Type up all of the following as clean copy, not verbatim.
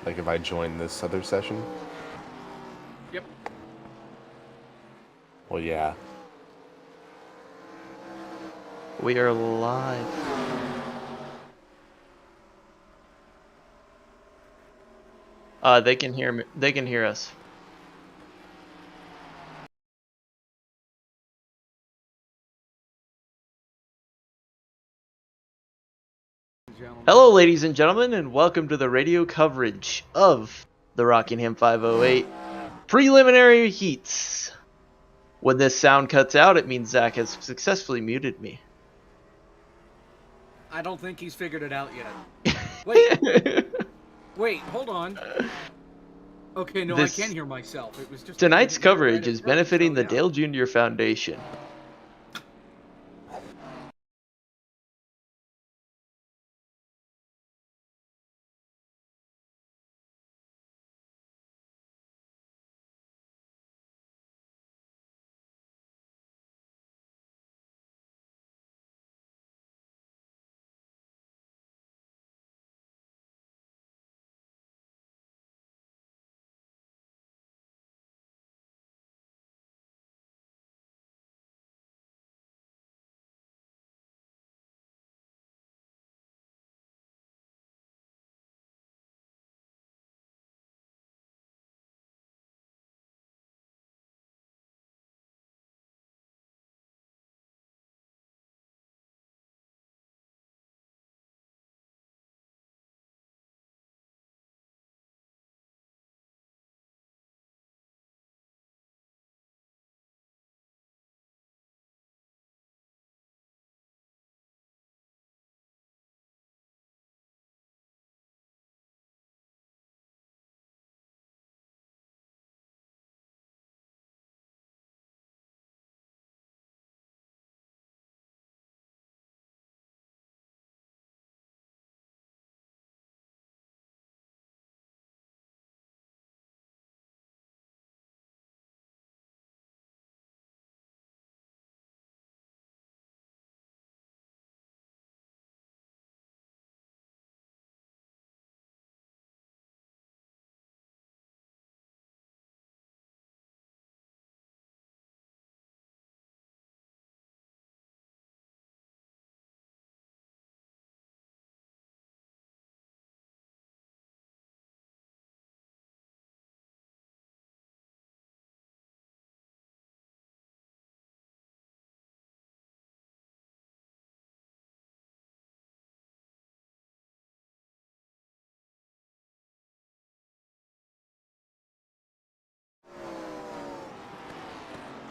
Like if I join this other session? Yep. Well, yeah. We are live. They can hear me. They can hear us. Hello, ladies and gentlemen, and welcome to the radio coverage of the Rockingham 508 preliminary heats. When this sound cuts out, it means Zach has successfully muted me. I don't think he's figured it out yet. Wait. Wait, hold on. Okay, no, I can hear myself. It was just Tonight's coverage is benefiting the Dale Jr. Foundation.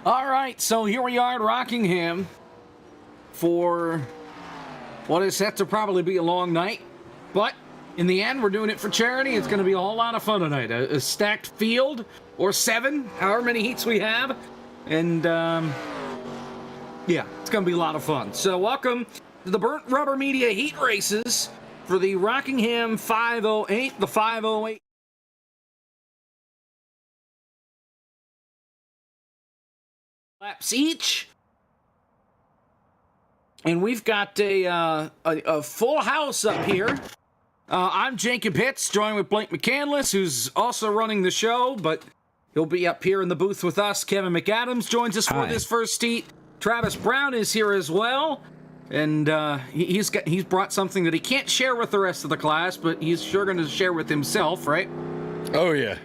All right, so here we are at Rockingham for what is set to probably be a long night. But in the end, we're doing it for charity. It's going to be a whole lot of fun tonight. A stacked field, or 7, however many heats we have. And, yeah, it's going to be a lot of fun. So welcome to the Burnt Rubber Media Heat Races for the Rockingham 508, the 508. Laps each, and we've got a full house up here. I'm Jacob Hitz, joined with Blake McCandless, who's also running the show, but he'll be up here in the booth with us. Kevin McAdams joins us for this first heat. Travis Brown is here as well, and he's brought something that he can't share with the rest of the class, but he's sure going to share with himself, right? Oh yeah,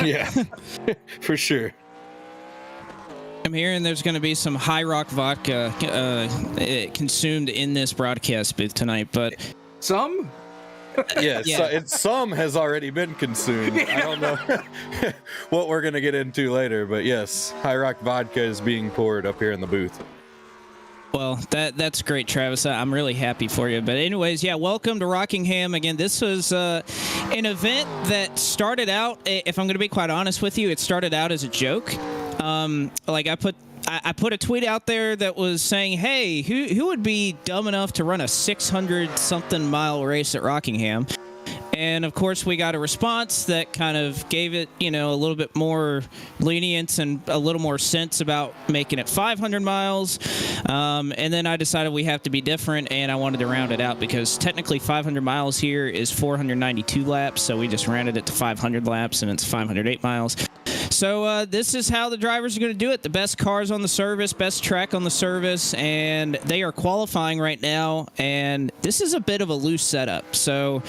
yeah, for sure. I'm hearing there's going to be some High Rock vodka consumed in this broadcast booth tonight, but some? Yeah, yeah. Some has already been consumed. Yeah. I don't know what we're going to get into later, but yes, High Rock vodka is being poured up here in the booth. Well, that's great, Travis. I'm really happy for you. But anyways, yeah, welcome to Rockingham. Again, this was an event that started out, if I'm going to be quite honest with you, it started out as a joke. Like I put a tweet out there that was saying, hey, who would be dumb enough to run a 600-something mile race at Rockingham? And of course, we got a response that kind of gave it, a little bit more lenience and a little more sense about making it 500 miles. And then I decided we have to be different, and I wanted to round it out because technically 500 miles here is 492 laps. So we just rounded it to 500 laps, and it's 508 miles. So this is how the drivers are going to do it. The best cars on the service, best track on the service, and they are qualifying right now. And this is a bit of a loose setup. So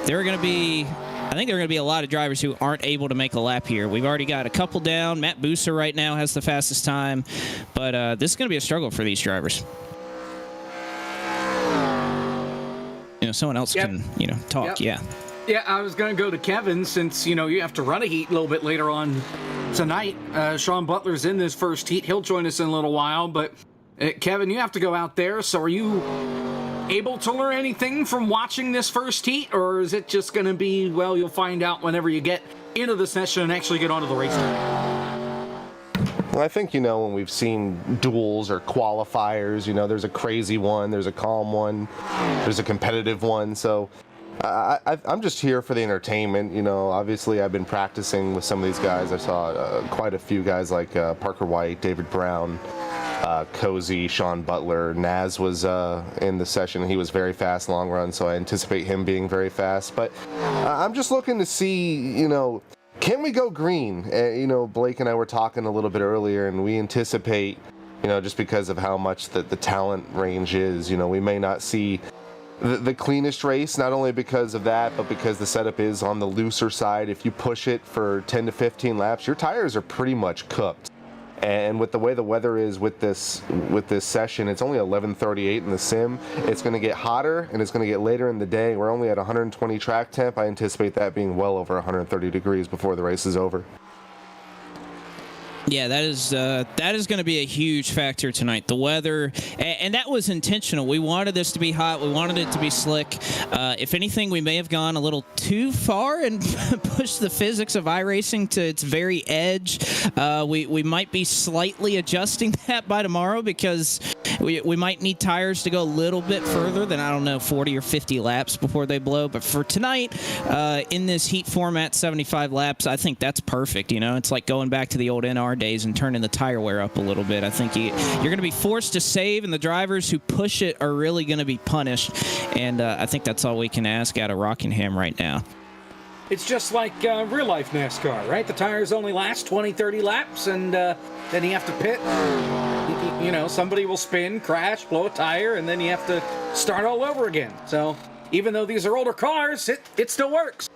there are going to be, I think there are going to be a lot of drivers who aren't able to make a lap here. We've already got a couple down. Matt Busa right now has the fastest time. But this is going to be a struggle for these drivers. Someone else can, talk. Yep. Yeah. Yeah, I was going to go to Kevin since, you have to run a heat a little bit later on tonight. Sean Butler's in this first heat. He'll join us in a little while. But, Kevin, you have to go out there. So are you able to learn anything from watching this first heat? Or is it just going to be, well, you'll find out whenever you get into the session and actually get onto the racetrack? Well, I think, when we've seen duels or qualifiers, there's a crazy one, there's a calm one, there's a competitive one. So I'm just here for the entertainment. Obviously I've been practicing with some of these guys. I saw quite a few guys like Parker White, David Brown, Cozy, Sean Butler. Naz was in the session. He was very fast long run, so I anticipate him being very fast. But I'm just looking to see, can we go green? Blake and I were talking a little bit earlier, and we anticipate, just because of how much the talent range is, we may not see the cleanest race, not only because of that, but because the setup is on the looser side. If you push it for 10 to 15 laps, your tires are pretty much cooked. And with the way the weather is with this session, it's only 11:38 in the sim. It's going to get hotter, and it's going to get later in the day. We're only at 120 track temp. I anticipate that being well over 130 degrees before the race is over. Yeah, that is going to be a huge factor tonight. The weather, and that was intentional. We wanted this to be hot. We wanted it to be slick. If anything, we may have gone a little too far and pushed the physics of iRacing to its very edge. We might be slightly adjusting that by tomorrow because we might need tires to go a little bit further than, 40 or 50 laps before they blow. But for tonight, in this heat format, 75 laps, I think that's perfect. It's like going back to the old NR days and turning the tire wear up a little bit. I think you're going to be forced to save, and the drivers who push it are really going to be punished. And I think that's all we can ask out of Rockingham right now. It's just like real-life NASCAR, right? The tires only last 20, 30 laps, and then you have to pit. Somebody will spin, crash, blow a tire, and then you have to start all over again. So even though these are older cars, it still works.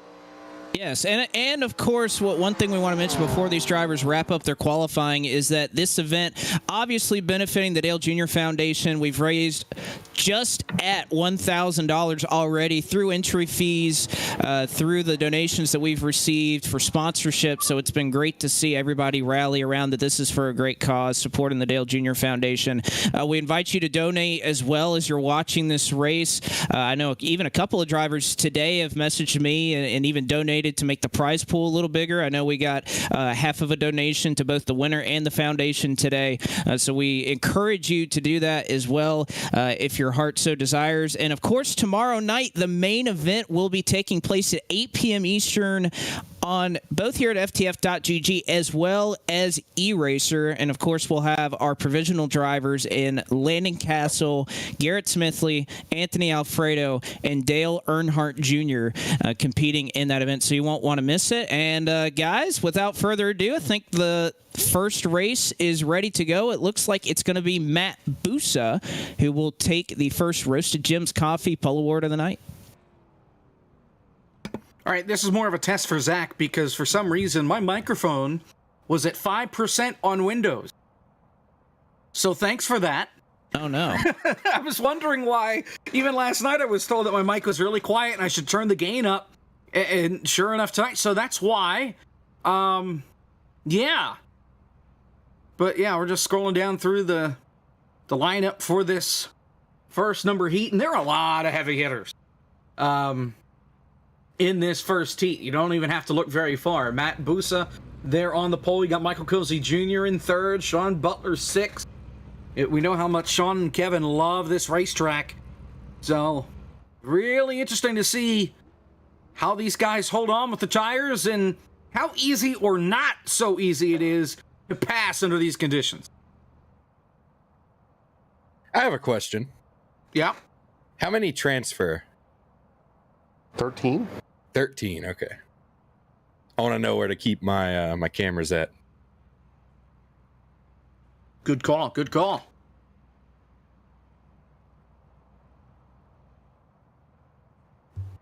Yes, and of course, one thing we want to mention before these drivers wrap up their qualifying is that this event, obviously benefiting the Dale Jr. Foundation, we've raised just at $1,000 already through entry fees, through the donations that we've received for sponsorship. So it's been great to see everybody rally around that this is for a great cause, supporting the Dale Jr. Foundation. We invite you to donate as well as you're watching this race. I know even a couple of drivers today have messaged me and even donated to make the prize pool a little bigger. I know we got half of a donation to both the winner and the foundation today. So we encourage you to do that as well if your heart so desires. And of course, tomorrow night, the main event will be taking place at 8 p.m. Eastern on both here at ftf.gg as well as eRacer. And of course, we'll have our provisional drivers in Landon Castle, Garrett Smithley, Anthony Alfredo, and Dale Earnhardt Jr. Competing in that event. So you won't want to miss it. And guys, without further ado, I think the first race is ready to go. It looks like it's going to be Matt Busa who will take the first Roasted Gems Coffee Pole Award of the night. All right, this is more of a test for Zach because for some reason my microphone was at 5% on Windows. So thanks for that. Oh, no. I was wondering why. Even last night I was told that my mic was really quiet and I should turn the gain up. And sure enough tonight, so that's why. Yeah. But yeah, we're just scrolling down through the lineup for this first number heat, and there are a lot of heavy hitters. In this first heat. You don't even have to look very far. Matt Busa there on the pole. You got Michael Cozy Jr. in third. Sean Butler sixth. We know how much Sean and Kevin love this racetrack. So, really interesting to see how these guys hold on with the tires and how easy or not so easy it is to pass under these conditions. I have a question. Yeah. How many transfer? 13? 13, okay. I want to know where to keep my my cameras at. Good call. Good call.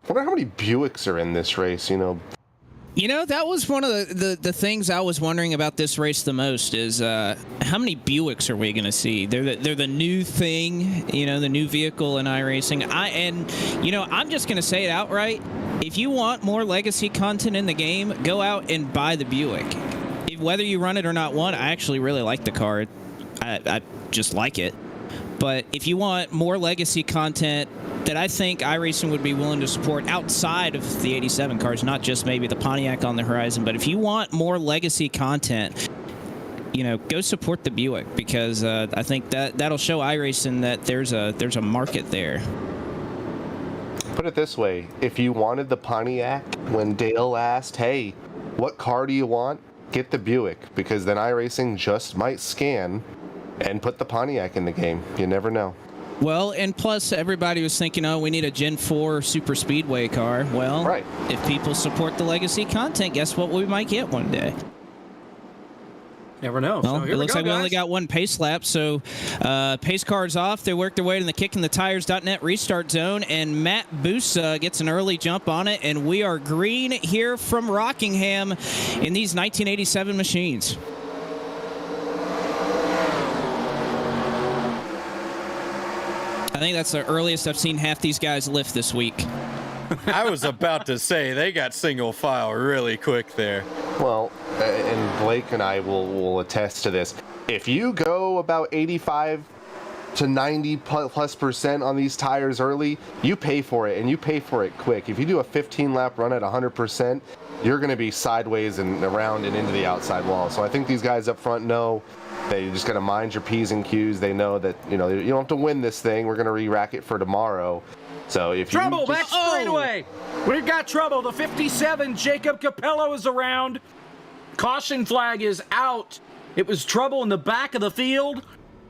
I wonder how many Buicks are in this race, you know. You know, that was one of the things I was wondering about this race the most is how many Buicks are we going to see? They're the new thing, you know, the new vehicle in iRacing. I'm just going to say it outright. If you want more legacy content in the game, go out and buy the Buick. Whether you run it or not, I actually really like the car. I just like it. But if you want more legacy content that I think iRacing would be willing to support outside of the 87 cars, not just maybe the Pontiac on the horizon, but if you want more legacy content, you know, go support the Buick, because I think that'll show iRacing that there's a market there. Put it this way, if you wanted the Pontiac, when Dale asked, hey, what car do you want? Get the Buick, because then iRacing just might scan and put the Pontiac in the game. You never know. Well, and plus everybody was thinking, oh, we need a Gen 4 super speedway car. Well, right. If people support the legacy content, guess what we might get one day? Never know. Well, so it looks like we only got one pace lap, so pace car's off. They work their way to the kickingthetires.net restart zone, and Matt Busa gets an early jump on it, and we are green here from Rockingham in these 1987 machines. I think that's the earliest I've seen half these guys lift this week. I was about to say, they got single file really quick there. Well, and Blake and I will attest to this. If you go about 85 to 90+% on these tires early, you pay for it, and you pay for it quick. If you do a 15-lap run at 100%, you're going to be sideways and around and into the outside wall. So I think these guys up front know that you just got to mind your P's and Q's. They know that, you know, you don't have to win this thing. We're going to re-rack it for tomorrow. So if trouble, you back straightaway. We've got trouble. The 57, Jacob Capello, is around. Caution flag is out. It was trouble in the back of the field.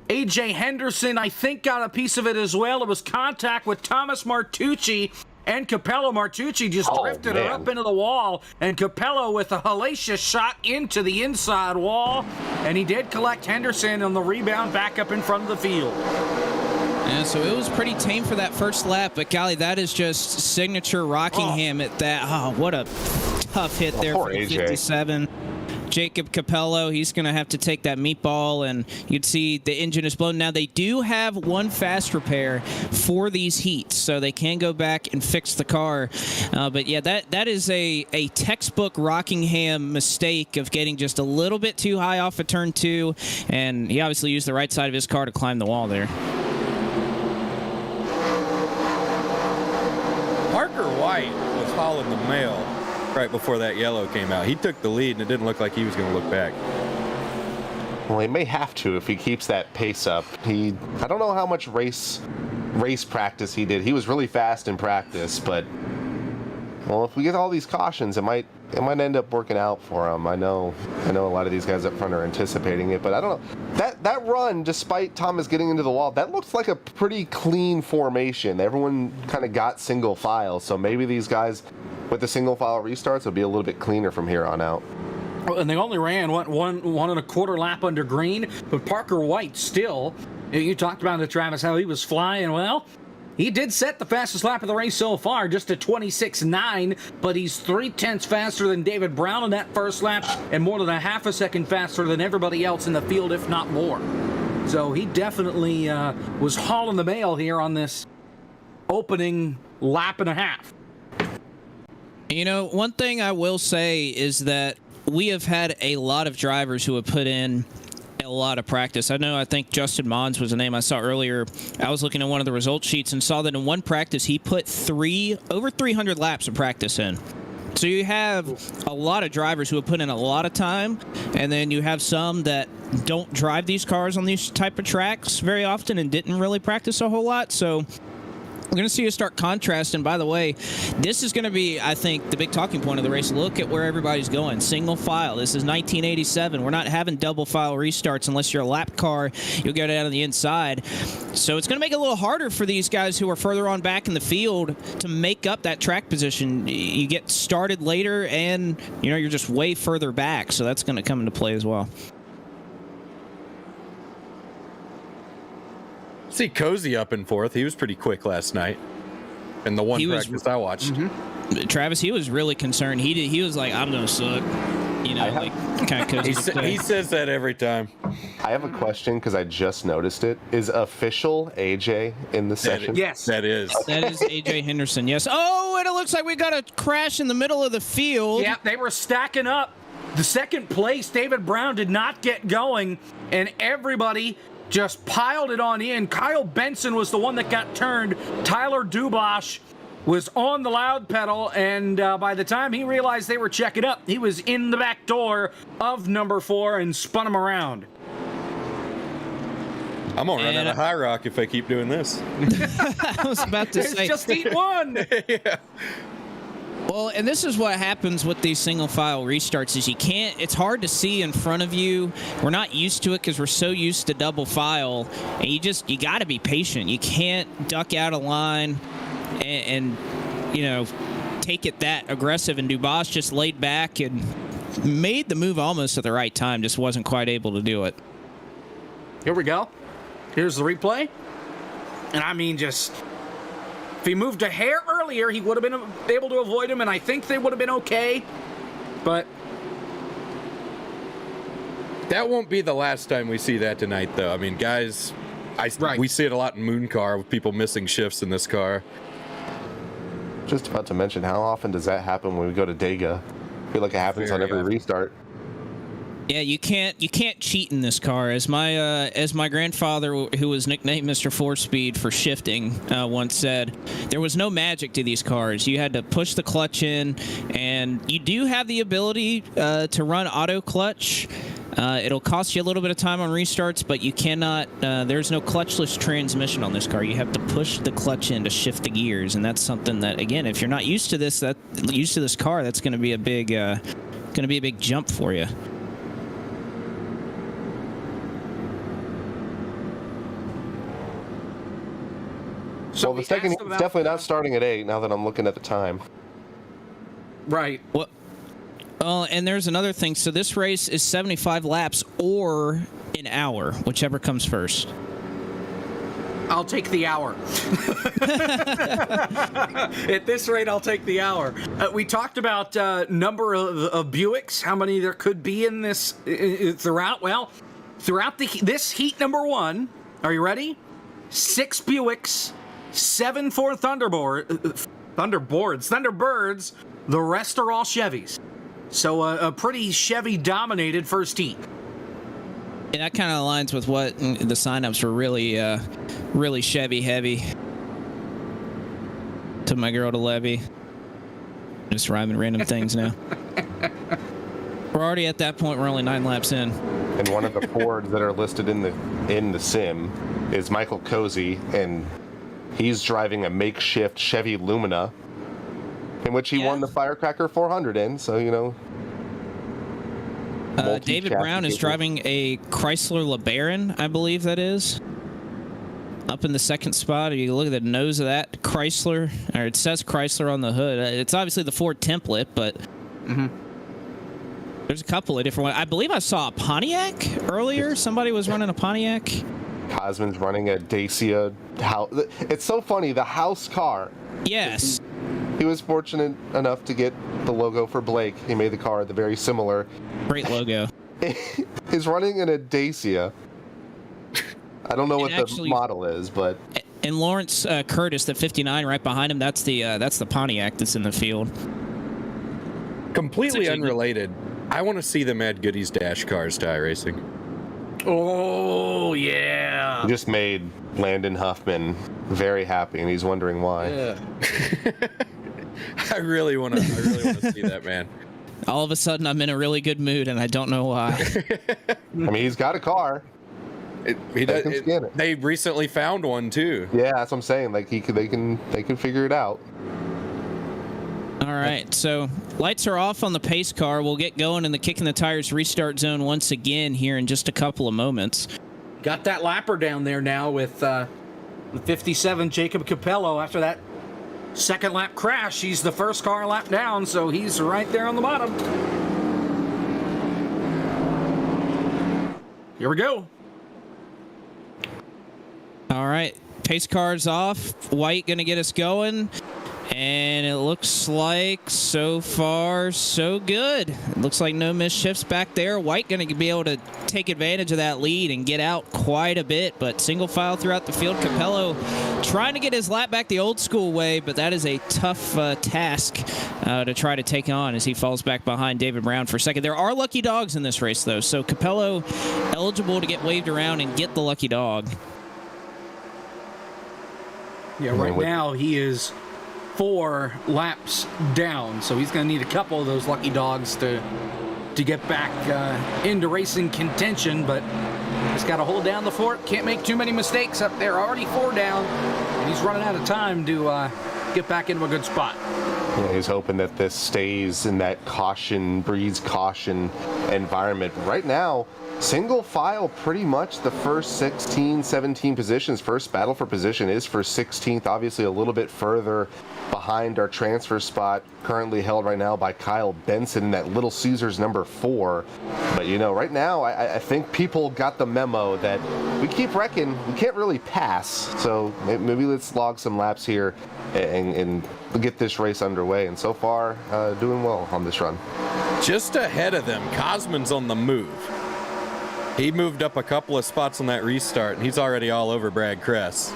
AJ Henderson, I think, got a piece of it as well. It was contact with Thomas Martucci and Capello. Martucci just drifted her up into the wall, and Capello with a hellacious shot into the inside wall, and he did collect Henderson on the rebound back up in front of the field. Yeah, so it was pretty tame for that first lap, but golly, that is just signature Rockingham at that. Oh, what a tough hit there for the 57. Jacob Capello, he's going to have to take that meatball, and you'd see the engine is blown. Now, they do have one fast repair for these heats, so they can go back and fix the car. But, yeah, that is a textbook Rockingham mistake of getting just a little bit too high off of turn 2, and he obviously used the right side of his car to climb the wall there. Parker White was hauling the mail right before that yellow came out. He took the lead, and it didn't look like he was going to look back. Well, he may have to if he keeps that pace up. I don't know how much race practice he did. He was really fast in practice, but well, if we get all these cautions, it might end up working out for him. I know a lot of these guys up front are anticipating it, but I don't know. That run, despite Thomas getting into the wall, that looks like a pretty clean formation. Everyone kind of got single file, so maybe these guys with the single file restarts will be a little bit cleaner from here on out. And they only ran, one and a quarter lap under green, but Parker White still, you talked about it, Travis, how he was flying. Well, he did set the fastest lap of the race so far, just a 26.9, but he's 0.3 faster than David Brown in that first lap, and more than a half a second faster than everybody else in the field, if not more. So he definitely was hauling the mail here on this opening lap and a half. You know, one thing I will say is that we have had a lot of drivers who have put in a lot of practice. I think Justin Mons was a name I saw earlier. I was looking at one of the result sheets and saw that in one practice he put over 300 laps of practice in. So you have a lot of drivers who have put in a lot of time, and then you have some that don't drive these cars on these type of tracks very often and didn't really practice a whole lot. So we're going to see a stark contrast. And by the way, this is going to be, I think, the big talking point of the race. Look at where everybody's going. Single file. This is 1987. We're not having double file restarts unless you're a lap car. You'll go down to the inside. So it's going to make it a little harder for these guys who are further on back in the field to make up that track position. You get started later and, you're just way further back. So that's going to come into play as well. See Cozy up in fourth. He was pretty quick last night. And the one practice I watched. Mm-hmm. Travis, he was really concerned. He was like, I'm going to suck. Kind of Cozy. He says that every time. I have a question because I just noticed it. Is official AJ in the session? Yes. That is. That is AJ Henderson, yes. Oh, and it looks like we got a crash in the middle of the field. Yeah, they were stacking up. The second place, David Brown did not get going, and everybody just piled it on in. Kyle Benson was the one that got turned. Tyler Dubois was on the loud pedal, and by the time he realized they were checking up, he was in the back door of number 4 and spun him around. I'm going to run out of High Rock if I keep doing this. I was about to say. Just eat one. Yeah. Well, and this is what happens with these single file restarts is it's hard to see in front of you. We're not used to it because we're so used to double file, and you got to be patient. You can't duck out of line and take it that aggressive. And Dubois just laid back and made the move almost at the right time, just wasn't quite able to do it. Here we go. Here's the replay. And I mean, just if he moved a hair earlier, he would have been able to avoid him, and I think they would have been okay. But that won't be the last time we see that tonight, though. I mean, guys, we see it a lot in Moon Car with people missing shifts in this car. Just about to mention, how often does that happen when we go to Dega? I feel like it happens on every restart. Yeah, you can't cheat in this car. As my grandfather, who was nicknamed Mr. 4-Speed for shifting, once said, there was no magic to these cars. You had to push the clutch in, and you do have the ability to run auto clutch. It'll cost you a little bit of time on restarts, but you cannot. There's no clutchless transmission on this car. You have to push the clutch in to shift the gears, and that's something that, again, if you're not used to this car, that's going to be a big jump for you. So the second heat's definitely not starting at 8 now that I'm looking at the time. Right. Well, and there's another thing. So this race is 75 laps or an hour, whichever comes first. I'll take the hour. At this rate, I'll take the hour. We talked about number of Buicks, how many there could be in this throughout. Well, throughout this heat number 1, are you ready? 6 Buicks, 7 Ford Thunderbirds. The rest are all Chevys. So a pretty Chevy-dominated first heat. And that kind of aligns with what the signups were really Chevy heavy. To my girl to Levy. Just rhyming random things now. We're already at that point. We're only 9 laps in. And one of the Fords that are listed in the sim is Michael Cozy, and he's driving a makeshift Chevy Lumina, in which he won the Firecracker 400 in. So David Brown is driving a Chrysler LeBaron, I believe that is. Up in the second spot, if you look at the nose of that Chrysler, or it says Chrysler on the hood. It's obviously the Ford template, but there's a couple of different ones. I believe I saw a Pontiac earlier. Somebody was running a Pontiac. Cosman's running a Dacia. It's so funny, the house car. Yes. He was fortunate enough to get the logo for Blake. He made the car very similar. Great logo. He's running in a Dacia. I don't know what the model is, but... And Lawrence Curtis, the 59 right behind him, that's the Pontiac that's in the field. Completely unrelated. I want to see them add Goody's dash cars to iRacing. Oh, yeah. He just made Landon Huffman very happy, and he's wondering why. Yeah. I really want to see that, man. All of a sudden, I'm in a really good mood, and I don't know why. I mean, he's got a car. They recently found one too. Yeah, that's what I'm saying. Like they can figure it out. All right, so lights are off on the pace car. We'll get going in the kicking the tires restart zone once again here in just a couple of moments. Got that lapper down there now with the 57 Jacob Capello. After that second lap crash, he's the first car lap down, so he's right there on the bottom. Here we go. All right, pace car's off. White going to get us going. And it looks like so far so good. It looks like no mischiefs back there. White going to be able to take advantage of that lead and get out quite a bit, but single file throughout the field. Capello trying to get his lap back the old school way, but that is a tough task to try to take on as he falls back behind David Brown for a second. There are lucky dogs in this race, though, so Capello eligible to get waved around and get the lucky dog. Yeah, right now he is 4 laps down, so he's going to need a couple of those lucky dogs to get back into racing contention, but he's got to hold down the fort. Can't make too many mistakes up there. Already 4 down, and he's running out of time to get back into a good spot. Yeah, he's hoping that this stays in that breeds caution environment. Right now, single file pretty much the first 16, 17 positions. First battle for position is for 16th, obviously a little bit further behind our transfer spot, currently held right now by Kyle Benson, that Little Caesars number 4. But right now I think people got the memo that we keep wrecking, we can't really pass, so maybe let's log some laps here and get this race underway. And so far doing well on this run. Just ahead of them, Cosman's on the move. He moved up a couple of spots on that restart, and he's already all over Brad Kress.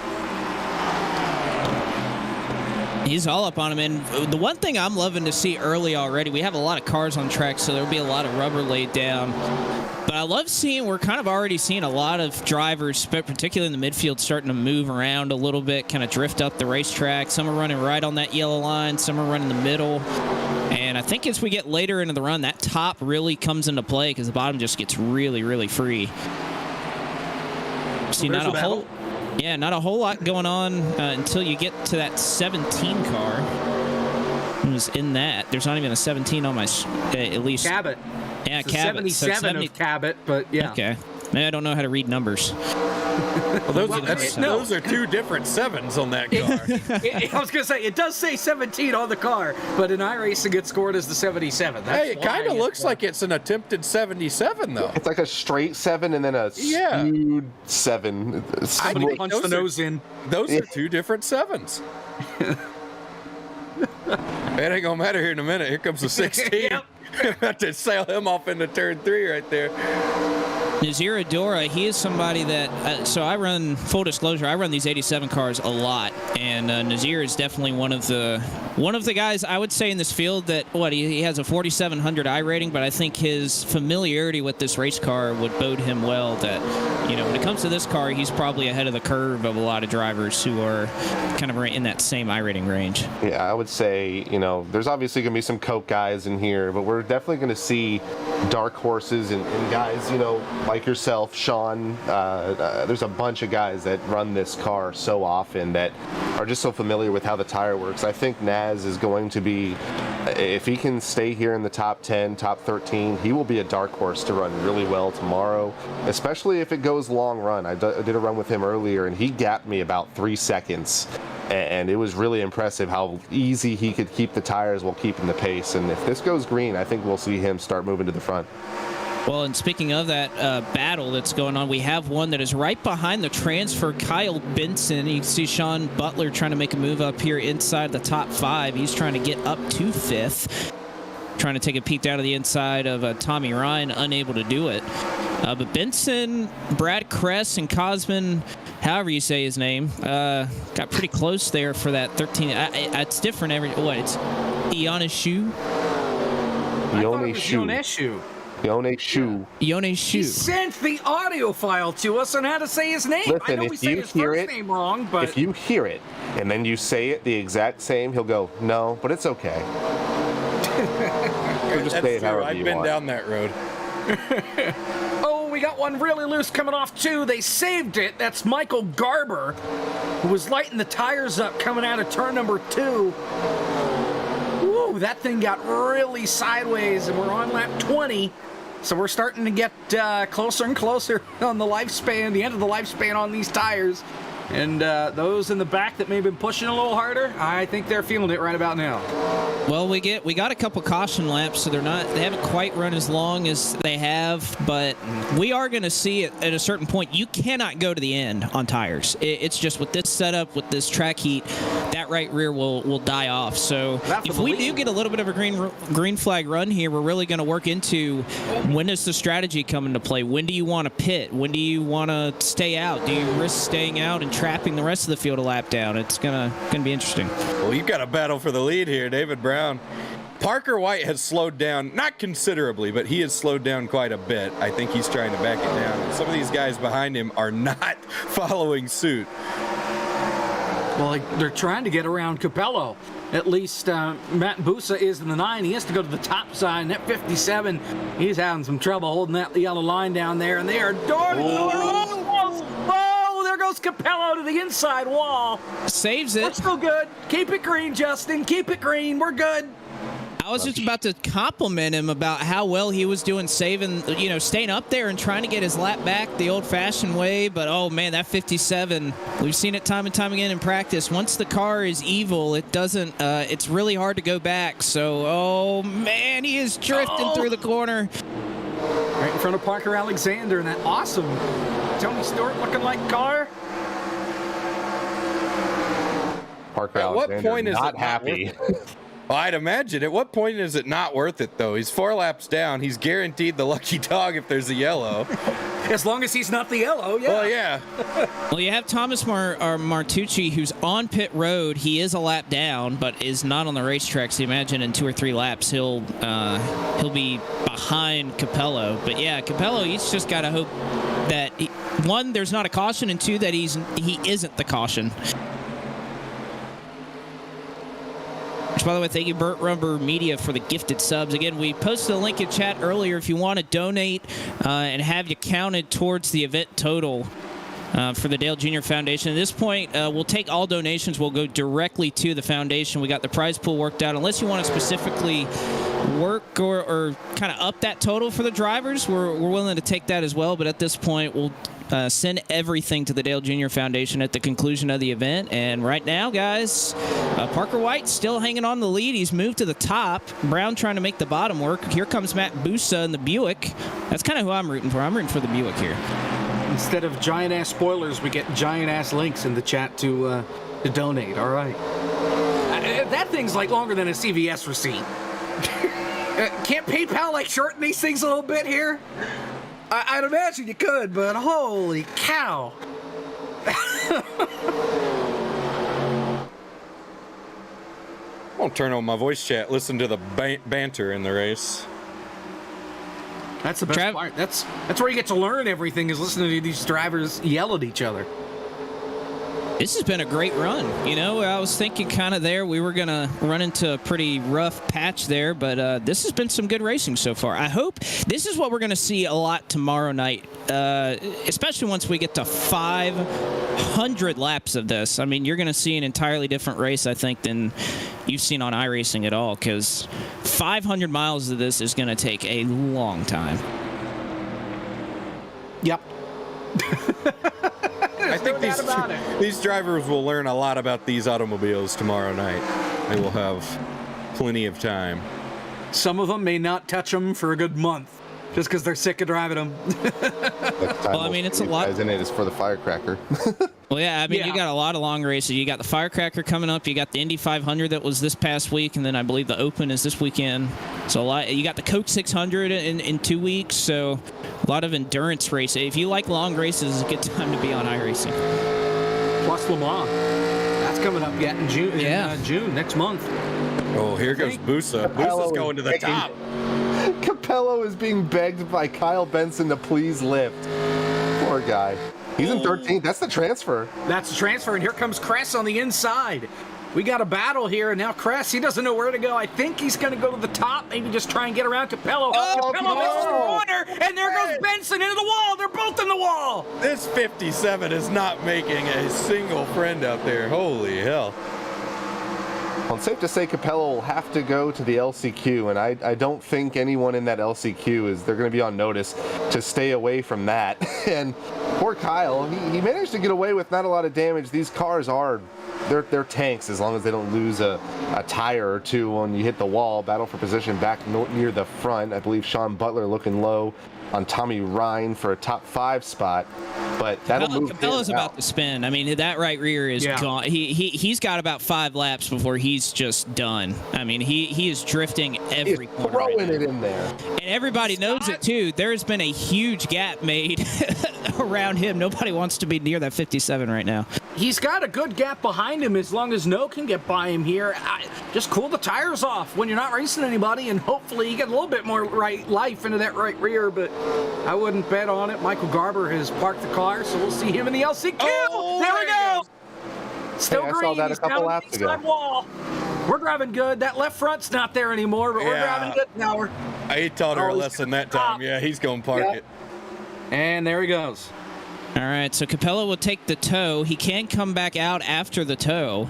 He's all up on him, and the one thing I'm loving to see early already, we have a lot of cars on track, so there'll be a lot of rubber laid down. But I love we're kind of already seeing a lot of drivers, but particularly in the midfield, starting to move around a little bit, kind of drift up the racetrack. Some are running right on that yellow line, some are running the middle. And I think as we get later into the run, that top really comes into play because the bottom just gets really, really free. See, not a whole lot going on until you get to that 17 car. Who's in that? There's not even a 17 on my, at least. Cabot. Yeah, it's Cabot. 77 of Cabot, but yeah. Okay. Maybe I don't know how to read numbers. Well, those are 2 different 7s on that car. I was going to say, it does say 17 on the car, but in iRacing it scored as the 77. Hey, it kind of looks like it's an attempted 77, though. It's like a straight 7 and then a skewed 7. Somebody punched the nose in. Those are 2 different 7s. It ain't going to matter here in a minute. Here comes the 16. Yep. About to sail him off into turn 3 right there. Nazir Adora, he is somebody that, so I run, full disclosure, I run these 87 cars a lot, and Nazir is definitely one of the guys I would say in this field that, he has a 4,700 I rating, but I think his familiarity with this race car would bode him well that, when it comes to this car, he's probably ahead of the curve of a lot of drivers who are kind of in that same I rating range. Yeah, I would say, there's obviously going to be some Coke guys in here, but we're definitely going to see dark horses and guys, like yourself, Sean. There's a bunch of guys that run this car so often that are just so familiar with how the tire works. I think Naz is going to be, if he can stay here in the top 10, top 13, he will be a dark horse to run really well tomorrow, especially if it goes long run. I did a run with him earlier, and he gapped me about 3 seconds. And it was really impressive how easy he could keep the tires while keeping the pace. And if this goes green, I think we'll see him start moving to the front. Well, and speaking of that battle that's going on, we have one that is right behind the transfer, Kyle Benson. You can see Sean Butler trying to make a move up here inside the top 5. He's trying to get up to 5th. Trying to take a peek down to the inside of Tommy Ryan, unable to do it. But Benson, Brad Kress, and Cosman, however you say his name, got pretty close there for that 13. It's different it's Ioneshu. Ioneshu. He sent the audio file to us on how to say his name. Listen, I know we say his first name wrong, but if you hear it and then you say it the exact same, he'll go, no, but it's okay. Just say it however I've you been want. down that road. we got one really loose coming off, too. They saved it. That's Michael Garber, who was lighting the tires up coming out of turn number 2. Woo, that thing got really sideways, and we're on lap 20. So we're starting to get closer and closer on the lifespan, the end of the lifespan on these tires. And those in the back that may have been pushing a little harder, I think they're feeling it right about now. Well, we got a couple caution laps, so they haven't quite run as long as they have, but we are going to see it at a certain point. You cannot go to the end on tires. It's just with this setup, with this track heat, that right rear will die off. So if we do get a little bit of a green flag run here, we're really going to work into when does the strategy come into play? When do you want to pit? When do you want to stay out? Do you risk staying out and trapping the rest of the field a lap down? It's gonna be interesting. Well, you've got a battle for the lead here, David Brown. Parker White has slowed down, not considerably, but he has slowed down quite a bit. I think he's trying to back it down. And some of these guys behind him are not following suit. Well, they're trying to get around Capello. At least Matt Busa is in the 9. He has to go to the top side. And that 57, he's having some trouble holding that yellow line down there. And they are there goes Capello to the inside wall. Saves it. We're still good. Keep it green, Justin. Keep it green. We're good. I was just about to compliment him about how well he was doing staying up there and trying to get his lap back the old-fashioned way. But, oh, man, that 57, we've seen it time and time again in practice. Once the car is evil, it's really hard to go back. So, oh, man, he is drifting through the corner. Right in front of Parker Alexander and that awesome Tony Stewart looking like car. Parker At what Alexander point is not it happy? Well, I'd imagine. At what point is it not worth it, though? He's 4 laps down. He's guaranteed the lucky dog if there's a yellow. As long as he's not the yellow, yeah. Well, yeah. Well, you have Thomas Martucci, who's on pit road. He is a lap down, but is not on the racetrack. So you imagine in 2 or 3 laps he'll be behind Capello. But yeah, Capello, he's just got to hope that one, there's not a caution, and 2, that he isn't the caution. Which, by the way, thank you, Burt Rumber Media, for the gifted subs. Again, we posted a link in chat earlier if you want to donate and have you counted towards the event total for the Dale Jr. Foundation. At this point, we'll take all donations. We'll go directly to the foundation. We got the prize pool worked out. Unless you want to specifically work or kind of up that total for the drivers, we're willing to take that as well. But at this point, we'll send everything to the Dale Jr. Foundation at the conclusion of the event. And right now, guys, Parker White still hanging on the lead. He's moved to the top. Brown trying to make the bottom work. Here comes Matt Busa in the Buick. That's kind of who I'm rooting for. I'm rooting for the Buick here. Instead of giant-ass spoilers, we get giant-ass links in the chat to donate. All right. That thing's like longer than a CVS receipt. Can't PayPal like shorten these things a little bit here? I'd imagine you could, but holy cow. I'll turn on my voice chat, listen to the banter in the race. That's the best part. That's where you get to learn everything, is listening to these drivers yell at each other. This has been a great run. I was thinking kind of there we were going to run into a pretty rough patch there, but this has been some good racing so far. I hope this is what we're going to see a lot tomorrow night, especially once we get to 500 laps of this. I mean, you're going to see an entirely different race, I think, than you've seen on iRacing at all, because 500 miles of this is going to take a long time. Yep. I think these drivers will learn a lot about these automobiles tomorrow night. They will have plenty of time. Some of them may not touch them for a good month, just because they're sick of driving them. Well, I mean, it's a lot. In it is for the firecracker. Well, yeah, I mean, you got a lot of long races. You got the Firecracker coming up. You got the Indy 500 that was this past week, and then I believe the Open is this weekend. So a lot. You got the Coke 600 in 2 weeks. So a lot of endurance races. If you like long races, it's a good time to be on iRacing. Plus Le Mans. That's coming up yet in June. In June next month. Oh, here goes Busa. Busa's going to the top. Capello is being begged by Kyle Benson to please lift. Poor guy. He's in 13th. That's the transfer. That's the transfer, and here comes Kress on the inside. We got a battle here, and now Kress, he doesn't know where to go. I think he's going to go to the top, maybe just try and get around Capello. Oh, Capello misses the corner, and there goes Benson into the wall. They're both in the wall. This 57 is not making a single friend out there. Holy hell. Well, it's safe to say Capello will have to go to the LCQ, and I don't think anyone in that LCQ they're going to be on notice to stay away from that. And poor Kyle, he managed to get away with not a lot of damage. These cars they're tanks as long as they don't lose a tire or two when you hit the wall. Battle for position back near the front. I believe Sean Butler looking low on Tommy Ryan for a top 5 spot, but that'll move him Capello's out. about to spin. I mean, that right rear is gone. He's got about 5 laps before he's just done. I mean, he is drifting every corner. Throwing it in there. And everybody knows it too. There's been a huge gap made around him. Nobody wants to be near that 57 right now. He's got a good gap behind him as long as No can get by him here. Just cool the tires off when you're not racing anybody, and hopefully you get a little bit more life into that right rear, but I wouldn't bet on it. Michael Garber has parked the car, so we'll see him in the LCQ. Oh, there we go. Still Hey, I green. saw that a He's couple down the laps ago. inside wall. We're driving good. That left front's not there anymore, but we're driving good now. He taught her a he's lesson that time. Yeah, he's going to park it. And there he goes. All right, so Capello will take the tow. He can come back out after the tow.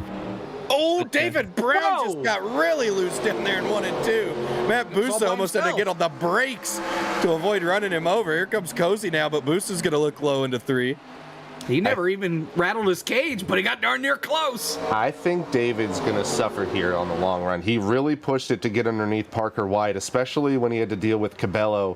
Oh, David Brown just got really loose down there in 1 and 2. Matt Busta almost had to get on the brakes to avoid running him over. Here comes Cozy now, but Busta's going to look low into 3. He never even rattled his cage, but he got darn near close. I think David's going to suffer here on the long run. He really pushed it to get underneath Parker White, especially when he had to deal with Cabello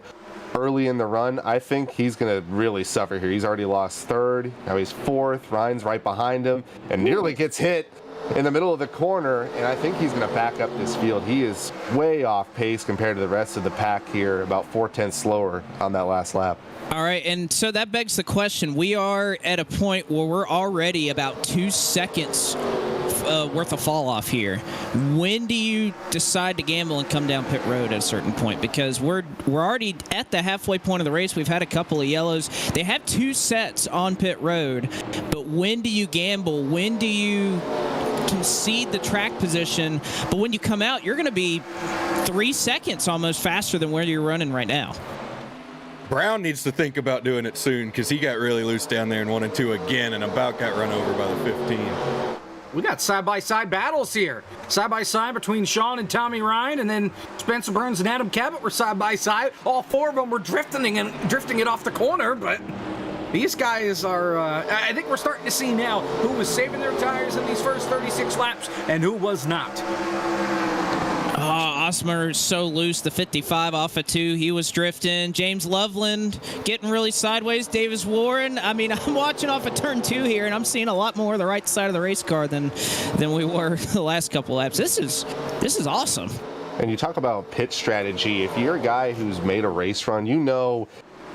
early in the run. I think he's going to really suffer here. He's already lost 3rd. Now he's 4th. Ryan's right behind him and nearly gets hit in the middle of the corner, and I think he's going to back up this field. He is way off pace compared to the rest of the pack here, about 4/10 slower on that last lap. All right, and so that begs the question. We are at a point where we're already about 2 seconds worth of fall off here. When do you decide to gamble and come down pit road at a certain point? Because we're already at the halfway point of the race. We've had a couple of yellows. They have 2 sets on pit road, but when do you gamble? When do you concede the track position? But when you come out, you're going to be 3 seconds almost faster than where you're running right now. Brown needs to think about doing it soon because he got really loose down there in 1 and 2 again and about got run over by the 15. We got side-by-side battles here. Side-by-side between Sean and Tommy Ryan, and then Spencer Burns and Adam Cabot were side-by-side. All 4 of them were drifting it off the corner, but these guys are, I think we're starting to see now who was saving their tires in these first 36 laps and who was not. Osmer so loose, the 55 off of 2. He was drifting. James Loveland getting really sideways. Davis Warren. I mean, I'm watching off of turn 2 here, and I'm seeing a lot more of the right side of the race car than we were the last couple laps. This is awesome. And you talk about pit strategy. If you're a guy who's made a race run, you know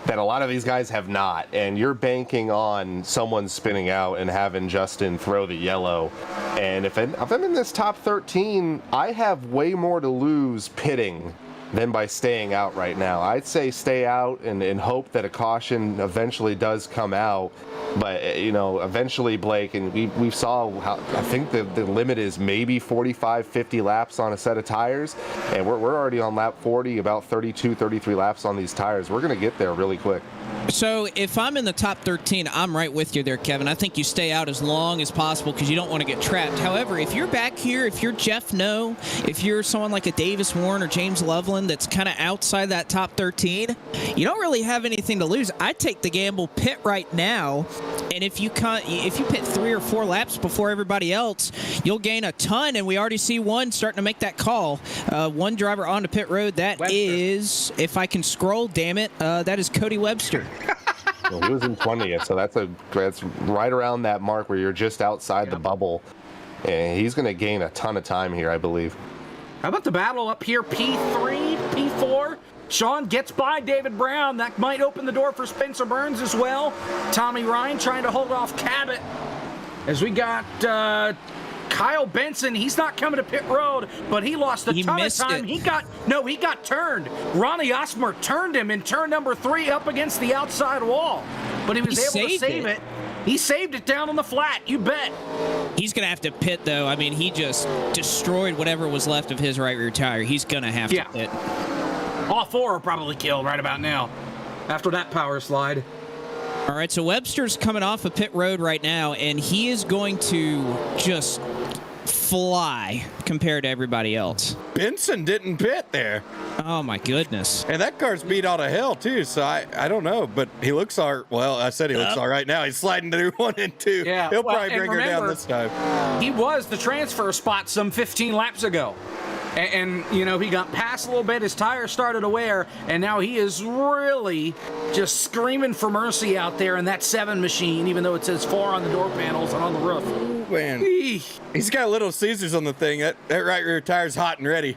that a lot of these guys have not, and you're banking on someone spinning out and having Justin throw the yellow. And if I'm in this top 13, I have way more to lose pitting than by staying out right now. I'd say stay out and hope that a caution eventually does come out. But, you know, eventually, Blake, and we saw how I think the limit is maybe 45, 50 laps on a set of tires. And we're already on lap 40, about 32, 33 laps on these tires. We're going to get there really quick. So if I'm in the top 13, I'm right with you there, Kevin. I think you stay out as long as possible because you don't want to get trapped. However, if you're back here, if you're Jeff No, if you're someone like a Davis Warren or James Loveland that's kind of outside that top 13, you don't really have anything to lose. I'd take the gamble, pit right now, and if you pit 3 or 4 laps before everybody else, you'll gain a ton, and we already see one starting to make that call. One driver onto pit road. That Webster. is, if I can scroll, damn it, that is Cody Webster. Well, he was in 20th, so that's right around that mark where you're just outside the bubble. And he's going to gain a ton of time here, I believe. How about the battle up here, P3, P4? Sean gets by David Brown. That might open the door for Spencer Burns as well. Tommy Ryan trying to hold off Cabot. As we got Kyle Benson, he's not coming to pit road, but he lost a ton of time. He got turned. Ronnie Osmer turned him in turn number 3 up against the outside wall, but he was able to save it. He saved it down on the flat, you bet. He's going to have to pit, though. I mean, he just destroyed whatever was left of his right rear tire. He's going to have to pit. All four are probably killed right about now after that power slide. All right, so Webster's coming off of pit road right now, and he is going to just fly compared to everybody else. Benson didn't pit there. Oh, my goodness. And that car's beat out of hell, too, so I don't know, but he looks well, I said he looks all right now. He's sliding through 1 and 2. Yeah, He'll probably bring her down this time. He was the transfer spot some 15 laps ago. And, you know, he got past a little bit, his tires started to wear, and now he is really just screaming for mercy out there in that 7 machine, even though it says 4 on the door panels and on the roof. Ooh, man. He's got Little Caesars on the thing. That right rear tire's hot and ready.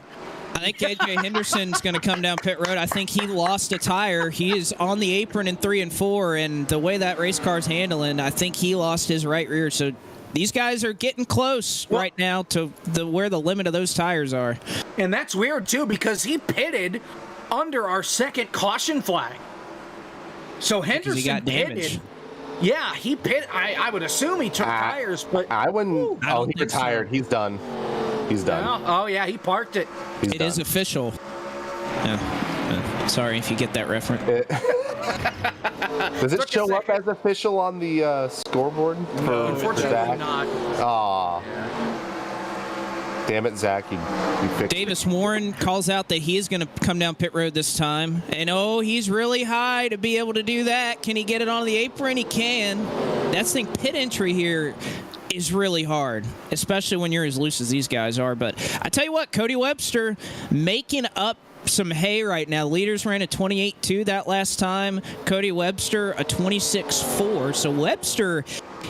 I think AJ Henderson's going to come down pit road. I think he lost a tire. He is on the apron in 3 and 4, and the way that race car's handling, I think he lost his right rear. So these guys are getting close right now to where the limit of those tires are. And that's weird, too, because he pitted under our second caution flag. So Henderson he got damaged. pitted. Yeah, he pit. I would assume he took tires, but I wouldn't. I don't He think retired. so. He's done. He's done. Oh, yeah, he parked it. He's It done. is official. Sorry if you get that reference. Does it show up as official on the scoreboard? No, unfortunately Zach? not. Aw. Damn it, Zach. You fixed Davis Warren calls out that he is going to come down pit road this time. And, he's really high to be able to do that. Can he get it on the apron? He can. That's the thing. Pit entry here is really hard, especially when you're as loose as these guys are. But I tell you what, Cody Webster making up some hay right now. Leaders ran a 28.2 that last time. Cody Webster a 26.4. So Webster,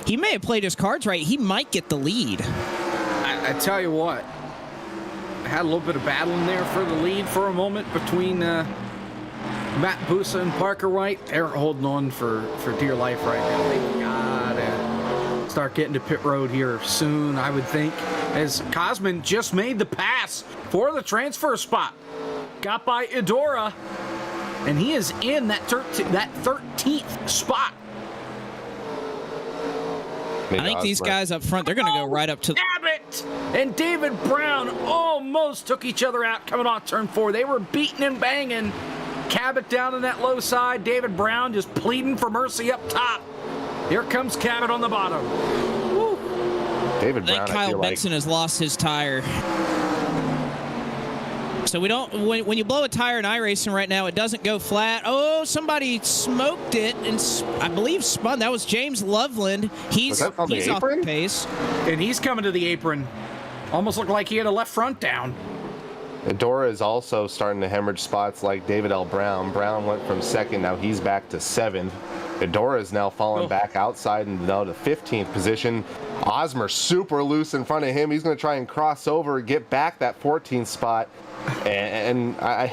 he may have played his cards right. He might get the lead. I tell you what, I had a little bit of battle in there for the lead for a moment between Matt Busa and Parker White. They're holding on for dear life right now. They gotta start getting to pit road here soon, I would think, as Cosman just made the pass for the transfer spot. Got by Edora, and he is in that 13th spot. I think these guys up front, they're going to go right up to the... Abbott and David Brown almost took each other out coming off turn 4. They were beating and banging. Cabot down in that low side. David Brown just pleading for mercy up top. Here comes Cabot on the bottom. Woo. David I think Brown, Kyle feel Benson has lost his tire. So we don't, when you blow a tire in iRacing right now, it doesn't go flat. Oh, somebody smoked it and I believe spun. That was James Loveland. He's off the pace. And he's coming to the apron. Almost looked like he had a left front down. Edora is also starting to hemorrhage spots like David L. Brown. Brown went from 2nd, now he's back to 7th. Edora is now falling back outside and now to 15th position. Osmer super loose in front of him. He's going to try and cross over, get back that 14th spot. And I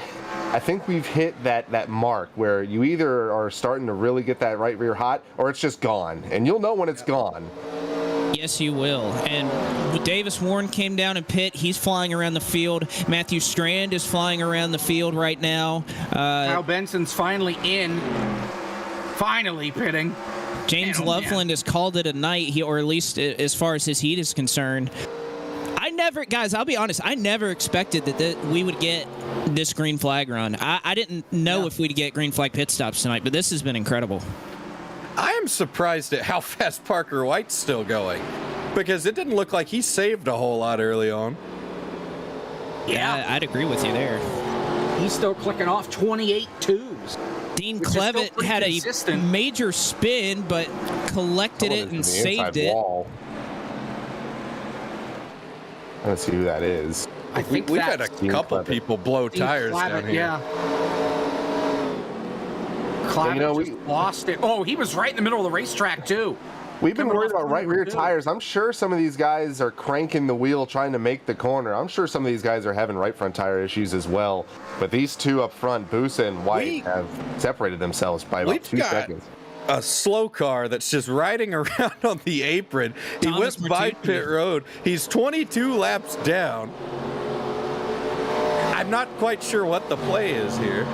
think we've hit that mark where you either are starting to really get that right rear hot or it's just gone. And you'll know when it's gone. Yes, you will. And Davis Warren came down and pit. He's flying around the field. Matthew Strand is flying around the field right now. Kyle Benson's finally in. Finally pitting. James Loveland has called it a night, or at least as far as his heat is concerned. Guys, I'll be honest, I never expected that we would get this green flag run. I didn't know if we'd get green flag pit stops tonight, but this has been incredible. I am surprised at how fast Parker White's still going, because it didn't look like he saved a whole lot early on. Yeah, I'd agree with you there. He's still clicking off 28.2s. Dean Clevitt had a major spin, but collected it and saved it. Wall. Let's see who that is. I think we've had a couple people blow tires down here. Yeah. Clavit just lost it. Oh, he was right in the middle of the racetrack, too. We've been worried about right rear tires. I'm sure some of these guys are cranking the wheel trying to make the corner. I'm sure some of these guys are having right front tire issues as well. But these two up front, Busa and White, have separated themselves by about 2 seconds. A slow car that's just riding around on the apron. He went by pit road. He's 22 laps down. I'm not quite sure what the play is here.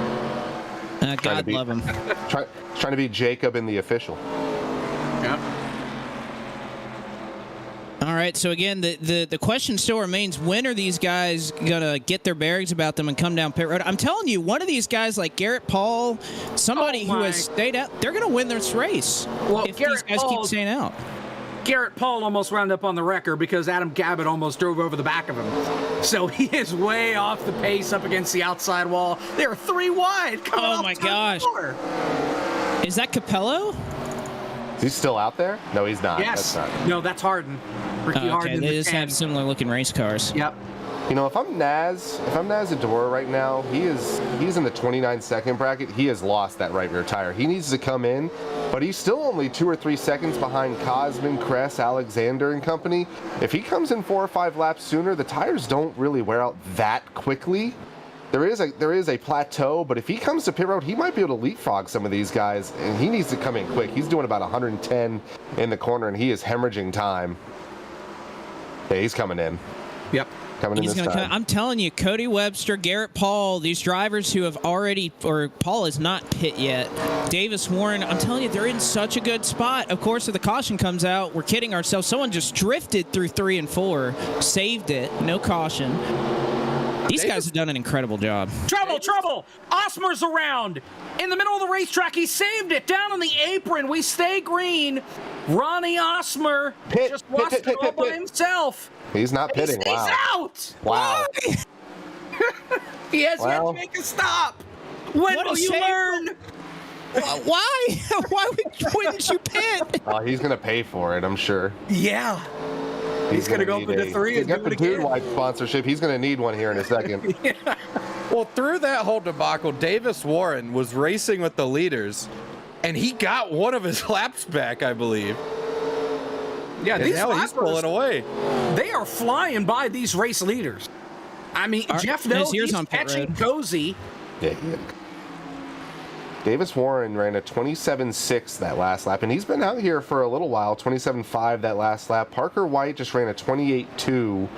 God love him. Trying to be Jacob in the official. Yeah. All right, so again, the question still remains, when are these guys going to get their bearings about them and come down pit road? I'm telling you, one of these guys like Garrett Paul, somebody who has stayed out, they're going to win this race if these guys keep staying out. Garrett Paul almost wound up on the wrecker because Adam Cabot almost drove over the back of him. So he is way off the pace up against the outside wall. They're 3 wide. Oh, my gosh. 4. Is that Capello? Is he still out there? No, he's not. Yes. That's not. No, that's Harden. Ricky Harden. They just have similar looking race cars. Yep. You know, if I'm Naz Adora right now, he's in the 29-second bracket. He has lost that right rear tire. He needs to come in, but he's still only 2 or 3 seconds behind Cosman, Kress, Alexander, and company. If he comes in 4 or 5 laps sooner, the tires don't really wear out that quickly. There is a plateau, but if he comes to pit road, he might be able to leapfrog some of these guys, and he needs to come in quick. He's doing about 110 in the corner, and he is hemorrhaging time. Yeah, he's coming in. Yep. He's going to come. I'm telling you, Cody Webster, Garrett Paul, these drivers who have already, or Paul is not pit yet, Davis Warren, I'm telling you, they're in such a good spot. Of course, if the caution comes out, we're kidding ourselves. Someone just drifted through 3 and 4, saved it, no caution. These guys have done an incredible job. Trouble! Osmer's around. In the middle of the racetrack, he saved it. Down on the apron, we stay green. Ronnie Osmer just lost it all by himself. He's not pitting. He's out. Wow. He has yet to make a stop. When will you learn? Why? Why wouldn't you pit? Oh, he's going to pay for it, I'm sure. Yeah. He's going to go for the 3 and do it again. White sponsorship. He's going to need one here in a second. Yeah. Well, through that whole debacle, Davis Warren was racing with the leaders, and he got one of his laps back, I believe. Yeah, and these now he's pulling away. They are flying by these race leaders. I mean, Jeff knows he's catching cozy. Yeah. Davis Warren ran a 27.6 that last lap, and he's been out here for a little while, 27.5 that last lap. Parker White just ran a 28.2.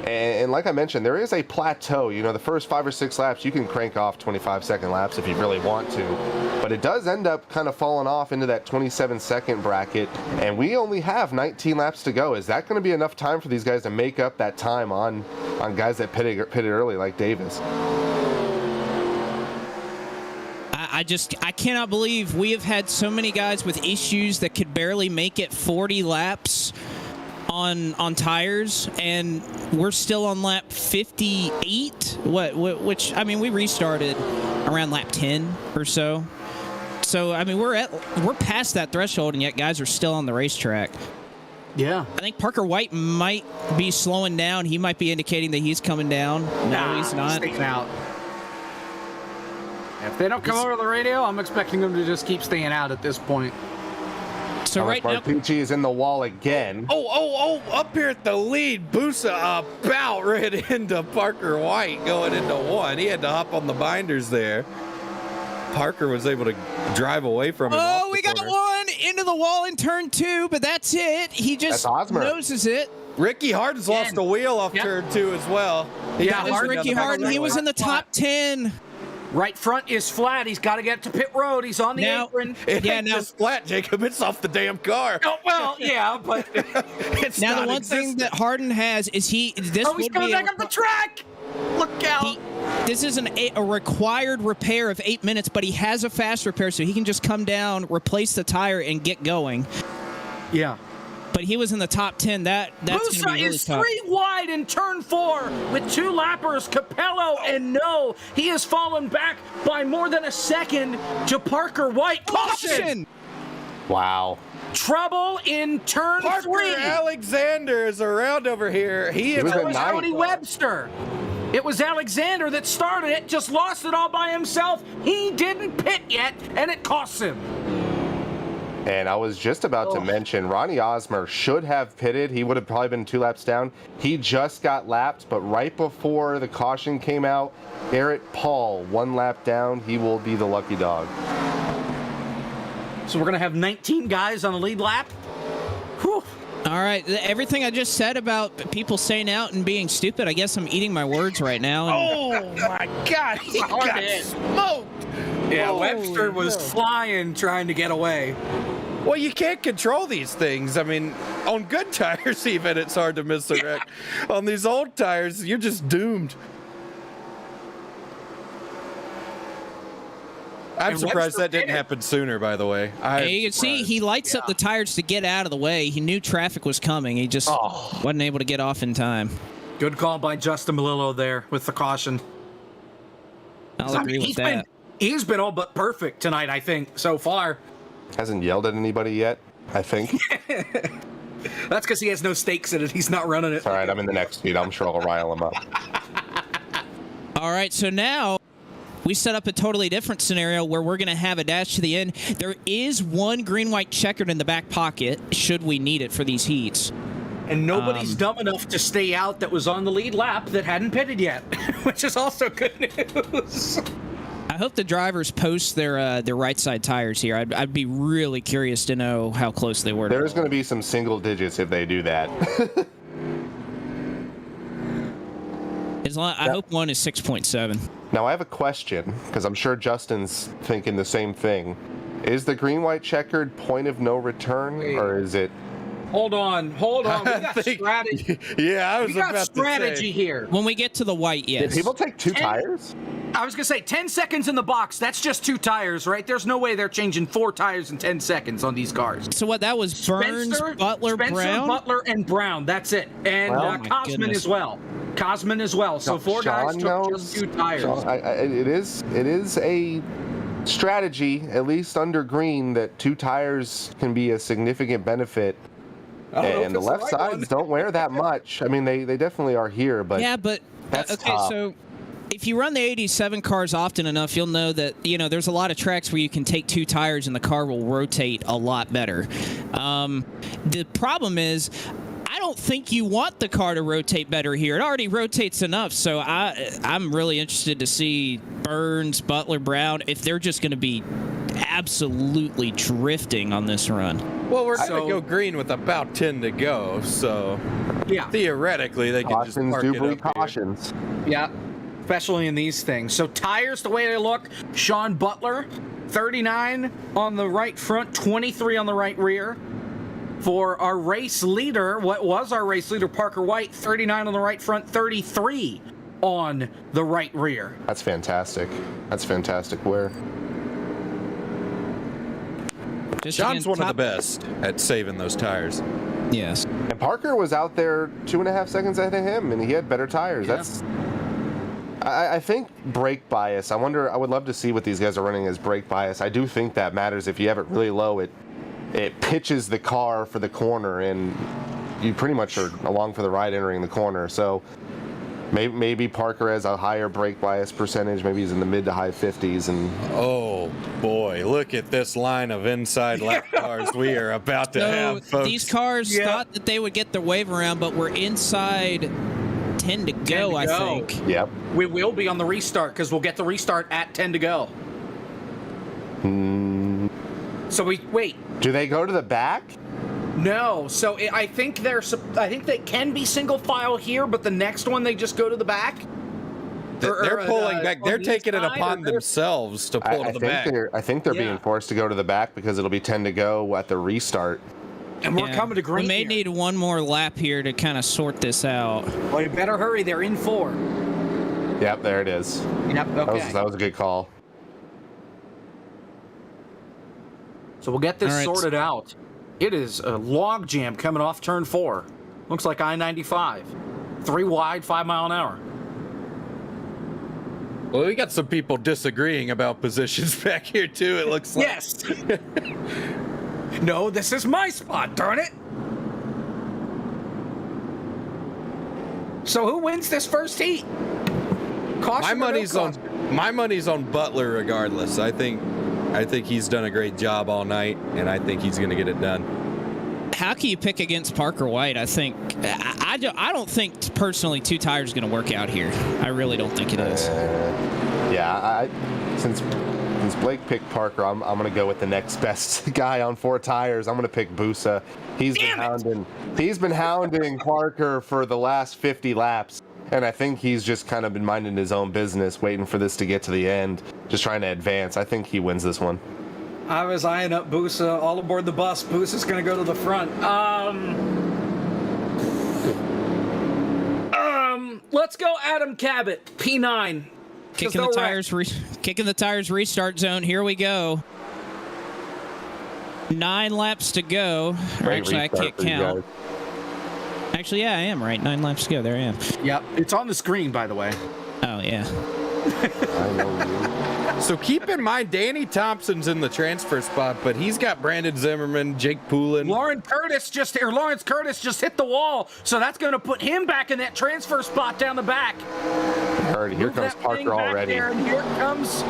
And like I mentioned, there is a plateau. You know, the first 5 or 6 laps, you can crank off 25-second laps if you really want to. But it does end up kind of falling off into that 27-second bracket. And we only have 19 laps to go. Is that going to be enough time for these guys to make up that time on guys that pitted early like Davis? I cannot believe we have had so many guys with issues that could barely make it 40 laps on tires, and we're still on lap 58. Which I mean, we restarted around lap 10 or so. So I mean, we're past that threshold, and yet guys are still on the racetrack. Yeah. I think Parker White might be slowing down. He might be indicating that he's coming down. No, he's not. Staying out. If they don't come over to the radio, I'm expecting them to just keep staying out at this point. So right now, Martucci is in the wall again. Oh, up here at the lead, Busa about ran into Parker White going into 1. He had to hop on the binders there. Parker was able to drive away from him. Oh, we got one into the wall in turn 2, but that's it. He just noses it. Ricky Harden's lost a wheel off turn 2 as well. That was Ricky Harden. He was in the top 10. Right front is flat. He's got to get to pit road. He's on the apron. It ain't just flat, Jacob. It's off the damn car. Oh, well, yeah, but it's now the one thing that Harden has is he's coming back up the track. Look out. This is a required repair of 8 minutes, but he has a fast repair, so he can just come down, replace the tire, and get going. Yeah. But he was in the top 10. That's going to be really is tough. 3 wide in turn 4 with 2 lappers, Capello and No. He has fallen back by more than a second to Parker White. Caution! Wow. Trouble in turn 3. Parker Alexander is around over here. It was Cody Webster. It was Alexander that started it, just lost it all by himself. He didn't pit yet, and it costs him. And I was just about to mention, Ronnie Osmer should have pitted. He would have probably been 2 laps down. He just got lapped, but right before the caution came out, Garrett Paul, 1 lap down. He will be the lucky dog. So we're going to have 19 guys on the lead lap? Whew. All right, everything I just said about people staying out and being stupid, I guess I'm eating my words right now. Oh, my God. He got smoked. Yeah, Webster was flying trying to get away. Well, you can't control these things. I mean, on good tires even, it's hard to miss a wreck. On these old tires, you're just doomed. I'm surprised that didn't happen sooner, by the way. You can see he lights up the tires to get out of the way. He knew traffic was coming. He just wasn't able to get off in time. Good call by Justin Melillo there with the caution. I'll agree with that. He's been all but perfect tonight, I think, so far. Hasn't yelled at anybody yet, I think. That's because he has no stakes in it. He's not running it. All right, I'm in the next feed. I'm sure I'll rile him up. All right, so now we set up a totally different scenario where we're going to have a dash to the end. There is one green-white checkered in the back pocket, should we need it for these heats. And nobody's dumb enough to stay out that was on the lead lap that hadn't pitted yet, which is also good news. I hope the drivers post their right side tires here. I'd be really curious to know how close they were. There's going to be some single digits if they do that. I hope one is 6.7. Now, I have a question, because I'm sure Justin's thinking the same thing. Is the green-white checkered point of no return, or is it... Hold on. We got strategy. Yeah, I was we got about strategy to say. here. When we get to the white, yes. Did people take 2 tires? I was going to say 10 seconds in the box. That's just 2 tires, right? There's no way they're changing 4 tires in 10 seconds on these cars. So what, that was Burns, Butler, Brown? Butler, and Brown. That's it. And Cosman as well. Cosman as well. So 4 guys took just 2 tires. It is a strategy, at least under green, that 2 tires can be a significant benefit. And the left sides don't wear that much. I mean, they definitely are here, but yeah, but that's okay. tough. So if you run the 87 cars often enough, you'll know that there's a lot of tracks where you can take 2 tires and the car will rotate a lot better. The problem is, I don't think you want the car to rotate better here. It already rotates enough, so I'm really interested to see Burns, Butler, Brown, if they're just going to be absolutely drifting on this run. Well, we're going to go green with about 10 to go, so yeah, theoretically they can just park it up cautions. Yeah, especially in these things. So tires, the way they look, Sean Butler, 39 on the right front, 23 on the right rear. For our race leader, what was our race leader, Parker White, 39 on the right front, 33 on the right rear. That's fantastic. That's fantastic wear. John's one of the best at saving those tires. Yes. And Parker was out there 2.5 seconds ahead of him, and he had better tires. Yeah. That's. I think brake bias. I would love to see what these guys are running as brake bias. I do think that matters. If you have it really low, it pitches the car for the corner, and you pretty much are along for the ride entering the corner. So maybe Parker has a higher brake bias percentage. Maybe he's in the mid to high 50s. And oh boy, look at this line of inside lap cars we are about to have, folks. These cars thought that they would get their wave around, but we're inside 10 to go, I think. Yep. We will be on the restart because we'll get the restart at 10 to go. So wait. Do they go to the back? No. So I think they can be single file here, but the next one they just go to the back. They're pulling back. They're taking it upon themselves to pull to the back. I think they're being forced to go to the back because it'll be 10 to go at the restart. And we're coming to green. We may need one more lap here to kind of sort this out. Well, you better hurry. They're in 4. Yep, there it is. Yep. Okay. That was a good call. So we'll get this sorted out. It is a log jam coming off turn 4. Looks like I-95. 3 wide, 5 mile an hour. Well, we got some people disagreeing about positions back here too. It looks like. Yes. No, this is my spot, darn it. So who wins this first heat? Caution my money's on Butler regardless. I think he's done a great job all night, and I think he's going to get it done. How can you pick against Parker White? I don't think personally 2 tires is going to work out here. I really don't think it is. Since Blake picked Parker, I'm going to go with the next best guy on 4 tires. I'm going to pick Busa. He's been hounding Parker for the last 50 laps, and I think he's just kind of been minding his own business, waiting for this to get to the end, just trying to advance. I think he wins this one. I was eyeing up Busa. All aboard the bus. Busa's going to go to the front. Let's go Adam Cabot, P9. Kicking the tires, restart zone. Here we go. 9 laps to go. Or actually, I can't count. Actually, yeah, I am right. 9 laps to go. There I am. Yep, it's on the screen, by the way. Oh, yeah. I know you. So keep in mind, Danny Thompson's in the transfer spot, but he's got Brandon Zimmerman, Jake Poulin. Lawrence Curtis just hit the wall, so that's going to put him back in that transfer spot down the back. Already, here comes Parker already. There, and here comes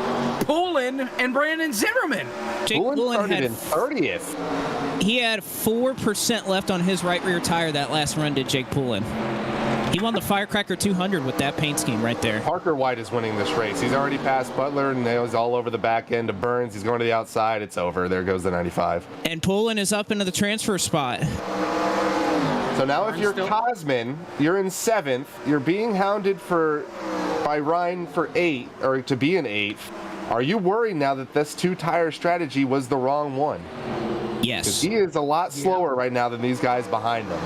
Poulin and Brandon Zimmerman. Jake Poulin Poulin started had in 30th. He had 4% left on his right rear tire that last run, did Jake Poulin. He won the Firecracker 200 with that paint scheme right there. Parker White is winning this race. He's already passed Butler, and now he's all over the back end of Burns. He's going to the outside. It's over. There goes the 95. And Poulin is up into the transfer spot. So now if you're Cosman, you're in 7th. You're being hounded by Ryan for 8, or to be in 8th. Are you worried now that this 2-tire strategy was the wrong one? Yes. Because he is a lot slower right now than these guys behind him.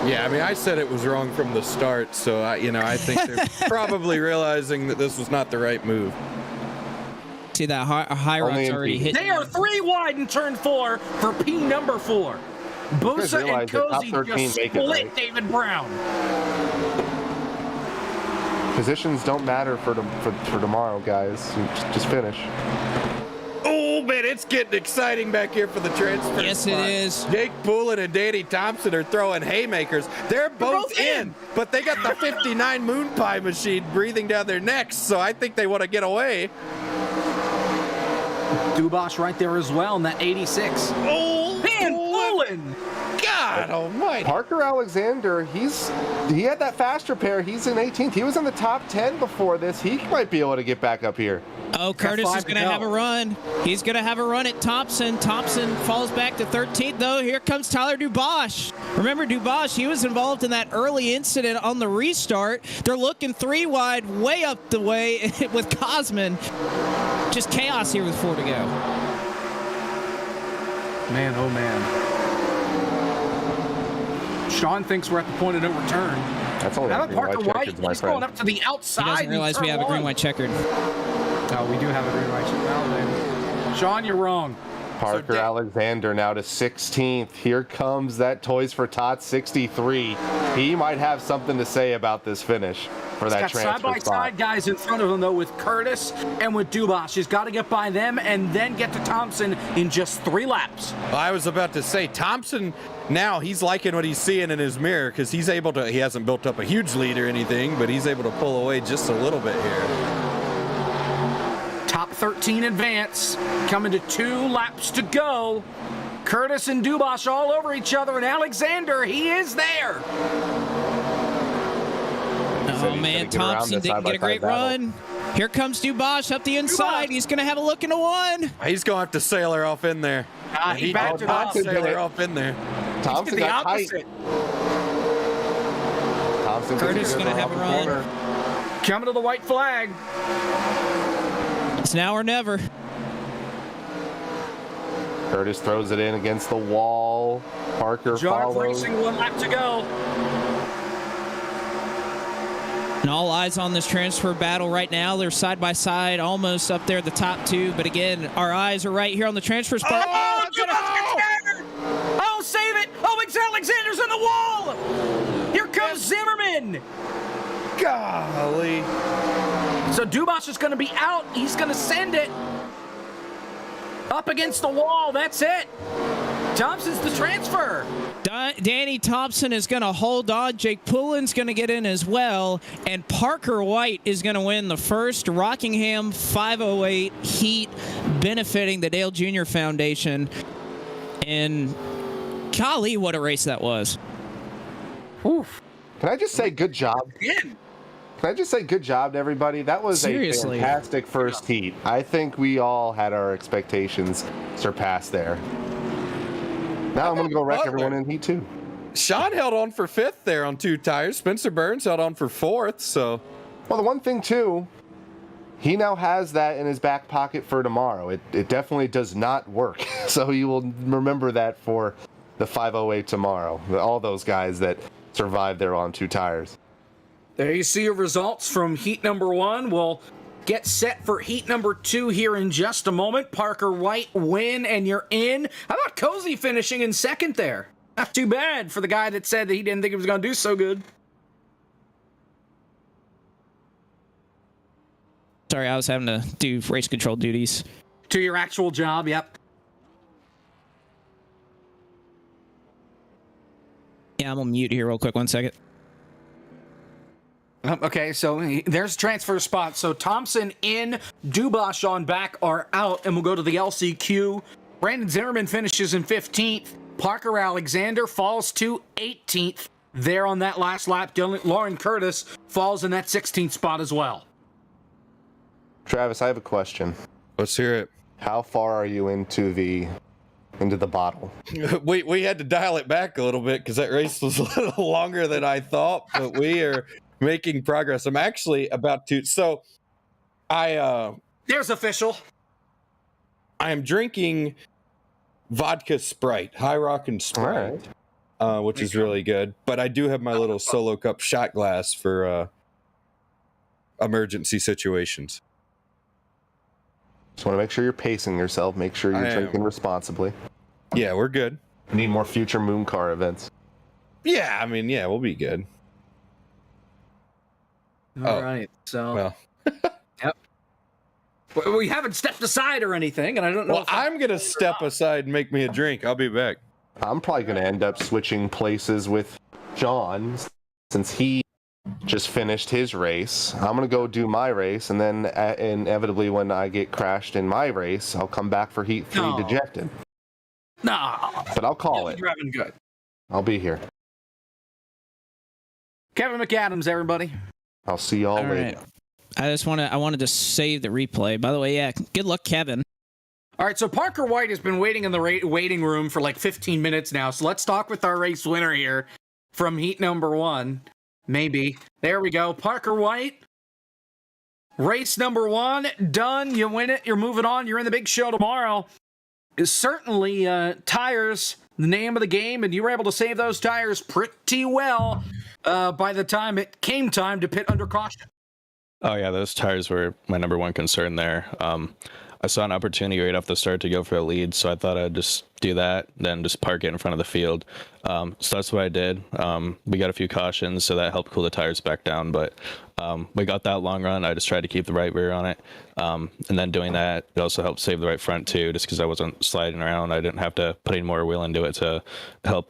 Yeah, I mean, I said it was wrong from the start, so I think they're probably realizing that this was not the right move. See that high rod's already hit. They are 3 wide in turn 4 for P number 4. Busa and Cozy just split David Brown. Positions don't matter for tomorrow, guys. Just finish. Oh, man, it's getting exciting back here for the transfer Yes, spot. it is. Jake Poulin and Danny Thompson are throwing haymakers. They're both in, but they got the 59 moon pie machine breathing down their necks, so I think they want to get away. Dubois right there as well in that 86. Oh, man, Poulin! God almighty. Parker Alexander, he had that fast repair. He's in 18th. He was in the top 10 before this. He might be able to get back up here. Oh, Curtis is going to have a run. He's going to have a run at Thompson. Thompson falls back to 13th, though. Here comes Tyler Dubois. Remember Dubois, he was involved in that early incident on the restart. They're looking 3 wide, way up the way with Cosman. Just chaos here with 4 to go. Man, oh man. Sean thinks we're at the point of no return. That's only How about Parker White? He's going up to the outside. He doesn't realize we have a green-white checkered. Oh, we do have a green-white checkered. Sean, you're wrong. Parker Alexander now to 16th. Here comes that Toys for Tots 63. He might have something to say about this finish for that transfer spot. He's got side-by-side guys in front of him, though, with Curtis and with Dubois. He's got to get by them and then get to Thompson in just 3 laps. I was about to say, Thompson, now he's liking what he's seeing in his mirror because he hasn't built up a huge lead or anything, but he's able to pull away just a little bit here. Top 13 advance, coming to 2 laps to go. Curtis and Dubois all over each other, and Alexander, he is there. Oh, man, Thompson didn't get a great run. Here comes Dubois up the inside. He's going to have a look into 1. He's going to have to sail her off in there. He backed it off. Sail her off in there. Thompson got tight. Curtis is going to have a run. Coming to the white flag. It's now or never. Curtis throws it in against the wall. Parker follows. Racing, 1 lap to go. And all eyes on this transfer battle right now. They're side by side, almost up there, the top 2. But again, our eyes are right here on the transfer spot. Oh, save it! Oh, Alexander's in the wall! Here comes Zimmerman! Golly. So Dubois is going to be out. He's going to send it up against the wall. That's it. Thompson's the transfer. Danny Thompson is going to hold on. Jake Poulin's going to get in as well. And Parker White is going to win the first Rockingham 508 heat, benefiting the Dale Jr. Foundation. And golly, what a race that was. Oof. Can I just say good job? Can I just say good job to everybody? That was Seriously. a fantastic first heat. I think we all had our expectations surpassed there. Now I'm going to go wreck everyone in heat 2. Sean held on for 5th there on 2 tires. Spencer Burns held on for 4th, so. Well, the one thing, too, he now has that in his back pocket for tomorrow. It definitely does not work. So you will remember that for the 508 tomorrow. All those guys that survived there on 2 tires. There you see your results from heat number 1. We'll get set for heat number 2 here in just a moment. Parker White win, and you're in. How about Cozy finishing in second there? Not too bad for the guy that said that he didn't think he was going to do so good. Sorry, I was having to do race control duties. To your actual job, yep. Yeah, I'm on mute here real quick. 1 second. Okay, so there's transfer spots. So Thompson in, Dubois on back are out, and we'll go to the LCQ. Brandon Zimmerman finishes in 15th. Parker Alexander falls to 18th there on that last lap. Lauren Curtis falls in that 16th spot as well. Travis, I have a question. Let's hear it. How far are you into the bottle? We had to dial it back a little bit because that race was a little longer than I thought, but we are making progress. I'm actually about to. So, There's official. I am drinking vodka Sprite, High Rock and Sprite, which is really good. But I do have my little solo cup shot glass for emergency situations. Just want to make sure you're pacing yourself. Make sure you're drinking responsibly. Yeah, we're good. Need more future Moon Car events. Yeah, I mean, yeah, we'll be good. All right, so Well, yep. We haven't stepped aside or anything, and I don't know. well, I'm gonna step aside and make me a drink. I'll be back. I'm probably going to end up switching places with John since he just finished his race. I'm going to go do my race, and then inevitably when I get crashed in my race, I'll come back for Heat 3 dejected. No. But I'll call it. You're driving good. I'll be here. Kevin McAdams, everybody. I'll see y'all later. Right. I wanted to save the replay. By the way, yeah, good luck, Kevin. All right, so Parker White has been waiting in the waiting room for like 15 minutes now. So let's talk with our race winner here from heat number 1. Maybe. There we go. Parker White. Race number 1 done. You win it. You're moving on. You're in the big show tomorrow. Is certainly tires the name of the game, and you were able to save those tires pretty well by the time it came time to pit under caution. Oh yeah, those tires were my number one concern there. I saw an opportunity right off the start to go for a lead, so I thought I'd just do that, then just park it in front of the field. So that's what I did. We got a few cautions, so that helped cool the tires back down, but we got that long run. I just tried to keep the right rear on it. And then doing that, it also helped save the right front too, just because I wasn't sliding around. I didn't have to put any more wheel into it to help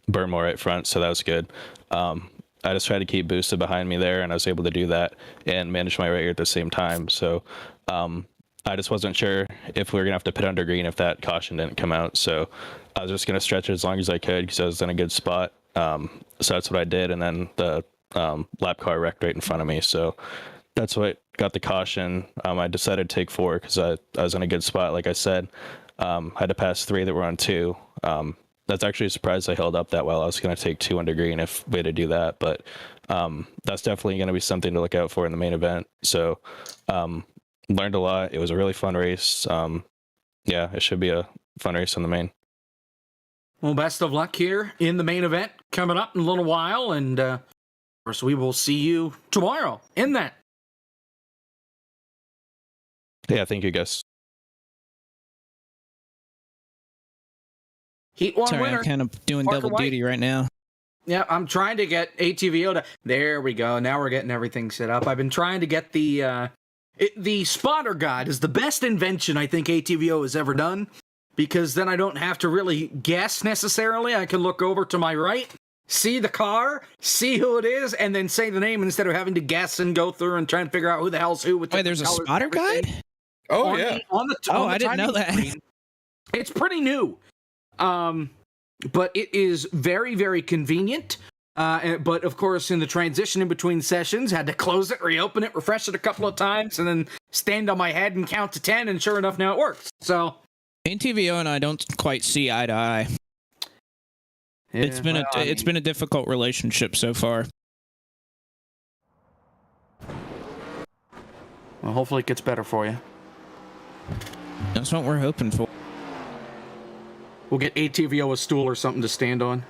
burn more right front, so that was good. I just tried to keep boosted behind me there, and I was able to do that and manage my right rear at the same time. So I just wasn't sure if we were going to have to pit under green if that caution didn't come out. So I was just going to stretch it as long as I could because I was in a good spot. So that's what I did. And then the lap car wrecked right in front of me. So that's what got the caution. I decided to take 4 because I was in a good spot. Like I said, I had to pass 3 that were on 2. That's actually a surprise I held up that well. I was going to take 2 under green if we had to do that. But that's definitely going to be something to look out for in the main event. So learned a lot. It was a really fun race. Yeah, it should be a fun race in the main. Well, best of luck here in the main event coming up in a little while. And of course, we will see you tomorrow in that. Yeah, thank you, guys. Heat 1 Sorry, winner. I'm kind of doing Parker double White. duty right now. Yeah, I'm trying to get ATVO to... There we go. Now we're getting everything set up. I've been trying to get the spotter guide is the best invention I think ATVO has ever done, because then I don't have to really guess necessarily. I can look over to my right, see the car, see who it is, and then say the name instead of having to guess and go through and try and figure out who the hell's who. With Wait, there's a colors and spotter everything. guide? Oh, On yeah. the I didn't know timing that. screen. It's pretty new. But it is very, very convenient. But of course, in the transition in between sessions, had to close it, reopen it, refresh it a couple of times, and then stand on my head and count to 10. And sure enough, now it works. So ATVO and I don't quite see eye to eye. It's been a difficult relationship so far. Well, hopefully it gets better for you. That's what we're hoping for. We'll get ATVO a stool or something to stand on.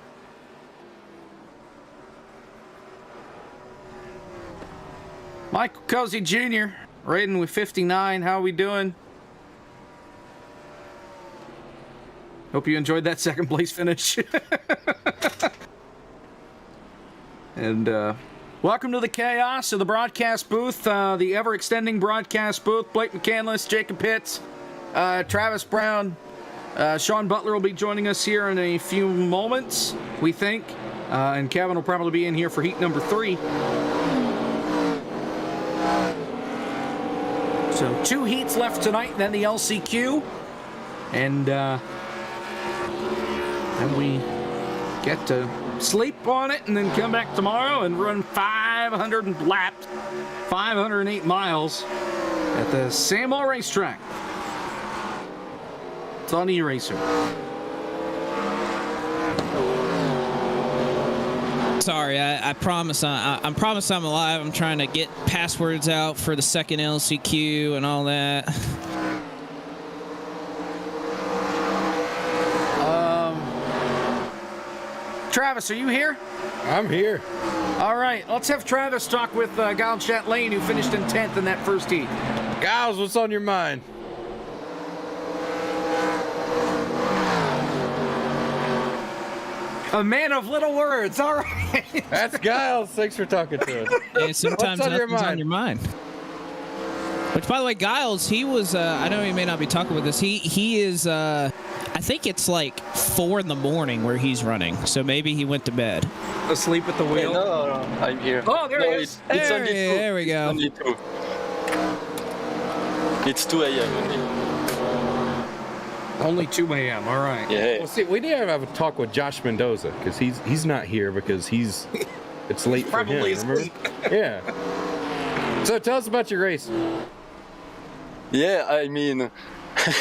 Michael Cozy Jr. riding with 59. How are we doing? Hope you enjoyed that second place finish. And welcome to the chaos of the broadcast booth, the ever-extending broadcast booth. Blake McCandless, Jacob Pitts, Travis Brown, Sean Butler will be joining us here in a few moments, we think. And Kevin will probably be in here for heat number 3. So 2 heats left tonight, then the LCQ. And then we get to sleep on it and then come back tomorrow and run 500 laps, 508 miles at the same old racetrack. It's on eRacer. Sorry, I promise I promise I'm alive. I'm trying to get passwords out for the second LCQ and all that. Travis, are you here? I'm here. All right, let's have Travis talk with Giles Chatelaine, who finished in 10th in that first heat. Giles, what's on your mind? A man of little words, all right. That's Giles. Thanks for talking to us. And sometimes What's on your nothing's on mind? your mind. Which, by the way, Giles, he was, I know he may not be talking with us. He is, I think it's like 4 in the morning where he's running. So maybe he went to bed. Asleep at the wheel. No, I'm here. Oh, there he is. It's only 2. There we go. Only 2. It's 2 a.m. only. Only 2 a.m., all right. Yeah. Well, see, we need to have a talk with Josh Mendoza because he's not here because it's late for him. Probably Remember? asleep. Yeah. So tell us about your race. Yeah, I mean,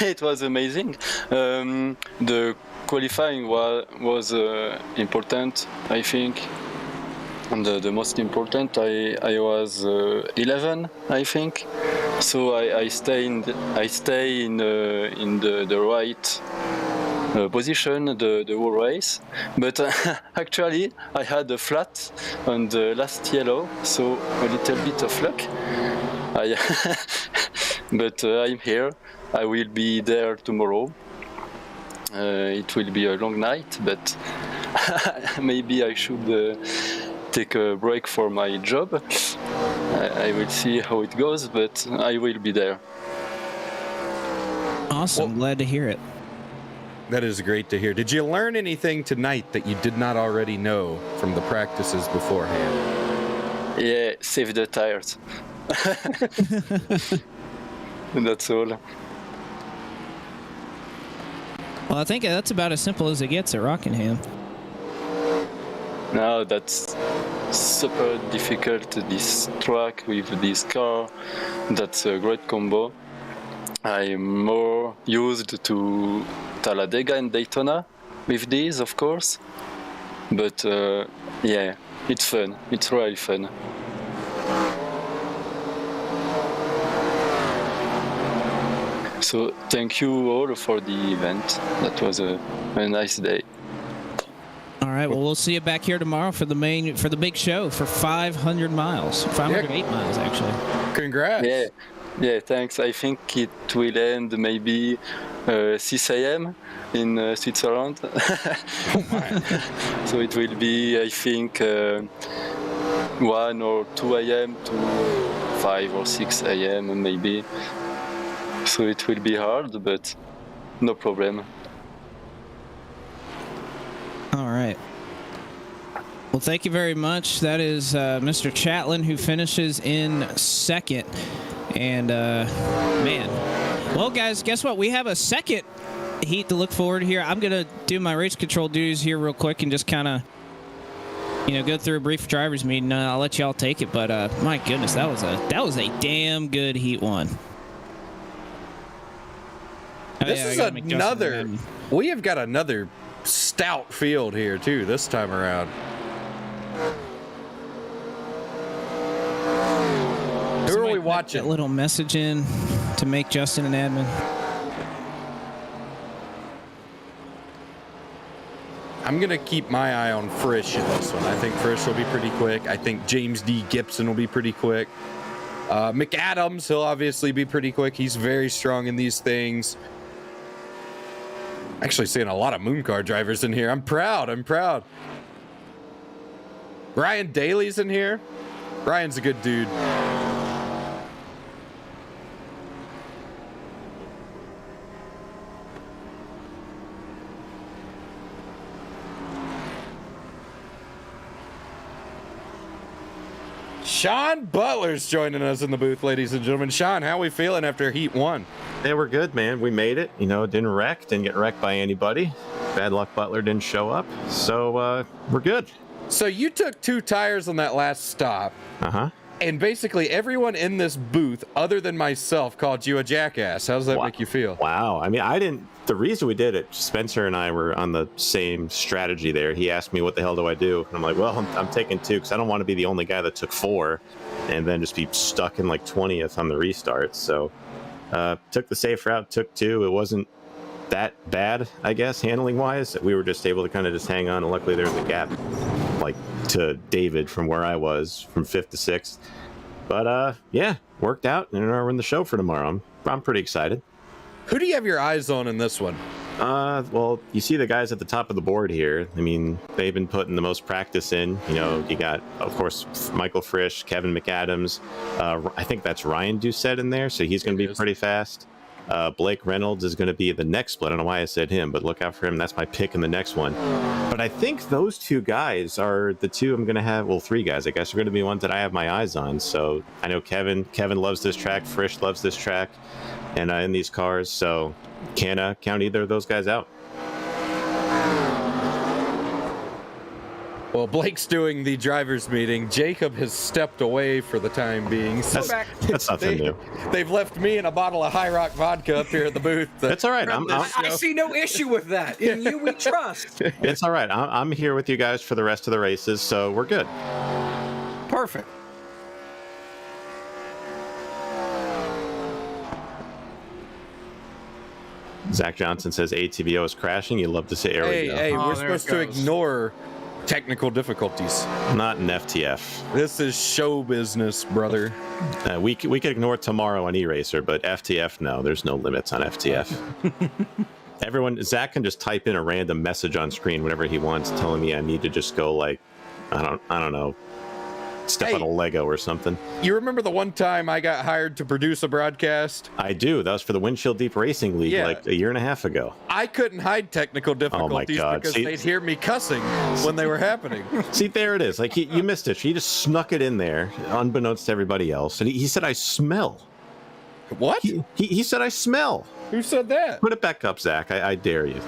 it was amazing. The qualifying was important, I think. And the most important, I was 11, I think. So I stay in the right position the whole race. But actually, I had a flat on the last yellow, so a little bit of luck. But I'm here. I will be there tomorrow. It will be a long night, but maybe I should take a break for my job. I will see how it goes, but I will be there. Awesome. Glad to hear it. That is great to hear. Did you learn anything tonight that you did not already know from the practices beforehand? Yeah, save the tires. That's all. Well, I think that's about as simple as it gets at Rockingham. Now that's super difficult, this track with this car. That's a great combo. I'm more used to Talladega and Daytona with these, of course. But yeah, it's fun. It's really fun. So thank you all for the event. That was a nice day. All right. Well, we'll see you back here tomorrow for the big show for 500 miles, 508 miles actually. Congrats. Yeah. Thanks. I think it will end maybe 6 a.m. in Switzerland. So it will be, I think, 1 or 2 a.m. to 5 or 6 a.m. maybe. So it will be hard, but no problem. All right. Well, thank you very much. That is Mr. Chatelain, who finishes in second. And, man. Well, guys, guess what? We have a second heat to look forward to here. I'm going to do my race control duties here real quick and just kind of, go through a brief driver's meeting. I'll let y'all take it. But, my goodness, that was a damn good heat one. This is another. We have got another stout field here too this time around. Who are we watching. That little message in to make Justin an admin. I'm going to keep my eye on Frisch in this one. I think Frisch will be pretty quick. I think James D. Gibson will be pretty quick. McAdams, he'll obviously be pretty quick. He's very strong in these things. Actually seeing a lot of moon car drivers in here. I'm proud. Ryan Daly's in here. Ryan's a good dude. Sean Butler's joining us in the booth, ladies and gentlemen. Sean, how are we feeling after Heat 1? Hey, we're good, man. We made it. Didn't get wrecked by anybody. Bad luck Butler didn't show up. So, we're good. So you took 2 tires on that last stop. Uh-huh. And basically everyone in this booth, other than myself, called you a jackass. How does that make you feel? Wow. I mean, the reason we did it, Spencer and I were on the same strategy there. He asked me, what the hell do I do? And I'm like, well, I'm taking 2 because I don't want to be the only guy that took 4 and then just be stuck in like 20th on the restart. So, took the safe route, took 2. It wasn't that bad, I guess, handling wise. We were just able to kind of just hang on. And luckily there was a gap like to David from where I was from 5th to 6th. But yeah, worked out, and we're in the show for tomorrow. I'm pretty excited. Who do you have your eyes on in this one? Well, you see the guys at the top of the board here. I mean, they've been putting the most practice in. You got, of course, Michael Frisch, Kevin McAdams. I think that's Ryan Doucette in there, so he's going to be pretty fast. Blake Reynolds is going to be the next split. I don't know why I said him, but look out for him. That's my pick in the next one. But I think those 2 guys are the 2 I'm going to have. Well, 3 guys, I guess, are going to be ones that I have my eyes on. So I know Kevin loves this track. Frisch loves this track, and in these cars. So can't count either of those guys out. Well, Blake's doing the driver's meeting. Jacob has stepped away for the time being. So That's nothing new. They've left me and a bottle of High Rock vodka up here at the booth. That's all right. I see no issue with that. In you we trust. It's all right. I'm here with you guys for the rest of the races, so we're good. Perfect. Zach Johnson says ATVO is crashing. You love to say Hey, we're supposed to ignore technical difficulties. Not an FTF. This is show business, brother. We could ignore tomorrow on E-Racer, but FTF, no. There's no limits on FTF. Zach can just type in a random message on screen whenever he wants, telling me I need to just go like, I don't know, step on a Lego or something. You remember the one time I got hired to produce a broadcast? I do. That was for the Windshield Deep Racing League like a year and a half ago. I couldn't hide technical difficulties because they'd hear me cussing when they were happening. See, there it is. Like, you missed it. He just snuck it in there, unbeknownst to everybody else. And he said, I smell. What? He said, I smell. Who said that? Put it back up, Zach. I dare you.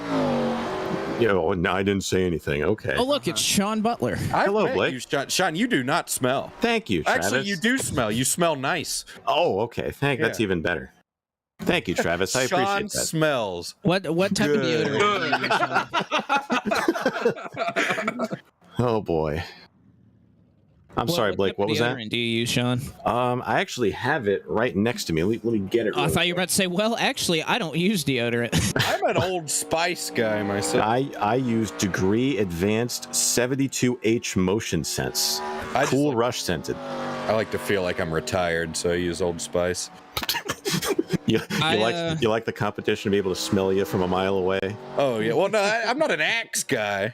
No, I didn't say anything. Okay. Oh, look, it's Sean Butler. Hello, Blake. Sean, you do not smell. Thank you, Travis. Actually, you do smell. You smell nice. Oh, okay. That's even better. Thank you, Travis. I appreciate that. Sean smells. What type of deodorant do you use, Sean? Oh, boy. I'm sorry, Blake. What was that? Do you use, Sean? I actually have it right next to me. Let me get it. I thought you were about to say, well, actually, I don't use deodorant. I'm an Old Spice guy myself. I use Degree Advanced 72H Motion Sense. Cool Rush scented. I like to feel like I'm retired, so I use Old Spice. You like the competition to be able to smell you from a mile away? Oh, yeah. Well, no, I'm not an Axe guy.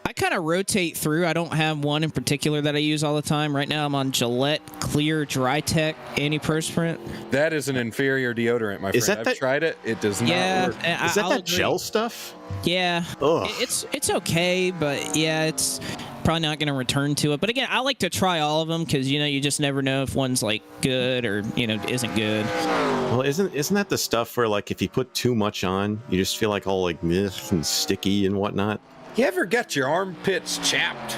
I kind of rotate through. I don't have one in particular that I use all the time. Right now, I'm on Gillette Clear Dry Tech Antiperspirant. That is an inferior deodorant, my friend. I've tried it. It does not work. Is that gel stuff? Yeah. Ugh. It's okay, but yeah, it's probably not going to return to it. But again, I like to try all of them because, you just never know if one's like good or, isn't good. Well, isn't that the stuff where like if you put too much on, you just feel like all like this and sticky and whatnot? You ever get your armpits chapped?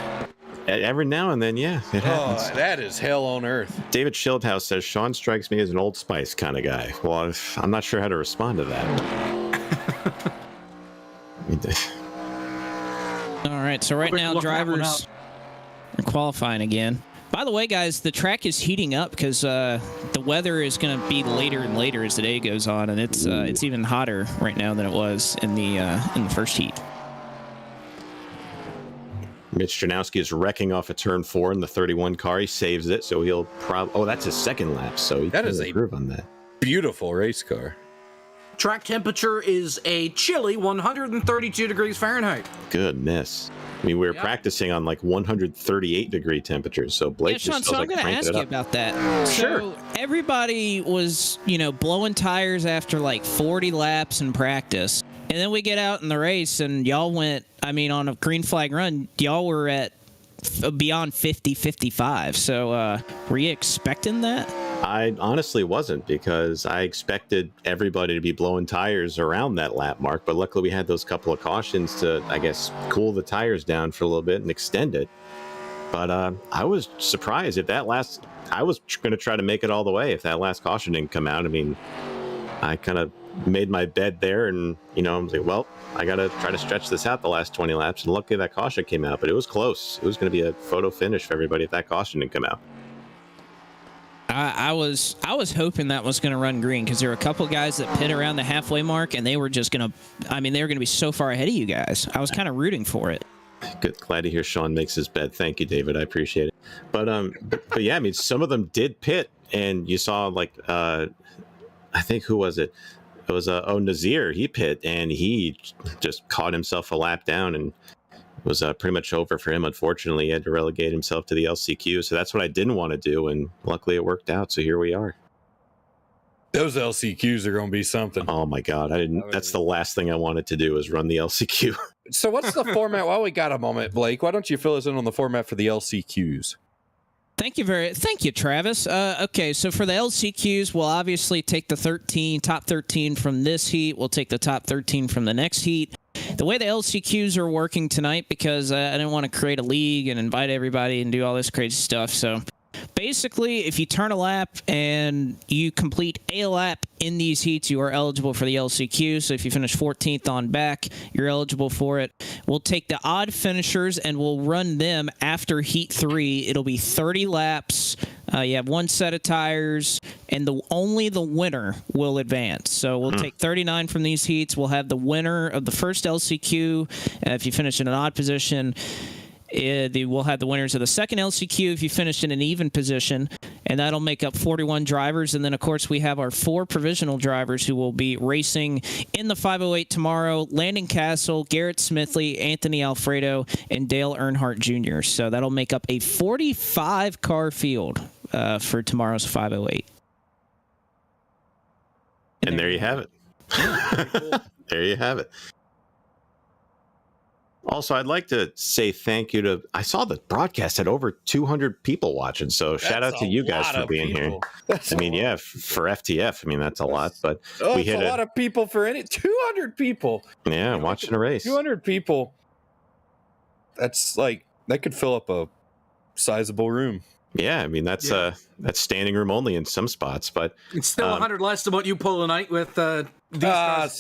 Every now and then, yeah, it happens. Oh, that is hell on earth. David Schildhouse says, Sean strikes me as an Old Spice kind of guy. Well, I'm not sure how to respond to that. All right, so right now drivers are qualifying again. By the way, guys, the track is heating up because the weather is going to be later and later as the day goes on, and it's even hotter right now than it was in the first heat. Mitch Janowski is wrecking off at turn 4 in the 31 car. He saves it, so he'll probably... Oh, that's his second lap, so he can improve on that. Beautiful race car. Track temperature is a chilly 132 degrees Fahrenheit. Goodness. I mean, we were practicing on like 138 degree temperatures, so Blake Sean, just so I'm like going to ask you about that. Sure. So everybody was, blowing tires after like 40 laps in practice. And then we get out in the race, and y'all went, on a green flag run, y'all were at beyond 50, 55. So were you expecting that? I honestly wasn't, because I expected everybody to be blowing tires around that lap mark. But luckily we had those couple of cautions to, I guess, cool the tires down for a little bit and extend it. But I was surprised if that last... I was going to try to make it all the way if that last caution didn't come out. I mean, I kind of made my bed there, and I was like, well, I gotta try to stretch this out the last 20 laps, and luckily that caution came out. But it was close. It was going to be a photo finish for everybody if that caution didn't come out. I was hoping that was going to run green, because there were a couple guys that pit around the halfway mark, and they were just going to, they were going to be so far ahead of you guys. I was kind of rooting for it. Good, glad to hear Sean makes his bed. Thank you, David. I appreciate it. But yeah, some of them did pit, and you saw I think, who was it? It was Nazir. He pit, and he just caught himself a lap down, and it was pretty much over for him. Unfortunately, he had to relegate himself to the LCQ. So that's what I didn't want to do, and luckily it worked out. So here we are. Those LCQs are going to be something. Oh my God, that's the last thing I wanted to do, is run the LCQ. So what's the format? While we got a moment, Blake, why don't you fill us in on the format for the LCQs? Thank you, Travis. Okay, so for the LCQs, we'll obviously take the top 13 from this heat. We'll take the top 13 from the next heat. The way the LCQs are working tonight, because I didn't want to create a league and invite everybody and do all this crazy stuff. So basically, if you turn a lap and you complete a lap in these heats, you are eligible for the LCQ. So if you finish 14th on back, you're eligible for it. We'll take the odd finishers and we'll run them after Heat 3. It'll be 30 laps. You have one set of tires, and only the winner will advance. So we'll take 39 from these heats. We'll have the winner of the first LCQ. If you finish in an odd position, we'll have the winners of the second LCQ if you finished in an even position, and that'll make up 41 drivers. And then, of course, we have our 4 provisional drivers who will be racing in the 508 tomorrow: Landon Castle, Garrett Smithley, Anthony Alfredo, and Dale Earnhardt Jr. So that'll make up a 45-car field for tomorrow's 508. And there you have it. There you have it. Also, I'd like to say thank you to... I saw the broadcast had over 200 people watching, so shout out to you guys for being here. For FTF, that's a lot, but we hit a lot of people for 200 people. Yeah, watching a race. 200 people. That's that could fill up a sizable room. Yeah, that's standing room only in some spots, but it's still 100 less than what you pull tonight with Talladega.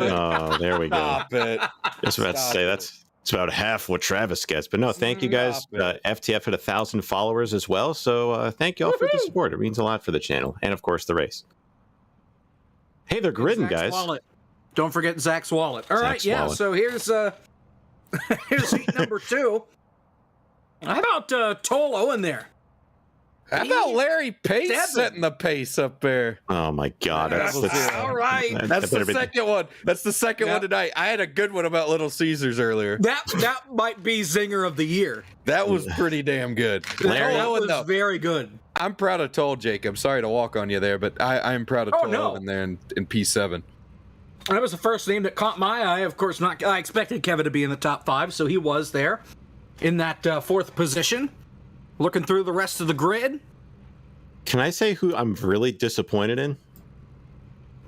Oh, there we go. Stop it. Just about to say that's about half what Travis gets. But no, thank you guys. FTF had 1,000 followers as well, so thank you all for the support. It means a lot for the channel, and of course the race. Hey, they're gridding, guys. Wallet. Don't forget Zach's wallet. All right, yeah. Wallet. So here's heat number 2. How about Tolo in there? How about Larry Pace setting the pace up there? Oh my God! All right. That's the second one. That's the second one tonight. I had a good one about Little Caesars earlier. That might be Zinger of the Year. That was pretty damn good. Larry, that was very good. I'm proud of Toll, Jake. I'm sorry to walk on you there, but I'm proud of Toll in there in P7. That was the first name that caught my eye. Of course, I expected Kevin to be in the top 5, so he was there in that 4th position. Looking through the rest of the grid. Can I say who I'm really disappointed in?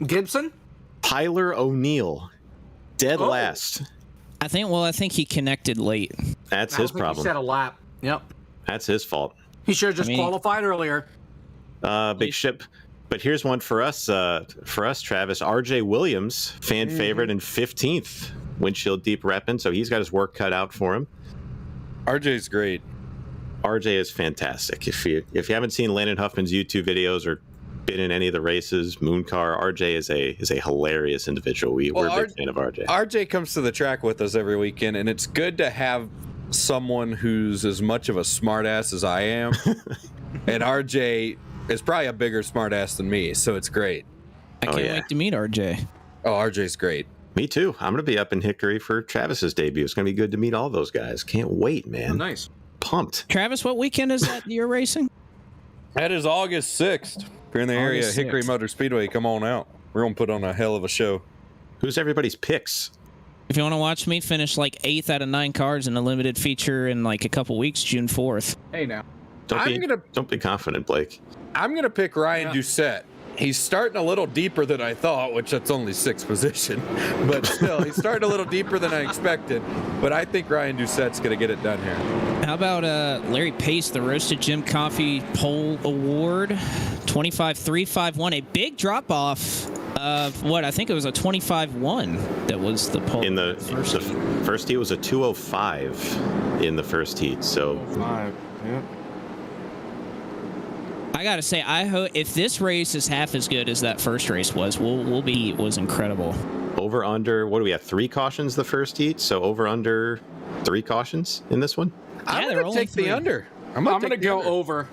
Gibson? Tyler O'Neill. Dead last. I think he connected late. That's his problem. He set a lap. Yep. That's his fault. He should have just qualified earlier. Big ship. But here's one for us, Travis. RJ Williams, fan favorite, in 15th. Windshield deep repping, so he's got his work cut out for him. RJ's great. RJ is fantastic. If you haven't seen Landon Huffman's YouTube videos or been in any of the races, Mooncar, RJ is a hilarious individual. We're a big fan of RJ. RJ comes to the track with us every weekend, and it's good to have someone who's as much of a smartass as I am. And RJ is probably a bigger smartass than me, so it's great. I can't wait to meet RJ. Oh, RJ's great. Me too. I'm going to be up in Hickory for Travis's debut. It's going to be good to meet all those guys. Can't wait, man. Oh, nice. Pumped. Travis, what weekend is that you're racing? That is August 6th. If you're in the area, August Hickory 6th. Motor Speedway, come on out. We're going to put on a hell of a show. Who's everybody's picks? If you want to watch me finish like 8th out of 9 cars in a limited feature in like a couple weeks, June 4th. Hey, now. Don't be confident, Blake. I'm going to pick Ryan Doucette. He's starting a little deeper than I thought, which that's only 6th position. But still, he's starting a little deeper than I expected. But I think Ryan Doucette's going to get it done here. How about Larry Pace, the Roasted Jim Coffee Pole Award, 25.351, a big drop-off of what I think it was a 25.1 that was the pole. In the first heat was a 205 in the first heat. So 5. Yeah. I gotta say, I hope if this race is half as good as that first race was, it was incredible. over under, what do we have? 3 cautions the first heat, so over under 3 cautions in this one. I'm going to take the under. I'm going to go over.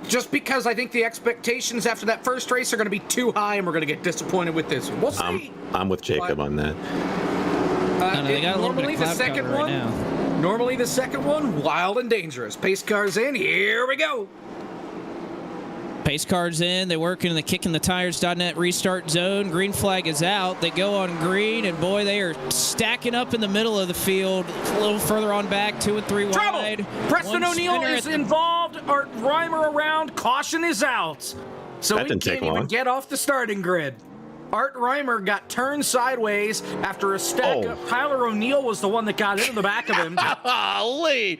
Just because I think the expectations after that first race are going to be too high, and we're going to get disappointed with this one. We'll see. I'm with Jacob on that. They got a little bit of cloud cover right now. Normally the second one, wild and dangerous. Pace cars in. Here we go. Pace cars in. They work in the kicking the tires.net restart zone. Green flag is out. They go on green, and boy, they are stacking up in the middle of the field. A little further on back, 2 and 3 wide. Preston O'Neill is involved. Art Reimer around. Caution is out. So That he didn't take can't even long. get off the starting grid. Art Reimer got turned sideways after a stack up. Tyler O'Neill was the one that got into the back of him. Golly,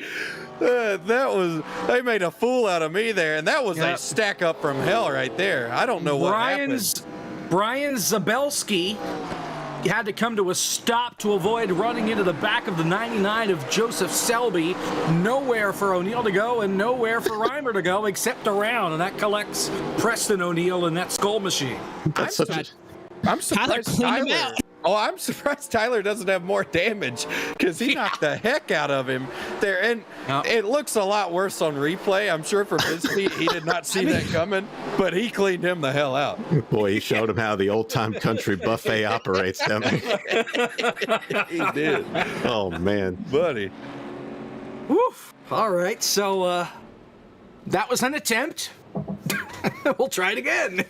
they made a fool out of me there, and that was a stack up from hell right there. I don't know what happened. Brian Zabelski had to come to a stop to avoid running into the back of the 99 of Joseph Selby. Nowhere for O'Neill to go and nowhere for Reimer to go except around, and that collects Preston O'Neill in that skull machine. I'm surprised Tyler. Oh, I'm surprised Tyler doesn't have more damage because he knocked the heck out of him there. And it looks a lot worse on replay. I'm sure from his feet, he did not see that coming, but he cleaned him the hell out. Boy, he showed him how the old time country buffet operates, didn't he? He did. Oh, man. Buddy. Woof. All right, so that was an attempt. We'll try it again.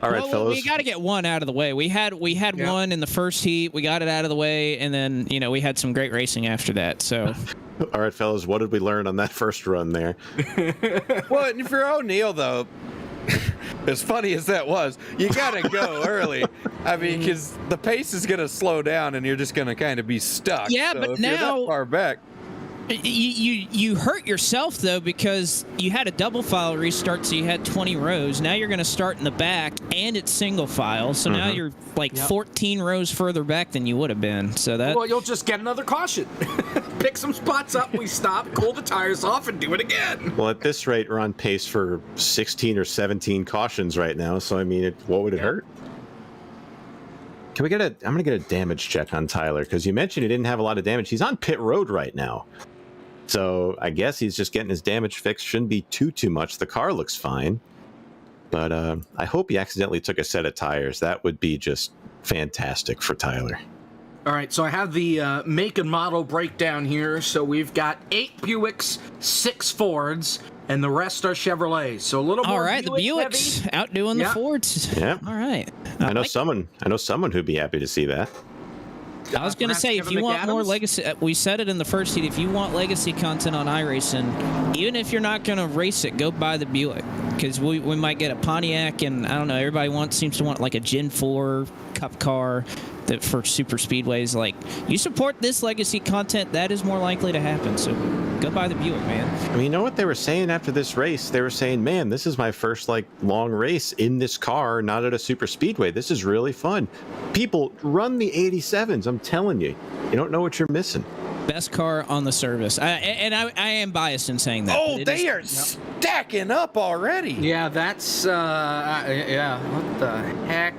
All right, fellas. We got to get one out of the way. We had one in the first heat. We got it out of the way, and then we had some great racing after that. So, all right, fellas, what did we learn on that first run there? Well, if you're O'Neill, though, as funny as that was, you got to go early. I mean, because the pace is going to slow down, and you're just going to kind of be stuck. Yeah, so but if now you're that far back. You hurt yourself, though, because you had a double file restart, so you had 20 rows. Now you're going to start in the back, and it's single file, so now you're 14 rows further back than you would have been. So that. Well, you'll just get another caution. Pick some spots up, we stop, cool the tires off, and do it again. Well, at this rate, we're on pace for 16 or 17 cautions right now, so I mean, what would it hurt? Can we get I'm going to get a damage check on Tyler, because you mentioned he didn't have a lot of damage. He's on pit road right now. So I guess he's just getting his damage fixed. Shouldn't be too much. The car looks fine. But I hope he accidentally took a set of tires. That would be just fantastic for Tyler. All right, so I have the make and model breakdown here. So we've got 8 Buicks, 6 Fords, and the rest are Chevrolets. So a little more. All right, Buick the Buicks heavy. outdoing the Fords. Yeah. All right. I know someone who'd be happy to see that. I was going to say, if you want more legacy, we said it in the first heat, if you want legacy content on iRacing, even if you're not going to race it, go buy the Buick. Because we might get a Pontiac, and I don't know, everybody seems to want like a Gen 4 Cup car that for super speedways. Like, you support this legacy content, that is more likely to happen. So go buy the Buick, man. I mean, you know what they were saying after this race? They were saying, man, this is my first long race in this car, not at a super speedway. This is really fun. People, run the 87s. I'm telling you, you don't know what you're missing. Best car on the service. I am biased in saying that. Oh, they are stacking up already. Yeah, that's yeah. What the heck?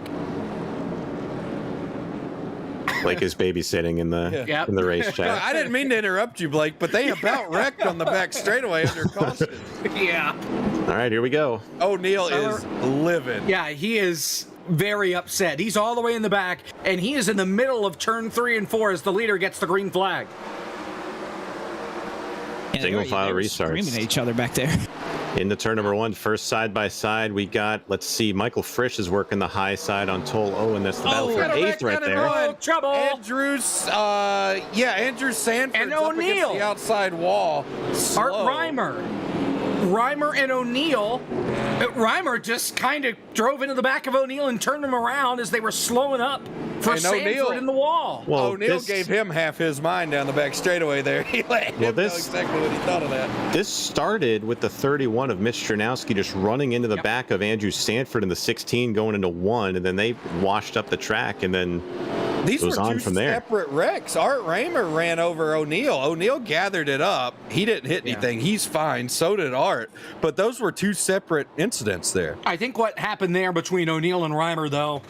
Blake is babysitting in the race chat. I didn't mean to interrupt you, Blake, but they about wrecked on the back straightaway under caution. Yeah. All right, here we go. O'Neal is livid. Yeah, he is very upset. He's all the way in the back, and he is in the middle of turn 3 and 4 as the leader gets the green flag. Yeah, Single file they were restarts. Screaming at each other back there. Into turn number 1, first side by side, we got, let's see, Michael Frisch is working the high side on Toll O, and that's the battle for 8th right there. Oh, trouble. Andrew Sanford And up against O'Neal. the outside wall. Art Slow. Reimer and O'Neal. Reimer just kind of drove into the back of O'Neal and turned him around as they were slowing up for And Sanford O'Neal- in the wall. Well, O'Neal gave him half his mind down the back straightaway there. He let him know exactly what he thought of that. This started with the 31 of Mitch Chernowski just running into the back of Andrew Sanford in the 16 going into 1, and then they washed up the track, and then These it was were on two from there. separate wrecks. Art Reimer ran over O'Neal. O'Neal gathered it up. He didn't hit anything. He's fine. So did Art. But those were two separate incidents there. I think what happened there between O'Neal and Reimer, though,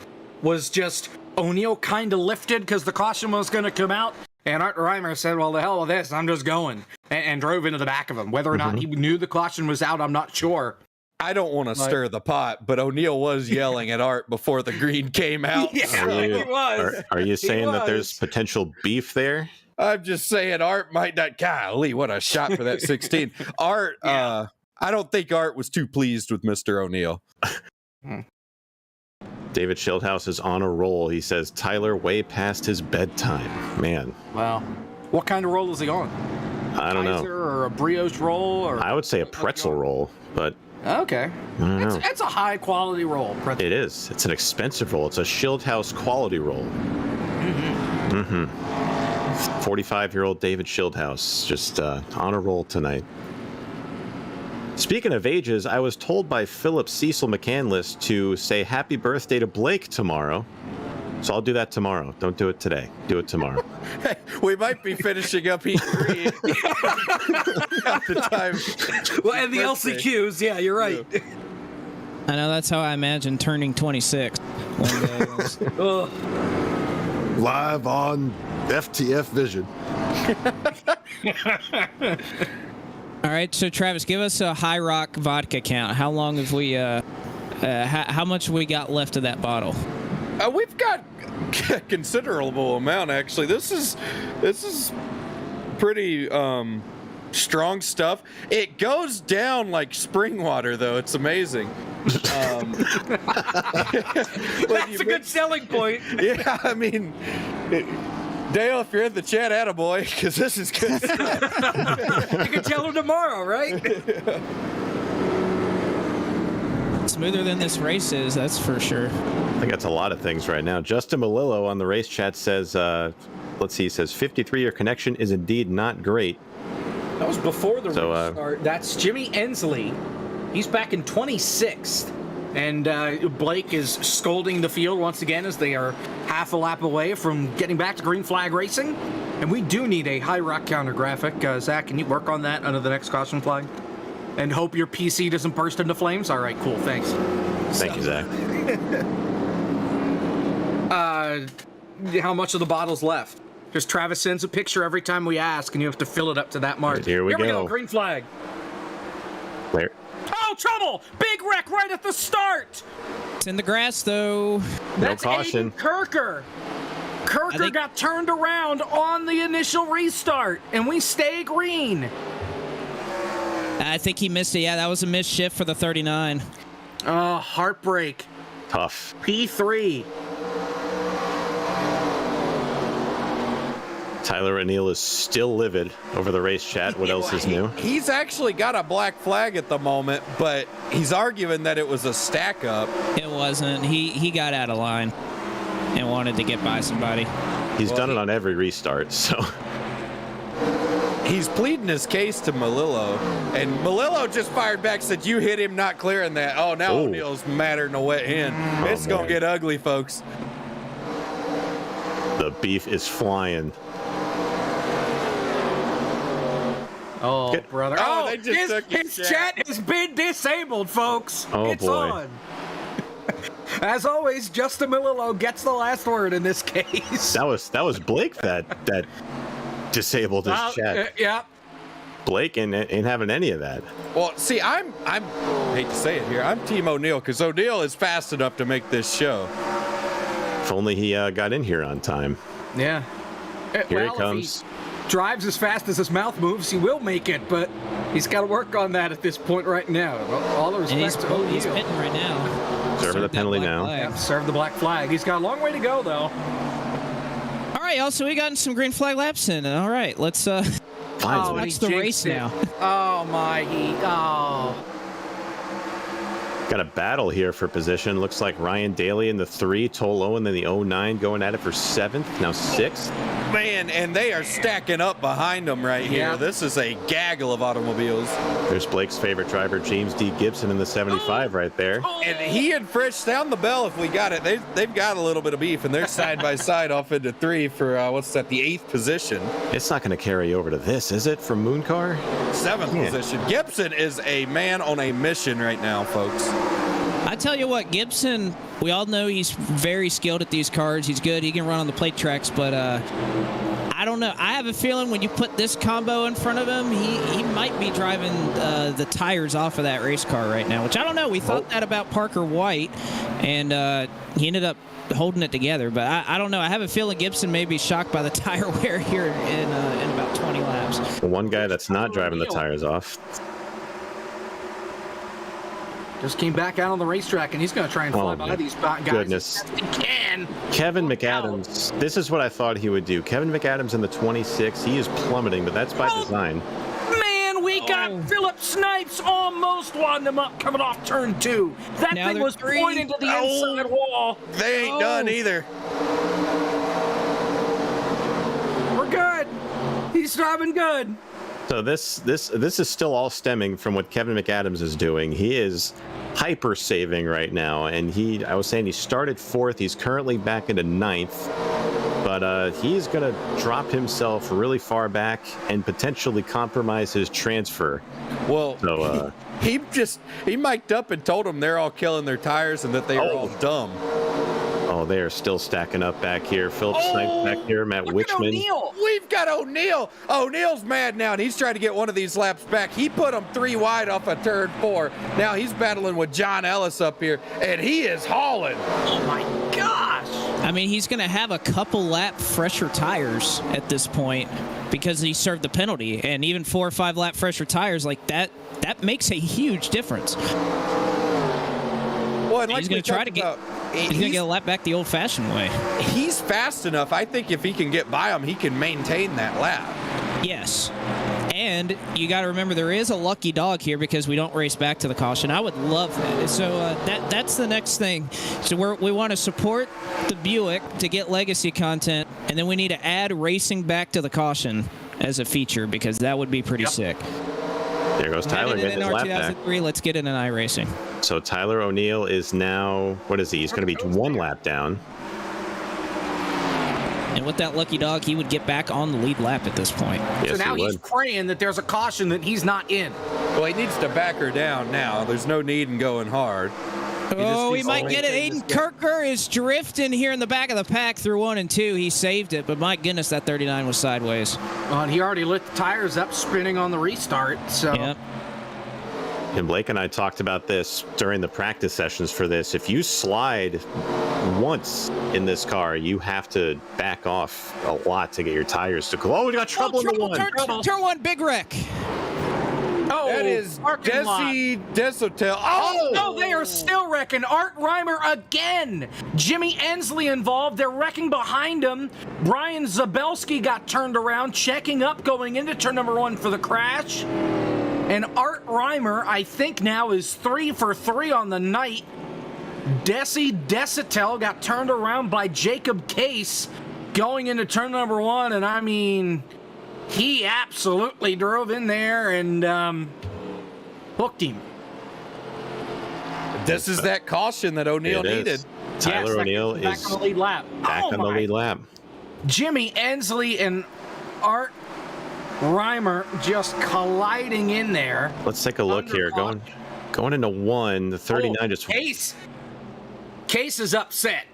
was just O'Neal kind of lifted because the caution was going to come out. And Art Reimer said, well, the hell with this. I'm just going. And drove into the back of him. Whether or not he knew the caution was out, I'm not sure. I don't want to stir the pot, but O'Neal was yelling at Art before the green came out. Yeah, he was. Are you saying that was. there's potential beef there? I'm just saying Art might not. Golly, what a shot for that 16. Art, I don't think Art was too pleased with Mr. O'Neal. David Schildhouse is on a roll. He says Tyler way past his bedtime. Man, Wow. What kind of roll is he on? I don't Kaiser know. or a brioche roll? Or I would say a pretzel roll, but Okay. I don't know. It's a high quality roll. It is. It's an expensive roll. It's a Schildhouse quality roll. 45-year-old David Schildhouse just on a roll tonight. Speaking of ages, I was told by Philip Cecil McCandless to say happy birthday to Blake tomorrow. So I'll do that tomorrow. Don't do it today. Do it tomorrow. We might be finishing up Heat 3 at the time. Well, and the LCQs, yeah, you're right. I know that's how I imagine turning 26 one day. Ugh. Live on FTF Vision. All right, so Travis, give us a High Rock vodka count. How long have we? How much have we got left of that bottle? We've got a considerable amount, actually. This is pretty strong stuff. It goes down like spring water, though. It's amazing. That's a good selling point. Yeah, I mean, Dale, if you're in the chat, attaboy, because this is good stuff. You can tell him tomorrow, right? Smoother than this race is, that's for sure. I think that's a lot of things right now. Justin Malillo on the race chat says, let's see, he says 53-year connection is indeed not great. That was before the restart. That's Jimmy Ensley. He's back in 26th. And Blake is scolding the field once again as they are half a lap away from getting back to green flag racing. And we do need a high rock counter graphic. Zach, can you work on that under the next caution flag? And hope your PC doesn't burst into flames? All right, cool, thanks. Thank you, Zach. How much of the bottle's left? Just Travis sends a picture every time we ask, and you have to fill it up to that mark. Right, here we go. Green flag. Where? Oh, trouble! Big wreck right at the start! It's in the grass, though. That's caution. Aiden Kirker. Kirker got turned around on the initial restart, and we stay green. I think he missed it. Yeah, that was a missed shift for the 39. Oh, heartbreak. Tough. P3. Tyler O'Neal is still livid over the race chat. What else is new? He's actually got a black flag at the moment, but he's arguing that it was a stack up. It wasn't. He got out of line and wanted to get by somebody. He's done it on every restart, so. He's pleading his case to Malillo, and Malillo just fired back, said, you hit him not clearing that. Oh, now O'Neal's madder than a wet hen. It's going to get ugly, folks. The beef is flying. Oh, Good. brother. Oh, Oh, they just took his his chat has been disabled, folks. Oh, it's boy. on. As always, Justin Milillo gets the last word in this case. That was Blake that disabled his chat. Yeah. Blake ain't having any of that. Well, see, I'm hate to say it here. I'm Team O'Neill because O'Neill is fast enough to make this show. If only he got in here on time. Yeah. Here Well, he comes. If he drives as fast as his mouth moves, he will make it, but he's got to work on that at this point right now. All the And respect to O'Neill. he's pitting right now. Serving the that penalty black now. flag. Yep, serve the black flag. He's got a long way to go, though. All right, y'all. So we gotten some green flag laps in. All right, let's Finally. watch the race now. Oh, my. Oh. Got a battle here for position. Looks like Ryan Daly in the 3, Toll Owen in the 09 going at it for 7th, now 6th. Man, and they are stacking up behind them right here. Yeah. This is a gaggle of automobiles. There's Blake's favorite driver, James D. Gibson in the 75 right there. And he and Frisch, sound the bell if we got it. They've got a little bit of beef, and they're side by side off into 3 for, the 8th position. It's not going to carry over to this, is it, from Mooncar? 7th Yeah. position. Gibson is a man on a mission right now, folks. I tell you what, Gibson, we all know he's very skilled at these cars. He's good. He can run on the plate tracks, but I don't know. I have a feeling when you put this combo in front of him, he might be driving the tires off of that race car right now, which I don't know. We thought that about Parker White, and he ended up holding it together, but I don't know. I have a feeling Gibson may be shocked by the tire wear here in about 20 laps. The one guy that's not driving the tires off. Just came back out on the racetrack, and he's going to try and fly by these guys goodness. as best he can. Kevin McAdams, this is what I thought he would do. Kevin McAdams in the 26, he is plummeting, but that's by design. Man, we got Philip Snipes almost winding him up coming off turn 2. That Now thing they're was three. pointing to the inside wall. They ain't done either. We're good. He's driving good. So this is still all stemming from what Kevin McAdams is doing. He is hyper saving right now, and I was saying he started 4th. He's currently back into 9th, but he's going to drop himself really far back and potentially compromise his transfer. Well, So he mic'd up and told them they're all killing their tires and that they are all dumb. oh, they are still stacking up back here. Philip Snipes back here, Matt Look at Wichman. O'Neill. We've got O'Neill. O'Neill's mad now, and he's trying to get one of these laps back. He put him 3 wide off of turn 4. Now he's battling with John Ellis up here, and he is hauling. Oh, my gosh. I mean, he's going to have a couple lap fresher tires at this point because he served the penalty, and even 4 or 5 lap fresher tires like that makes a huge difference. Well, and like He's going to try to get. He's going to get a lap back the old-fashioned way. He's fast enough. I think if he can get by him, he can maintain that lap. Yes. And you got to remember there is a lucky dog here because we don't race back to the caution. I would love that. So that's the next thing. So we want to support the Buick to get legacy content, and then we need to add racing back to the caution as a feature because that would be pretty sick. There goes Tyler getting his lap back. Let's get it in iRacing. So Tyler O'Neill is now, what is he? He's going to be 1 lap down. And with that lucky dog, he would get back on the lead lap at this point. Yes, So now he he's would. praying that there's a caution that he's not in. Well, he needs to back her down now. There's no need in going hard. Oh, we needs might to get it. maintain Aiden this gap. Kirker is drifting here in the back of the pack through 1 and 2. He saved it, but my goodness, that 39 was sideways. And he already lit the tires up, spinning on the restart. So Yep. And Blake and I talked about this during the practice sessions for this. If you slide once in this car, you have to back off a lot to get your tires to cool. Oh, we got trouble in the one. Turn 1, big wreck. Oh, That is parking lot. Desi Desotel. Oh, no, they are still wrecking. Art Reimer again. Jimmy Ensley involved. They're wrecking behind him. Brian Zabelski got turned around, checking up, going into turn number 1 for the crash. And Art Reimer, I think now, is 3 for 3 on the night. Desi Desatel got turned around by Jacob Case going into turn number 1. And I mean, he absolutely drove in there and hooked him. This is that caution that O'Neill It is. needed. Tyler Yes, O'Neill back is on the lead lap. back Oh on the my. lead lap. Jimmy Ensley and Art Reimer just colliding in there. Let's take a look here. Going into one, the 39 just. Case is upset.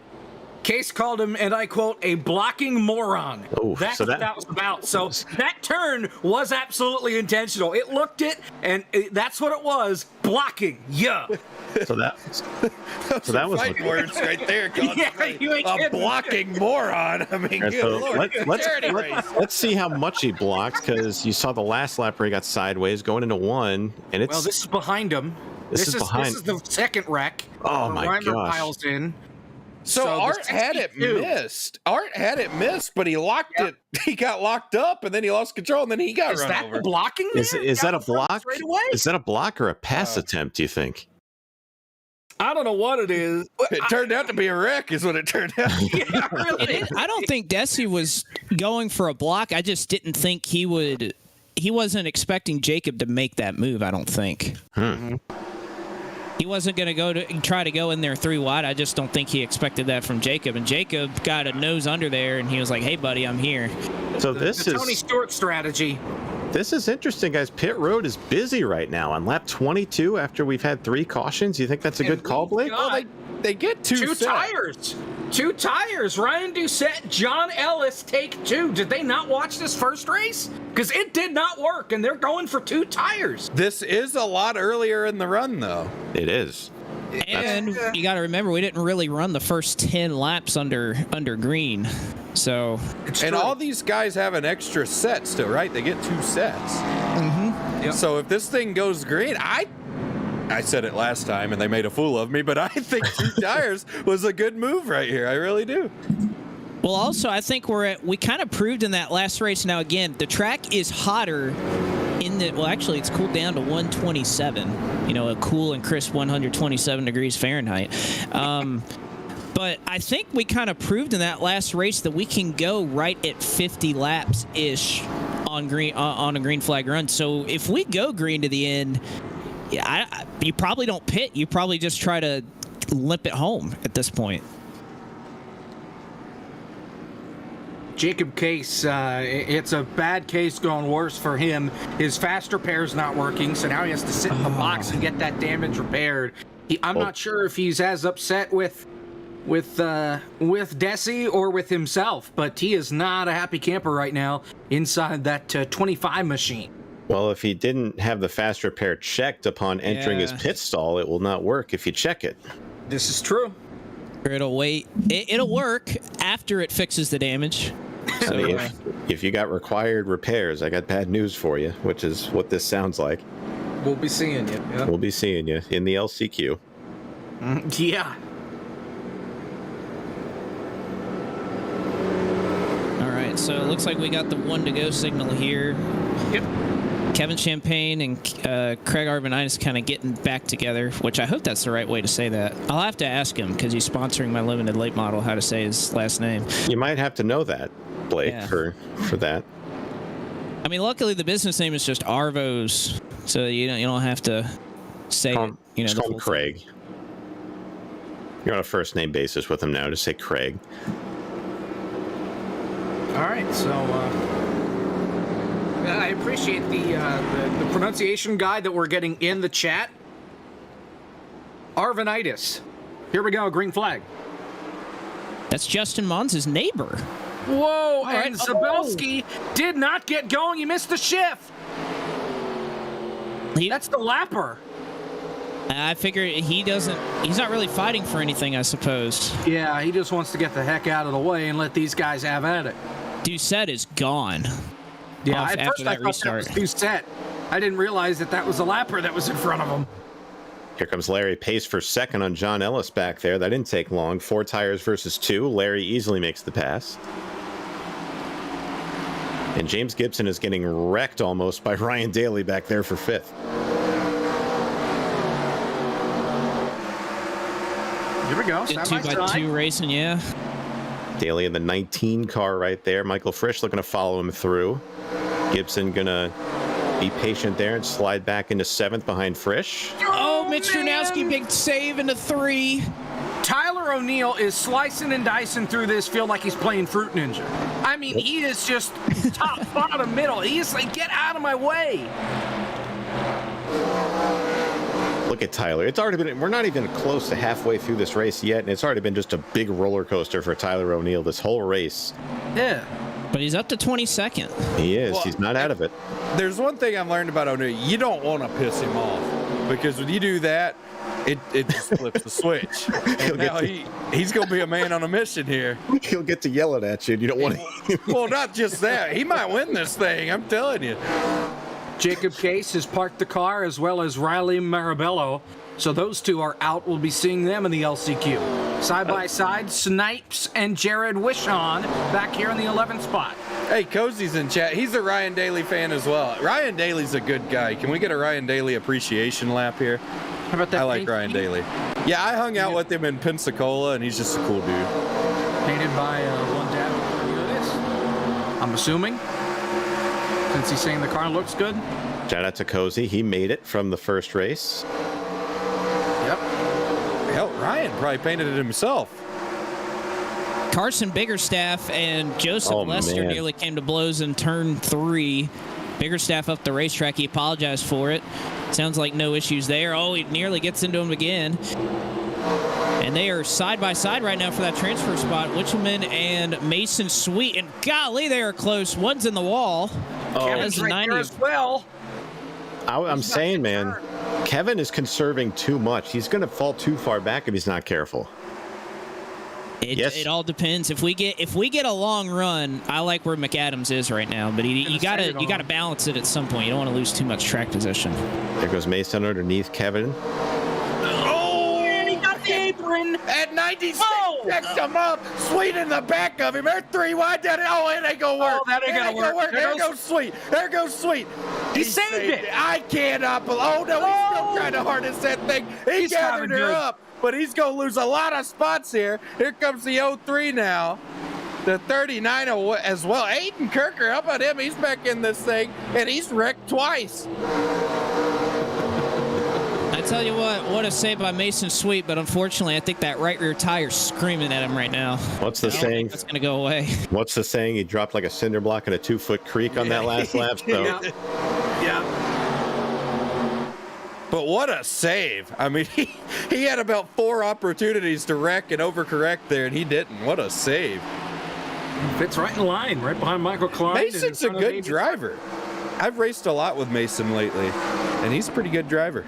Case called him, and I quote, a blocking moron. Oh, That's so what that was about. So that turn was absolutely intentional. It looked it, and that's what it was. Blocking. Yeah. So that was fighting words right there. A blocking moron. I mean, good so Lord. let's see how much he blocked, because you saw the last lap where he got sideways going into one, and it's. Well, this is behind him. This is the second wreck. Oh my Reimer gosh. piles in. So Art had it missed. But he locked it. He got locked up, and then he lost control, and then he got run over. Is that the blocking? Is that a block? Straight away? Is that a block or a pass attempt, do you think? I don't know what it is. It turned out to be a wreck, is what it turned out. Yeah, really. I don't think Desi was going for a block. I just didn't think he would. He wasn't expecting Jacob to make that move, I don't think. He wasn't going to try to go in there 3 wide. I just don't think he expected that from Jacob. And Jacob got a nose under there, and he was like, hey, buddy, I'm here. So the Tony Stewart strategy. This is interesting, guys. Pit road is busy right now on lap 22 after we've had 3 cautions. You think that's a good call, Blake? Well, they get two tires. 2 tires. Ryan Doucette, John Ellis, take 2. Did they not watch this first race? Because it did not work, and they're going for 2 tires. This is a lot earlier in the run, though. It is. And you got to remember, we didn't really run the first 10 laps under green. So all these guys have an extra set still, right? They get 2 sets. Mm-hmm. Yep. So if this thing goes green, I said it last time and they made a fool of me, but I think 2 tires was a good move right here. I really do. Well, also, I think we kind of proved in that last race. Now, again, the track is hotter actually, it's cooled down to 127, a cool and crisp 127 degrees Fahrenheit. But I think we kind of proved in that last race that we can go right at 50 laps-ish on a green flag run. So if we go green to the end, you probably don't pit. You probably just try to limp it home at this point. Jacob Case, it's a bad case going worse for him. His fast repair's not working, so now he has to sit in the box and get that damage repaired. I'm not sure if he's as upset with Desi or with himself, but he is not a happy camper right now inside that 25 machine. Well, if he didn't have the fast repair checked upon entering his pit stall, it will not work if you check it. This is true. It'll wait. It'll work after it fixes the damage. So, if you got required repairs, I got bad news for you, which is what this sounds like. We'll be seeing you. Yeah. We'll be seeing you in the LCQ. Yeah. All right, so it looks like we got the 1 to go signal here. Yep. Kevin Champagne and Craig Arvanitis kind of getting back together, which I hope that's the right way to say that. I'll have to ask him because he's sponsoring my limited late model how to say his last name. You might have to know that, Blake, for that. I mean, luckily the business name is just Arvos, so you don't have to say it. Just call him Craig. You're on a first name basis with him now. Just say Craig. All right, so I appreciate the pronunciation guide that we're getting in the chat. Arvanitis. Here we go, green flag. That's Justin Mons' neighbor. Whoa, and Zabelski did not get going. He missed the shift. That's the lapper. I figure he's not really fighting for anything, I suppose. Yeah, he just wants to get the heck out of the way and let these guys have at it. Doucette is gone. Yeah, at first I thought that was Doucette. I didn't realize that was the lapper that was in front of him. Here comes Larry Pace for second on John Ellis back there. That didn't take long. 4 tires versus 2. Larry easily makes the pass. And James Gibson is getting wrecked almost by Ryan Daly back there for 5th. Here we go. 2x2 racing, yeah. Daly in the 19 car right there. Michael Frisch looking to follow him through. Gibson gonna be patient there and slide back into 7th behind Frisch. Oh, Mitch Drunowski, big save into 3. Tyler Tyler O'Neill is slicing and dicing through this field like he's playing Fruit Ninja. I mean, he is just top, bottom, middle. He is like, get out of my way. Look at Tyler. It's already been, we're not even close to halfway through this race yet, and it's already been just a big roller coaster for Tyler O'Neill this whole race. Yeah. But he's up to 22nd. He is. Well, He's not out of it. There's one thing I've learned about O'Neill. You don't want to piss him off, because when you do that, it just flips the switch. And now he's going to be a man on a mission here. He'll get to yelling at you, and you don't want to. Well, not just that. He might win this thing. I'm telling you. Jacob Case has parked the car, as well as Riley Marabello. So those two are out. We'll be seeing them in the LCQ. Side by side, Snipes and Jared Wishon back here in the 11th spot. Hey, Cozy's in chat. He's a Ryan Daly fan as well. Ryan Daly's a good guy. Can we get a Ryan Daly appreciation lap here? How about that? I like Ryan Daly. Yeah, I hung out with him in Pensacola, and he's just a cool dude. Painted by one dad. You know this? I'm assuming. Since he's saying the car looks good. Shout out to Cozy. He made it from the first race. Yep. Hell, Ryan probably painted it himself. Carson Biggerstaff and Joseph Lester man. nearly came to blows in turn 3. Biggerstaff up the racetrack. He apologized for it. Sounds like no issues there. Oh, he nearly gets into him again. And they are side by side right now for that transfer spot. Witchelman and Mason Sweet. And golly, they are close. One's in the wall. Kevin's right there as well. I'm saying, man, Kevin is conserving too much. He's going to fall too far back if he's not careful. It all depends. If we get a long run, I like where McAdams is right now, but you gotta balance it at some point. You don't want to lose too much track position. There goes Mason underneath Kevin. Oh, and he got the apron At 96, checked him up. Sweet in the back of him. They're 3 wide down. Oh, it ain't gonna work. Oh, that ain't gonna work. There goes Sweet. There goes Sweet. He saved it. I cannot believe. Oh, no, he's still trying to harness that thing. He gathered her up, but he's going to lose a lot of spots here. Here comes the 03 now. The 39 as well. Aiden Kirker, how about him? He's back in this thing, and he's wrecked twice. I tell you what a save by Mason Sweet, but unfortunately, I think that right rear tire's screaming at him right now. What's the saying? It's going to go away. What's the saying? He dropped like a cinder block in a 2-foot creek on that last lap. So. Yeah. But what a save. I mean, he had about 4 opportunities to wreck and overcorrect there, and he didn't. What a save. Fits right in line, right behind Michael Klein. Mason's a good driver. I've raced a lot with Mason lately, and he's a pretty good driver.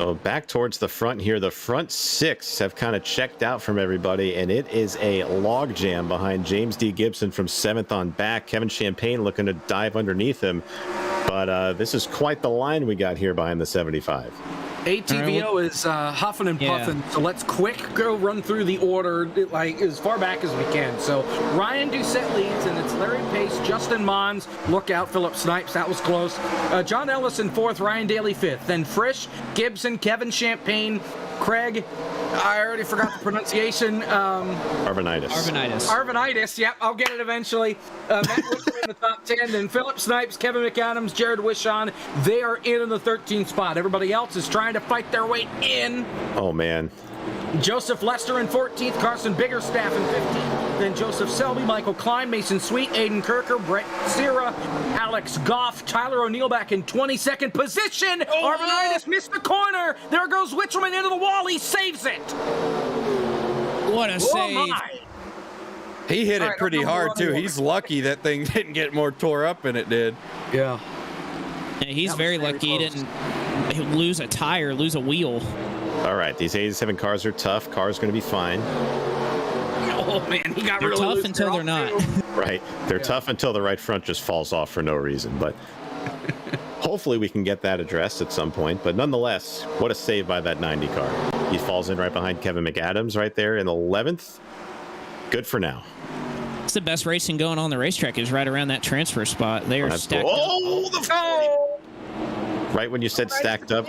Oh, back towards the front here. The front 6 have kind of checked out from everybody, and it is a log jam behind James D. Gibson from 7th on back. Kevin Champagne looking to dive underneath him. But this is quite the line we got here behind the 75. ATVO is huffing and puffing, so let's go run through the order like as far back as we can. So Ryan Doucette leads, and it's Larry Pace, Justin Mons, look out, Philip Snipes, that was close. John Ellis in 4th, Ryan Daly 5th. Then Frisch, Gibson, Kevin Champagne, Craig, I already forgot the pronunciation. Arvanitis, yep, I'll get it eventually. Matt Wickman in the top 10, then Philip Snipes, Kevin McAdams, Jared Wishon, they are in the 13th spot. Everybody else is trying to fight their way in. Oh, man. Joseph Lester in 14th, Carson Biggerstaff in 15th, then Joseph Selby, Michael Klein, Mason Sweet, Aiden Kirker, Brett Sierra, Alex Goff, Tyler O'Neill back in 22nd position. Arvanitis missed the corner. There goes Witchelman into the wall. He saves it. What a save. He hit it pretty hard, too. He's lucky that thing didn't get more tore up than it did. Yeah. He's very lucky he didn't lose a tire, lose a wheel. All right, these 87 cars are tough. Car's going to be fine. Oh, man, he got they're really tough loose until they're not. Right. They're tough until the right front just falls off for no reason. But hopefully we can get that addressed at some point. But nonetheless, what a save by that 90 car. He falls in right behind Kevin McAdams right there in 11th. Good for now. It's the best racing going on the racetrack is right around that transfer spot. They are stacked up. Right when you said stacked up,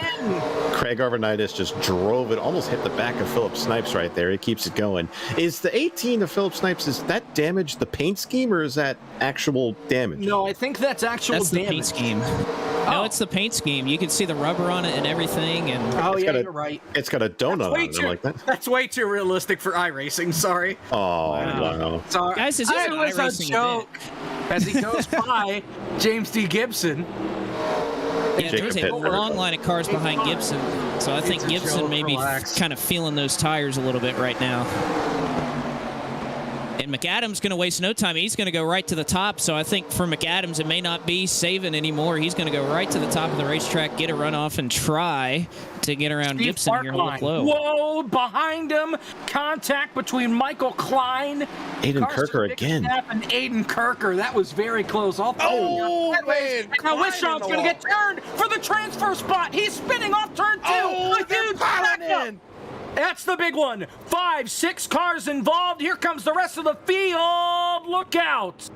Craig Arvanitis just drove it, almost hit the back of Philip Snipes right there. It keeps it going. Is the 18 of Philip Snipes, is that damage the paint scheme or is that actual damage? No, I think that's actual damage. The paint scheme. No, it's the paint scheme. You can see the rubber on it and everything. And You're right. It's got a donut on it. I'm like that. That's way too realistic for iRacing. Sorry. Oh, wow. Sorry. Guys, this is an was iRacing a joke. As he goes by James D. Gibson. Yeah, there's a long line of cars behind Gibson. So I think Gibson may be kind of feeling those tires a little bit right now. And McAdams going to waste no time. He's going to go right to the top. So I think for McAdams, it may not be saving anymore. He's going to go right to the top of the racetrack, get a runoff, and try to get around Gibson here a little low. Whoa, behind him. Contact between Michael Klein. Aiden Kirker again. And Aiden Kirker. That was very close. Man. Now Wisham's going to get turned for the transfer spot. He's spinning off turn 2. A huge backup. That's the big one. 5, 6 cars involved. Here comes the rest of the field. Look out.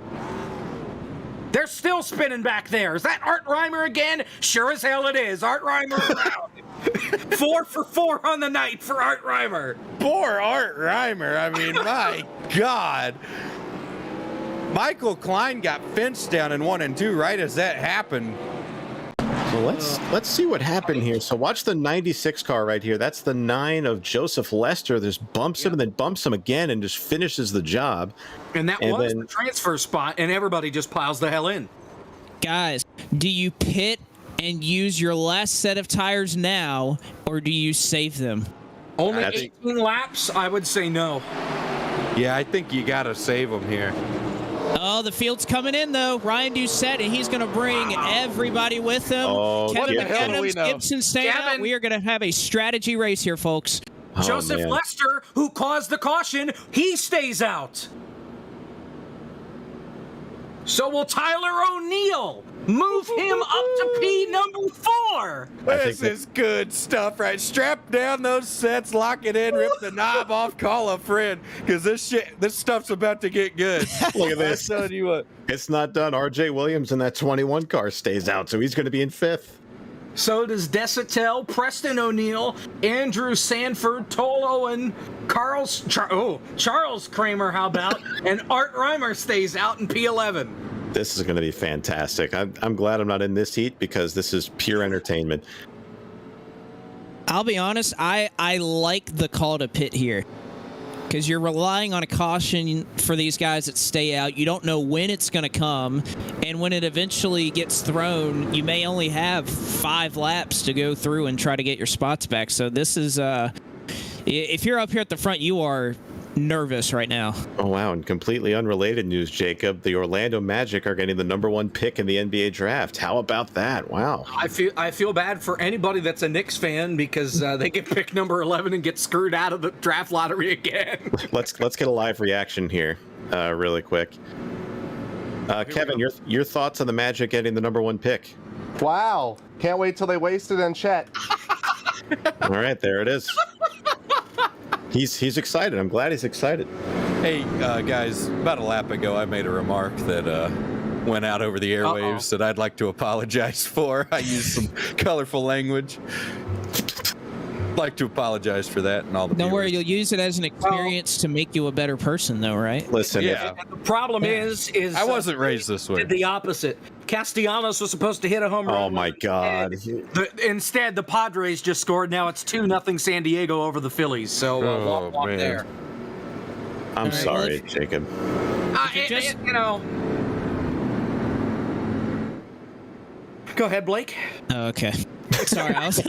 They're still spinning back there. Is that Art Reimer again? Sure as hell it is. Art Reimer around. 4 for 4 on the night for Art Reimer. Poor Art Reimer. I mean, my God. Michael Klein got fenced down in 1 and 2 right as that happened. So let's see what happened here. So watch the 96 car right here. That's the 9 of Joseph Lester. Just bumps him and then bumps him again and just finishes the job. And that was the transfer spot, and everybody just piles the hell in. Guys, do you pit and use your last set of tires now, or do you save them? Only 18 laps? I would say no. Yeah, I think you got to save them here. Oh, the field's coming in, though. Ryan Doucette, and he's going to bring everybody with him. Oh, Kevin what the hell do we McAdams, know? Gibson staying out. We are going to have a strategy race here, folks. Joseph man. Lester, who caused the caution, he stays out. So will Tyler O'Neill move him up to P number 4. This is good stuff, right? Strap down those sets, lock it in, rip the knob off, call a friend, because this stuff's about to get good. Look at this. I'm telling you what. It's not done. RJ Williams in that 21 car stays out, so he's going to be in 5th. So does Desatel, Preston O'Neill, Andrew Sanford, Toll Owen, Charles Kramer, how about? And Art Reimer stays out in P11. This is going to be fantastic. I'm glad I'm not in this heat because this is pure entertainment. I'll be honest, I like the call to pit here because you're relying on a caution for these guys that stay out. You don't know when it's going to come, and when it eventually gets thrown, you may only have 5 laps to go through and try to get your spots back. So this is, if you're up here at the front, you are nervous right now. Oh, wow. And completely unrelated news, Jacob. The Orlando Magic are getting the #1 pick in the NBA draft. How about that? Wow. I feel bad for anybody that's a Knicks fan because they get pick number 11 and get screwed out of the draft lottery again. Let's get a live reaction here really quick. Kevin, your thoughts on the Magic getting the #1 pick? Wow. Can't wait till they waste it in Chet. All right, there it is. He's excited. I'm glad he's excited. Hey, guys, about a lap ago, I made a remark that went out over the airwaves that I'd like to apologize for. I used some colorful language. Like to apologize for that and all the Don't worry, viewers. you'll use it as an experience to make you a better person, though, right? Listen, Yeah. The problem is I wasn't raised this way. did the opposite. Castellanos was supposed to hit a home run. oh my God. Instead, the Padres just scored. Now it's 2-0 San Diego over the Phillies. So walk man. there. I'm right, sorry, well, Jacob. Go ahead, Blake. Oh, okay. Sorry, I was.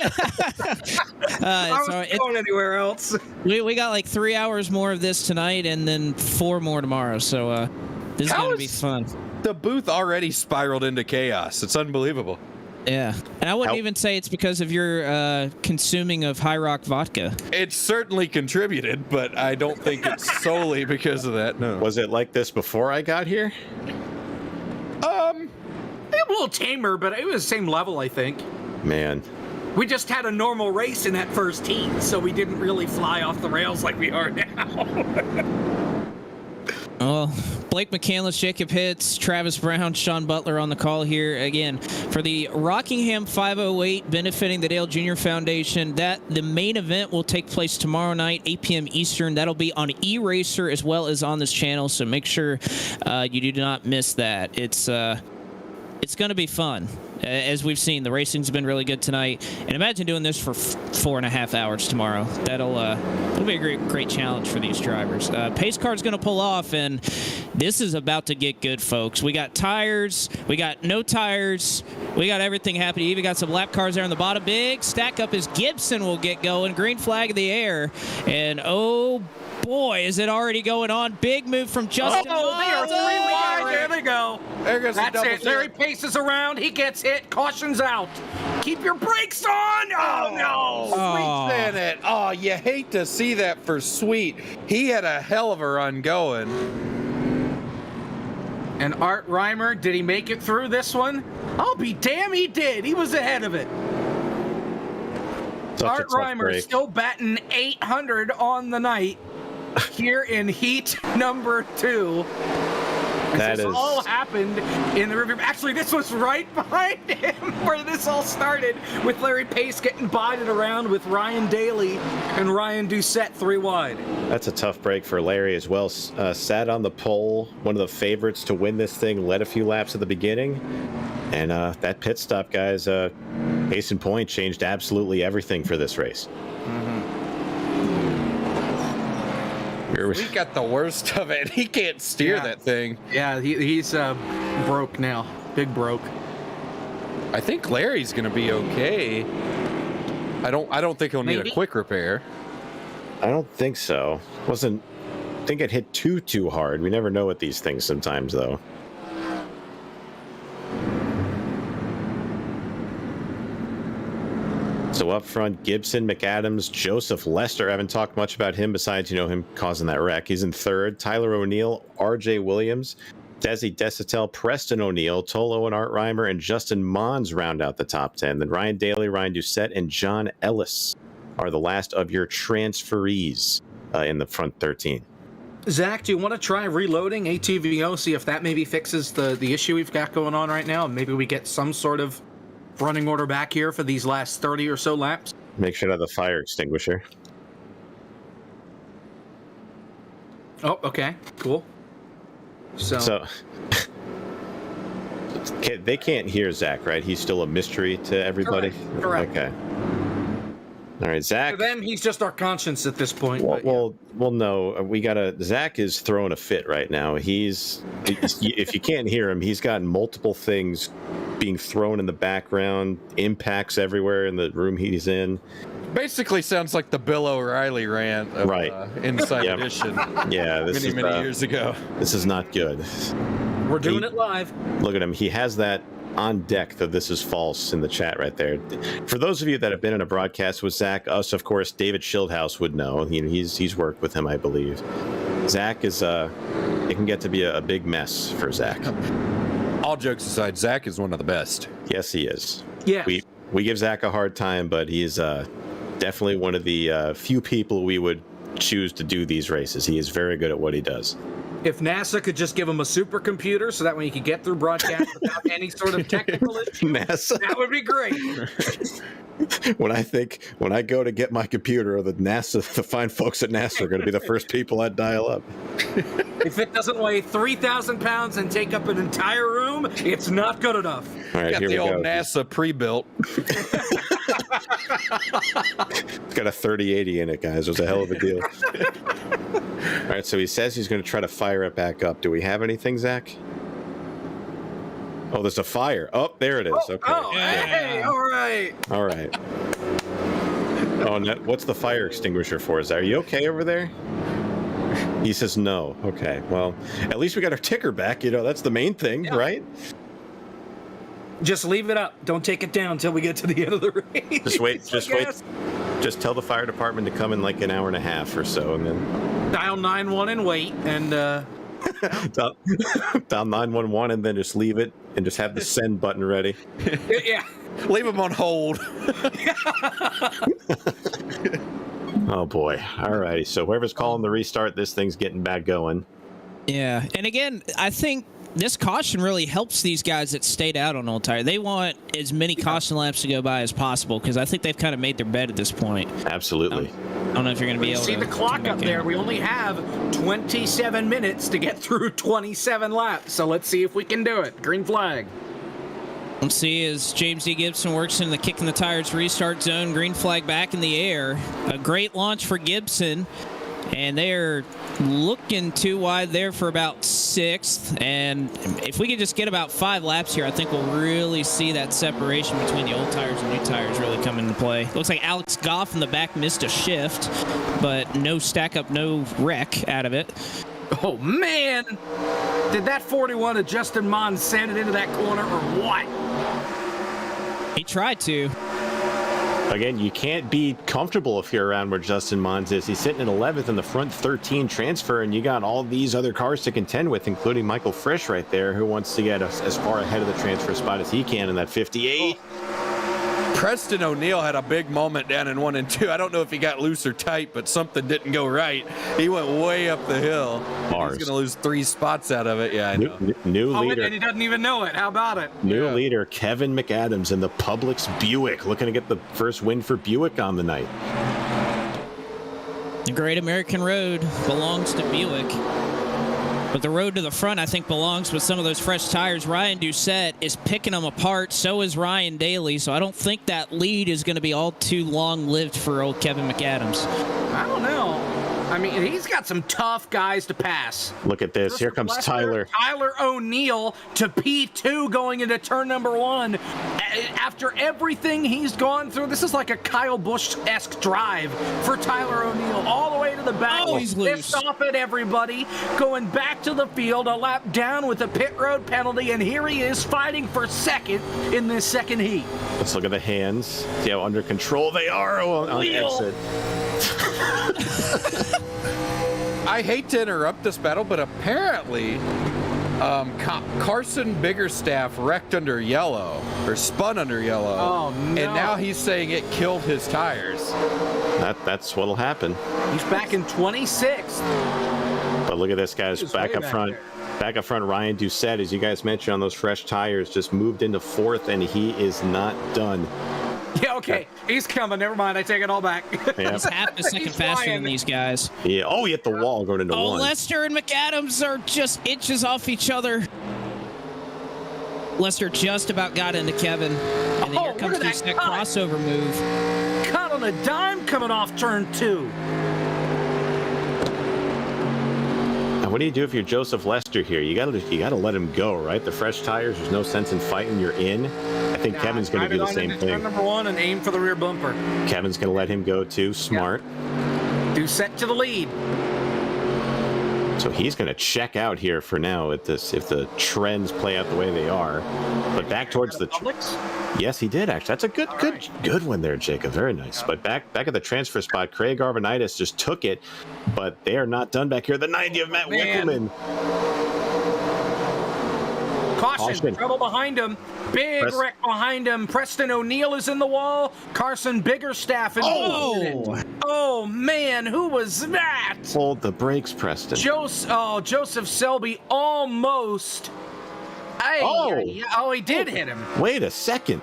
I wasn't going anywhere else. We got like 3 hours more of this tonight, and then 4 more tomorrow. So this is gonna be fun. The booth already spiraled into chaos. It's unbelievable. Yeah, and I wouldn't even say it's because of your consuming of High Rock vodka. It certainly contributed, but I don't think it's solely because of that. No. Was it like this before I got here? A little tamer, but it was the same level, I think. Man. We just had a normal race in that first heat, so we didn't really fly off the rails like we are now. Well, Blake McCandless, Jacob Hitz, Travis Brown, Sean Butler on the call here again for the Rockingham 508 benefiting the Dale Jr. Foundation. The main event will take place tomorrow night, 8 p.m. Eastern. That'll be on eRacer as well as on this channel, so make sure you do not miss that. It's going to be fun. As we've seen, the racing's been really good tonight. And imagine doing this for 4.5 hours tomorrow. It'll be a great challenge for these drivers. Pace car's going to pull off, and this is about to get good, folks. We got tires. We got no tires. We got everything happening. Even got some lap cars there on the bottom. Big stack up as Gibson will get going. Green flag in the air. And, oh, boy, is it already going on. Big move from Justin. Oh, they are 3 wide. There they go. There goes That's it. There he paces around. He gets hit. Caution's out. Keep your brakes on. Oh, no. Sweet's in it. Oh, you hate to see that for Sweet. He had a hell of a run going. And Art Reimer, did he make it through this one? I'll be damned, he did. He was ahead of it. Art Reimer still batting 800 on the night here in heat number 2. This all happened in the rear. Actually, this was right behind him where this all started, with Larry Pace getting bodied around with Ryan Daly and Ryan Doucette 3 wide. That's a tough break for Larry as well. Sat on the pole, one of the favorites to win this thing, led a few laps at the beginning. And that pit stop, guys, case in point, changed absolutely everything for this race. He got the worst of it. He can't steer that thing. Yeah, he's broke now. Big broke. I think Larry's gonna be okay. I don't think he'll need a quick repair. I don't think so. Didn't get hit too hard. We never know with these things sometimes, though. So up front, Gibson, McAdams, Joseph Lester. I haven't talked much about him besides, him causing that wreck. He's in third. Tyler O'Neill, RJ Williams, Desi Desitel, Preston O'Neill, Tolo and Art Reimer, and Justin Mons round out the top 10. Then Ryan Daly, Ryan Doucette, and John Ellis are the last of your transferees in the front 13. Zach, do you want to try reloading ATVO, see if that maybe fixes the issue we've got going on right now? Maybe we get some sort of running order back here for these last 30 or so laps. Make sure to have the fire extinguisher. Oh, okay, cool. So they can't hear Zach, right? He's still a mystery to everybody. Correct. Okay. All right, Zach. For them, he's just our conscience at this point. Well, no. Zach is throwing a fit right now. If you can't hear him, he's got multiple things being thrown in the background, impacts everywhere in the room he's in. Basically sounds like the Bill O'Reilly rant of Inside Edition. Yeah, many years ago. This is not good. We're doing it live. Look at him. He has that on deck that this is false in the chat right there. For those of you that have been in a broadcast with Zach, us, of course, David Schildhouse would know. He's worked with him, I believe. Zach is it can get to be a big mess for Zach. All jokes aside, Zach is one of the best. Yes, he is. Yeah. We give Zach a hard time, but he's definitely one of the few people we would choose to do these races. He is very good at what he does. If NASA could just give him a supercomputer so that way he could get through broadcast without any sort of technical issue, NASA. That would be great. When I go to get my computer, the fine folks at NASA are going to be the first people I'd dial up. If it doesn't weigh 3,000 pounds and take up an entire room, it's not good enough. All right, got here the we old go. NASA pre-built. It's got a 3080 in it, guys. It was a hell of a deal. All right, so he says he's going to try to fire it back up. Do we have anything, Zach? Oh, there's a fire. Oh, there it is. Okay. Oh, hey, all right. All right. Oh, what's the fire extinguisher for? Are you okay over there? He says no. Okay, well, at least we got our ticker back. That's the main thing, right? Just leave it up. Don't take it down until we get to the end of the race. Just wait. Just tell the fire department to come in like an hour and a half or so, and then dial 911 and wait, and dial 911 and then just leave it and just have the send button ready. Yeah. Leave them on hold. Oh boy. All right. So whoever's calling the restart, this thing's getting bad going. Yeah. And again, I think this caution really helps these guys that stayed out on old tire. They want as many caution laps to go by as possible because I think they've kind of made their bed at this point. Absolutely. I don't know if you're going to be able to see the clock up there. We only have 27 minutes to get through 27 laps. So let's see if we can do it. Green flag. Let's see as James D. Gibson works in the kicking the tires restart zone. Green flag back in the air. A great launch for Gibson. And they're looking too wide there for about 6th. And if we could just get about 5 laps here, I think we'll really see that separation between the old tires and new tires really come into play. Looks like Alex Goff in the back missed a shift, but no stack up, no wreck out of it. Oh, man! Did that 41 of Justin Mon send it into that corner or what? He tried to. Again, you can't be comfortable if you're around where Justin Mons is. He's sitting in 11th in the front 13 transfer, and you got all these other cars to contend with, including Michael Frisch right there, who wants to get as far ahead of the transfer spot as he can in that 58. Preston O'Neill had a big moment down in 1 and 2. I don't know if he got loose or tight, but something didn't go right. He went way up the hill. Bars. He's going to lose 3 spots out of it. Yeah, I know. New leader. And he doesn't even know it. How about it? New leader, Kevin McAdams in the Publix Buick, looking to get the first win for Buick on the night. The Great American Road belongs to Buick. But the road to the front, I think, belongs with some of those fresh tires. Ryan Doucette is picking them apart. So is Ryan Daly. So I don't think that lead is going to be all too long-lived for old Kevin McAdams. I don't know. I mean, he's got some tough guys to pass. Look at this. Here comes Tyler. Tyler O'Neill to P2 going into turn number 1. After everything he's gone through, this is like a Kyle Busch-esque drive for Tyler O'Neill. All the way to the back. Oh, he's loose. Pissed off at everybody. Going back to the field, a lap down with a pit road penalty, and here he is fighting for second in this second heat. Let's look at the hands. See how under control they are on exit. I hate to interrupt this battle, but apparently Carson Biggerstaff wrecked under yellow, or spun under yellow. Oh, no. And now he's saying it killed his tires. That's what'll happen. He's back in 26th. But look at this, guys. Back up front. Back up front, Ryan Doucette, as you guys mentioned on those fresh tires, just moved into 4th, and he is not done. Yeah, okay. He's coming. Never mind. I take it all back. Yeah. He's half a second faster than these guys. Yeah. Oh, he hit the wall going into 1. Lester and McAdams are just inches off each other. Lester just about got into Kevin. And then here comes that crossover move. Cut on a dime coming off turn 2. Now, what do you do if you're Joseph Lester here? You gotta let him go, right? The fresh tires, there's no sense in fighting. You're in. I think Kevin's going to do the same thing. Turn number 1 and aim for the rear bumper. Kevin's going to let him go too. Smart. Doucette to the lead. So he's going to check out here for now if the trends play out the way they are. But back towards the yes, he did actually. That's a good one there, Jacob. Very nice. But back at the transfer spot, Craig Arvanitis just took it, but they are not done back here. The 90 of Matt Wickelman. Caution, trouble behind him. Big wreck behind him. Preston O'Neill is in the wall. Carson Biggerstaff is Oh, man, who was that? Hold the brakes, Preston. Joseph Selby almost. He did hit him. Wait a second.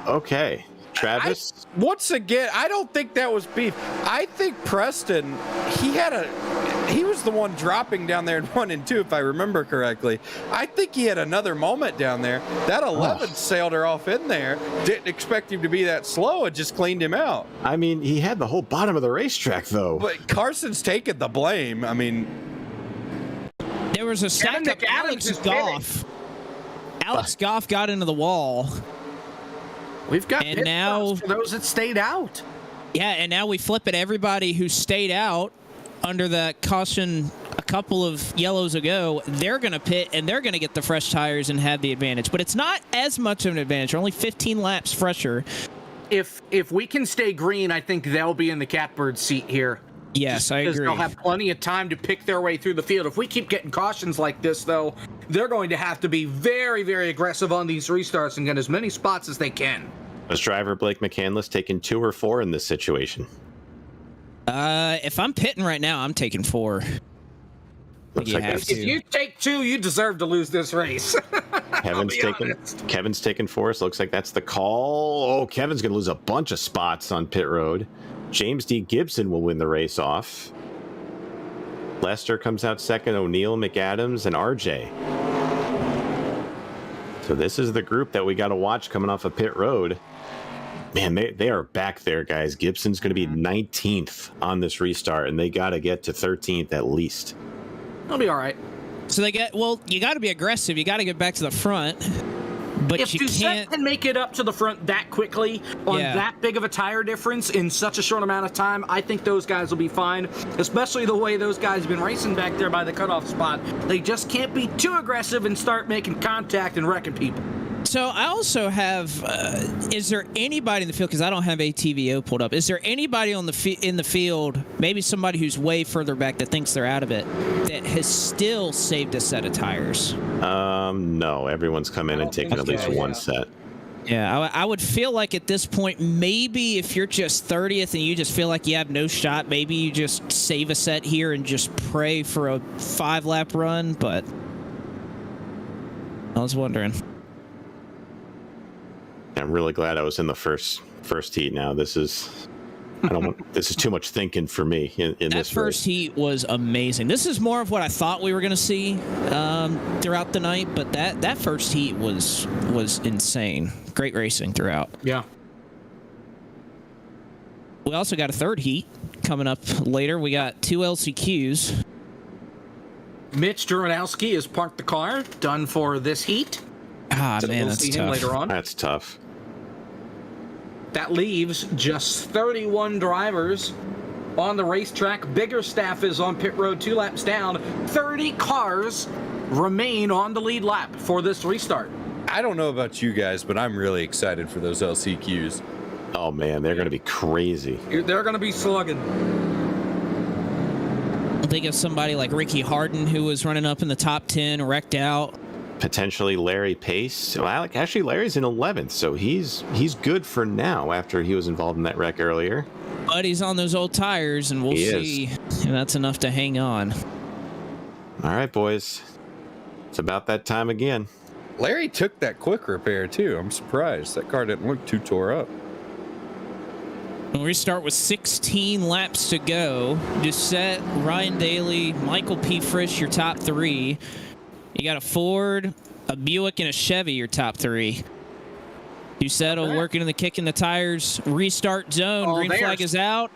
Okay. Travis? Once again, I don't think that was beef. I think Preston, he was the one dropping down there in 1 and 2, if I remember correctly. I think he had another moment down there. That 11 sailed her off in there. Didn't expect him to be that slow. It just cleaned him out. I mean, he had the whole bottom of the racetrack, though. But Carson's taking the blame. I mean, there was a stack of Alex Goff. Alex Goff got into the wall. We've got and now for those that stayed out. Yeah, and now we flip it. Everybody who stayed out under that caution a couple of yellows ago, they're going to pit and they're going to get the fresh tires and have the advantage. But it's not as much of an advantage. They're only 15 laps fresher. If we can stay green, I think they'll be in the catbird seat here. Yes, I agree. They'll have plenty of time to pick their way through the field. If we keep getting cautions like this, though, they're going to have to be very, very aggressive on these restarts and get as many spots as they can. Was driver Blake McCandless taking 2 or 4 in this situation? If I'm pitting right now, I'm taking 4. If you take 2, you deserve to lose this race. Kevin's taking 4, so looks like that's the call. Oh, Kevin's going to lose a bunch of spots on pit road. James D. Gibson will win the race off. Lester comes out second, O'Neill, McAdams, and RJ. So this is the group that we got to watch coming off of pit road. Man, they are back there, guys. Gibson's going to be 19th on this restart, and they got to get to 13th at least. They'll be all right. So you got to be aggressive. You got to get back to the front. But If you Doucette can't. can make it up to the front that quickly on that big of a tire difference in such a short amount of time, I think those guys will be fine, especially the way those guys have been racing back there by the cutoff spot. They just can't be too aggressive and start making contact and wrecking people. So I also have. Is there anybody in the field? Because I don't have ATVO pulled up. Is there anybody in the field? Maybe somebody who's way further back that thinks they're out of it that has still saved a set of tires. No. Everyone's come in and taken at least one set. Yeah, I would feel like at this point, maybe if you're just 30th and you just feel like you have no shot, maybe you just save a set here and just pray for a 5-lap run. But I was wondering. I'm really glad I was in the first heat. Now this is too much thinking for me in that this first race. heat was amazing. This is more of what I thought we were going to see throughout the night, but that first heat was insane. Great racing throughout. Yeah. We also got a third heat coming up later. We got 2 LCQs. Mitch Duranowski has parked the car, done for this heat. Ah, So man, we'll that's see tough. him later on. That's tough. That leaves just 31 drivers on the racetrack. Bigger staff is on pit road 2 laps down. 30 cars remain on the lead lap for this restart. I don't know about you guys, but I'm really excited for those LCQs. Oh man, they're going to be crazy. They're going to be slugging. I think of somebody like Ricky Harden, who was running up in the top 10, wrecked out. Potentially Larry Pace. Well, actually, Larry's in 11th, so he's good for now after he was involved in that wreck earlier. But he's on those old tires, and we'll see if that's enough to hang on. All right, boys. It's about that time again. Larry took that quick repair, too. I'm surprised. That car didn't look too tore up. We'll restart with 16 laps to go. Doucette, Ryan Daly, Michael P. Frisch, your top 3. You got a Ford, a Buick, and a Chevy, your top 3. Doucette working in the kick in the tires. Restart zone. Green flag is out.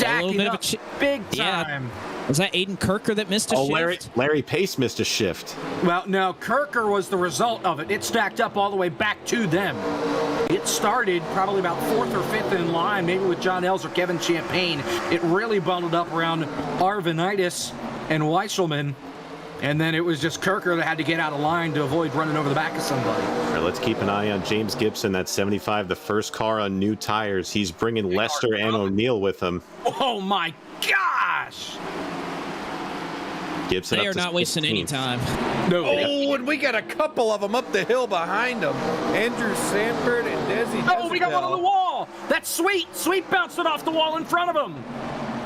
A little bit of a big time. Was that Aiden Kirker that missed a shift? Larry Pace missed a shift. Well, no, Kirker was the result of it. It stacked up all the way back to them. It started probably about 4th or 5th in line, maybe with John Ells or Kevin Champagne. It really bundled up around Arvinitis and Weisselman. And then it was just Kirker that had to get out of line to avoid running over the back of somebody. All right, let's keep an eye on James Gibson. That's 75, the first car on new tires. He's bringing Lester and O'Neill with him. Oh, my gosh! Gibson They up are to not wasting any 16th. time. No. Oh, and we got a couple of them up the hill behind them. Andrew Sanford and Desi. Oh, we got one on the wall. That's Sweet. Sweet bounced it off the wall in front of him.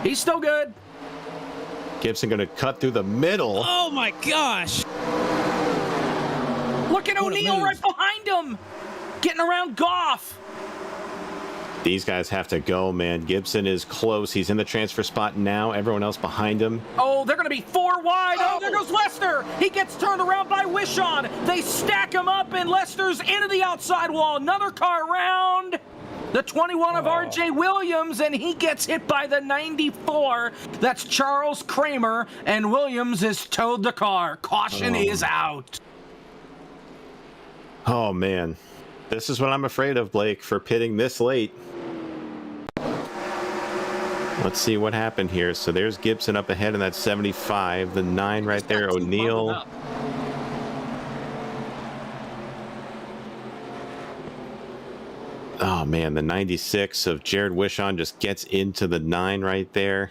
He's still good. Gibson going to cut through the middle. Oh, my gosh. Look at O'Neill right behind him. Getting around Goff. These guys have to go, man. Gibson is close. He's in the transfer spot now. Everyone else behind him. Oh, they're going to be 4 wide. Oh, there goes Lester. He gets turned around by Wishon. They stack him up, and Lester's into the outside wall. Another car around. The 21 of R.J. Williams, and he gets hit by the 94. That's Charles Kramer, and Williams has towed the car. Caution is out. Oh, man. This is what I'm afraid of, Blake, for pitting this late. Let's see what happened here. So there's Gibson up ahead in that 75. The 9 right there, O'Neill. Oh, man, the 96 of Jared Wishon just gets into the 9 right there.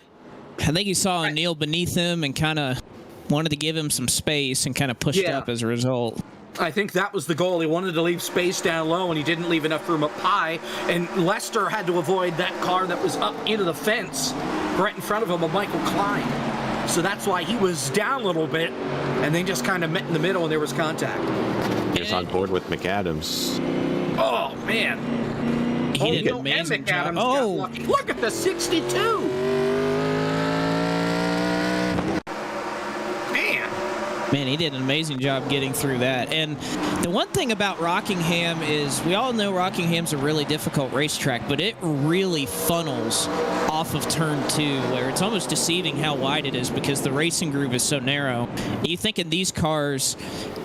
I think he saw O'Neill beneath him and kind of wanted to give him some space and kind of pushed up as a result. I think that was the goal. He wanted to leave space down low, and he didn't leave enough room up high. And Lester had to avoid that car that was up into the fence right in front of him, of Michael Klein. So that's why he was down a little bit, and they just kind of met in the middle, and there was contact. He's on board with McAdams. Oh, man. He did an amazing job. Oh, look at the 62. Man. Man, he did an amazing job getting through that. And the one thing about Rockingham is we all know Rockingham's a really difficult racetrack, but it really funnels off of turn 2, where it's almost deceiving how wide it is because the racing groove is so narrow. You think in these cars,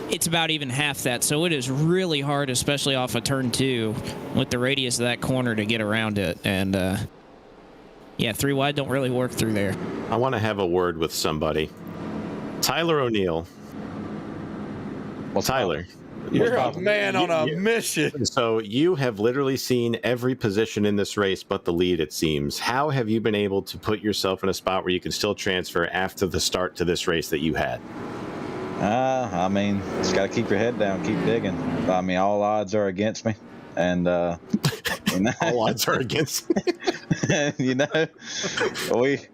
it's about even half that, so it is really hard, especially off of turn 2, with the radius of that corner to get around it. And yeah, 3 wide don't really work through there. I want to have a word with somebody. Tyler O'Neill. Well, Tyler. You're a man on a mission. So you have literally seen every position in this race but the lead, it seems. How have you been able to put yourself in a spot where you can still transfer after the start to this race that you had? I mean, just got to keep your head down, keep digging. I mean, all odds are against me. And, you know, all odds are against me. You know,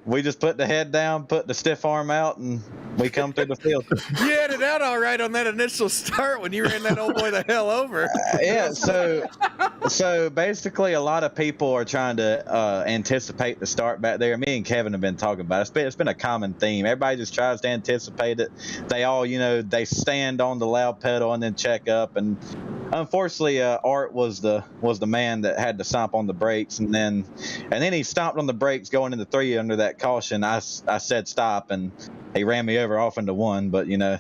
we just put the head down, put the stiff arm out, and we come through the field. You had it out all right on that initial start when you ran that old boy the hell over. Yeah, so basically a lot of people are trying to anticipate the start back there. Me and Kevin have been talking about it. It's been a common theme. Everybody just tries to anticipate it. They all, you know, they stand on the loud pedal and then check up. And unfortunately, Art was the man that had to stomp on the brakes, and then he stomped on the brakes going into 3 under that caution. I said stop, and he ran me over off into 1. But you know,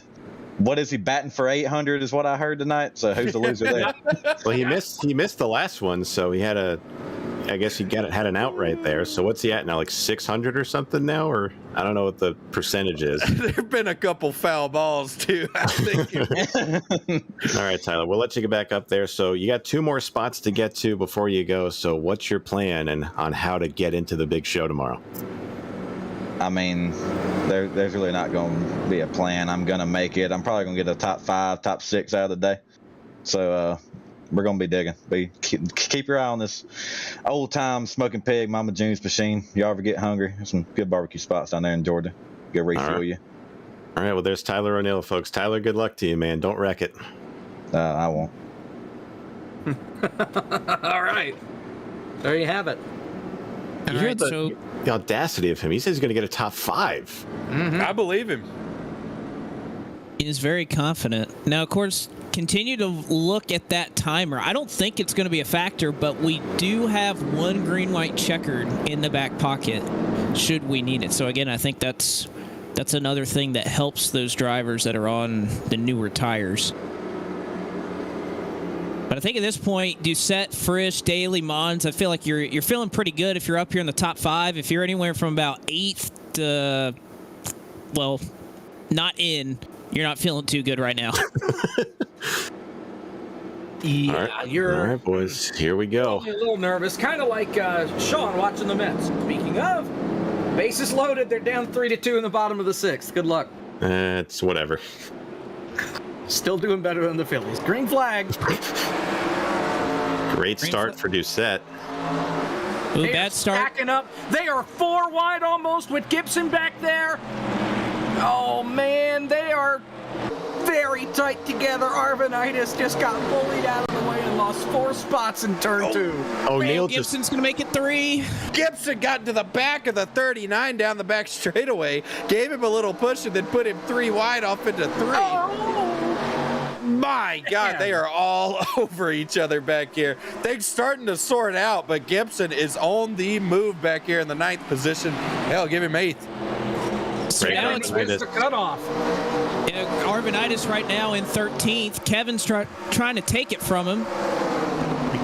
what is he batting for 800 is what I heard tonight. So who's the loser there? Well, he missed the last one, so he had I guess he had an out right there. So what's he at now, like 600 or something now, or I don't know what the percentage is. There've been a couple foul balls too, I think. All right, Tyler, we'll let you get back up there. So you got 2 more spots to get to before you go. So what's your plan and on how to get into the big show tomorrow? I mean, there's really not going to be a plan. I'm going to make it. I'm probably going to get a top 5, top 6 out of the day. So we're going to be digging. Keep your eye on this old-time Smoking Pig, Mama June's machine. You ever get hungry? There's some good barbecue spots down there in Georgia. Go refuel you. All right, well, there's Tyler O'Neill, folks. Tyler, good luck to you, man. Don't wreck it. I won't. All right. There you have it. All right, so the audacity of him. He says he's going to get a top 5. Mm-hmm. I believe him. he is very confident. Now, of course, continue to look at that timer. I don't think it's going to be a factor, but we do have one green-white checkered in the back pocket should we need it. So, again, I think that's another thing that helps those drivers that are on the newer tires. But I think at this point, Doucette, Frisch, Daly, Mons, I feel like you're feeling pretty good if you're up here in the top 5. If you're anywhere from about 8th to, well, not in, you're not feeling too good right now. Yeah, all right. you're all right, boys. Here we go. a little nervous, kind of like Sean watching the Mets. Speaking of, bases loaded, they're down 3-2 in the bottom of the 6th. Good luck. It's whatever. Still doing better than the Phillies. Green flag. Great start for Doucette. Ooh, bad start. Stacking up. They are 4 wide almost with Gibson back there. Oh, man, they are very tight together. Arvanitis just got bullied out of the way and lost 4 spots in turn 2. O'Neill Gibson's going to make it 3. Gibson got to the back of the 39 down the back straightaway, gave him a little push, and then put him 3 wide off into 3. Oh. My God, they are all over each other back here. They're starting to sort out, but Gibson is on the move back here in the 9th position. Hell, give him 8th. So now it's the cutoff. Arvanitis right now in 13th. Kevin's trying to take it from him.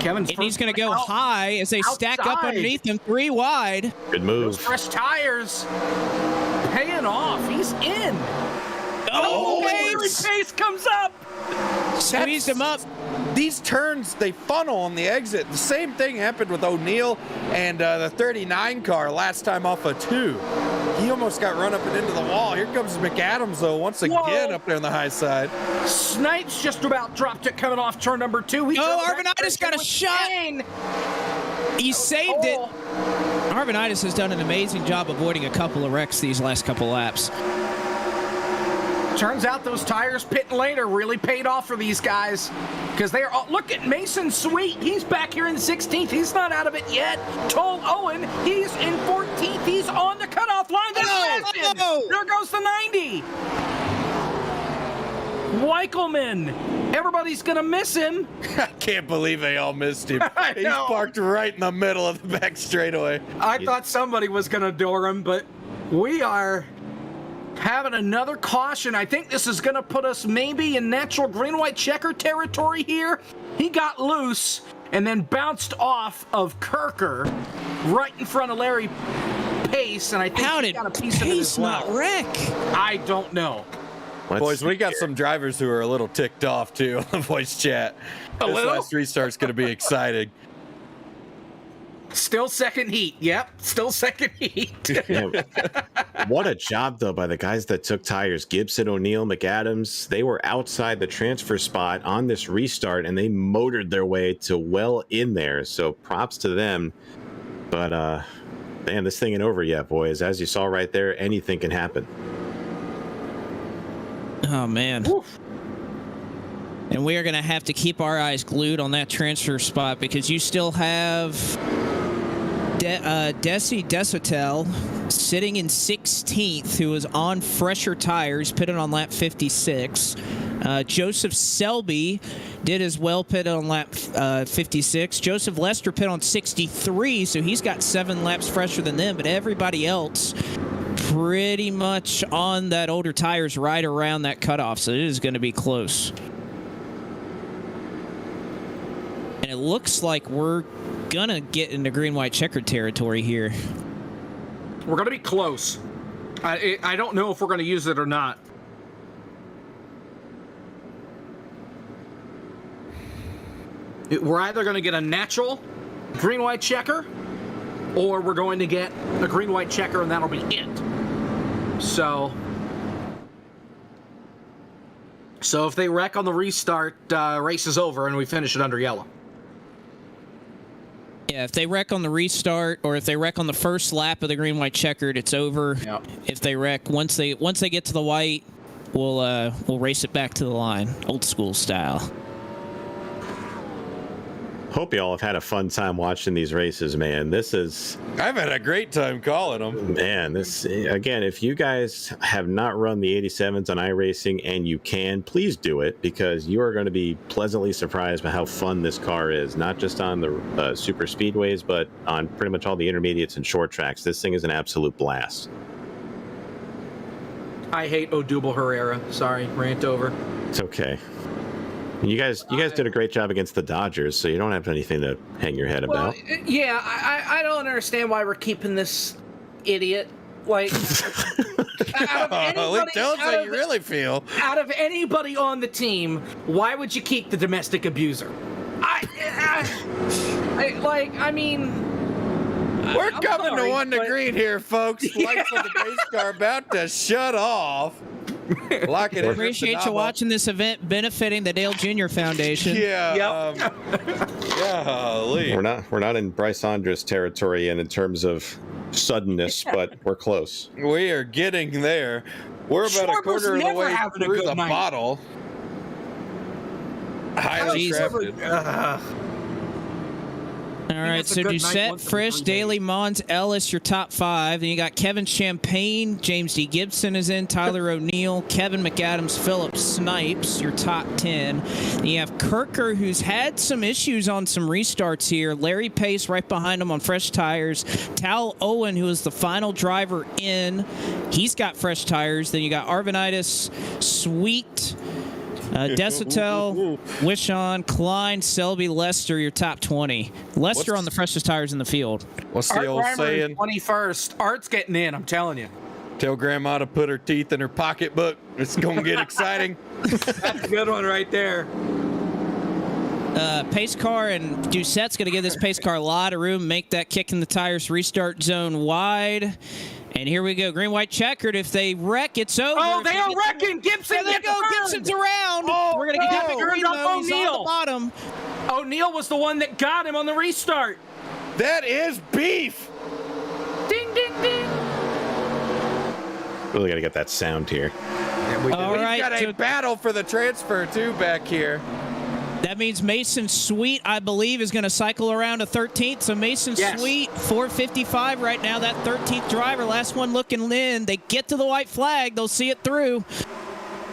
And he's going to go high as they stack up underneath him 3 wide. Good move. Those fresh tires paying off. He's in. Oh, pace comes up. Squeezed him up. These turns, they funnel on the exit. The same thing happened with O'Neill and the 39 car last time off of 2. He almost got run up and into the wall. Here comes McAdams, though, once again up there on the high side. Snipes just about dropped it coming off turn number 2. Arvanitis got a shot. He saved it. Arvanitis has done an amazing job avoiding a couple of wrecks these last couple laps. Turns out those tires pitting later really paid off for these guys because they are. Look at Mason Sweet. He's back here in 16th. He's not out of it yet. Toll Owen. He's in 14th. He's on the cutoff line. There goes the 90. Weichelman. Everybody's going to miss him. I can't believe they all missed him. He's know. parked right in the middle of the back straightaway. I thought somebody was going to door him, but we are having another caution. I think this is going to put us maybe in natural green-white checker territory here. He got loose and then bounced off of Kirker right in front of Larry Pace, and I think How he did got a piece of it Pace as well. not wreck? I don't know. Boys, we got some drivers who are a little ticked off, too, on the voice chat. This little? last restart's going to be exciting. Still second heat. Yep, still second heat. Yeah. What a job, though, by the guys that took tires. Gibson, O'Neill, McAdams. They were outside the transfer spot on this restart, and they motored their way to well in there. So props to them. But, man, this thing ain't over yet, boys. As you saw right there, anything can happen. Oh, man. Oof. And we are going to have to keep our eyes glued on that transfer spot because you still have Desi Desatel sitting in 16th, who was on fresher tires, pitted on lap 56. Joseph Selby did as well, pitted on lap 56. Joseph Lester pitted on 63, so he's got 7 laps fresher than them, but everybody else pretty much on that older tires right around that cutoff, so it is going to be close. And it looks like we're going to get into green-white checkered territory here. We're going to be close. I don't know if we're going to use it or not. We're either going to get a natural green-white checker, or we're going to get a green-white checker, and that'll be it. So if they wreck on the restart, race is over, and we finish it under yellow. Yeah, if they wreck on the restart, or if they wreck on the first lap of the green-white checkered, it's over. Yep. If they wreck once they get to the white, we'll race it back to the line, old school style. Hope y'all have had a fun time watching these races, man. I've had a great time calling them. Man, this, again, if you guys have not run the 87s on iRacing and you can, please do it, because you are going to be pleasantly surprised by how fun this car is, not just on the super speedways, but on pretty much all the intermediates and short tracks. This thing is an absolute blast. I hate Odubel Herrera. Sorry, rant over. It's okay. You guys did a great job against the Dodgers, so you don't have anything to hang your head about. Yeah, I don't understand why we're keeping this idiot. Like, tell us how you really feel. Out of anybody on the team, why would you keep the domestic abuser? We're coming to 1 to green here, folks. Lights of the race car about to shut off. Lock it in. Appreciate you watching this event benefiting the Dale Jr. Foundation. Yeah. Yep. Golly. We're not in Bryce Andres territory and in terms of suddenness, but we're close. We are getting there. We're about a quarter of the way through the bottle. Highly crafted. All right, so Doucette, Frisch, Daly, Mons, Ellis, your top 5. Then you got Kevin Champagne, James D. Gibson is in, Tyler O'Neill, Kevin McAdams, Philip Snipes, your top 10. Then you have Kirker, who's had some issues on some restarts here. Larry Pace right behind him on fresh tires. Tal Owen, who is the final driver in, he's got fresh tires. Then you got Arvinitis, Sweet, Desatel, Wishon, Klein, Selby, Lester, your top 20. Lester on the freshest tires in the field. What's the old saying? 21st. Art's getting in, I'm telling you. Tell Grandma to put her teeth in her pocketbook. It's going to get exciting. That's a good one right there. Pace car and Doucette's going to give this pace car a lot of room, make that kick in the tires restart zone wide. And here we go, green-white checkered. If they wreck, it's over. Oh, they are wrecking. Gibson, there they go. Gibson's around. Oh, we're going to get green, though. He's on the bottom. O'Neill was the one that got him on the restart. That is beef. Ding, ding, ding. Really got to get that sound here. We've got a battle for the transfer, too, back here. That means Mason Sweet, I believe, is going to cycle around to 13th. So Mason Sweet, 455 right now. That 13th driver, last one looking in. They get to the white flag. They'll see it through.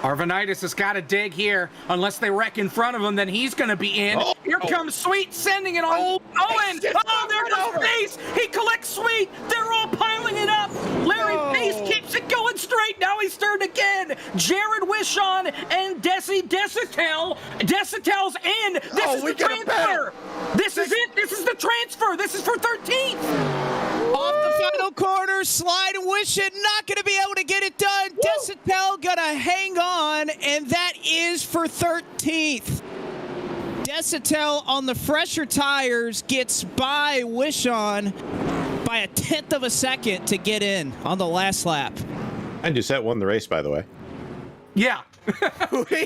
Arvanitis has got to dig here. Unless they wreck in front of him, then he's going to be in. Oh, Here comes Sweet, sending it on Owen. Oh, there goes Pace. He collects Sweet. They're all piling it up. Larry Pace keeps it going straight. Now he's turned again. Jared Wishon and Desi Desitel. Desitel's in. This is the transfer. This is it. This is the transfer. This is for 13th. Off the final corner, Slide and Wish It, not going to be able to get it done. Desitel going to hang on, and that is for 13th. Desitel on the fresher tires gets by Wishon by a 10th of a second to get in on the last lap. And Doucette won the race, by the way. Yeah.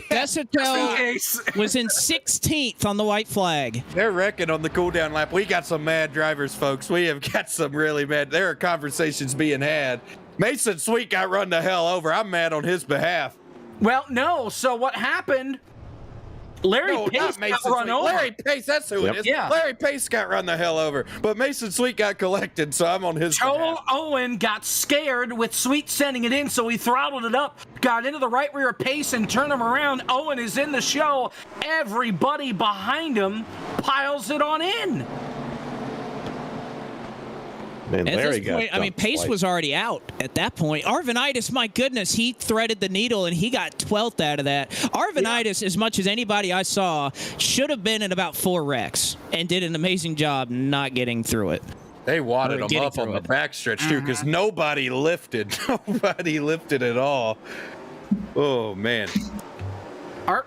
Desitel was in 16th on the white flag. They're wrecking on the cooldown lap. We got some mad drivers, folks. We have got some really mad. There are conversations being had. Mason Sweet got run the hell over. I'm mad on his behalf. Well, no. So what happened? Larry Pace got run over. Larry Pace, that's who it is. Yeah. Larry Pace got run the hell over. But Mason Sweet got collected, so I'm on his Joel behalf. Owen got scared with Sweet sending it in, so he throttled it up, got into the right rear Pace and turned him around. Owen is in the show. Everybody behind him piles it on in. Man, At Larry this got point, I mean, dumped Pace twice. was already out at that point. Arvanitis, my goodness, he threaded the needle and he got 12th out of that. Arvanitis, as much as anybody I saw, should have been in about 4 wrecks and did an amazing job not getting through it. They wadded him up on the backstretch, too, because nobody lifted. Nobody lifted at all. Oh, man.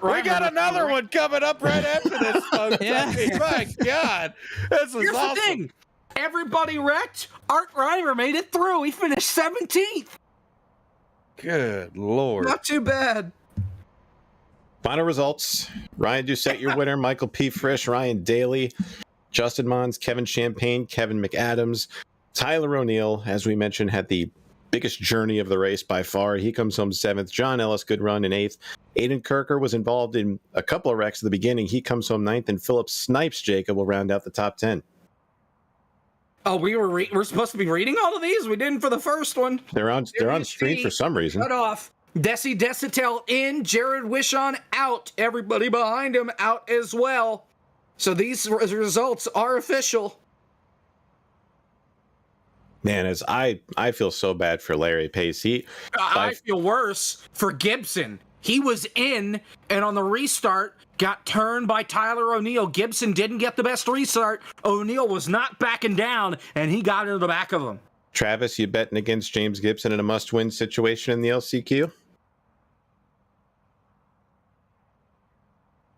We got another one coming up right after this, folks. Yeah. I mean, my God. This is Here's awesome. the thing. Everybody wrecked. Art Reimer made it through. He finished 17th. Good Lord. Not too bad. Final results. Ryan Doucette, your winner. Michael P. Frisch, Ryan Daly, Justin Mons, Kevin Champagne, Kevin McAdams. Tyler O'Neill, as we mentioned, had the biggest journey of the race by far. He comes home 7th. John Ellis, good run in 8th. Aiden Kirker was involved in a couple of wrecks at the beginning. He comes home 9th. And Philip Snipes, Jacob, will round out the top 10. Oh, we're supposed to be reading all of these? We didn't for the first one. They're on stream for some reason. Cut off. Desi Desitel in. Jared Wishon out. Everybody behind him out as well. So these results are official. Man, as I feel so bad for Larry Pace. I feel worse for Gibson. He was in, and on the restart, got turned by Tyler O'Neill. Gibson didn't get the best restart. O'Neill was not backing down, and he got into the back of him. Travis, you betting against James Gibson in a must-win situation in the LCQ?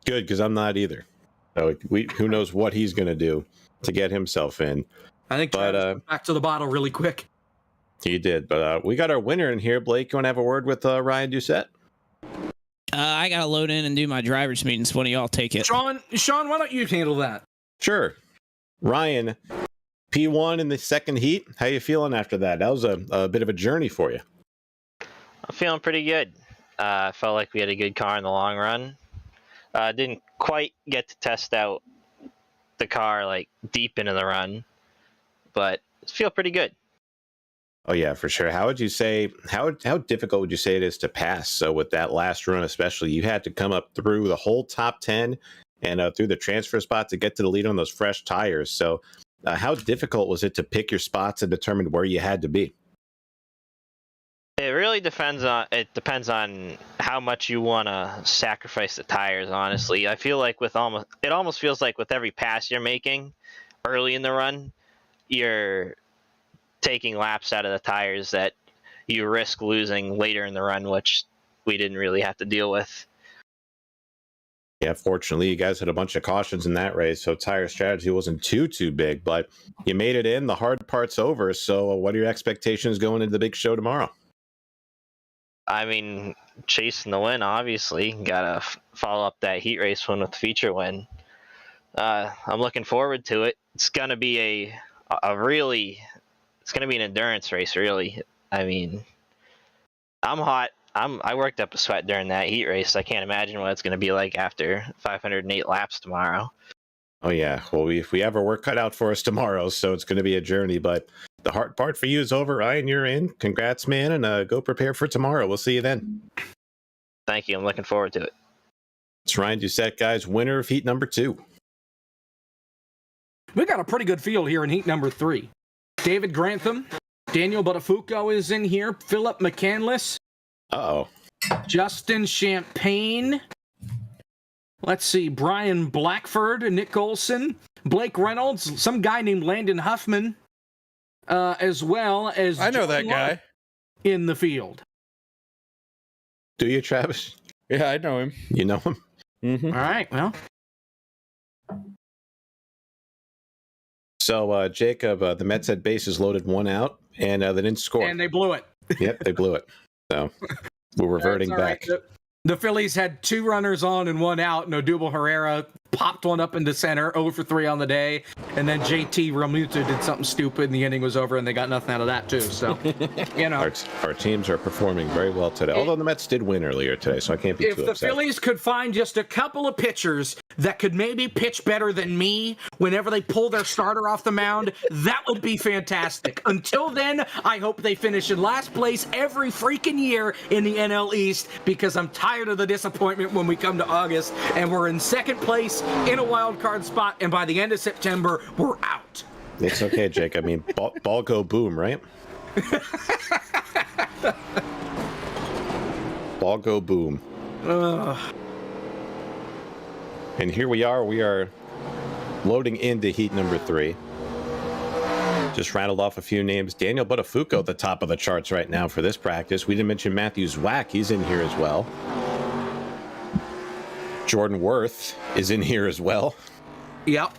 Good, because I'm not either. So who knows what he's going to do to get himself in. I think Travis went back to the bottle really quick. He did, but we got our winner in here. Blake, you want to have a word with Ryan Doucette? I got to load in and do my driver's meetings. One of y'all take it. Sean, why don't you handle that? Sure. Ryan, P1 in the second heat. How you feeling after that? That was a bit of a journey for you. I'm feeling pretty good. I felt like we had a good car in the long run. Didn't quite get to test out the car like deep into the run, but I feel pretty good. Oh yeah, for sure. How would you say how difficult would you say it is to pass? So with that last run, especially, you had to come up through the whole top 10 and through the transfer spot to get to the lead on those fresh tires. So how difficult was it to pick your spots and determine where you had to be? It really depends on how much you want to sacrifice the tires. Honestly, I feel like it almost feels like with every pass you're making early in the run, you're taking laps out of the tires that you risk losing later in the run, which we didn't really have to deal with. Yeah, fortunately, you guys had a bunch of cautions in that race, so tire strategy wasn't too big, but you made it in. The hard part's over, so what are your expectations going into the big show tomorrow? I mean, chasing the win, obviously. Got to follow up that heat race win with the feature win. I'm looking forward to it. It's going to be it's going to be an endurance race, really. I mean, I'm hot. I worked up a sweat during that heat race. I can't imagine what it's going to be like after 508 laps tomorrow. Oh, yeah. Well, we have our work cut out for us tomorrow, so it's going to be a journey. But the hard part for you is over, Ryan. You're in. Congrats, man, and go prepare for tomorrow. We'll see you then. Thank you. I'm looking forward to it. It's Ryan Doucette, guys, winner of heat number 2. We got a pretty good field here in heat number 3. David Grantham, Daniel Buttafuoco is in here, Philip McCandless, Uh-oh. Justin Champagne. Let's see, Brian Blackford, Nick Olson, Blake Reynolds, some guy named Landon Huffman, as well as I know John that guy. Love in the field. Do you, Travis? Yeah, I know him. You know him? Mm-hmm. All right, well. So, Jacob, the Mets had bases loaded, 1 out, and they didn't score. And they blew it. Yep, they blew it. So, we're reverting That's all back. right. The Phillies had 2 runners on and 1 out. Odubel Herrera popped one up into center, 0 for 3 on the day. And then JT Realmuto did something stupid, and the inning was over, and they got nothing out of that, too. So, you know. Our teams are performing very well today. Although the Mets did win earlier today, so I can't be If too the upset. Phillies could find just a couple of pitchers that could maybe pitch better than me whenever they pull their starter off the mound, that would be fantastic. Until then, I hope they finish in last place every freaking year in the NL East, because I'm tired of the disappointment when we come to August and we're in second place in a wild card spot, and by the end of September, we're out. It's okay, Jake. I mean, ball go boom, right? Ball go boom. And here we are loading into heat number 3. Just rattled off a few names. Daniel Buttafuoco at the top of the charts right now for this practice. We didn't mention Matthew Zwack. He's in here as well. Jordan Worth is in here as well. Yep.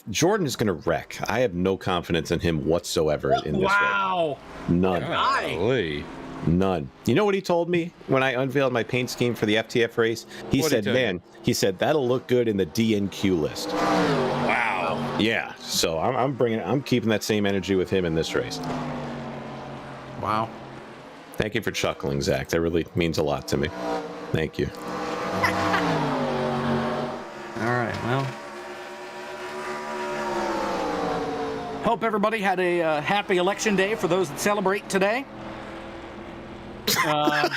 Jordan is going to wreck. I have no confidence in him whatsoever in this race. Wow. None. Golly. None. You know what he told me when I unveiled my paint scheme for the FTF race? He What'd he said, tell you? man, he said, that'll look good in the DNQ list. Wow. Yeah. So I'm keeping that same energy with him in this race. Wow. Thank you for chuckling, Zach. That really means a lot to me. Thank you. All right, well. Hope everybody had a happy election day for those that celebrate today. I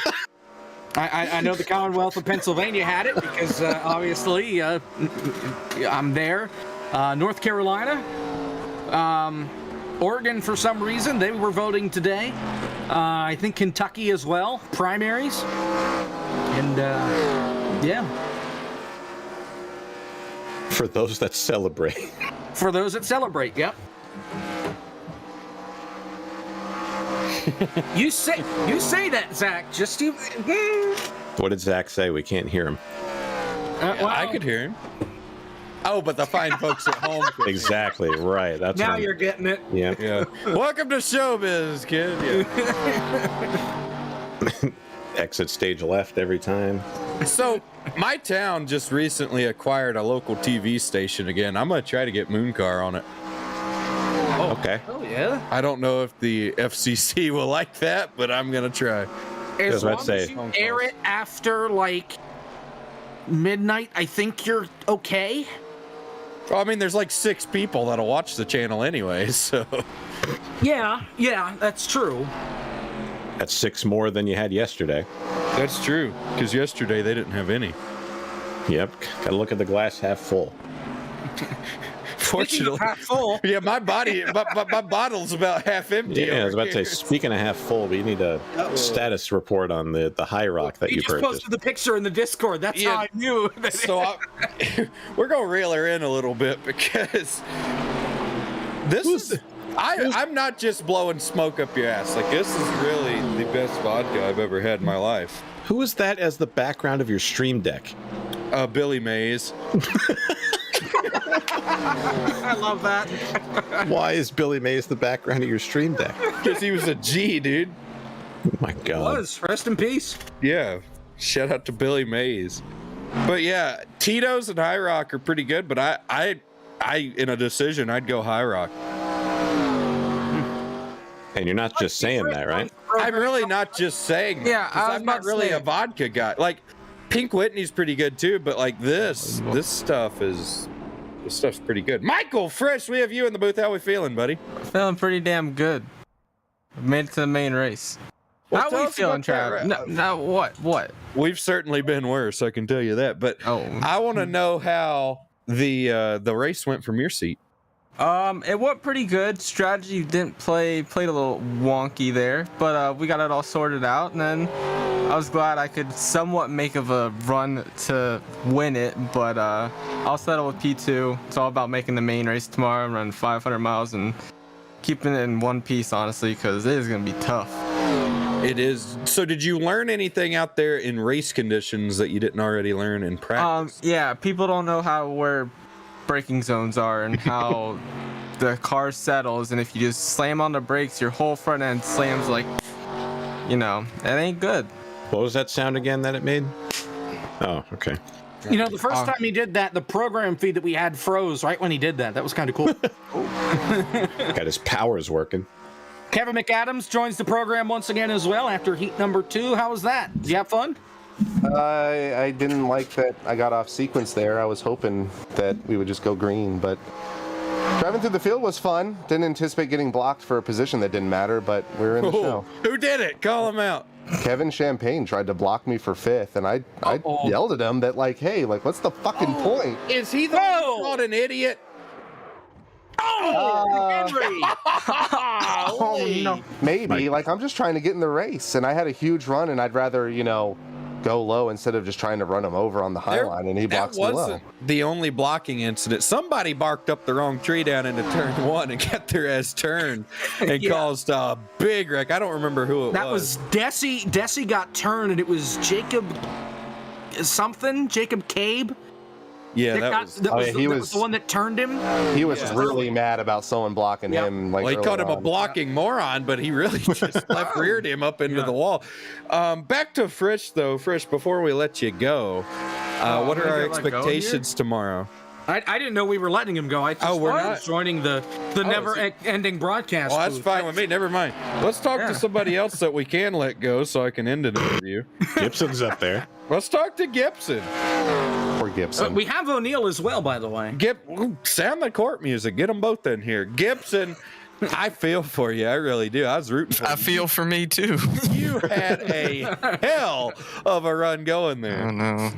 know the Commonwealth of Pennsylvania had it because obviously I'm there. North Carolina, Oregon, for some reason, they were voting today. I think Kentucky as well, primaries. And yeah. For those that celebrate. For those that celebrate, yep. You say that, Zach. Just you. What did Zach say? We can't hear him. Well, I could hear him. Oh, but the fine folks at home. Exactly, right. That's now what you're getting it. Yeah. Yeah. Welcome to showbiz, kid. Yeah. Exit stage left every time. So, my town just recently acquired a local TV station again. I'm going to try to get Mooncar on it. Okay. Oh yeah. I don't know if the FCC will like that, but I'm going to try. As That's what I'd long say. as you air it after like midnight, I think you're okay. Well, I mean, there's like 6 people that'll watch the channel anyway, so. Yeah, that's true. That's 6 more than you had yesterday. That's true, because yesterday they didn't have any. Yep. Gotta look at the glass half full. Fortunately. Half full. Yeah, my bottle's about half empty. Yeah, I was over about to say, here. speaking of half full, we need a status report on the high rock that He you just purchased. posted the picture in the Discord. That's Yeah. how I knew. That So we're gonna reel her in a little bit because I'm not just blowing smoke up your ass. Like, this is really the best vodka I've ever had in my life. Who is that as the background of your stream deck? Billy Mays. I love that. Why is Billy Mays the background of your stream deck? Because he was a G, dude. Oh my God. Was rest in peace. Yeah. Shout out to Billy Mays. But yeah, Tito's and High Rock are pretty good, but I in a decision, I'd go High Rock. And you're not just saying that, right? I'm really not just saying that, Yeah, 'cause I was I'm about not to really say a it. vodka guy. Like, Pink Whitney's pretty good too, but like this stuff's pretty good. Michael Frisch, we have you in the booth. How we feeling, buddy? Feeling pretty damn good. Made it to the main race. How tell we us feeling, about that, Travis? right? No, what? We've certainly been worse, I can tell you that. But I want to know how the race went from your seat. It went pretty good. Strategy played a little wonky there, but we got it all sorted out, and then I was glad I could somewhat make of a run to win it, but I'll settle with P2. It's all about making the main race tomorrow and run 500 miles and keeping it in one piece, honestly, because it is going to be tough. It is. So did you learn anything out there in race conditions that you didn't already learn in practice? Yeah, people don't know where braking zones are and how the car settles, and if you just slam on the brakes, your whole front end slams like, it ain't good. What was that sound again that it made? Oh, okay. The first time he did that, the program feed that we had froze right when he did that. That was kind of cool. Got his powers working. Kevin McAdams joins the program once again as well after heat number 2. How was that? Did you have fun? I didn't like that I got off sequence there. I was hoping that we would just go green, but driving through the field was fun. Didn't anticipate getting blocked for a position that didn't matter, but we were in the show. Who did it? Call him out. Kevin Champagne tried to block me for 5th, and I yelled at him that, hey, what's the fucking point? Is he the one called an idiot? Henry! Oh, no. Maybe. I'm just trying to get in the race, and I had a huge run, and I'd rather, go low instead of just trying to run him over on the high line, and he blocks me low. That wasn't the only blocking incident. Somebody barked up the wrong tree down into turn 1 and got their ass turned and caused a big wreck. I don't remember who it was. That was Desi. Desi got turned, and it was Jacob Cabe. Yeah, he was the one that turned him. He was really mad about someone blocking him. He called him a blocking moron, but he really just reared him up into the wall. Back to Frisch, though. Frisch, before we let you go, what are our expectations tomorrow? I didn't know we were letting him go. I just was joining the never-ending broadcast. Well, that's fine with me. Never mind. Let's talk to somebody else that we can let go so I can end an interview. Gibson's up there. Let's talk to Gibson. Poor Gibson. We have O'Neill as well, by the way. Sound the court music. Get them both in here. Gibson, I feel for you. I really do. I was rooting for you. I feel for me, too. You had a hell of a run going there.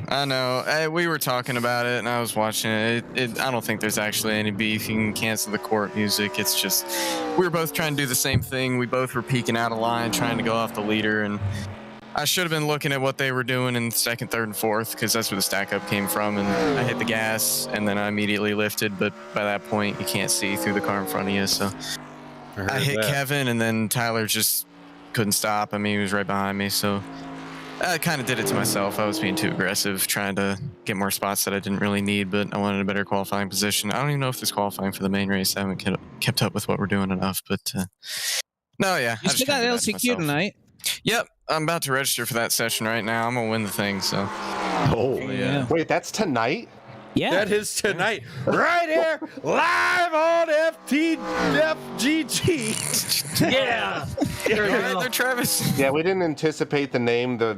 I know. We were talking about it, and I was watching it. I don't think there's actually any beef. You can cancel the court music. It's just we were both trying to do the same thing. We both were peeking out of line, trying to go off the leader, and I should have been looking at what they were doing in second, third, and fourth, because that's where the stack up came from. And I hit the gas, and then I immediately lifted. But by that point, you can't see through the car in front of you. So I hit Kevin, and then Tyler just couldn't stop. I mean, he was right behind me. So I kind of did it to myself. I was being too aggressive, trying to get more spots that I didn't really need, but I wanted a better qualifying position. I don't even know if there's qualifying for the main race. I haven't kept up with what we're doing enough. But no, yeah. You still got LCQ tonight. Yep, I'm about to register for that session right now. I'm gonna win the thing, so. Oh yeah. Wait, that's tonight? Yeah. That is tonight, right here, live on FTFGG. Yeah. You're right there, Travis. Yeah, we didn't anticipate the name, the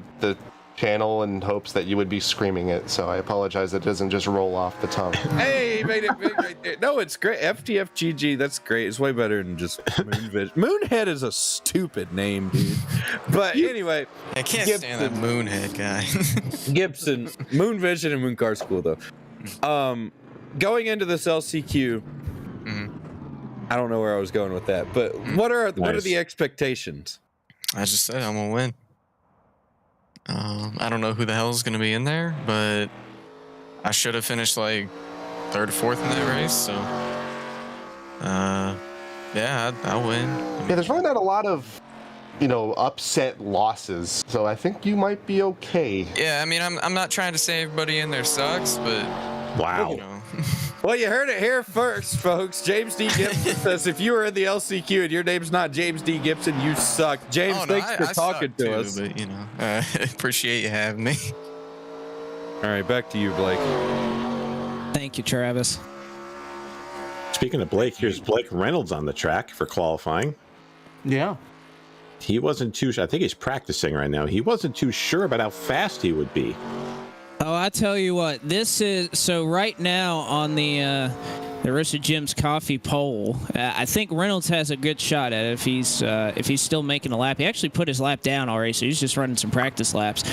channel, in hopes that you would be screaming it, so I apologize. It doesn't just roll off the tongue. Hey, made it big right there. No, it's great. FTFGG, that's great. It's way better than just Moonvision. Moonhead is a stupid name, dude. But anyway, I can't stand that Moonhead guy. Gibson, Moonvision and Mooncar School, though. Going into this LCQ, I don't know where I was going with that, but what are the expectations? I just said I'm gonna win. I don't know who the hell is gonna be in there, but I should have finished like third or fourth in that race. So, yeah, I'll win. Yeah, there's really not a lot of, upset losses, so I think you might be okay. Yeah, I mean, I'm not trying to say everybody in there sucks, but wow. Well, you heard it here first, folks. James D. Gibson says if you were in the LCQ and your name's not James D. Gibson, you suck. James, thanks for talking to us. But I appreciate you having me. All right, back to you, Blake. Thank you, Travis. Speaking of Blake, here's Blake Reynolds on the track for qualifying. Yeah. He wasn't too. I think he's practicing right now. He wasn't too sure about how fast he would be. Oh, I tell you what, this is so right now on the the Roasted Jim's coffee poll. I think Reynolds has a good shot at it if he's still making a lap. He actually put his lap down already, so he's just running some practice laps.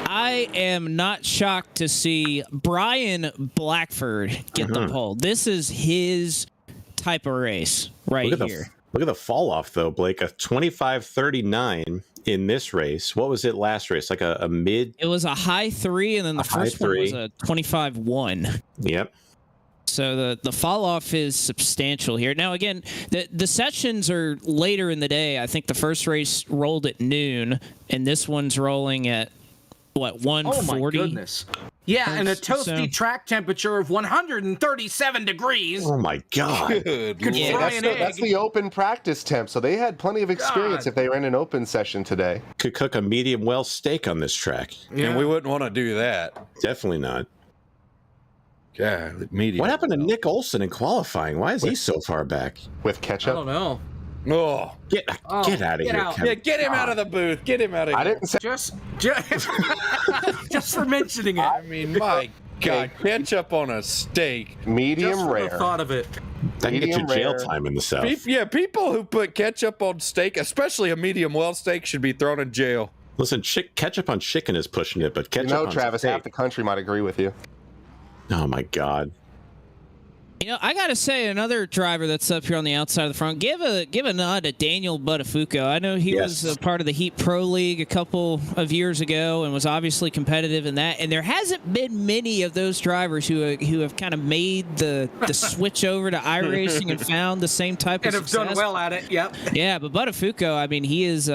I am not shocked to see Brian Blackford get the pole. This is his type of race right here. Look at the fall off though, Blake. A 25:39 in this race. What was it last race? Like a mid? It was a high 3, and then the first one was a 25.1. Yep. So the fall off is substantial here. Now again, the sessions are later in the day. I think the first race rolled at noon, and this one's rolling at what, 1:40? Oh my goodness. Yeah, and a toasty track temperature of 137 degrees. Oh my God. Could fry an egg. That's the open practice temp, so they had plenty of experience if they ran an open session today. Could cook a medium well steak on this track. Yeah. And we wouldn't want to do that. Definitely not. Yeah, medium. What happened to Nick Olson in qualifying? Why is he so far back? With ketchup? I don't know. Oh, get out of here, Kevin. Yeah, get him out of the booth. Get him out of here. I didn't say just for mentioning it. I mean, my God, ketchup on a steak. Medium just for rare. the thought of it. That can get you jail time in the South. People who put ketchup on steak, especially a medium well steak, should be thrown in jail. Listen, ketchup on chicken is pushing it, but ketchup on Travis, steak. half the country might agree with you. Oh my God. I gotta say, another driver that's up here on the outside of the front, give a nod to Daniel Buttafuoco. I know he was a part of the Heat Pro League a couple of years ago and was obviously competitive in that. And there hasn't been many of those drivers who have kind of made the switch over to iRacing and found the same type of success. And have done well at it. Yep. Yeah, but Buttafuoco, I mean, he is.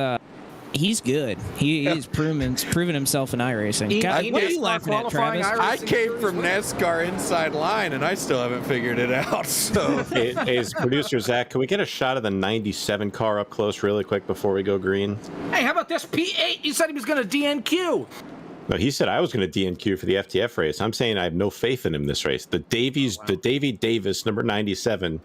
He's good. He's proven himself in iRacing. What are you laughing at, Travis? I came from NASCAR inside line, and I still haven't figured it out. So, hey, producer Zach, can we get a shot of the 97 car up close really quick before we go green? Hey, how about this P8? He said he was going to DNQ. No, he said I was going to DNQ for the FTF race. I'm saying I have no faith in him this race. The Davy Davis, number 97.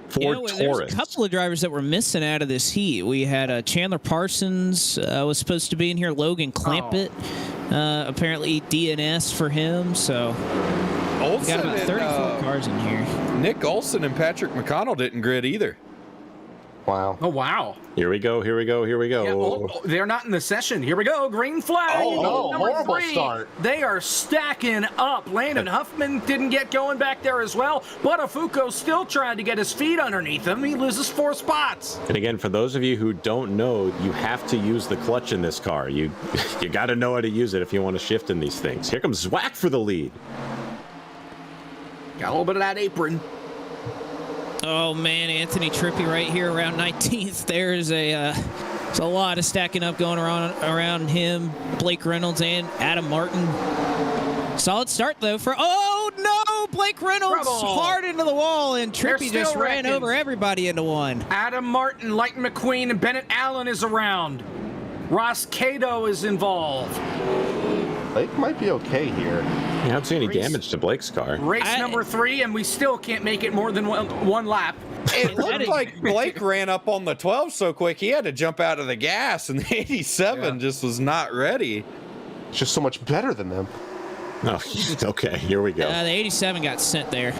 Ford Taurus. There's a couple of drivers that were missing out of this heat. We had Chandler Parsons was supposed to be in here. Logan Clampett, apparently DNS for him. So we got about 34 cars in here. Nick Olson and Patrick McConnell didn't grid either. Wow. Oh, wow. Here we go. Yeah, they're not in the session. Here we go. Green flag. Oh, no. Number Horrible 3. start. They are stacking up. Landon Huffman didn't get going back there as well. Buttafuoco still trying to get his feet underneath him. He loses 4 spots. And again, for those of you who don't know, you have to use the clutch in this car. You got to know how to use it if you want to shift in these things. Here comes Zwack for the lead. Got a little bit of that apron. Oh man, Anthony Trippi right here around 19th. There's a lot of stacking up going around him. Blake Reynolds and Adam Martin. Solid start though for Blake Reynolds hard into the wall, and Trippi just ran over everybody into one. Adam Martin, Lighton McQueen, and Bennett Allen is around. Ross Cato is involved. Blake might be okay here. I don't see any damage to Blake's car. Race number 3, and we still can't make it more than one lap. It looked like Blake ran up on the 12 so quick he had to jump out of the gas, and the 87 just was not ready. It's just so much better than them. Oh, okay, here we go. The 87 got sent there.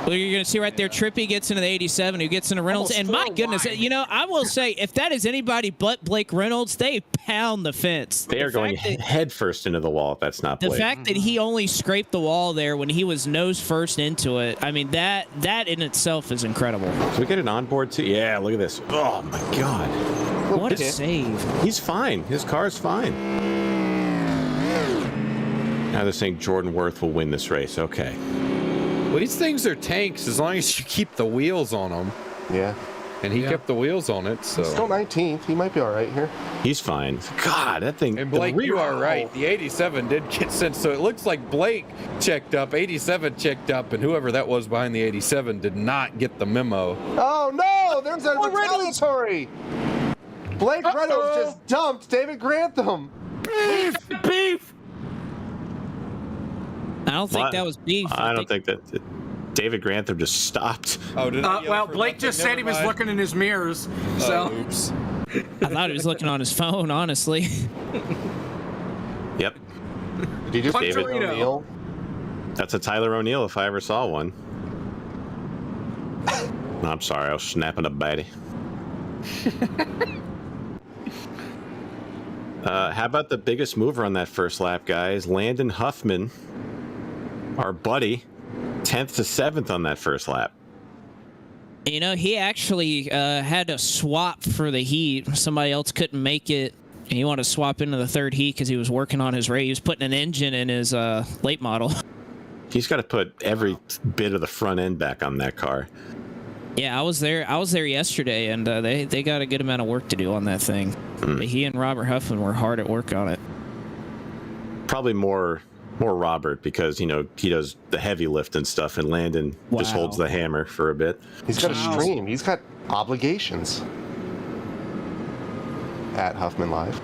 Well, you're going to see right there, Trippi gets into the 87, who gets into Reynolds. And my goodness, I will say, if that is anybody but Blake Reynolds, they pound the fence. They are going head first into the wall if that's not Blake. The fact that he only scraped the wall there when he was nose first into it, I mean, that in itself is incredible. Can we get an onboard too? Yeah, look at this. Oh, my God. What a save. He's fine. His car's fine. Now they're saying Jordan Worth will win this race. Okay. Well, these things are tanks as long as you keep the wheels on them. Yeah. And he kept the wheels on it, so. He's still 19th. He might be all right here. He's fine. God, that thing. And Blake, you are right. The 87 did get sent, so it looks like Blake checked up, 87 checked up, and whoever that was behind the 87 did not get the memo. Oh, no! There's a retaliatory! Blake Reynolds just dumped David Grantham. Beef! I don't think that was beef. I don't think that David Grantham just stopped. Oh, did well, Blake just said he was looking in his mirrors. So, oops. I thought he was looking on his phone, honestly. Yep. Did you just David Puncherino. O'Neill? That's a Tyler O'Neill if I ever saw one. No, I'm sorry, I was snapping a baddie. How about the biggest mover on that first lap, guys? Landon Huffman, our buddy, 10th to 7th on that first lap. You know, he actually had to swap for the heat. Somebody else couldn't make it. And he wanted to swap into the third heat because he was working on his race. He was putting an engine in his late model. He's got to put every bit of the front end back on that car. Yeah, I was there yesterday, and they got a good amount of work to do on that thing. But he and Robert Huffman were hard at work on it. Probably more Robert because, you know, he does the heavy lift and stuff, and Landon just holds the hammer for a bit. He's got a stream. He's got obligations at Huffman Live.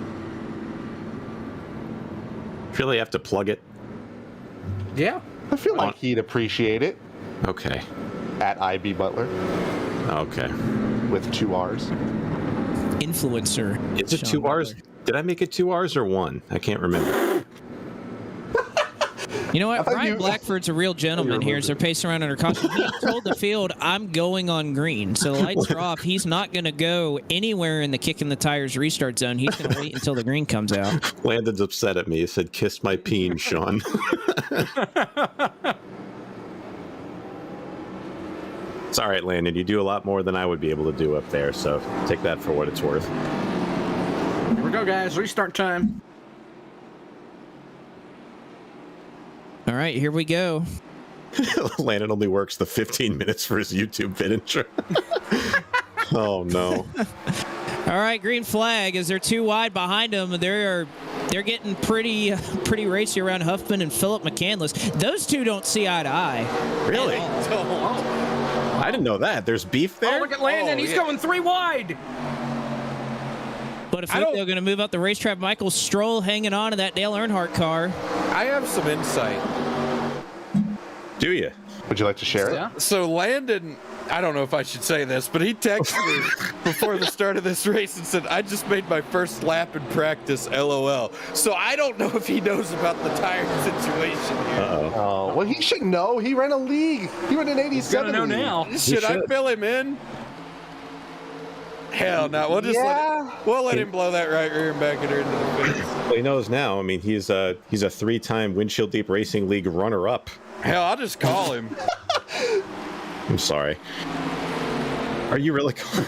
Feel they have to plug it? Yeah. I feel like he'd appreciate it. Okay. At IB Butler. Okay. With 2 R's. Influencer. Is it 2 R's? Did I make it 2 R's or 1? I can't remember. You know what? Brian Blackford's a real gentleman here as they're pacing around under caution. He told the field, I'm going on green. So the lights are off. He's not going to go anywhere in the kicking the tires restart zone. He's going to wait until the green comes out. Landon's upset at me. He said, kiss my peen, Sean. It's all right, Landon. You do a lot more than I would be able to do up there, so take that for what it's worth. Here we go, guys. Restart time. All right, here we go. Landon only works the 15 minutes for his YouTube vid intro. Oh, no. All right, green flag. As they're too wide behind them, they're getting pretty racy around Huffman and Philip McCandless. Those two don't see eye to eye. Really? I didn't know that. There's beef there? Oh, look at Landon. He's going 3 wide. But if they're going to move up the racetrack, Michael Stroll hanging on to that Dale Earnhardt car. I have some insight. Do you? Would you like to share it? So Landon, I don't know if I should say this, but he texted me before the start of this race and said, I just made my first lap in practice, LOL. So I don't know if he knows about the tire situation here. Oh, well, he should know. He ran a league. He ran an 87 know league. now. Should I fill him in? Hell no. We'll just let him blow that right rear and back it into the face. Well, he knows now. I mean, he's a 3-time Windshield Deep Racing League runner-up. Hell, I'll just call him. I'm sorry. Are you really calling?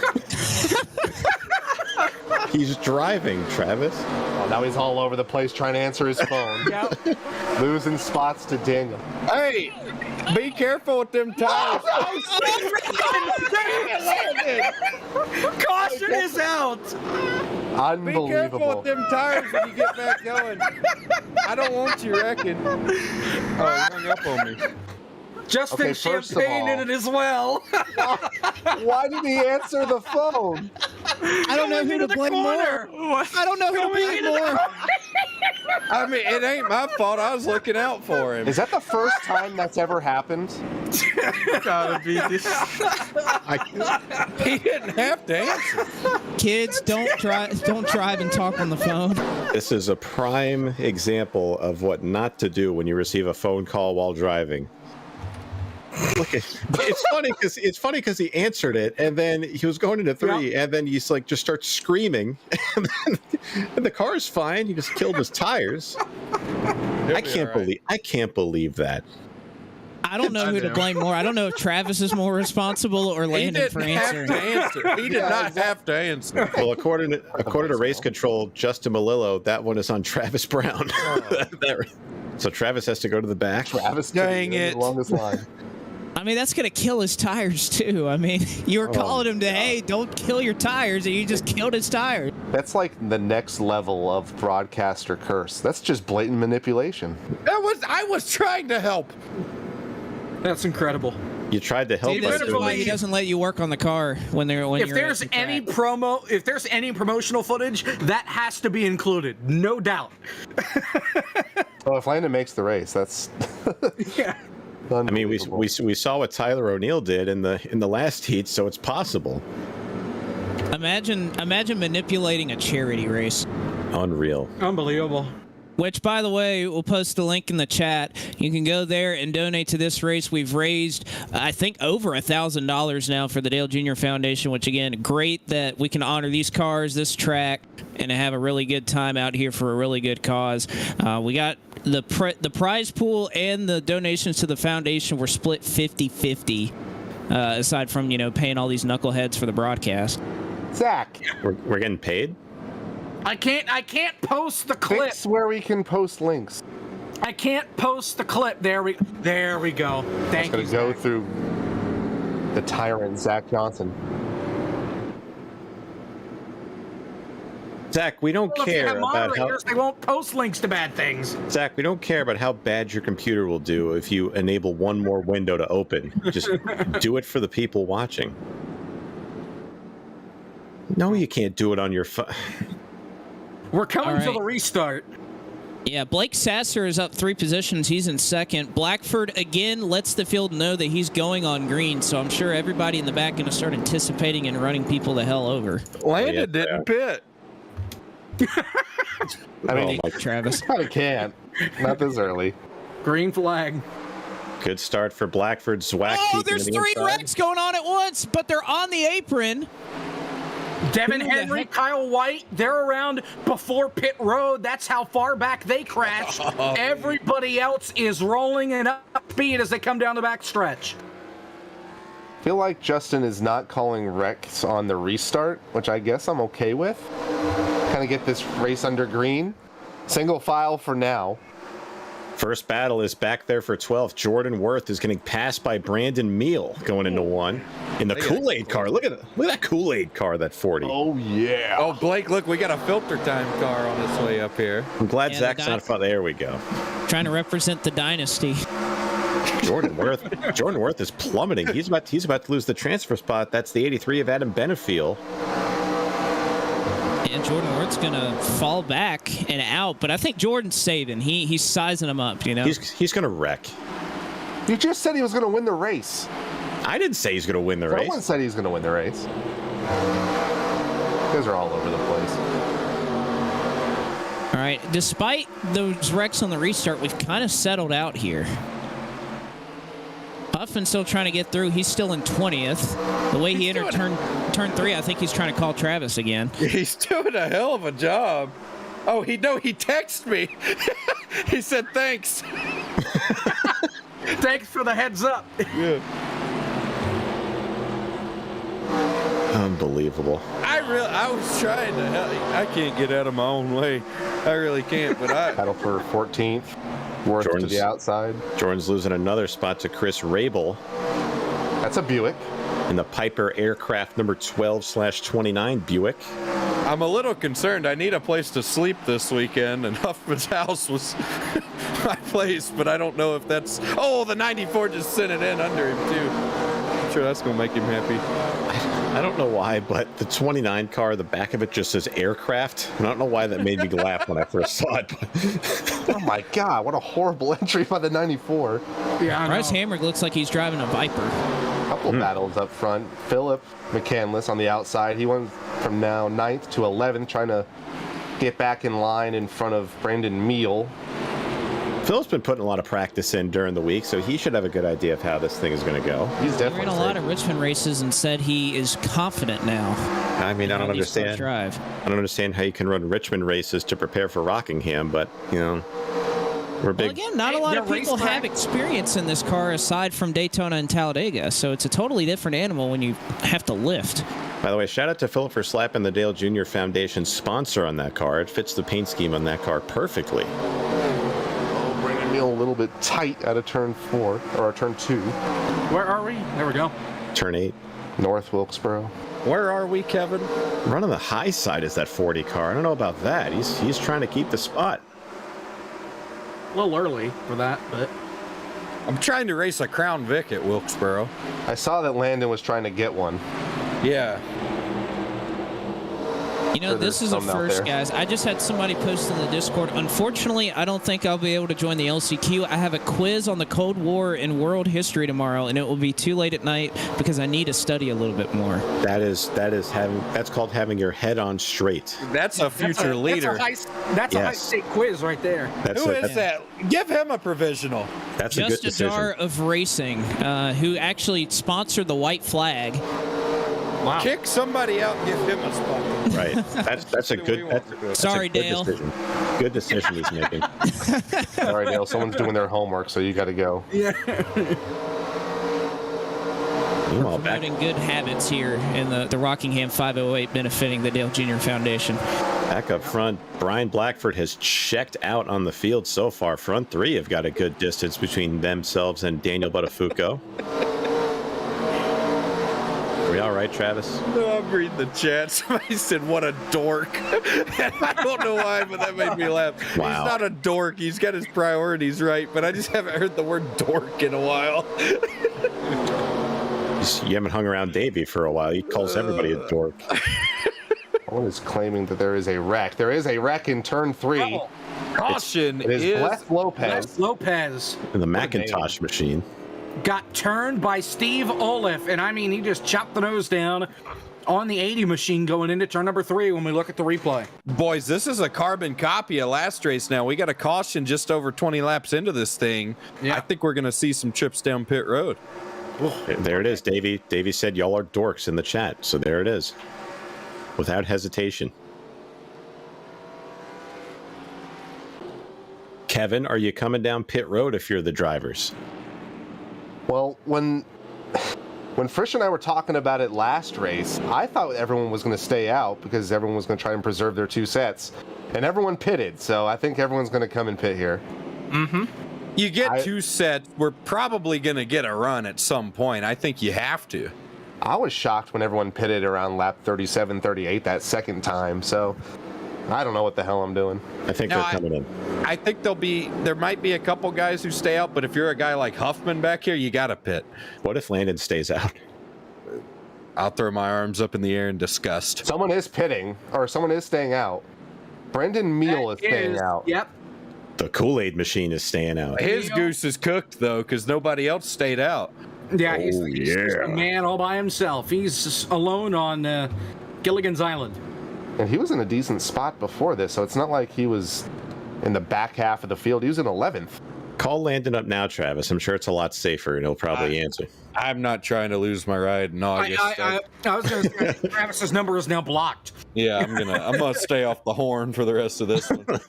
He's driving, Travis. Oh, now he's all over the place trying to answer his phone. Losing spots to Daniel. Hey, be careful with them tires. Caution is out. Unbelievable. Be careful with them tires when you get back going. I don't want you wrecking. Oh, he hung up on me. Justin champagne in it as well. Why did he answer the phone? I don't know who to blame more. I don't know who to blame more. I mean, it ain't my fault. I was looking out for him. Is that the first time that's ever happened? Gotta be this. He didn't have to answer. Kids, don't drive and talk on the phone. This is a prime example of what not to do when you receive a phone call while driving. Look, it's funny because he answered it, and then he was going into 3, and then he's like just starts screaming, and the car's fine. He just killed his tires. I can't believe that. I don't know who to blame more. I don't know if Travis is more responsible or Landon for answering. He did not have to answer. Well, according to Race Control, Justin Malillo, that one is on Travis Brown. So Travis has to go to the back. Travis, dang it! The longest line. I mean, that's going to kill his tires, too. I mean, you were calling him to, hey, don't kill your tires, and you just killed his tires. That's like the next level of broadcaster curse. That's just blatant manipulation. I was trying to help. That's incredible. You tried to help. See, this is why he doesn't let you work on the car when if there's any promotional footage, that has to be included, no doubt. Well, if Landon makes the race, that's yeah. I mean, we saw what Tyler O'Neill did in the last heat, so it's possible. Imagine manipulating a charity race. Unreal. Unbelievable. Which, by the way, we'll post the link in the chat. You can go there and donate to this race. We've raised, I think, over $1,000 now for the Dale Jr. Foundation, which, again, great that we can honor these cars, this track, and have a really good time out here for a really good cause. We got the prize pool and the donations to the foundation were split 50-50, aside from, paying all these knuckleheads for the broadcast. Zach, We're getting paid? I can't post the clip. fix where we can post links. I can't post the clip. There we go. Thank you. It's gonna go through the tyrant Zach Johnson. Zach, we don't Well, if you care have about how. moderators, they won't post links to bad things. Zach, we don't care about how bad your computer will do if you enable one more window to open. Just do it for the people watching. No, you can't do it on your phone. We're coming to right. the restart. Yeah, Blake Sasser is up 3 positions. He's in second. Blackford, again, lets the field know that he's going on green, so I'm sure everybody in the back going to start anticipating and running people the hell over. Landon didn't pit. I mean, Travis. I can't. Not this early. Green flag. Good start for Blackford. Zwack. Oh, there's 3 wrecks going on at once, but they're on the apron. Devin Who the Henry, heck? Kyle White, they're around before pit road. That's how far back they crashed. Everybody else is rolling and up speed as they come down the back stretch. I feel like Justin is not calling wrecks on the restart, which I guess I'm okay with. Kind of get this race under green. Single file for now. First battle is back there for 12th. Jordan Worth is getting passed by Brandon Meal going into 1 in the Kool-Aid car. Look at that Kool-Aid car, that 40. Oh, yeah. Oh, Blake, look, we got a filter time car on its way up here. I'm glad Yeah, Zach's not far. There we go. Trying to represent the dynasty. Jordan Worth is plummeting. He's about to lose the transfer spot. That's the 83 of Adam Benefiel. And Jordan Worth's going to fall back and out, but I think Jordan's saving. He's sizing him up, He's going to wreck. You just said he was going to win the race. I didn't say he's going to win the race. Someone said he's going to win the race. You guys are all over the place. All right, despite those wrecks on the restart, we've kind of settled out here. Huffman's still trying to get through. He's still in 20th. The way he entered turn 3, I think he's trying to call Travis again. He's doing a hell of a job. Oh, he texted me. He said thanks. Thanks for the heads up. Yeah. Unbelievable. I was trying to help. I can't get out of my own way. I really can't, but Battle for 14th. Worth to the outside. Jordan's losing another spot to Chris Rabel. That's a Buick. In the Piper Aircraft number 12/29 Buick. I'm a little concerned. I need a place to sleep this weekend, and Huffman's house was my place, but I don't know if that's... Oh, the 94 just sent it in under him, too. I'm sure that's going to make him happy. I don't know why, but the 29 car, the back of it just says aircraft. I don't know why that made me laugh when I first saw it. But Oh my God, what a horrible entry by the 94. Yeah, Bryce Hamrick looks like he's driving a Viper. Couple battles up front. Philip McCandless on the outside. He went from now 9th to 11th, trying to get back in line in front of Brandon Meal. Phil's been putting a lot of practice in during the week, so he should have a good idea of how this thing is going to go. He's He definitely ran a lot of Richmond races and said he is confident now. I mean, I don't He's still understand. drive. I don't understand how you can run Richmond races to prepare for Rockingham, but we're Well, big. again, not a lot of people have experience in this car aside from Daytona and Talladega, so it's a totally different animal when you have to lift. By the way, shout out to Philip for slapping the Dale Jr. Foundation sponsor on that car. It fits the paint scheme on that car perfectly. Oh, Brandon Meal a little bit tight out of turn 4 or turn 2. Where are we? There we go. Turn 8. North Wilkesboro. Where are we, Kevin? Running the high side is that 40 car. I don't know about that. He's trying to keep the spot. A little early for that, but I'm trying to race a Crown Vic at Wilkesboro. I saw that Landon was trying to get one. Yeah. You know, this is a first, guys. I just had somebody post in the Discord. Unfortunately, I don't think I'll be able to join the LCQ. I have a quiz on the Cold War and world history tomorrow, and it will be too late at night because I need to study a little bit more. That's called having your head on straight. That's a future leader. That's a high-state quiz right there. Who is that? Give him a provisional. That's just a good decision. Jar of Racing, who actually sponsored the white flag. Wow. Kick somebody out and give him a spot. Right. That's a good. Sorry, good Dale. Decision. Good decision he's making. All right, Dale. Someone's doing their homework, so you got to go. Yeah. Meanwhile, Promoting good habits here in the Rockingham 508, benefiting the Dale Jr. Foundation. Back up front, Brian Blackford has checked out on the field so far. Front three have got a good distance between themselves and Daniel Buttafuoco. Are we all right, Travis? No, I'm reading the chat. Somebody said, what a dork. And I don't know why, but that made me laugh. Wow. He's not a dork. He's got his priorities right, but I just haven't heard the word dork in a while. You haven't hung around Davey for a while. He calls everybody a dork. Someone is claiming that there is a wreck. There is a wreck in turn 3. Oh, caution It is Les Lopez. Les Lopez. In the Macintosh machine. Got turned by Steve Olaf, and I mean, he just chopped the nose down on the 80 machine going into turn number 3 when we look at the replay. Boys, this is a carbon copy of last race now. We got a caution just over 20 laps into this thing. Yeah. I think we're going to see some trips down pit road. There it is, Davey. Davey said y'all are dorks in the chat, so there it is. Without hesitation. Kevin, are you coming down pit road if you're the drivers? Well, when Frisch and I were talking about it last race, I thought everyone was going to stay out because everyone was going to try and preserve their 2 sets. And everyone pitted, so I think everyone's going to come and pit here. Mm-hmm. You get 2 sets. We're probably going to get a run at some point. I think you have to. I was shocked when everyone pitted around lap 37, 38 that second time, so I don't know what the hell I'm doing. I think they're coming in. I think there might be a couple guys who stay out, but if you're a guy like Huffman back here, you got to pit. What if Landon stays out? I'll throw my arms up in the air in disgust. Someone is pitting, or someone is staying out. Brendan Meal is staying out. Yep. The Kool-Aid machine is staying out. His goose is cooked, though, because nobody else stayed out. Yeah, he's just a man all by himself. He's alone on Gilligan's Island. And he was in a decent spot before this, so it's not like he was in the back half of the field. He was in 11th. Call Landon up now, Travis. I'm sure it's a lot safer, and he'll probably answer. I'm not trying to lose my ride in August. I was going to say, Travis's number is now blocked. Yeah, I'm gonna stay off the horn for the rest of this one.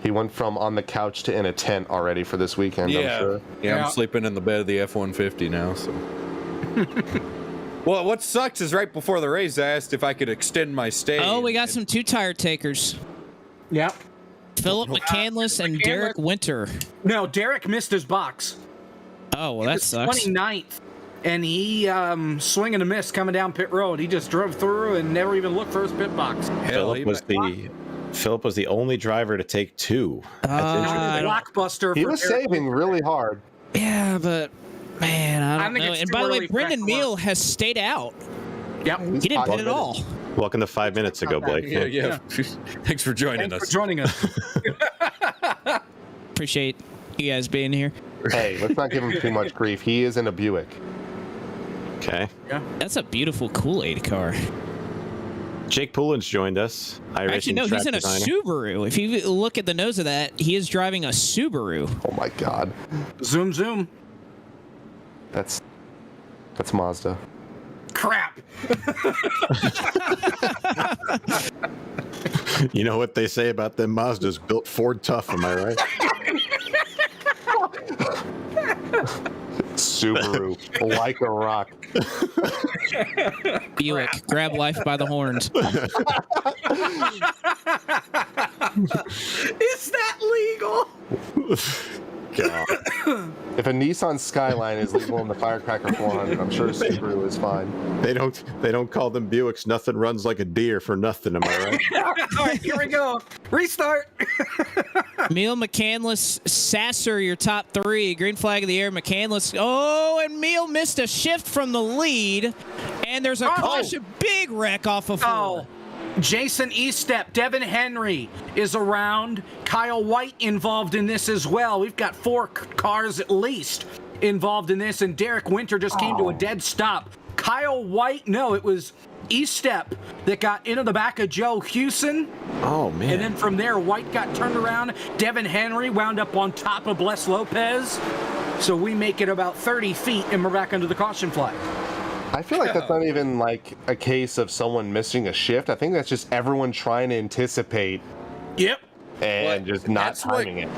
He went from on the couch to in a tent already for this weekend, yeah. I'm sure. Yeah, I'm sleeping in the bed of the F-150 now, so. Well, what sucks is right before the race, I asked if I could extend my stay. Oh, we got some 2 tire takers. Yep. Philip McCandless and Derek Winter. No, Derek missed his box. Oh, well, that sucks. 29th, and he swing and a miss coming down pit road. He just drove through and never even looked for his pit box. Philip was the only driver to take 2. Blockbuster. He was saving really hard. Yeah, but man, I don't know. And by the way, Brendan Meal Meal has stayed out. Yep, he didn't pit at all. Welcome to 5 minutes ago, Blake. Yeah. Thanks for joining us. Appreciate you guys being here. Hey, let's not give him too much grief. He is in a Buick. Okay. Yeah. That's a beautiful Kool-Aid car. Jake Poulin's joined us. Actually, no, he's in a Subaru. If you look at the nose of that, he is driving a Subaru. Oh my God. Zoom, zoom. That's Mazda. Crap. You know what they say about them Mazdas? Built Ford tough, am I right? Subaru, like a rock. Buick, grab life by the horns. Is that legal? God. If a Nissan Skyline is legal in the Firecracker 400, I'm sure Subaru is fine. They don't call them Buicks. Nothing runs like a deer for nothing, am I right? All right, here we go. Restart. Meal, McCandless, Sasser, your top 3. Green flag of the air, McCandless. Oh, and Meal missed a shift from the lead. And there's a caution, big wreck off of 4. Jason Estep, Devin Henry is around. Kyle White involved in this as well. We've got 4 cars at least involved in this, and Derek Winter just came to a dead stop. Kyle White, no, it was Estep that got into the back of Joe Hewson. Oh, man. And then from there, White got turned around. Devin Henry wound up on top of Bless Lopez. So we make it about 30 feet, and we're back under the caution flag. I feel like that's not even like a case of someone missing a shift. I think that's just everyone trying to anticipate. Yep. And just not timing it.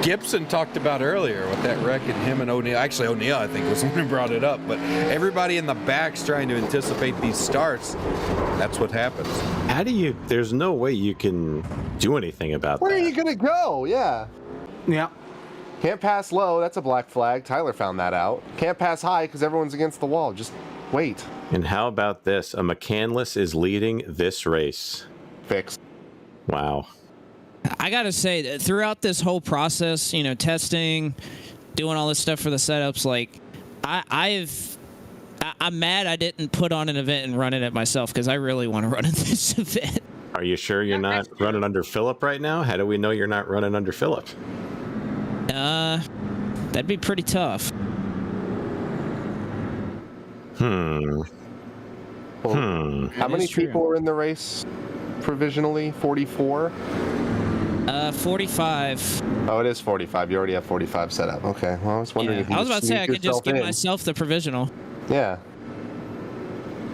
Gibson talked about earlier with that wreck and him and O'Neill. Actually, O'Neill, I think, was the one who brought it up. But everybody in the back's trying to anticipate these starts. That's what happens. How do you? There's no way you can do anything about Where that. are you gonna go? Yeah. Yeah. Can't pass low. That's a black flag. Tyler found that out. Can't pass high because everyone's against the wall. Just wait. And how about this? A McCandless is leading this race. Fixed. Wow. I gotta say that throughout this whole process, you know, testing, doing all this stuff for the setups, like I'm mad I didn't put on an event and run it myself because I really want to run at this event. Are you sure you're not running under Phillip right now? How do we know you're not running under Phillip? That'd be pretty tough. How many people are in the race provisionally? 44? 45. Oh, it is 45. You already have 45 set up. Okay. Well, I was wondering if you I was about to say I could just give in. myself the provisional. Yeah.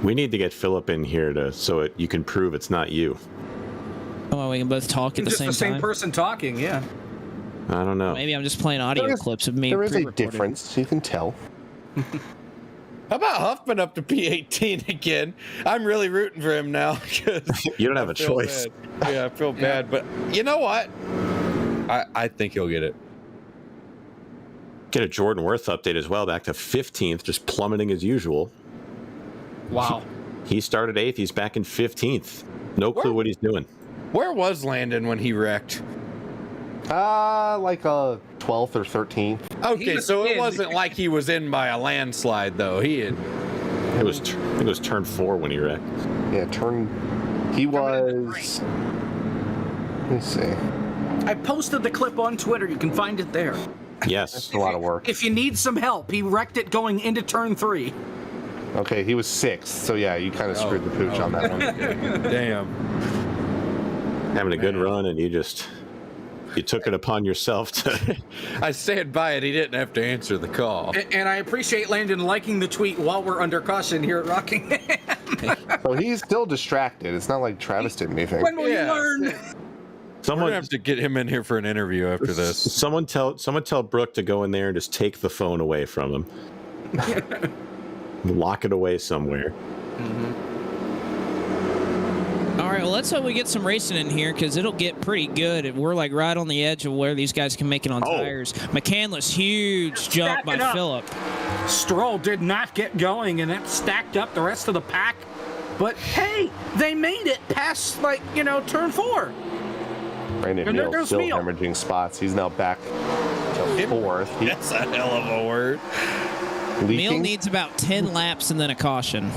We need to get Phillip in here so you can prove it's not you. Well, we can both talk at the same time. Just the same person talking, yeah. I don't know. Maybe I'm just playing audio clips of me. There is a pre-recorded. difference. You can tell. How about Huffman up to P18 again? I'm really rooting for him now. You don't have a choice. Bad. Yeah, I feel bad. But you know what? I think he'll get it. Get a Jordan Worth update as well, back to 15th, just plummeting as usual. Wow. He started 8th. He's back in 15th. No clue what he's doing. Where was Landon when he wrecked? Like a 12th or 13th. Okay, so it wasn't like he was in by a landslide, though. It was turn 4 when he wrecked. Yeah, he was. Let me see. I posted the clip on Twitter. You can find it there. Yes. That's a lot of work. If you need some help, he wrecked it going into turn 3. Okay, he was 6th. So yeah, you kind of screwed the pooch on that one. Damn. Having a good run, and you took it upon yourself to. I stand by it. He didn't have to answer the call. And I appreciate Landon liking the tweet while we're under caution here at Rockingham. So he's still distracted. It's not like Travis did anything. When will you learn? We're gonna have to get him in here for an interview after this. Someone tell Brooke to go in there and just take the phone away from him. Lock it away somewhere. All right, well, let's hope we get some racing in here because it'll get pretty good. We're like right on the edge of where these guys can make it on tires. McCandless, huge jump by Phillip. Stroll did not get going, and that stacked up the rest of the pack. But hey, they made it past turn 4. Brandon Neal's still hemorrhaging spots. He's now back to 4th. That's a hell of a word. Neal needs about 10 laps and then a caution,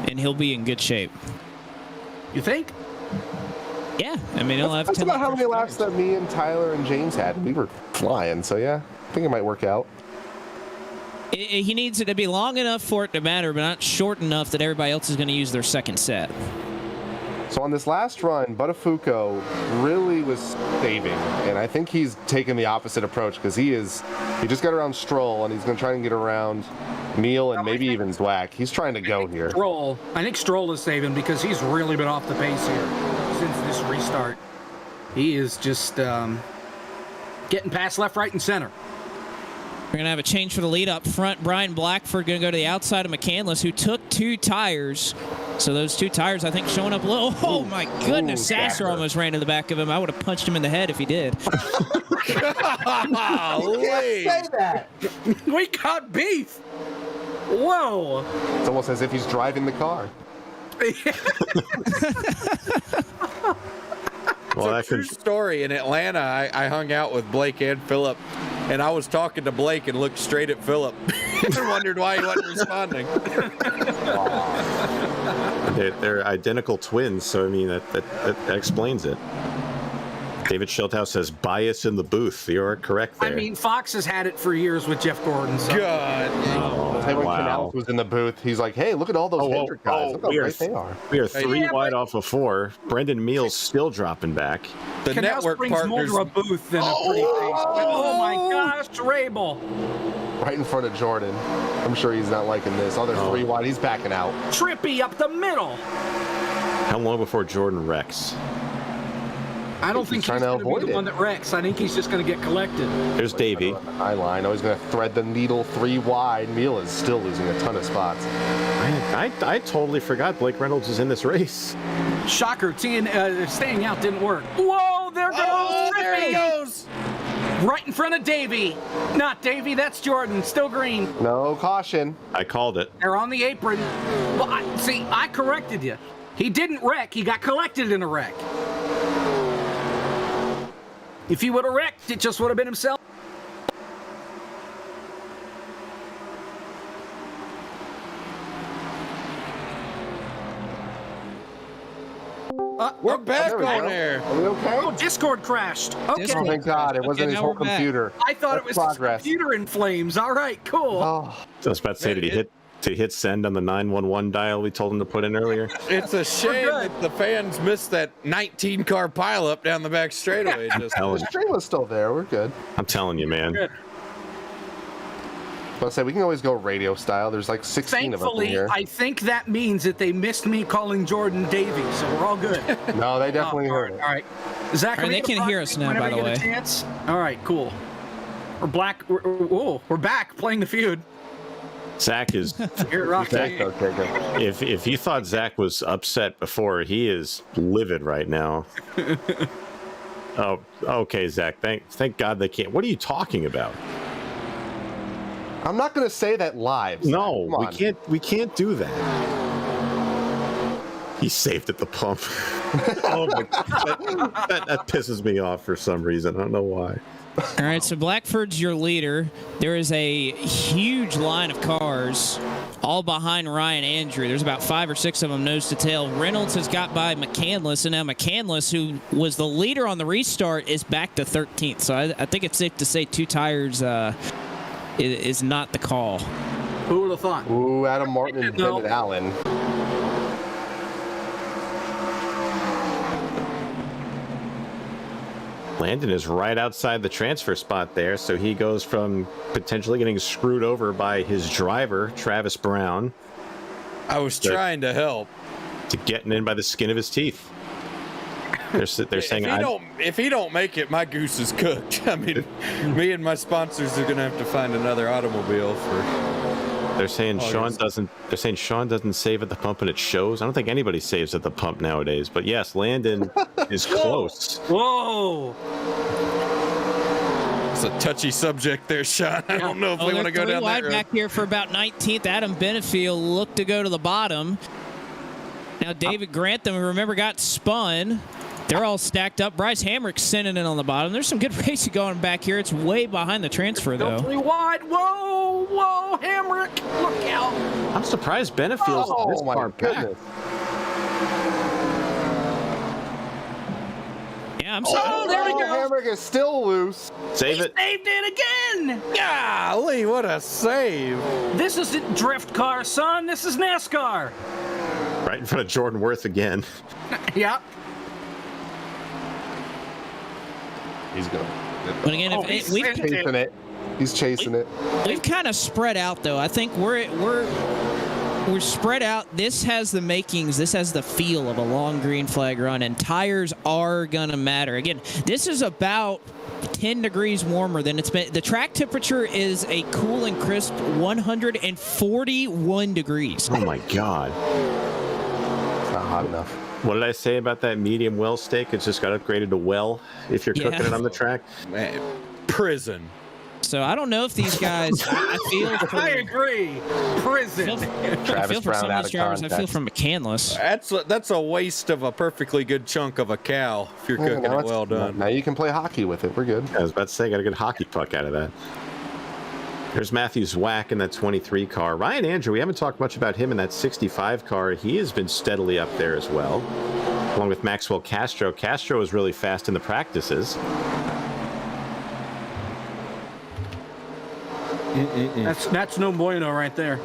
and he'll be in good shape. You think? Yeah. I mean, he'll have 10 laps. That's about how many laps that me and Tyler and James had. We were flying, so yeah. I think it might work out. He needs it to be long enough for it to matter, but not short enough that everybody else is going to use their second set. So on this last run, Buttafuoco really was saving, and I think he's taken the opposite approach because he just got around Stroll, and he's going to try and get around Neal and maybe even Zwack. He's trying to go here. I think Stroll is saving because he's really been off the pace here since this restart. He is just getting past left, right, and center. We're going to have a change for the lead up front. Brian Blackford going to go to the outside of McCandless, who took 2 tires. So those 2 tires, I think, showing up a little. Oh, my goodness. Sasser almost ran to the back of him. I would have punched him in the head if he did. You can't say that. We got beef. Whoa. It's almost as if he's driving the car. Well, that's a true story. In Atlanta, I hung out with Blake and Phillip, and I was talking to Blake and looked straight at Phillip. I wondered why he wasn't responding. They're identical twins, so I mean that explains it. David Schilthouse says bias in the booth. You're correct there. I mean, Fox has had it for years with Jeff Gordon. So. God. Hey, when Canales was in the booth, he's like, "Hey, look at all those Hendrick guys. Look how great they are." We are 3 wide off of 4. Brendan Meals still dropping back. The Canales network brings partners. more to a booth than a pretty face. Oh my gosh, Rabel. Right in front of Jordan. I'm sure he's not liking this. Oh, they're 3 wide. He's backing out. Trippy up the middle. How long before Jordan wrecks? I don't think he's trying to going to avoid be the it. one that wrecks. I think he's just going to get collected. There's Davey. High line. Oh, he's going to thread the needle 3 wide. Neal is still losing a ton of spots. I totally forgot Blake Reynolds was in this race. Shocker. Staying out didn't work. Whoa, there goes Trippy. There he goes. Right in front of Davey. Not Davey, that's Jordan. Still green. No caution. I called it. They're on the apron. Well, I corrected you. He didn't wreck. He got collected in a wreck. If he would have wrecked, it just would have been himself. We're back on there. Are we okay? Oh, Discord crashed. Okay. Oh, thank God. It wasn't his now whole we're back. computer. I thought it was his computer in flames. All right, cool. Oh, I was about to say, did he hit send on the 911 dial we told him to put in earlier? It's a shame that the fans missed that 19-car pileup down the back straightaway. the stream was still there. We're good. I'm telling you, man. Good. But I say we can always go radio style. There's like 16 of us in Thankfully, here. I think that means that they missed me calling Jordan Davey, so we're all good. No, they definitely heard it. All right. Zach, All right, they can hear us now, by the way. Chance? All right, cool. We're back playing the feud. Zach is. Here, Rocky. Okay, good. If you thought Zach was upset before, he is livid right now. Oh, okay, Zach. Thank God they can't. What are you talking about? I'm not going to say that live. Zach. No, Come we on. can't. We can't do that. He's saved at the pump. Oh my God. That pisses me off for some reason. I don't know why. All right, so Blackford's your leader. There is a huge line of cars all behind Ryan Andrew. There's about 5 or 6 of them nose to tail. Reynolds has got by McCandless, and now McCandless, who was the leader on the restart, is back to 13th. So I think it's safe to say 2 tires is not the call. Who would have thought? Ooh, Adam Martin and No. Bennett Allen. Landon is right outside the transfer spot there, so he goes from potentially getting screwed over by his driver, Travis Brown, I was trying to help. to getting in by the skin of his teeth. They're saying, If he don't make it, my goose is cooked. I mean, me and my sponsors are gonna have to find another automobile for. they're saying Sean doesn't. They're saying Sean doesn't save at the pump, and it shows. I don't think anybody saves at the pump nowadays. But yes, Landon is close. Whoa! It's a touchy subject there, Sean. I don't know if we want to go down that wide road. back here for about 19th. Adam Benefield looked to go to the bottom. Now David Grantham, remember, got spun. They're all stacked up. Bryce Hamrick's sending it on the bottom. There's some good racing going back here. It's way behind the transfer, Go though. 3 wide. Whoa, Hamrick. Look out. I'm surprised Benefield's this Oh my far back. goodness. Yeah, I'm sorry. Oh, there we go. Hamrick is still loose. Save it. Saved it again. Golly, what a save! This isn't drift car, son. This is NASCAR. Right in front of Jordan Worth again. Yep. He's going. But again, he's we've Chasing it. He's chasing it. We've kind of spread out, though. I think we're spread out. This has the makings. This has the feel of a long green flag run, and tires are gonna matter. Again, this is about 10 degrees warmer than it's been. The track temperature is a cool and crisp 141 degrees. Oh my God. It's not hot enough. What did I say about that medium well steak? It's just got upgraded to well if you're cooking it on the track. Man, prison. So I don't know if these guys. I feel for. I agree. Prison. I feel Travis for some Brown of these drivers. I feel for McCandless. That's a waste of a perfectly good chunk of a cow if you're cooking it well done. Now you can play hockey with it. We're good. I was about to say, got a good hockey puck out of that. There's Matthew's whack in that 23 car. Ryan Andrew, we haven't talked much about him in that 65 car. He has been steadily up there as well, along with Maxwell Castro. Castro is really fast in the practices. That's no bueno right there.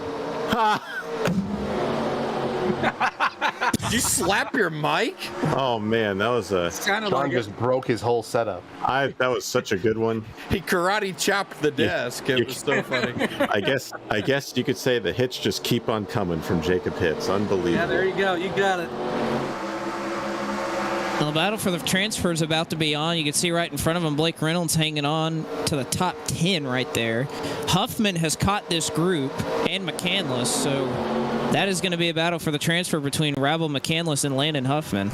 Did you slap your mic? Oh man, that was a. John just broke his whole setup. That was such a good one. He karate chopped the desk. It was so funny. I guess you could say the hits just keep on coming from Jacob Hitz. Unbelievable. Yeah, there you go. You got it. Well, the battle for the transfer is about to be on. You can see right in front of him Blake Reynolds hanging on to the top 10 right there. Huffman has caught this group and McCandless, so that is going to be a battle for the transfer between Rabel McCandless and Landon Huffman.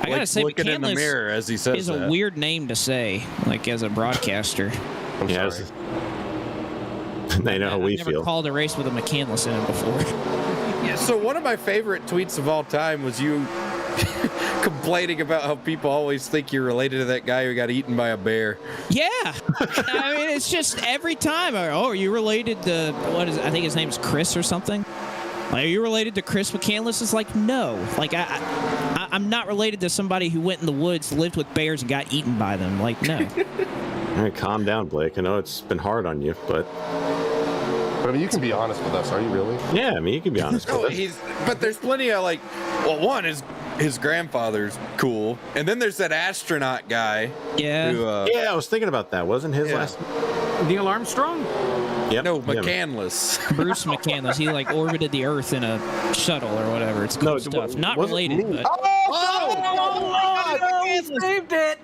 I got to say, looking in the McCandless mirror as he says is a that. weird name to say, like as a broadcaster. I know how we I've never feel. called a race with a McCandless in it before. Yeah, so one of my favorite tweets of all time was you complaining about how people always think you're related to that guy who got eaten by a bear. Yeah. I mean, it's just every time. Oh, are you related to, I think his name's Chris or something? Like, are you related to Chris McCandless? It's like, no. Like, I'm not related to somebody who went in the woods, lived with bears, and got eaten by them. Like, no. All right, calm down, Blake. I know it's been hard on you, but I mean, you can be honest with us. Are you really? yeah, I mean, you can be honest with us. But there's plenty of one is his grandfather's cool, and then there's that astronaut guy. Yeah. Who, Yeah, I was thinking about that. Wasn't his last? Neil Armstrong? Yep. No, McCandless. Bruce McCandless. He like orbited the Earth in a shuttle or whatever. It's cool stuff. Not related, but. He saved it.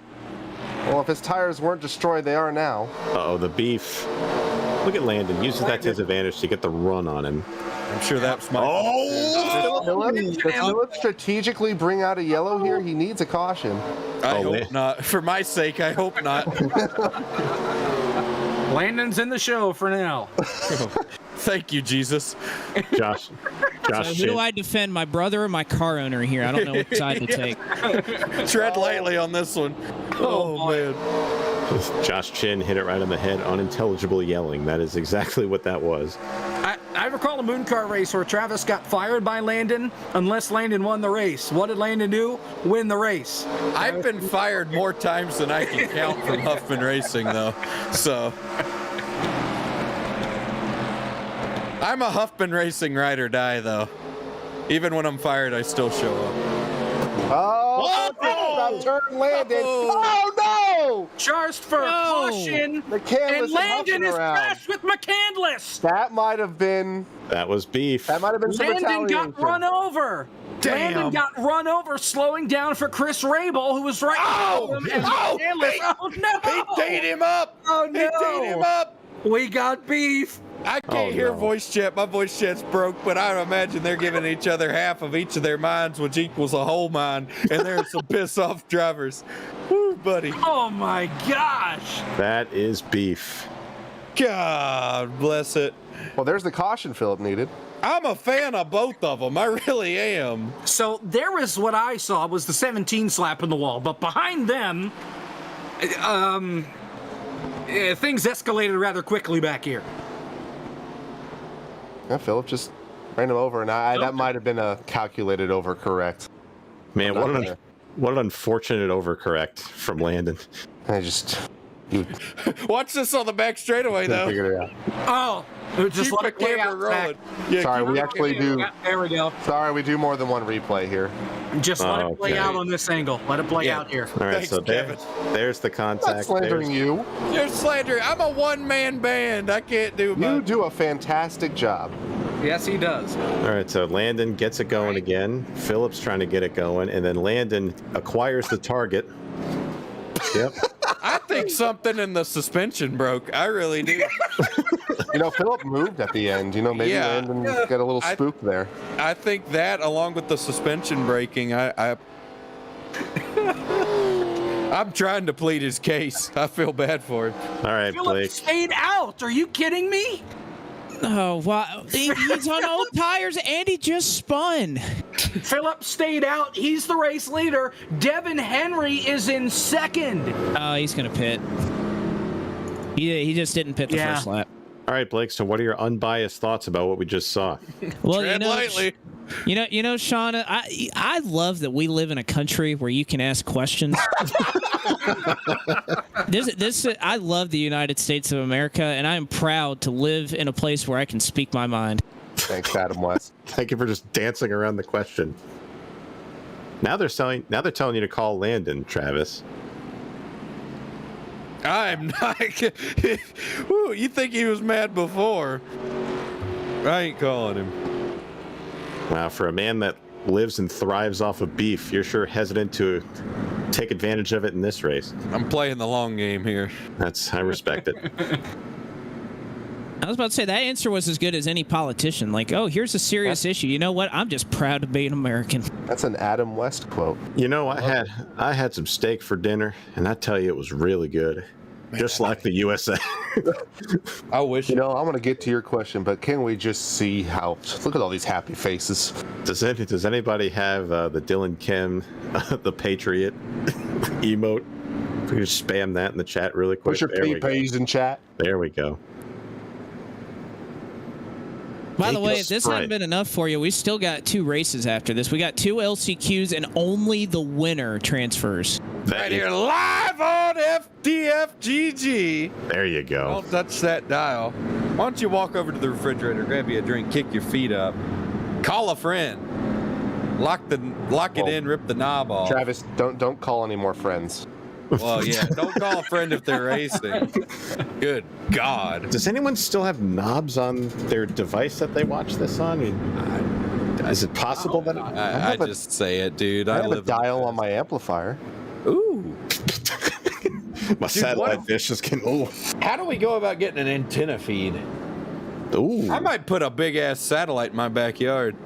Well, if his tires weren't destroyed, they are now. Uh-oh, the beef. Look at Landon. Uses that to his advantage to get the run on him. I'm sure that's my. Does Philip strategically bring out a yellow here? He needs a caution. I hope not. For my sake, I hope not. Landon's in the show for now. Thank you, Jesus. Josh So who do I defend, my brother or my car owner here? I don't know which side to take. Tread lightly on this one. Oh man. Josh Chin hit it right on the head. Unintelligible yelling. That is exactly what that was. I recall a moon car race where Travis got fired by Landon unless Landon won the race. What did Landon do? Win the race. I've been fired more times than I can count from Huffman Racing, though. So I'm a Huffman Racing ride or die, though. Even when I'm fired, I still show up. Oh, turn Landon. Oh, no! Charged for caution. And Landon is crashed with McCandless. That might have been. That was beef. That might have been some Landon retaliation. got run over. Damn. Landon got run over, slowing down for Chris Rabel, who was right behind him. Oh, Oh, no! He teed him up. Oh, He no! teed him up. We got beef. I can't hear voice chat. My voice chat's broke, but I imagine they're giving each other half of each of their minds, which equals a whole mind. And there's some piss off drivers. Woo, buddy. Oh my gosh. That is beef. God bless it. Well, there's the caution Philip needed. I'm a fan of both of them. I really am. So there was what I saw was the 17 slap in the wall, but behind them, things escalated rather quickly back here. Yeah, Philip just ran him over, and that might have been a calculated overcorrect. Man, what an unfortunate overcorrect from Landon. Watch this on the back straightaway, though. Figured it out. Oh, just Keep let the it play camera out. rolling. Zach. Sorry, we actually do. There we go. Sorry, we do more than one replay here. Just let it play okay. out on this angle. Let it play out here. All right, Thanks, so Kevin. there's the I'm contact. not slandering you. You're slandering. I'm a one-man band. I can't do You much. do a fantastic job. Yes, he does. All right, so Landon gets it going again. Phillips trying to get it going, and then Landon acquires the target. Yep. I think something in the suspension broke. I really do. Philip moved at the end. Maybe Yeah. Landon got a little spooked there. I think that, along with the suspension breaking, I'm trying to plead his case. I feel bad for him. All right, Philip Blake. stayed out. Are you kidding me? Oh, wow. He's on old tires and he just spun. Philip stayed out. He's the race leader. Devin Henry is in second. Oh, he's going to pit. He just didn't pit the first lap. All right, Blake. So, what are your unbiased thoughts about what we just saw? Well, Tread lightly. Sean, I love that we live in a country where you can ask questions. I love the United States of America, and I am proud to live in a place where I can speak my mind. Thanks, Adam West. Thank you for just dancing around the question. Now they're telling you to call Landon, Travis. I'm not. Woo, you think he was mad before? I ain't calling him. Wow, for a man that lives and thrives off of beef, you're sure hesitant to take advantage of it in this race. I'm playing the long game here. I respect it. I was about to say, that answer was as good as any politician. Like, oh, here's a serious issue. You know what? I'm just proud to be an American. That's an Adam West quote. You know, I had some steak for dinner, and I tell you, it was really good. Man, just like the USA. I wish. I'm going to get to your question, but can we just see look at all these happy faces. Does anybody have the Dylan Kim, the Patriot emote? If we could just spam that in the chat really quick. Put your PPs in chat. There we go. By the way, if this hadn't been enough for you, we still got 2 races after this. We got 2 LCQs, and only the winner transfers. Right here, live on FDFGG. There you go. Don't touch that dial. Why don't you walk over to the refrigerator, grab you a drink, kick your feet up, call a friend, lock it in, rip the knob off. Travis, don't call any more friends. Well, yeah, don't call a friend if they're racing. Good God. Does anyone still have knobs on their device that they watch this on? Is it possible that I just say it, dude. I have a dial on my amplifier. Ooh. My satellite dish is getting. Ooh. How do we go about getting an antenna feed? Ooh. I might put a big ass satellite in my backyard.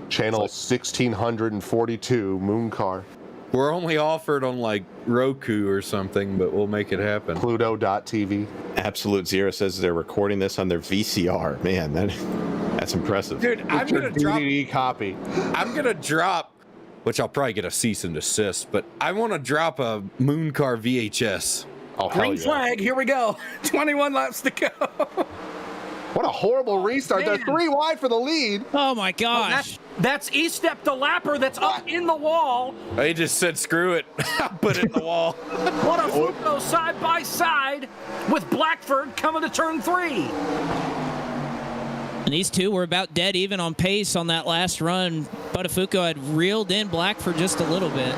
Channel 1642 Mooncar. We're only offered on like Roku or something, but we'll make it happen. Pluto.tv. Absolute Zero says they're recording this on their VCR. Man, that's impressive. Dude, I'm gonna drop DVD copy. I'm gonna drop, which I'll probably get a cease and desist, but I want to drop a Mooncar VHS. Oh, green flag. Here we go. 21 laps to go. What a horrible restart. They're 3 wide for the lead. Oh, my gosh. That's E-Step the lapper that's up in the wall. He just said, screw it. I'll put it in the wall. What a Fuko side by side with Blackford coming to turn 3. And these two were about dead even on pace on that last run. Buttafuoco had reeled in Blackford just a little bit.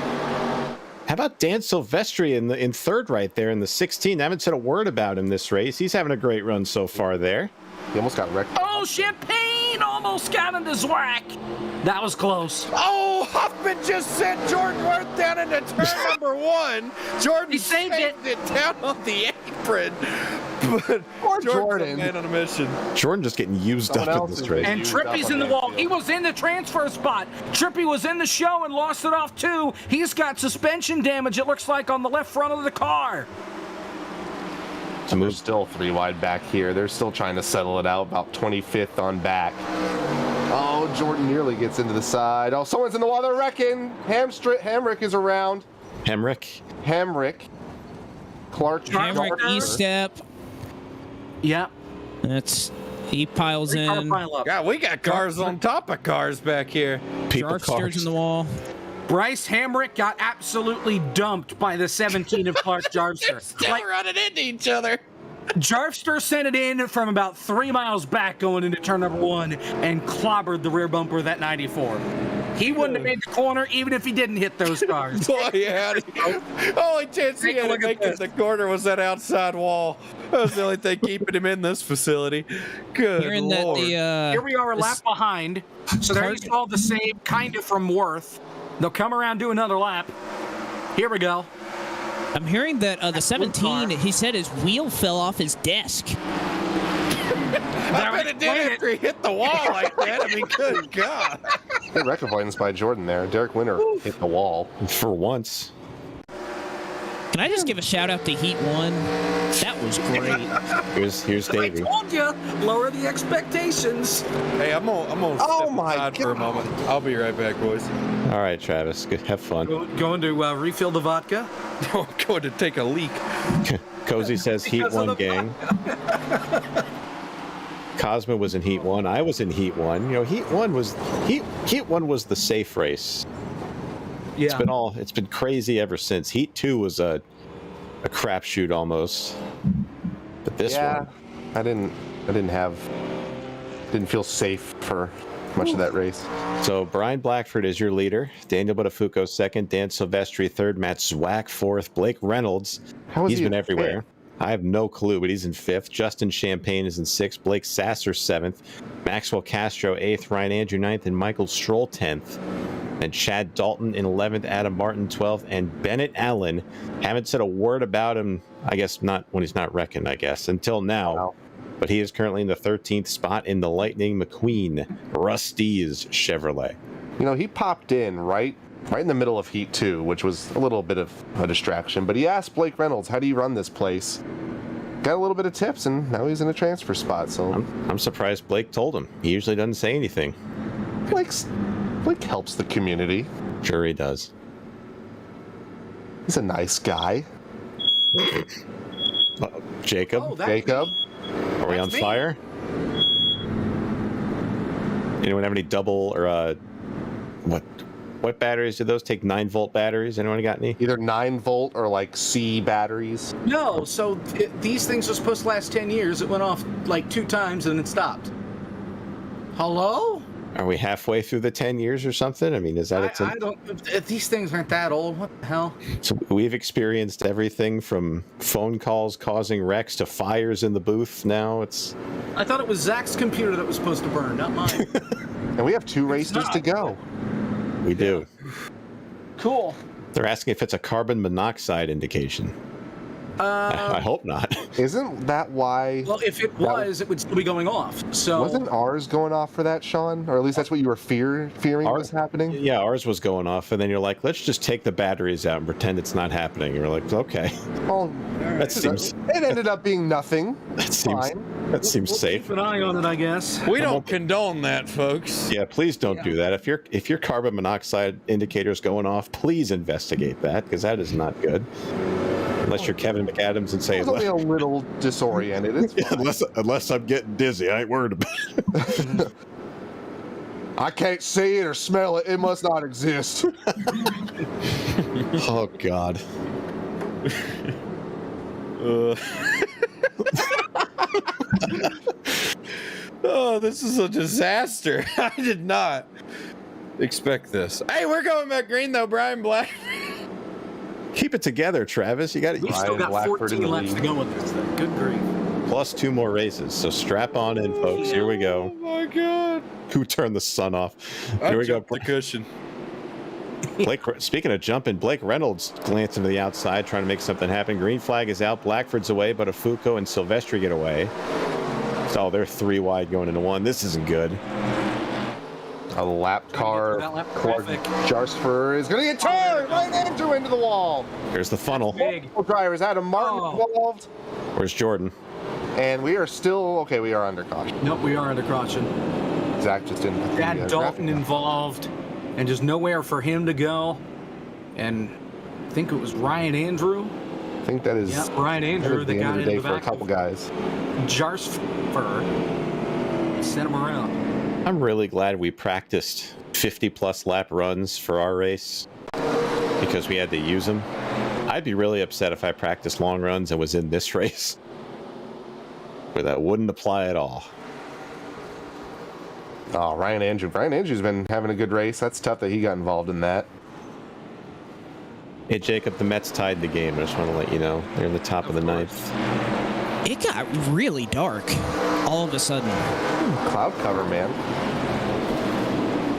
How about Dan Silvestri in third right there in the 16? I haven't said a word about him this race. He's having a great run so far there. He almost got wrecked. Oh, Champagne almost got into Zwack. That was close. Oh, Huffman just sent Jordan Worth down into turn number 1. Jordan saved it down on the apron. But Jordan, man on a mission. Jordan just getting used up in this race. And Trippy's in the wall. He was in the transfer spot. Trippy was in the show and lost it off too. He's got suspension damage, it looks like, on the left front of the car. And they're still 3 wide back here. They're still trying to settle it out, about 25th on back. Oh, Jordan nearly gets into the side. Oh, someone's in the wall. They're wrecking. Hamrick is around. Hamrick. Clark. Hamrick, E-Step. Yep. He piles in. God, we got cars on top of cars back here. Jarfster's in the wall. Bryce Hamrick got absolutely dumped by the 17 of Clark Jarfster. Still running into each other. Jarfster sent it in from about 3 miles back going into turn number 1 and clobbered the rear bumper of that 94. He wouldn't have made the corner even if he didn't hit those cars. Boy, yeah. Only chance he had to make it the corner was that outside wall. That was the only thing keeping him in this facility. Good Lord. Here we are a lap behind. So there you saw the save kind of from Worth. They'll come around, do another lap. Here we go. I'm hearing that the 17, he said his wheel fell off his desk. I bet it did after he hit the wall like that. I mean, good God. Good record avoidance by Jordan there. Derek Winter hit the wall. For once. Can I just give a shout out to Heat 1? That was great. Here's Davey. I told you, lower the expectations. Hey, I'm gonna step aside for a moment. I'll be right back, boys. All right, Travis. Good. Have fun. Going to refill the vodka? I'm going to take a leak. Cozy says Heat 1 gang. Cosmo was in Heat 1. I was in Heat 1. You know, Heat 1 was the safe race. Yeah. It's been crazy ever since. Heat 2 was a crapshoot almost. But this one, I didn't feel safe for much of that race. So Brian Blackford is your leader. Daniel Botafuco second. Dan Silvestri third. Matt Zwack fourth. Blake Reynolds. He's been everywhere. I have no clue, but he's in fifth. Justin Champagne is in sixth. Blake Sasser seventh. Maxwell Castro eighth. Ryan Andrew ninth, and Michael Stroll 10th. And Chad Dalton in 11th. Adam Martin 12th. And Bennett Allen. Haven't said a word about him. I guess not when he's not reckoned. I guess until now. Wow. But he is currently in the 13th spot in the Lightning McQueen Rusty's Chevrolet. You know, he popped in right in the middle of Heat 2, which was a little bit of a distraction. But he asked Blake Reynolds, how do you run this place? Got a little bit of tips, and now he's in a transfer spot. So I'm surprised Blake told him. He usually doesn't say anything. Blake helps the community. Sure he does. He's a nice guy. Jacob? Oh, Jacob? Are we on fire? Anyone have any double or what batteries do those take? 9-volt batteries? Anyone got any? Either 9-volt or like C batteries. No, so these things are supposed to last 10 years. It went off like 2 times and it stopped. Hello? Are we halfway through the 10 years or something? I mean, is that I don't. These things aren't that old. What the hell? So we've experienced everything from phone calls causing wrecks to fires in the booth. Now it's. I thought it was Zach's computer that was supposed to burn, not mine. And we have 2 races to go. We do. Cool. They're asking if it's a carbon monoxide indication. I hope not. Isn't that why? Well, if it was, it would still be going off. So wasn't ours going off for that, Sean? Or at least that's what you were fearing was happening? Yeah, ours was going off, and then you're like, let's just take the batteries out and pretend it's not happening. And you're like, okay. Well, that seems. It ended up being nothing. That seems. Fine. That seems we'll safe. Keep an eye on it, I guess. We don't condone that, folks. Yeah, please don't do that. If your carbon monoxide indicator is going off, please investigate that, because that is not good. Unless you're Kevin McAdams and say it's only a little disoriented. It's unless I'm getting dizzy, I ain't worried about it. I can't see it or smell it. It must not exist. Oh God. Oh, this is a disaster. I did not expect this. Hey, we're going back green though, Brian Black. Keep it together, Travis. You got it. We still got 14 laps to go with this thing. Good grief. Plus 2 more races. So strap on in, folks. Here we go. Oh my God. Who turned the sun off? Here we go. The cushion. Blake, speaking of jumping, Blake Reynolds glancing to the outside, trying to make something happen. Green flag is out. Blackford's away, but Botafuco and Silvestri get away. So they're 3 wide going into 1. This isn't good. A lap car. Jarsfer is going to get turned right into the wall. Here's the funnel. Drivers, Adam Martin involved. Where's Jordan? And we are still okay. We are under caution. Nope, we are under caution. Zach just didn't. Put Chad Dalton involved, and just nowhere for him to go. And I think it was Ryan Andrew. I think that is. Yep, Ryan Andrew that got in the for a couple guys. Jarsfer sent him around. I'm really glad we practiced 50-plus lap runs for our race because we had to use them. I'd be really upset if I practiced long runs and was in this race, where that wouldn't apply at all. Oh, Ryan Andrew. Ryan Andrew's been having a good race. That's tough that he got involved in that. Hey, Jacob, the Mets tied the game. I just want to let you know. They're in the top of the 9th. It got really dark all of a sudden. Cloud cover, man.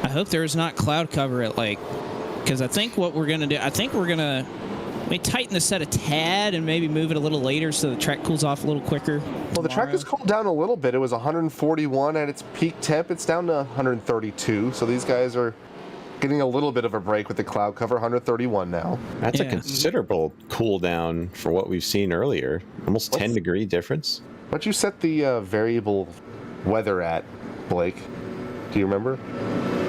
I hope there's not cloud cover at because I think what we're going to do, we tighten the set a tad and maybe move it a little later so the track cools off a little quicker. Well, the track has cooled down a little bit. It was 141 at its peak temp. It's down to 132. So these guys are getting a little bit of a break with the cloud cover. 131 now. That's a considerable cool down for what we've seen earlier. Almost 10-degree difference. What'd you set the variable weather at, Blake? Do you remember?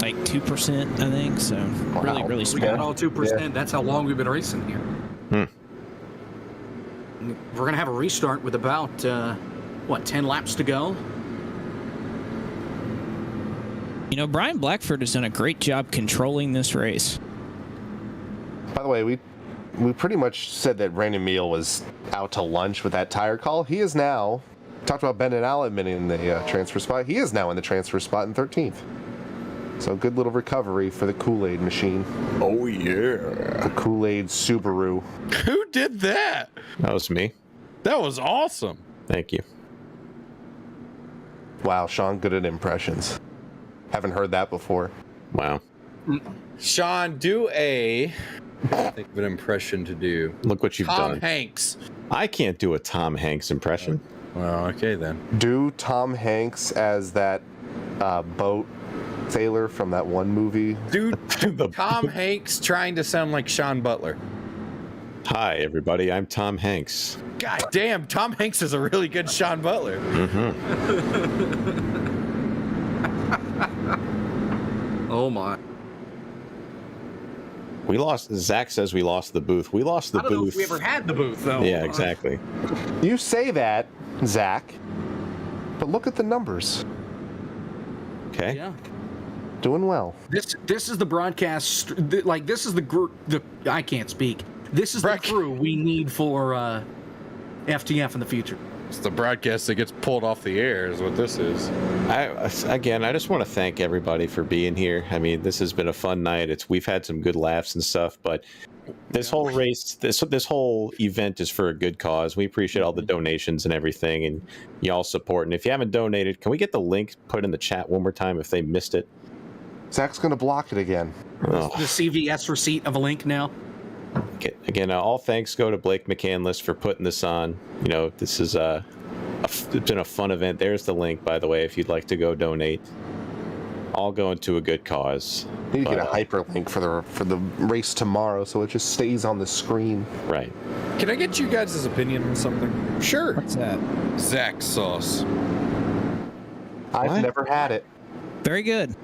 Like 2%, I think. So wow. really small. We got all 2%. Yeah. That's how long we've been racing here. We're going to have a restart with about what, 10 laps to go? You know, Brian Blackford has done a great job controlling this race. By the way, we pretty much said that Brandon Meal was out to lunch with that tire call. He is now, talked about Bennett Allen in the transfer spot. He is now in the transfer spot in 13th. So good little recovery for the Kool-Aid machine. Oh, yeah. The Kool-Aid Subaru. Who did that? That was me. That was awesome. Thank you. Wow, Sean, good at impressions. Haven't heard that before. Wow. Sean, do a... think of an impression to do. Look what you've done. Tom Hanks. I can't do a Tom Hanks impression. Well, okay then. Do Tom Hanks as that boat sailor from that one movie. Dude, Tom Hanks trying to sound like Sean Butler. Hi, everybody. I'm Tom Hanks. God damn, Tom Hanks is a really good Sean Butler. Oh my. We lost. Zach says we lost the booth. We lost the I don't know booth. if we ever had the booth, though. Yeah, exactly. You say that, Zach, but look at the numbers. Okay. Yeah. Doing well. This is the broadcast, like, this is the group, I can't speak. This is the crew we need for FTF in the future. It's the broadcast that gets pulled off the air is what this is. I just want to thank everybody for being here. I mean, this has been a fun night. We've had some good laughs and stuff, but this whole race, this whole event is for a good cause. We appreciate all the donations and everything, and y'all support. And if you haven't donated, can we get the link put in the chat one more time if they missed it? Zach's going to block it again. Oh. The CVS receipt of a link now. Again, all thanks go to Blake McCandless for putting this on. You know, this is it's been a fun event. There's the link, by the way, if you'd like to go donate. All going to a good cause. You need to get a hyperlink for the race tomorrow, so it just stays on the screen. Right. Can I get you guys' opinion on something? Sure. What's that? Zach sauce. I've never had it. Very good.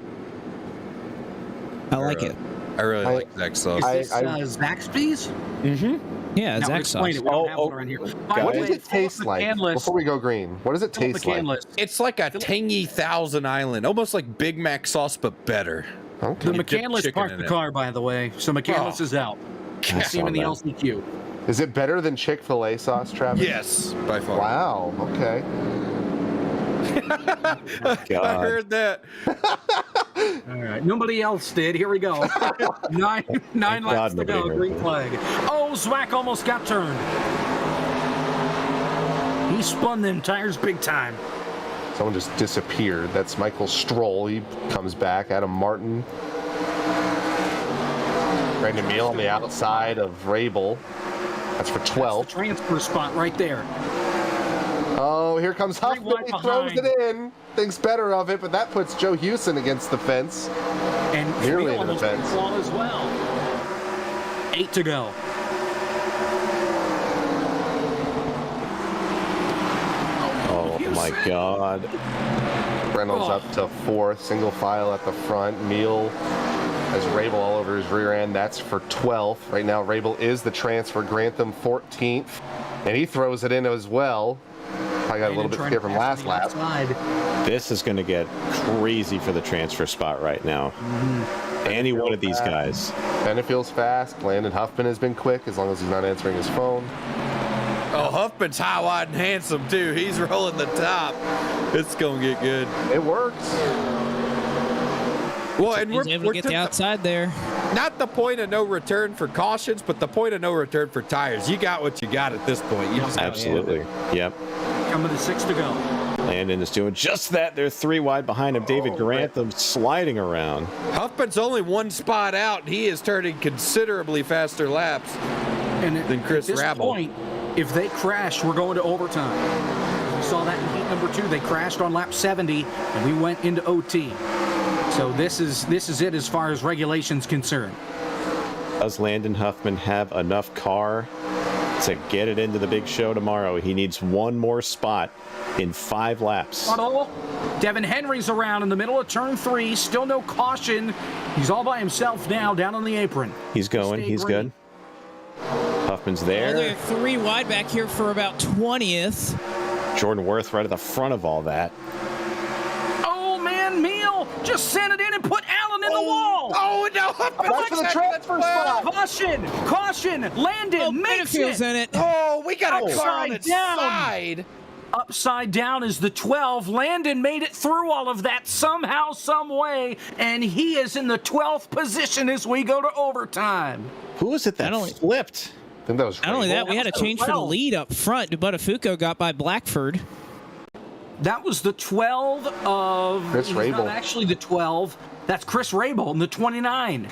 I like it. I really like Zach sauce. Is this Zaxby's? Mm-hmm. Yeah, now, Zach explain sauce. it. We don't have one around here. What does it taste like? Before we go green, what does it taste like? It's like a tangy Thousand Island, almost like Big Mac sauce, but better. Okay. The McCandless parked the car, by the way, so McCandless is out. I see him in the LCQ. Is it better than Chick-fil-A sauce, Travis? Yes, by far. Wow. Okay. I heard that. All right. Nobody else did. Here we go. Nine laps to go. Green flag. Oh, Zwack almost got turned. He spun them tires big time. Someone just disappeared. That's Michael Stroll. He comes back. Adam Martin. Brandon Meal on the outside of Rabel. That's for 12. That's the transfer spot right there. Oh, here comes Huffman. He throws it in. Thinks better of it, but that puts Joe Hewson against the fence. And nearly Meal into the almost fence. wall as well. 8 to go. Oh my God. Reynolds up to 4th, single file at the front. Meal has Rabel all over his rear end. That's for 12th. Right now, Rabel is the transfer. Grantham 14th, and he throws it in as well. I got a little bit scared from last lap. This is going to get crazy for the transfer spot right now. Any one of these guys. Bennett feels fast. Landon Huffman has been quick as long as he's not answering his phone. Oh, Huffman's high, wide, and handsome, too. He's rolling the top. It's going to get good. It works. Well, and He's able to get the outside there. Not the point of no return for cautions, but the point of no return for tires. You got what you got at this point. You just Absolutely. Yep. Coming to 6 to go. Landon is doing just that. They're 3 wide behind him. David Grantham sliding around. Huffman's only 1 spot out, and he is turning considerably faster laps than Chris At this Rabel. point, if they crash, we're going to overtime. We saw that in heat number 2. They crashed on lap 70, and we went into OT. So this is it as far as regulations concerned. Does Landon Huffman have enough car to get it into the big show tomorrow? He needs 1 more spot in 5 laps. Devin Henry's around in the middle of turn 3. Still no caution. He's all by himself now down on the apron. He's going. He's good. Huffman's there. Well, they're 3 wide back here for about 20th. Jordan Worth right at the front of all that. Oh man, Meal just sent it in and put Allen in the wall. Oh no! Back to the transfer spot. Caution! Landon makes Benefield's it. in it. Oh, we got a car on Upside its down. side. Upside down is the 12. Landon made it through all of that somehow, some way, and he is in the 12th position as we go to overtime. Who was it that flipped? I think that was Not only that, we had a change for the lead up front. Buttafuoco got by Blackford. That was the 12 of... Chris Rabel. Not actually the 12. That's Chris Rabel in the 29.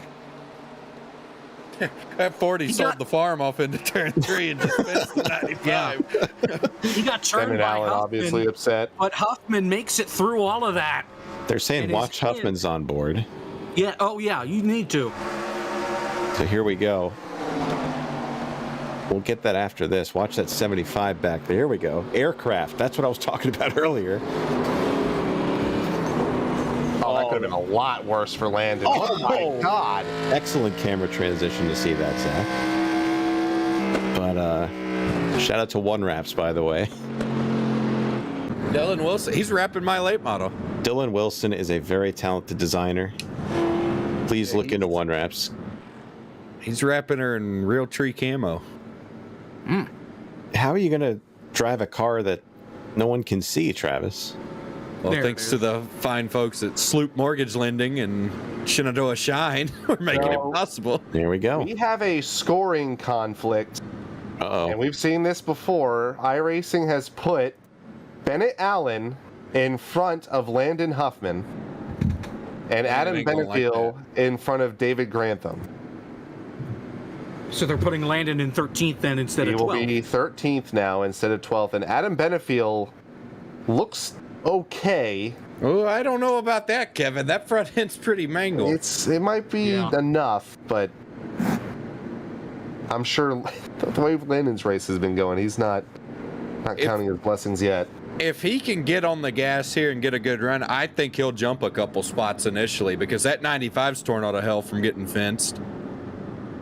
That 40 He sold got- the farm off into turn 3 and just missed the 95. He got turned Bennett by Allen Huffman, obviously upset. but Huffman makes it through all of that. They're saying It watch is Huffman's on board. Yeah, oh yeah, you need to. So here we go. We'll get that after this. Watch that 75 back there. Here we go. Aircraft. That's what I was talking about earlier. Oh, that could have been a lot worse for Landon. Oh my God. Excellent camera transition to see that, Zach. But shout out to One Wraps, by the way. Dylan Wilson, he's wrapping my late model. Dylan Wilson is a very talented designer. Please look into One Wraps. He's wrapping her in real tree camo. How are you going to drive a car that no one can see, Travis? Well, There thanks it to is. the fine folks at Sloop Mortgage Lending and Shenandoah Shine, we're making it possible. There we go. We have a scoring conflict, and Uh-oh. we've seen this before. iRacing has put Bennett Allen in front of Landon Huffman and Adam ain't gonna like Benefiel in front of David Grantham. So they're putting Landon in 13th then instead He of will 12th. be 13th now instead of 12th, and Adam Benefiel looks okay. Oh, I don't know about that, Kevin. That front end's pretty mangled. It might be enough, but I'm sure the way Landon's race has been going, he's not counting his blessings yet. If he can get on the gas here and get a good run, I think he'll jump a couple spots initially because that 95's torn out of hell from getting fenced.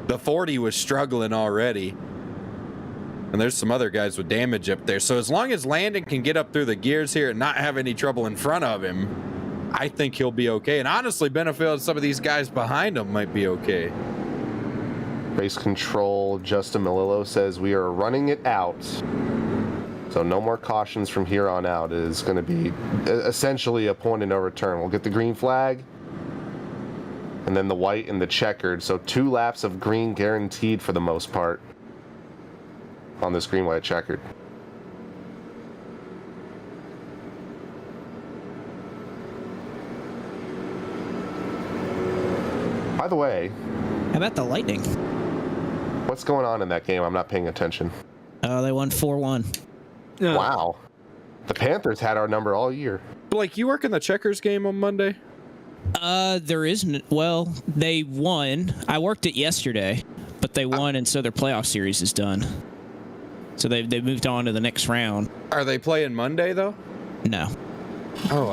The 40 was struggling already. And there's some other guys with damage up there. So as long as Landon can get up through the gears here and not have any trouble in front of him, I think he'll be okay. And honestly, Benefield and some of these guys behind him might be okay. Race control, Justin Melillo says we are running it out. So no more cautions from here on out. It is going to be essentially a point of no return. We'll get the green flag, and then the white and the checkered. So 2 laps of green guaranteed for the most part on this green, white, checkered. By the way, How about the Lightning? what's going on in that game? I'm not paying attention. They won 4-1. Wow. The Panthers had our number all year. Blake, you work in the Checkers game on Monday? There isn't. Well, they won. I worked it yesterday, but they won, and so their playoff series is done. So they moved on to the next round. Are they playing Monday, though? No. Oh,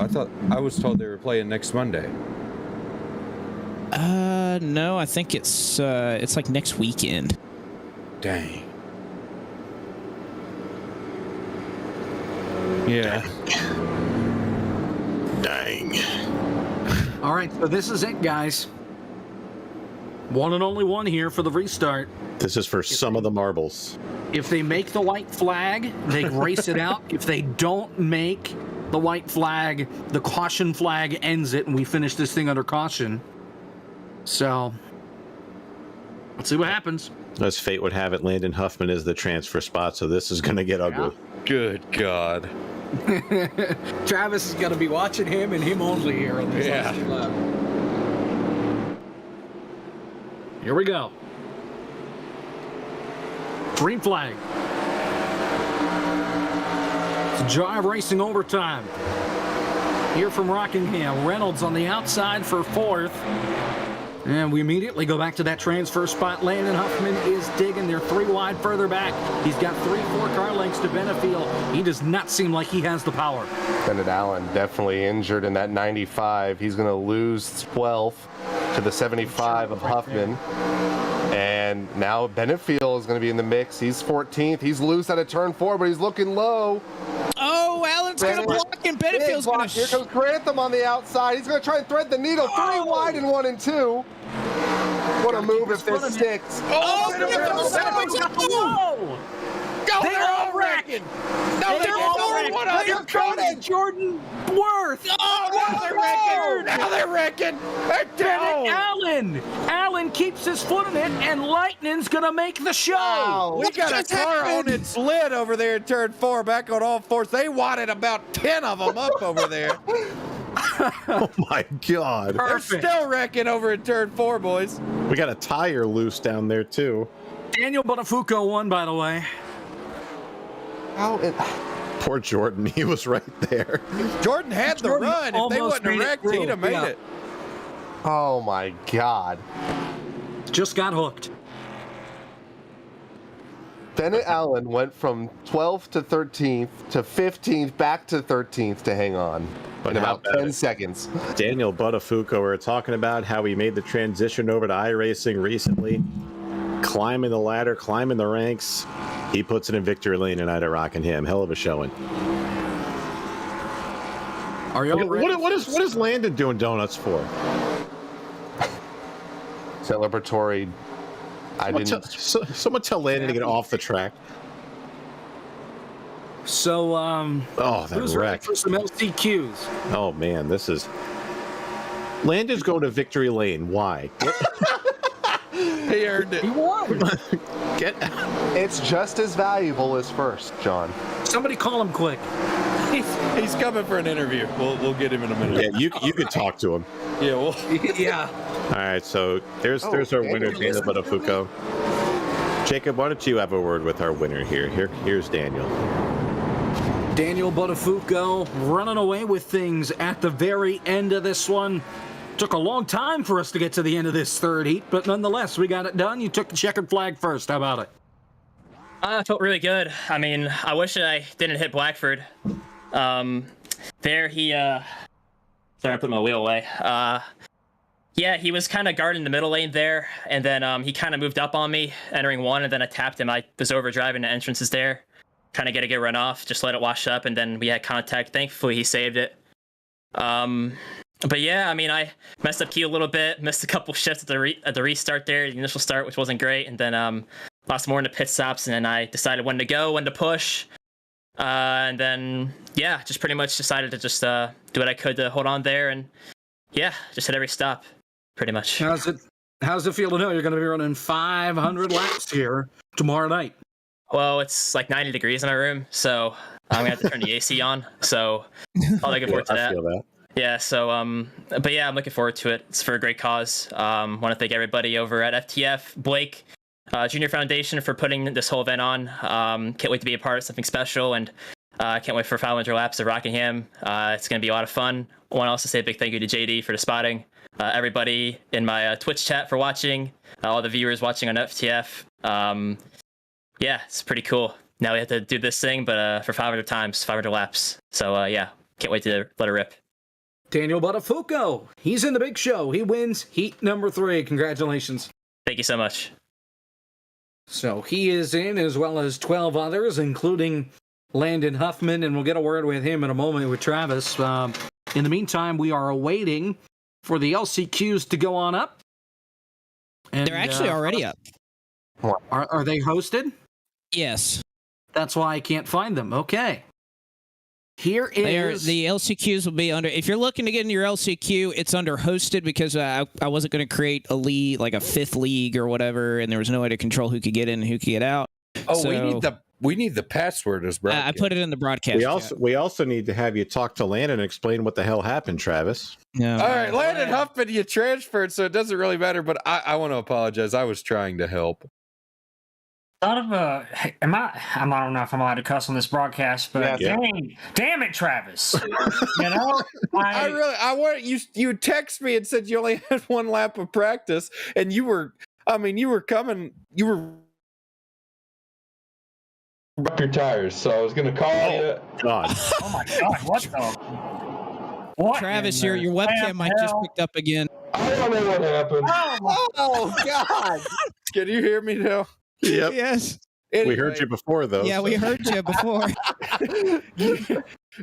I was told they were playing next Monday. No, I think it's like next weekend. Dang. Yeah. Dang. All right, so this is it, guys. One and only one here for the restart. This is for some of the marbles. If they make the white flag, they race it out. If they don't make the white flag, the caution flag ends it, and we finish this thing under caution. So, let's see what happens. As fate would have it, Landon Huffman is the transfer spot, so this is going to get ugly. Good God. Travis is going to be watching him and him only here on this last lap. Here we go. Green flag. It's Jive Racing overtime. Here from Rockingham, Reynolds on the outside for 4th. And we immediately go back to that transfer spot. Landon Huffman is digging. They're 3 wide further back. He's got 3-4 car lengths to Benefiel. He does not seem like he has the power. Bennett Allen definitely injured in that 95. He's going to lose 12th to the 75 of Huffman. And now Benefiel is going to be in the mix. He's 14th. He's loose out of turn 4, but he's looking low. Oh, Bennett's going to block, and Bennett feels going to... Here comes Grantham on the outside. He's going to try and thread the needle. 3 wide and 1 and 2. What a move if this sticks. Go! They're all wrecking! No, they're all wrecking! Here comes Jordan Worth! Oh, now they're wrecking! They're down! Allen keeps his foot in it, and Lightning's gonna make the show! Wow. We got a car on its lid over there in turn 4, back on all fours. They wadded about 10 of them up over there. Oh my God. They're still wrecking over in turn 4, boys. We got a tire loose down there too. Daniel Bonafuco won, by the way. Poor Jordan, he was right there. Jordan had the run. If they wouldn't have wrecked, he'd have made it. Oh my God. Just got hooked. Bennett Allen went from 12th to 13th to 15th back to 13th to hang on in about 10 seconds. Daniel Bonafuco, we were talking about how he made the transition over to iRacing recently, climbing the ladder, climbing the ranks. He puts it in victory lane tonight at Rockingham. Hell of a showing. Are you What is Landon doing donuts for? Celebratory. Someone tell Landon to get off the track. So, that who's ready wreck. for some LCQs? Oh man, this is. Landon's going to victory lane. Why? He earned it. He won. It's just as valuable as first, John. Somebody call him quick. He's coming for an interview. We'll get him in a minute. Yeah, you could talk to him. Yeah, Yeah. All right, so there's our winner, Daniel Bonafuco. Jacob, why don't you have a word with our winner here? Here's Daniel. Daniel Bonafuco running away with things at the very end of this one. Took a long time for us to get to the end of this third heat, but nonetheless, we got it done. You took the checkered flag first. How about it? I felt really good. I mean, I wish I didn't hit Blackford. There he, sorry, I put my wheel away. Yeah, he was kind of guarding the middle lane there, and then he kind of moved up on me, entering one, and then I tapped him. I was overdriving the entrances there. Kind of get a good run off, just let it wash up, and then we had contact. Thankfully, he saved it. But yeah, I mean, I messed up Q a little bit, missed a couple shifts at the restart there, the initial start, which wasn't great, and then lost more in the pit stops, and then I decided when to go, when to push, and then yeah, just pretty much decided to just do what I could to hold on there, and yeah, just hit every stop, pretty much. How's it feel to know you're going to be running 500 laps here tomorrow night? Well, it's like 90 degrees in my room, so I'm gonna have to turn the AC on. So I'll looking forward to that. I feel that. Yeah, so but yeah, I'm looking forward to it. It's for a great cause. Want to thank everybody over at FTF, Blake, Junior Foundation for putting this whole event on. Can't wait to be a part of something special, and can't wait for 500 laps of Rockingham. It's gonna be a lot of fun. I want to also say a big thank you to JD for the spotting. Everybody in my Twitch chat for watching, all the viewers watching on FTF. Yeah, it's pretty cool. Now we have to do this thing, but for 500 times, 500 laps. So yeah, can't wait to let it rip. Daniel Bonafuco, he's in the big show. He wins heat number 3. Congratulations. Thank you so much. So he is in, as well as 12 others, including Landon Huffman, and we'll get a word with him in a moment with Travis. In the meantime, we are awaiting for the LCQs to go on up. And, they're actually already up. Are they hosted? Yes. That's why I can't find them. Okay. Here is... The LCQs will be under... If you're looking to get in your LCQ, it's under hosted because I wasn't going to create a league, like a 5th league or whatever, and there was no way to control who could get in and who could get out. Oh, so, we need the password as broadcast. I put it in the broadcast. We also need to have you talk to Landon and explain what the hell happened, Travis. No. All right, Landon Huffman, you transferred, so it doesn't really matter, but I want to apologize. I was trying to help. I don't know if I'm allowed to cuss on this broadcast, but damn it, Travis. You know, I want you text me and said you only had 1 lap of practice, and you were coming, you were up your tires, so I was gonna call you. God. Oh my God, what the? What Travis, your webcam might just picked up again. I don't know what happened. Oh God! Can you hear me now? Yep. Yes. Anyway. We heard you before, though. Yeah, we heard you before.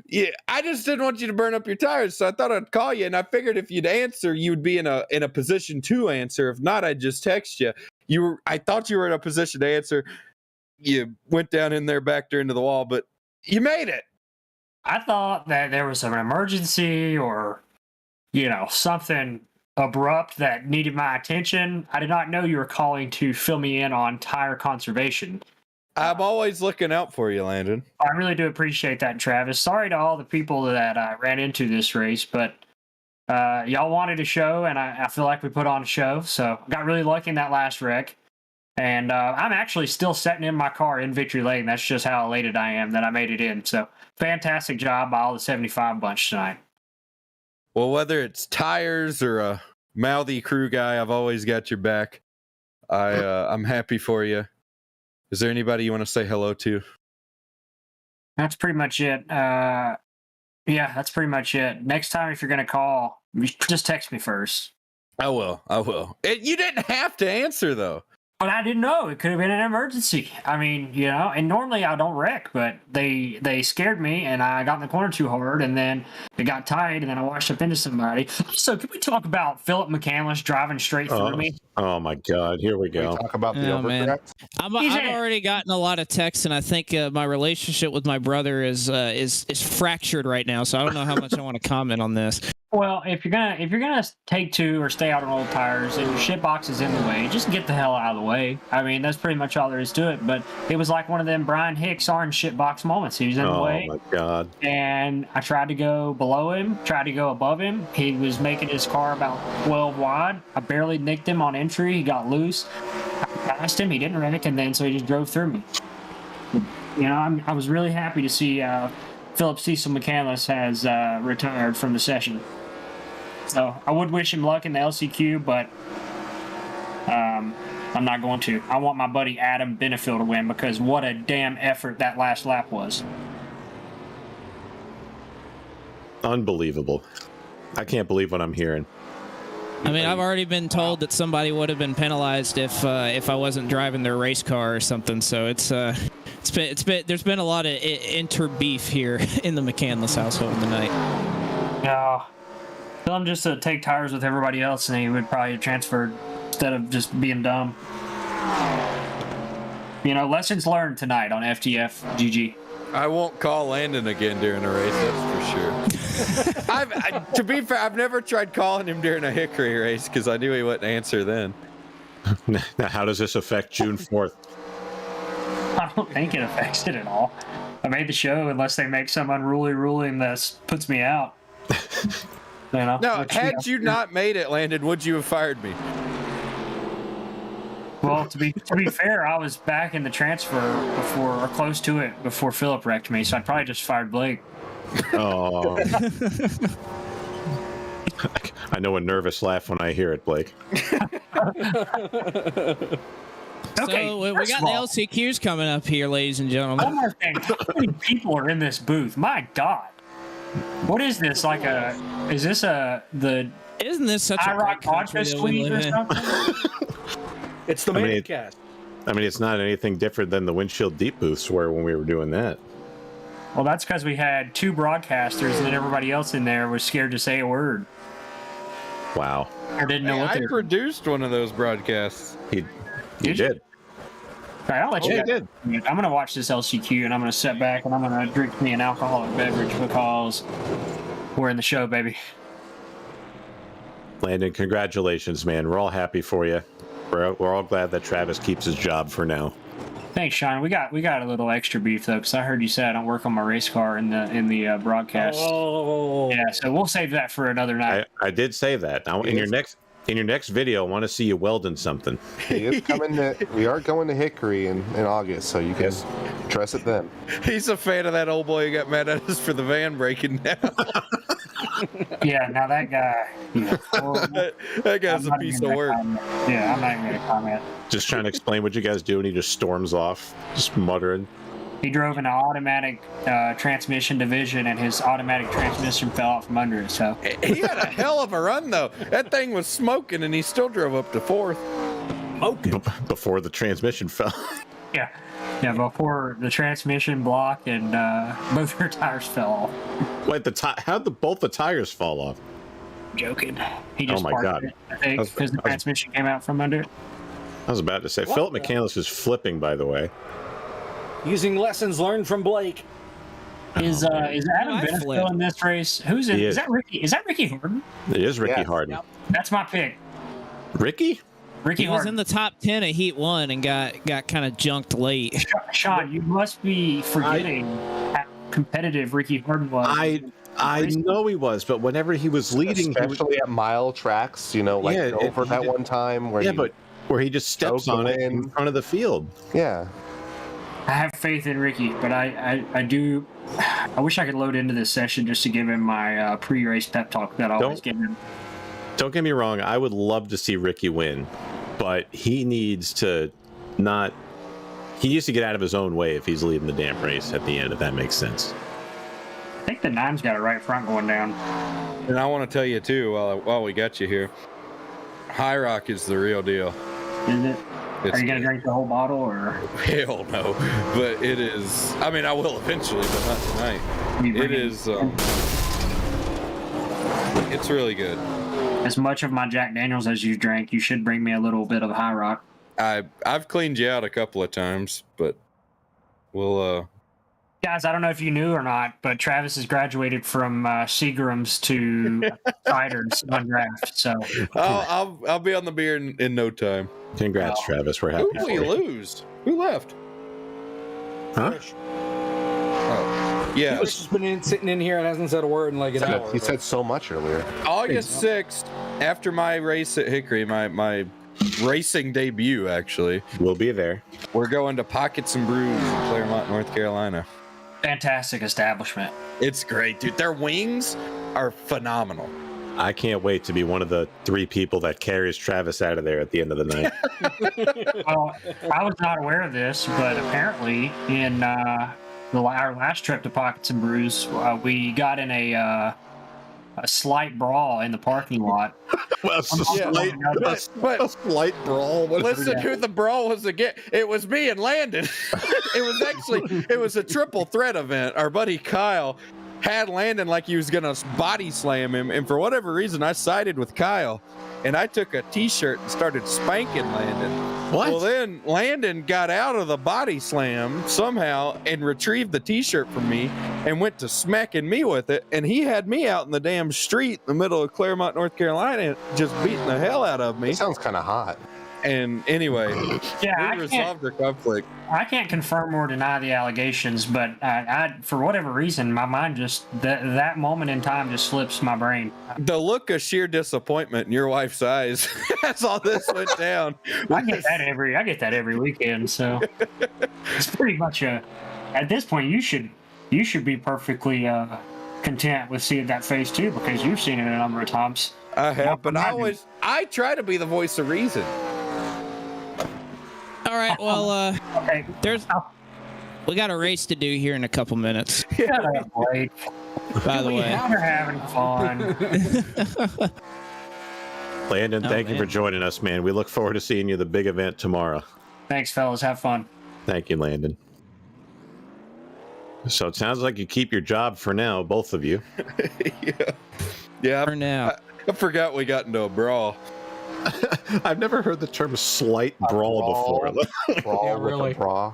Yeah, I just didn't want you to burn up your tires, so I thought I'd call you, and I figured if you'd answer, you'd be in a position to answer. If not, I'd just text you. I thought you were in a position to answer. You went down in there, backed her into the wall, but you made it. I thought that there was an emergency or, something abrupt that needed my attention. I did not know you were calling to fill me in on tire conservation. I'm always looking out for you, Landon. I really do appreciate that, Travis. Sorry to all the people that I ran into this race, but y'all wanted a show, and I feel like we put on a show. So got really lucky in that last wreck. And I'm actually still sitting in my car in Victory Lane. That's just how elated I am that I made it in. So fantastic job by all the 75 bunch tonight. Well, whether it's tires or a mouthy crew guy, I've always got your back. I'm happy for you. Is there anybody you want to say hello to? That's pretty much it. Yeah, that's pretty much it. Next time, if you're going to call, just text me first. I will. You didn't have to answer, though. But I didn't know. It could have been an emergency. I mean, and normally I don't wreck, but they scared me, and I got in the corner too hard, and then it got tight, and then I washed up into somebody. So can we talk about Philip McCandless driving straight through me? Oh, my God. Here we go. Talk about the overcorrect. I've already gotten a lot of texts, and I think my relationship with my brother is fractured right now, so I don't know how much I want to comment on this. Well, if you're gonna take two or stay out on old tires and your shit box is in the way, just get the hell out of the way. I mean, that's pretty much all there is to it. But it was like one of them Brian Hicks orange shit box moments. He was in the way. Oh my God! And I tried to go below him, tried to go above him. He was making his car about 12 wide. I barely nicked him on entry. He got loose. I passed him. He didn't wreck, and then so he just drove through me. I was really happy to see Philip Cecil McCandless has retired from the session. So I would wish him luck in the LCQ, but I'm not going to. I want my buddy Adam Benefield to win because what a damn effort that last lap was. Unbelievable. I can't believe what I'm hearing. I mean, I've already been told that somebody would have been penalized if I wasn't driving their race car or something. So it's been there's been a lot of inter-beef here in the McCandless household tonight. No. Tell him just to take tires with everybody else, and he would probably have transferred instead of just being dumb. Lessons learned tonight on FTF GG. I won't call Landon again during a race, that's for sure. To be fair, I've never tried calling him during a Hickory race because I knew he wouldn't answer then. Now, how does this affect June 4th? I don't think it affects it at all. I made the show unless they make some unruly ruling that puts me out. No, had you not made it, Landon, would you have fired me? Well, to be fair, I was back in the transfer before, or close to it, before Philip wrecked me, so I probably just fired Blake. Oh. I know a nervous laugh when I hear it, Blake. Okay, so we got the LCQs coming up here, ladies and gentlemen. One more thing. How many people are in this booth? My God. What is this? Isn't this such a iRock podcast suite or something? It's the main cast. I mean, it's not anything different than the Windshield Deep booths were when we were doing that. Well, that's because we had two broadcasters and then everybody else in there was scared to say a word. Wow. Or didn't know what they I produced one of those broadcasts. You did. All right, I'll let you Yeah, guys. I'm going to watch this LCQ and I'm going to sit back and I'm going to drink me an alcoholic beverage because we're in the show, baby. Landon, congratulations, man. We're all happy for you. We're all glad that Travis keeps his job for now. Thanks, Sean. We got a little extra beef though, because I heard you say I don't work on my race car in the broadcast. Oh, yeah. So we'll save that for another night. I did say that. Now, in your next video, I want to see you welding something. He is coming we are going to Hickory in August, so you can dress it then. He's a fan of that old boy who got mad at us for the van breaking down. Yeah, now that guy. That guy's a piece of work. Yeah, I'm not even going to comment. Just trying to explain what you guys do, and he just storms off, just muttering. He drove in an automatic transmission division, and his automatic transmission fell out from under it. So he had a hell of a run, though. That thing was smoking, and he still drove up to fourth. Smoking before the transmission fell. Yeah, before the transmission block and both her tires fell off. Wait, how'd both the tires fall off? Joking. He just Oh my parked God. it, I think, because the transmission came out from under it. I was about to say, Philip McCandless is flipping, by the way. Using lessons learned from Blake. Is Adam Bennett still in this race? Who's in? He Is is. that Ricky? Is that Ricky Horton? It is Ricky Harden. That's my pick. Ricky? Ricky He was Harden. in the top 10 of Heat 1 and got kind of junked late. Sean, you must be forgetting how competitive Ricky Harden was. I know he was, but whenever he was leading, especially at mile tracks, like over that one time where where he just steps on it in front of the field. Yeah. I have faith in Ricky, but I do. I wish I could load into this session just to give him my pre-race pep talk that I always give him. Don't get me wrong. I would love to see Ricky win, but he needs to not. He needs to get out of his own way if he's leading the damn race at the end. If that makes sense. I think the nine's got a right front going down. And I want to tell you too, while we got you here, High Rock is the real deal. Is it? Are you gonna drink the whole bottle or? Hell no, but it is. I mean, I will eventually, but not tonight. It is. It's really good. As much of my Jack Daniels as you drank, you should bring me a little bit of High Rock. I've cleaned you out a couple of times, but we'll. Guys, I don't know if you knew or not, but Travis has graduated from Seagram's to ciders on draft. So I'll be on the beer in no time. Congrats, Travis. We're happy. Who did we lose? Who left? Huh? Oh, yeah. He's just been sitting in here and hasn't said a word in like an hour. He said so much earlier. August 6th, after my race at Hickory, my racing debut, actually. We'll be there. We're going to Pockets and Brews in Claremont, North Carolina. Fantastic establishment. It's great, dude. Their wings are phenomenal. I can't wait to be one of the 3 people that carries Travis out of there at the end of the night. Well, I was not aware of this, but apparently in our last trip to Pockets and Brews, we got in a slight brawl in the parking lot. Well, a slight brawl. Listen, who the brawl was again? It was me and Landon. it was a triple threat event. Our buddy Kyle had Landon like he was gonna body slam him, and for whatever reason, I sided with Kyle, and I took a T-shirt and started spanking Landon. What? Well, then Landon got out of the body slam somehow and retrieved the T-shirt from me and went to smacking me with it, and he had me out in the damn street in the middle of Claremont, North Carolina, just beating the hell out of me. That sounds kind of hot. And anyway, Yeah, we resolved the conflict. I can't confirm or deny the allegations, but I for whatever reason, my mind just that moment in time just slips my brain. The look of sheer disappointment in your wife's eyes as all this went down. I get that every weekend, so it's pretty much at this point you should be perfectly content with seeing that face too, because you've seen it a number of times. I have, but I try to be the voice of reason. All right, well, okay. We got a race to do here in a couple minutes. Shut up, Blake. By the way, we're having fun. Landon, thank you for joining us, man. We look forward to seeing you at the big event tomorrow. Thanks, fellas. Have fun. Thank you, Landon. So it sounds like you keep your job for now, both of you. Yeah. For now. I forgot we got into a brawl. I've never heard the term slight brawl before. Brawl with a bra.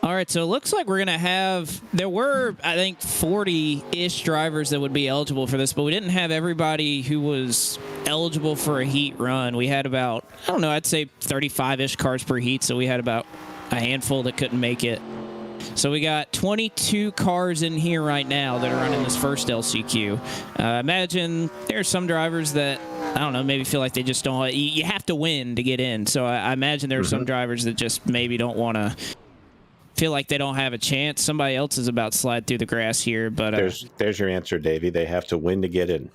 All right, so it looks like we're going to have, there were, I think, 40-ish drivers that would be eligible for this, but we didn't have everybody who was eligible for a heat run. We had about, I don't know, I'd say 35-ish cars per heat, so we had about a handful that couldn't make it. So we got 22 cars in here right now that are running this first LCQ. Imagine there's some drivers that, I don't know, maybe feel like they just don't, you have to win to get in. So I imagine there are some drivers that just maybe don't want to, feel like they don't have a chance. Somebody else is about to slide through the grass here, but there's your answer, Davey. They have to win to get in.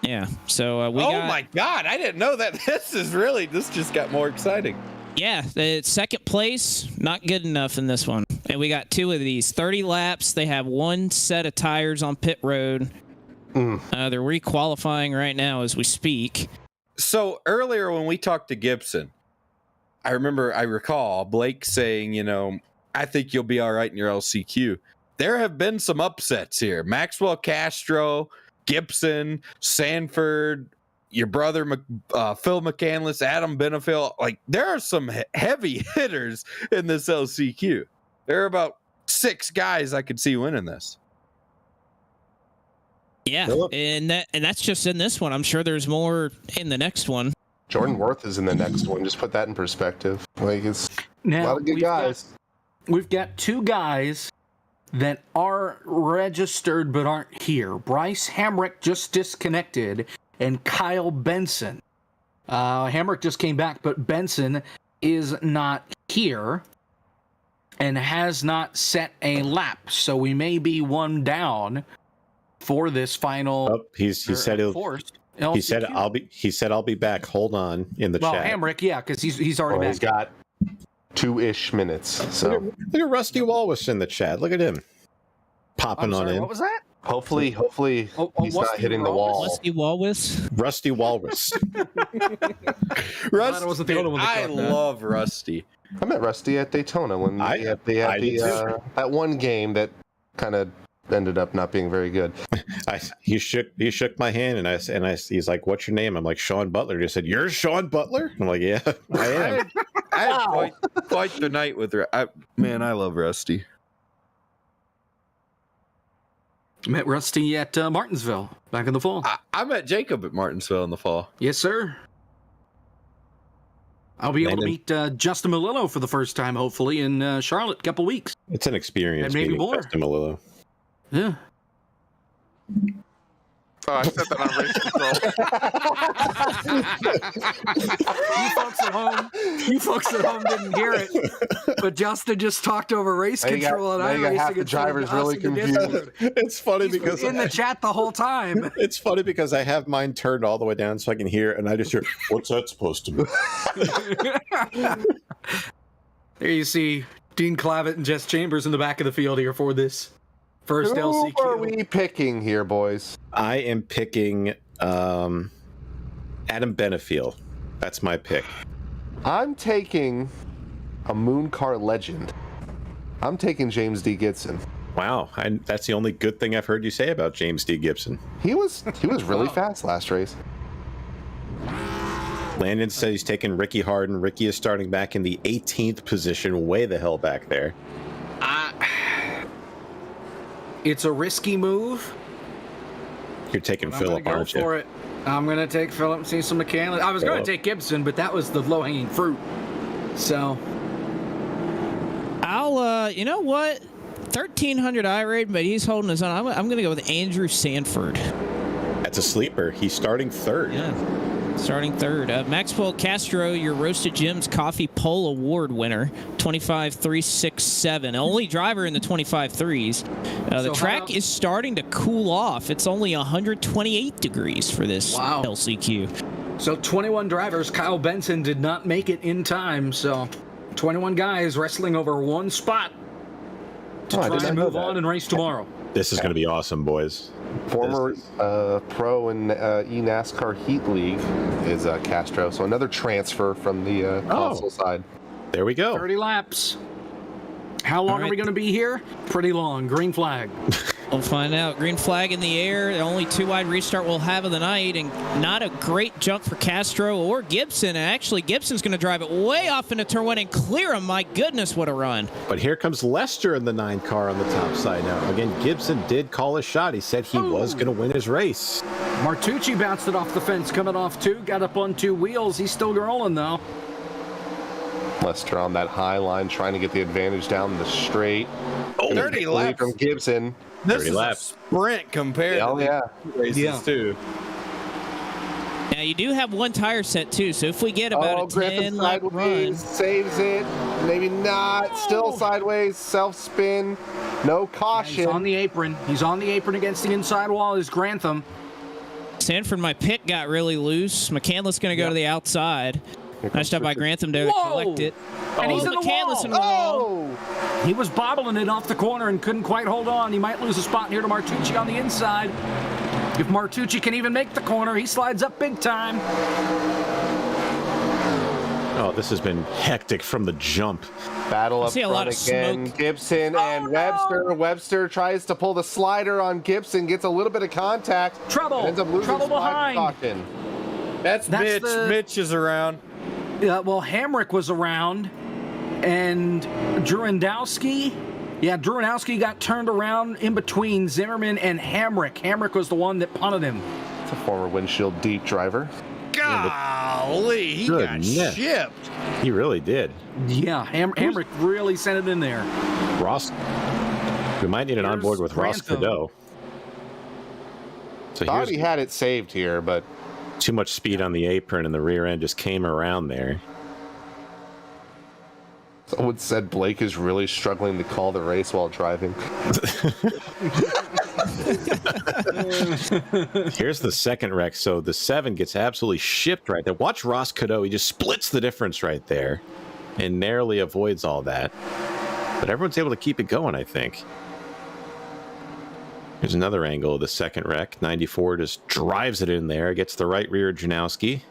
Yeah. So we got. Oh my God! I didn't know that. This just got more exciting. Yeah, the second place, not good enough in this one. And we got 2 of these 30 laps. They have 1 set of tires on pit road. They're requalifying right now as we speak. So earlier when we talked to Gibson, I recall Blake saying, I think you'll be all right in your LCQ. There have been some upsets here. Maxwell Castro, Gibson, Sanford, your brother Phil McCandless, Adam Benefiel. Like, there are some heavy hitters in this LCQ. There are about 6 guys I could see winning this. Yeah, and that's just in this one. I'm sure there's more in the next one. Jordan Worth is in the next one. Just put that in perspective. Like, it's Now, a lot of good guys. We've got 2 guys that are registered but aren't here. Bryce Hamrick just disconnected, and Kyle Benson. Hamrick just came back, but Benson is not here and has not set a lap. So we may be 1 down for this final. Oh, he said I'll be back. Hold on in the chat. Well, Hamrick, yeah, because he's already back. He's got 2-ish minutes. So look at Rusty Walrus in the chat. Look at him popping on in. What was that? Hopefully he's not hitting the wall. Rusty Walrus. Rusty Walrus. Rusty, wasn't the only one that I caught that. love Rusty. I met Rusty at Daytona when they had that one game that kind of ended up not being very good. He shook my hand and he's like, "What's your name?" I'm like, "Sean Butler." He said, "You're Sean Butler?" I'm like, "Yeah, I am." I had quite the night with her. I love Rusty. Met Rusty at Martinsville back in the fall. I met Jacob at Martinsville in the fall. Yes, sir. I'll be able to meet Justin Malillo for the first time, hopefully, in Charlotte in a couple weeks. It's an experience. And maybe meeting more. Justin Malillo. Yeah. Oh, I said that on race control. You folks at home didn't hear it, but Justin just talked over race control and iRacing. Half the drivers really confused. It's funny because in the chat the whole time. It's funny because I have mine turned all the way down so I can hear it, and I just hear, "What's that supposed to be?" There you see Dean Clavitt and Jess Chambers in the back of the field here for this first LCQ. Who are we picking here, boys? I am picking Adam Benefiel. That's my pick. I'm taking a moon car legend. I'm taking James D. Gibson. Wow, that's the only good thing I've heard you say about James D. Gibson. He was really fast last race. Landon said he's taking Ricky Harden. Ricky is starting back in the 18th position, way the hell back there. It's a risky move. You're taking Phillip, aren't you? For it. I'm going to take Phillip and see some McCandless. I was going to take Gibson, but that was the low-hanging fruit. So. I'll, you know what? 1,300 iRate, but he's holding his own. I'm going to go with Andrew Sanford. That's a sleeper. He's starting 3rd. Yeah. Starting 3rd. Maxwell Castro, your Roasted Gems Coffee Pole Award winner, 25.367. Only driver in the 25.3s. The track is starting to cool off. It's only 128 degrees for this LCQ. So 21 drivers. Kyle Benson did not make it in time. So 21 guys wrestling over one spot to try and move on and race tomorrow. This is going to be awesome, boys. Former pro in eNASCAR Heat League is Castro. So another transfer from the console side. There we go. 30 laps. How long are we going to be here? Pretty long. Green flag. We'll find out. Green flag in the air. The only 2-wide restart we'll have of the night, and not a great jump for Castro or Gibson. And actually, Gibson's going to drive it way off into turn 1 and clear him. My goodness, what a run. But here comes Lester in the 9 car on the top side now. Again, Gibson did call his shot. He said he was going to win his race. Martucci bounced it off the fence, coming off 2, got up on 2 wheels. He's still rolling, though. Lester on that high line, trying to get the advantage down the straight. 30 laps from Gibson. This is a sprint compared to the races, too. Now, you do have 1 tire set, too, so if we get about a 10-lap run. Saves it. Maybe not. Still sideways. Self-spin. No caution. He's on the apron. He's on the apron against the inside wall is Grantham. Sanford, my pick got really loose. McCandless going to go to the outside. Nice job by Grantham to collect it. And he's in the wall. In the wall. He was bobbling it off the corner and couldn't quite hold on. He might lose a spot here to Martucci on the inside. If Martucci can even make the corner, he slides up big time. Oh, this has been hectic from the jump. Battle I up see a lot front of again. smoke. Gibson and Webster. Webster tries to pull the slider on Gibson, gets a little bit of contact. Trouble. And ends up losing Trouble spot behind. caution. That's Mitch. Mitch is around. Yeah, well, Hamrick was around, and Drewandowski. Yeah, Drewandowski got turned around in between Zimmerman and Hamrick. Hamrick was the one that punted him. It's a former windshield deep driver. Golly, he got Goodness. shipped. He really did. Yeah, Hamrick really sent it in there. Ross. We might need an onboard with Ross Grantham. Cadeau. So Thought he had it saved here, but too much speed on the apron and the rear end just came around there. someone said Blake is really struggling to call the race while driving. Here's the second wreck. So the 7 gets absolutely shipped right there. Watch Ross Cadeau. He just splits the difference right there and narrowly avoids all that. But everyone's able to keep it going, I think. Here's another angle of the second wreck. 94 just drives it in there, gets the right rear Janowski.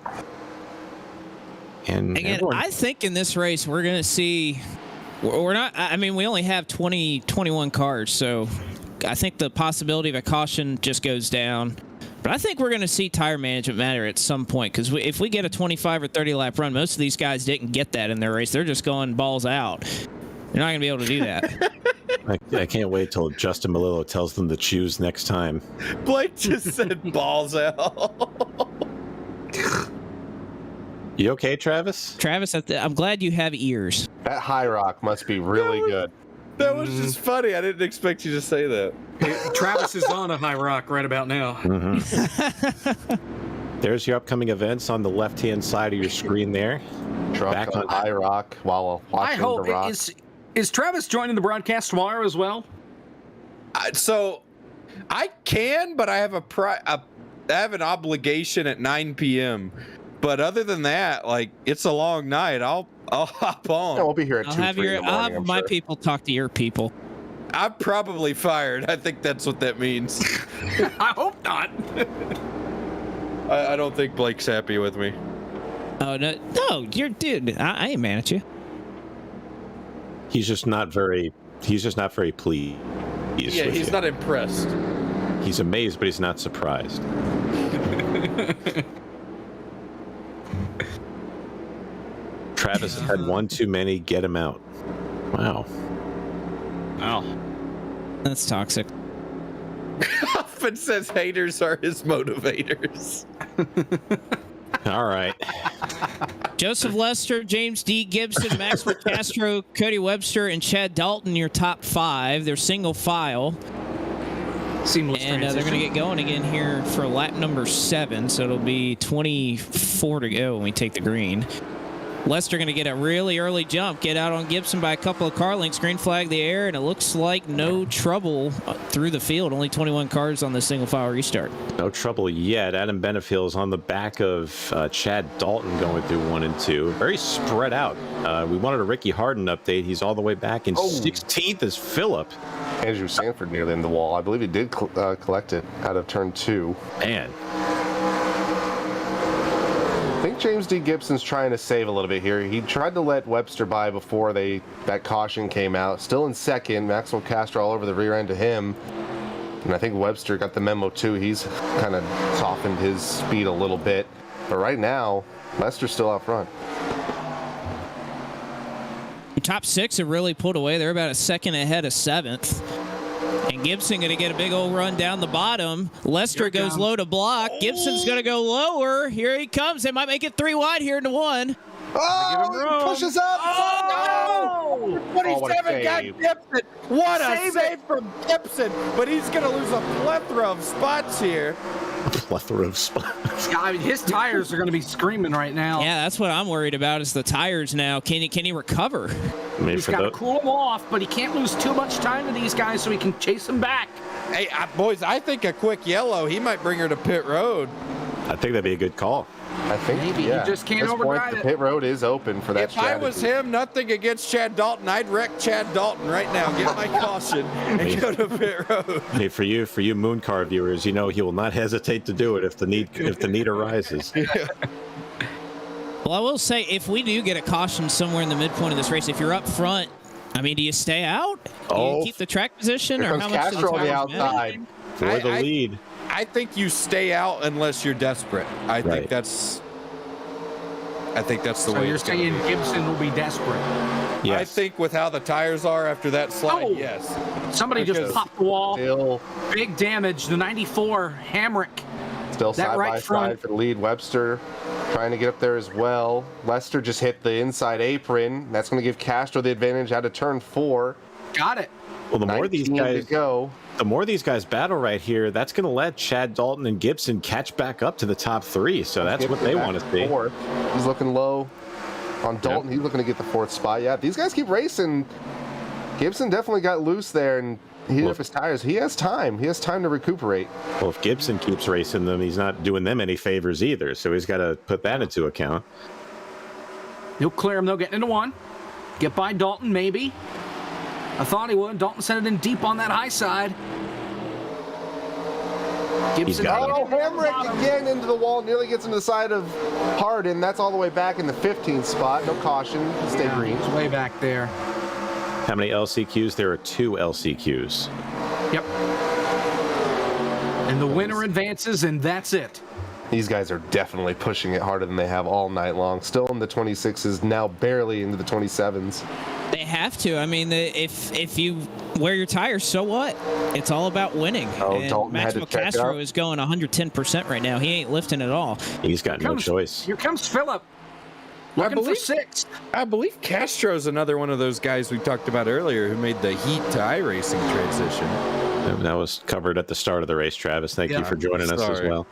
And again, I think in this race we're going to see, we're not, I mean, we only have 21 cars, so I think the possibility of a caution just goes down. But I think we're going to see tire management matter at some point, because if we get a 25 or 30 lap run, most of these guys didn't get that in their race. They're just going balls out. You're not going to be able to do that. I can't wait till Justin Melillo tells them to choose next time. Blake just said balls out. You okay, Travis? Travis, I'm glad you have ears. That high rock must be really good. That was just funny. I didn't expect you to say that. Travis is on a high rock right about now. There's your upcoming events on the left-hand side of your screen there. Truck Back on high rock while watching I hope the rock. Is Travis joining the broadcast tomorrow as well? So I can, but I have I have an obligation at 9 p.m. But other than that, like, it's a long night. I'll hop on. Yeah, we'll be here at 2, 3 in the morning, I'll have my sure. people talk to your people. I'm probably fired. I think that's what that means. I hope not. I don't think Blake's happy with me. Oh no, you're dude. I ain't mad at you. He's just not very pleased. Yeah, he's not impressed. He's amazed, but he's not surprised. Travis had one too many. Get him out. Wow. Wow. That's toxic. Often says haters are his motivators. All right. Joseph Lester, James D. Gibson, Maxwell Castro, Cody Webster, and Chad Dalton, your top 5. They're single file. Seamless and they're going to get going again here for lap number 7, so it'll be 24 to go when we take the green. Lester going to get a really early jump, get out on Gibson by a couple of car lengths, green flag the air, and it looks like no trouble through the field. Only 21 cars on the single file restart. No trouble yet. Adam Benefield's on the back of Chad Dalton going through 1 and 2. Very spread out. We wanted a Ricky Harden update. He's all the way back in 16th is Phillip. Andrew Sanford nearly in the wall. I believe he did collect it out of turn 2. Man. I think James D. Gibson's trying to save a little bit here. He tried to let Webster by before that caution came out. Still in second. Maxwell Castro all over the rear end of him. And I think Webster got the memo too. He's kind of softened his speed a little bit. But right now, Lester's still out front. Top 6 have really pulled away. They're about a second ahead of 7th. And Gibson going to get a big old run down the bottom. Lester goes low to block. Gibson's going to go lower. Here he comes. They might make it 3 wide here into 1. Oh, he pushes up. Oh, no! 27 got Gibson. What a save from Gibson. But he's going to lose a plethora of spots here. Plethora of spots. Yeah, I mean, his tires are going to be screaming right now. Yeah, that's what I'm worried about is the tires now. Can he recover? He's got to cool them off, but he can't lose too much time to these guys so he can chase them back. Hey, boys, I think a quick yellow, he might bring her to pit road. I think that'd be a good call. I think maybe yeah. you just can't At this override point, it. the pit road is open for that If I was him, nothing against Chad Dalton, I'd wreck Chad Dalton right now. Get my caution and go to pit road. Hey, for you Moon Car viewers, you know he will not hesitate to do it if the need arises. Well, I will say, if we do get a caution somewhere in the midpoint of this race, if you're up front, I mean, do you stay out? Do you keep the track position, or how much do the tires matter? For the lead. I think you stay out unless you're desperate. I think that's the So way you're it's gonna saying be. Gibson will be desperate? Yes. I think with how the tires are after that slide, yes. Somebody just Because- popped the wall. Still, Big damage. The 94 Hamrick. still That side right by front. side for the lead. Webster trying to get up there as well. Lester just hit the inside apron. That's going to give Castro the advantage out of turn 4. Got it. Well, the more these 19 to guys go. The more these guys battle right here, that's going to let Chad Dalton and Gibson catch back up to the top 3. So that's what they want to see. Fourth. He's looking low on Dalton. He's looking to get the 4th spot. Yeah, these guys keep racing. Gibson definitely got loose there and heated up his tires. He has time. He has time to recuperate. Well, if Gibson keeps racing them, he's not doing them any favors either. So he's got to put that into account. He'll clear him, though, getting into 1. Get by Dalton, maybe. I thought he would. Dalton sent it in deep on that high side. Gibson. Oh, Hamrick again into the wall. Nearly gets into the side of Hardin. That's all the way back in the 15th spot. No caution. Stay green. It's way back there. How many LCQs? There are 2 LCQs. Yep. And the winner advances, and that's it. These guys are definitely pushing it harder than they have all night long. Still in the 26s, now barely into the 27s. They have to. I mean, if you wear your tires, so what? It's all about winning. Oh, and Dalton had to Maximo check Castro up. is going 110% right now. He ain't lifting at all. He's got no choice. Here comes Phillip. Looking for 6th. I believe Castro's another one of those guys we talked about earlier who made the Heat to iRacing transition. That was covered at the start of the race, Travis. Thank you for joining us as Sorry. well.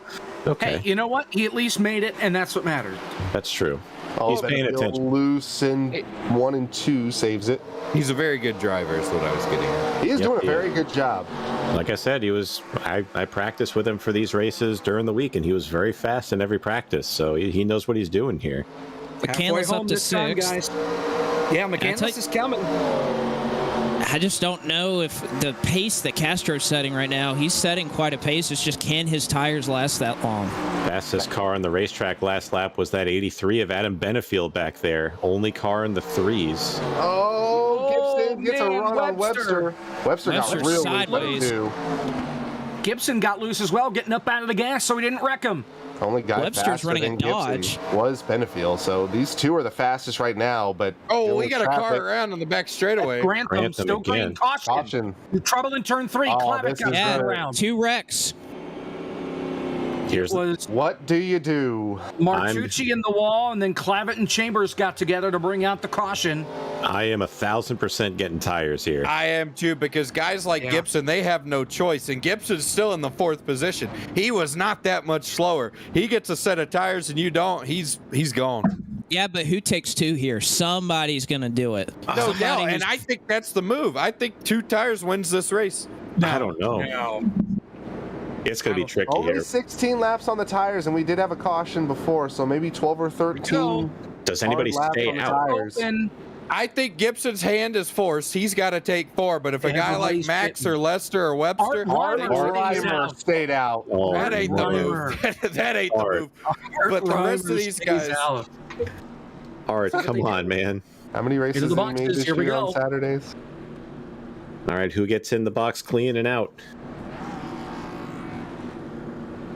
Okay, Hey, you know what? He at least made it, and that's what matters. that's true. Oh, He's paying Benefield attention. loose in 1 and 2 saves it. He's a very good driver is what I was getting at. He is Yep, doing a he very good job. Like I said, I practiced with him for these races during the week, and he was very fast in every practice. So he knows what he's doing here. McCandless up to this time, 6th. guys. Yeah, McCandless is coming. I just don't know if the pace that Castro's setting right now, he's setting quite a pace. It's just, can his tires last that long? Fastest car on the racetrack last lap was that 83 of Adam Benefield back there. Only car in the 3s. Oh, Gibson gets a run on Webster. Webster got Webster's real sideways. loose too. Gibson got loose as well, getting up out of the gas so he didn't wreck him. Only guy Webster's faster running than a Gibson Dodge. was Benefield. So these two are the fastest right now. But Oh, we with got a traffic- car around on the back straightaway. Grantham still green. again. Caution. Trouble in turn 3. Oh, Clavitt this got is Yeah, turned good. around. 2 wrecks. Here's Was What do you do? Martucci in the wall, and then Clavitt and Chambers got together to bring out the caution. I am 1,000% getting tires here. I am too, because guys like Gibson, they have no choice, and Gibson's still in the 4th position. He was not that much slower. He gets a set of tires and you don't. He's gone. Yeah, but who takes 2 here? Somebody's going to do it. No doubt, and I think that's the move. I think 2 tires wins this race. I don't know. It's going to be tricky Only here. 16 laps on the tires, and we did have a caution before, so maybe 12 or 13. Does anybody hard laps stay on the out? tires. I think Gibson's hand is forced. He's got to take 4, but if a guy like Max or Lester or Webster, Reimer stayed out. Oh, that ain't the move. that ain't the move. But the rest of these guys, All right, come on, man. How many races Into the have you made boxes, this here we year on go. Saturdays? All right, who gets in the box clean and out?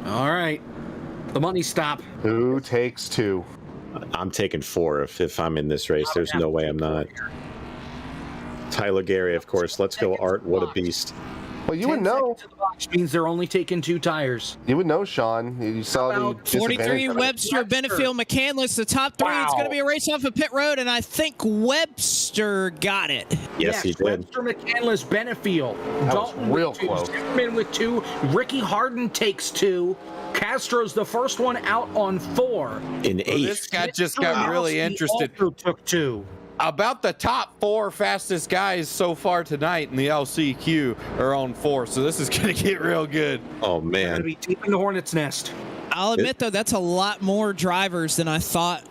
All right. The money stop. Who takes 2? I'm taking 4 if I'm in this race. There's no way I'm not. Tyler Gary, of course. Let's go, Art. What a beast. Well, you would know. To the box means they're only taking 2 tires. You would know, Sean. You saw the 43, disadvantage. Webster, Benefield, McCandless, the top 3. It's going to be a race off of pit road, and I think Webster got it. Yes, he did. Webster, McCandless, Benefield. Dalton real with 2, close. Zimmerman with 2. Ricky Harden takes 2. Castro's the first one out on 4. In 8. this guy just got really interested. Also took 2. About the top 4 fastest guys so far tonight in the LCQ are on 4, so this is going to get real good. Oh, Going to man. be deep in the hornet's nest. I'll admit, though, that's a lot more drivers than I thought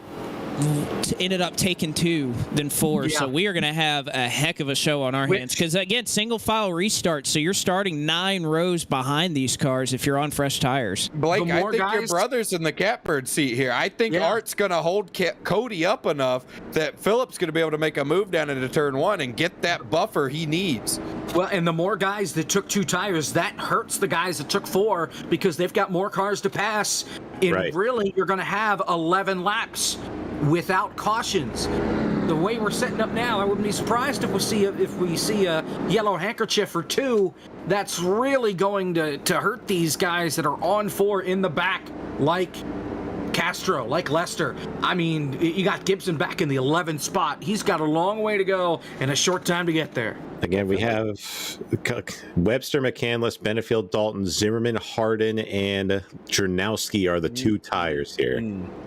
ended up taking 2 than 4. Yeah. So we are going to have a heck of a show on our hands. Because, again, single file restart. So you're starting 9 rows behind these cars if you're on fresh tires. Blake, I think your brother's in the catbird seat here. I think Art's going to hold Cody up enough that Philip's going to be able to make a move down into turn 1 and get that buffer he needs. Well, and the more guys that took 2 tires, that hurts the guys that took 4 because they've got more cars to pass. And really, you're going to have 11 laps without cautions. The way we're setting up now, I wouldn't be surprised if we see a yellow handkerchief or 2. That's really going to hurt these guys that are on 4 in the back, like Castro, like Lester. I mean, you got Gibson back in the 11th spot. He's got a long way to go and a short time to get there. Again, we have Webster, McCandless, Benefield, Dalton, Zimmerman, Hardin, and Jernowski are the 2 tires here.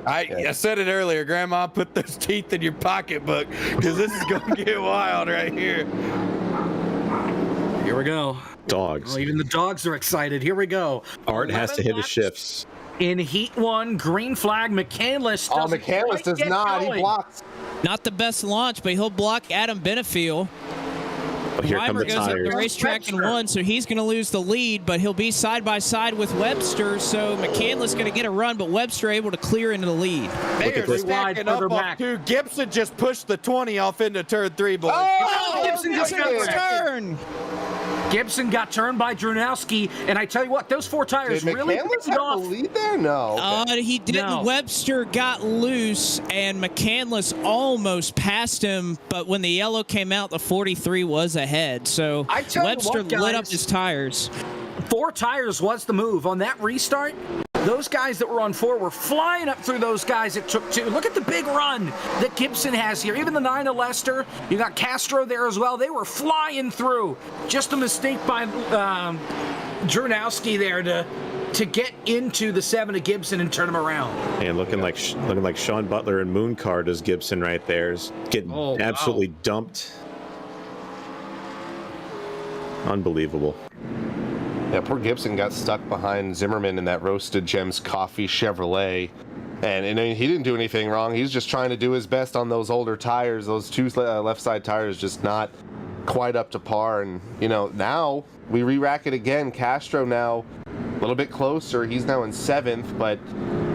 I said it earlier, Grandma, put those teeth in your pocketbook because this is going to get wild right here. Here we go. Dogs. Well, even the dogs are excited. Here we go. Art has to hit his shifts. In Heat 1, green flag, McCandless. McCandless does not. He blocks. Not the best launch, but he'll block Adam Benefield. Here come Reimer the goes up tires. the racetrack in 1, so he's going to lose the lead, but he'll be side by side with Webster, so McCandless going to get a run, but Webster able to clear into the lead. They are stacking up on 2. Gibson just pushed the 20 off into turn 3, boys. Gibson just got turned. Gibson got turned by Dronowski, and I tell you what, those 4 tires really McCandless have off. the lead there? No. He didn't. No. Webster got loose, and McCandless almost passed him, but when the yellow came out, the 43 was ahead. So I tell you Webster what, guys, lit up his tires. 4 tires was the move. On that restart, those guys that were on 4 were flying up through those guys that took 2. Look at the big run that Gibson has here. Even the 9 of Lester, you got Castro there as well. They were flying through. Just a mistake by Jernowski there to get into the 7 of Gibson and turn him around. And looking like Sean Butler and Mooncard does Gibson right there. Is getting absolutely dumped. Unbelievable. Yeah, poor Gibson got stuck behind Zimmerman in that Roasted Gems Coffee Chevrolet. And he didn't do anything wrong. He's just trying to do his best on those older tires. Those 2 left side tires just not quite up to par. And, now we re-rack it again. Castro now a little bit closer. He's now in 7th. But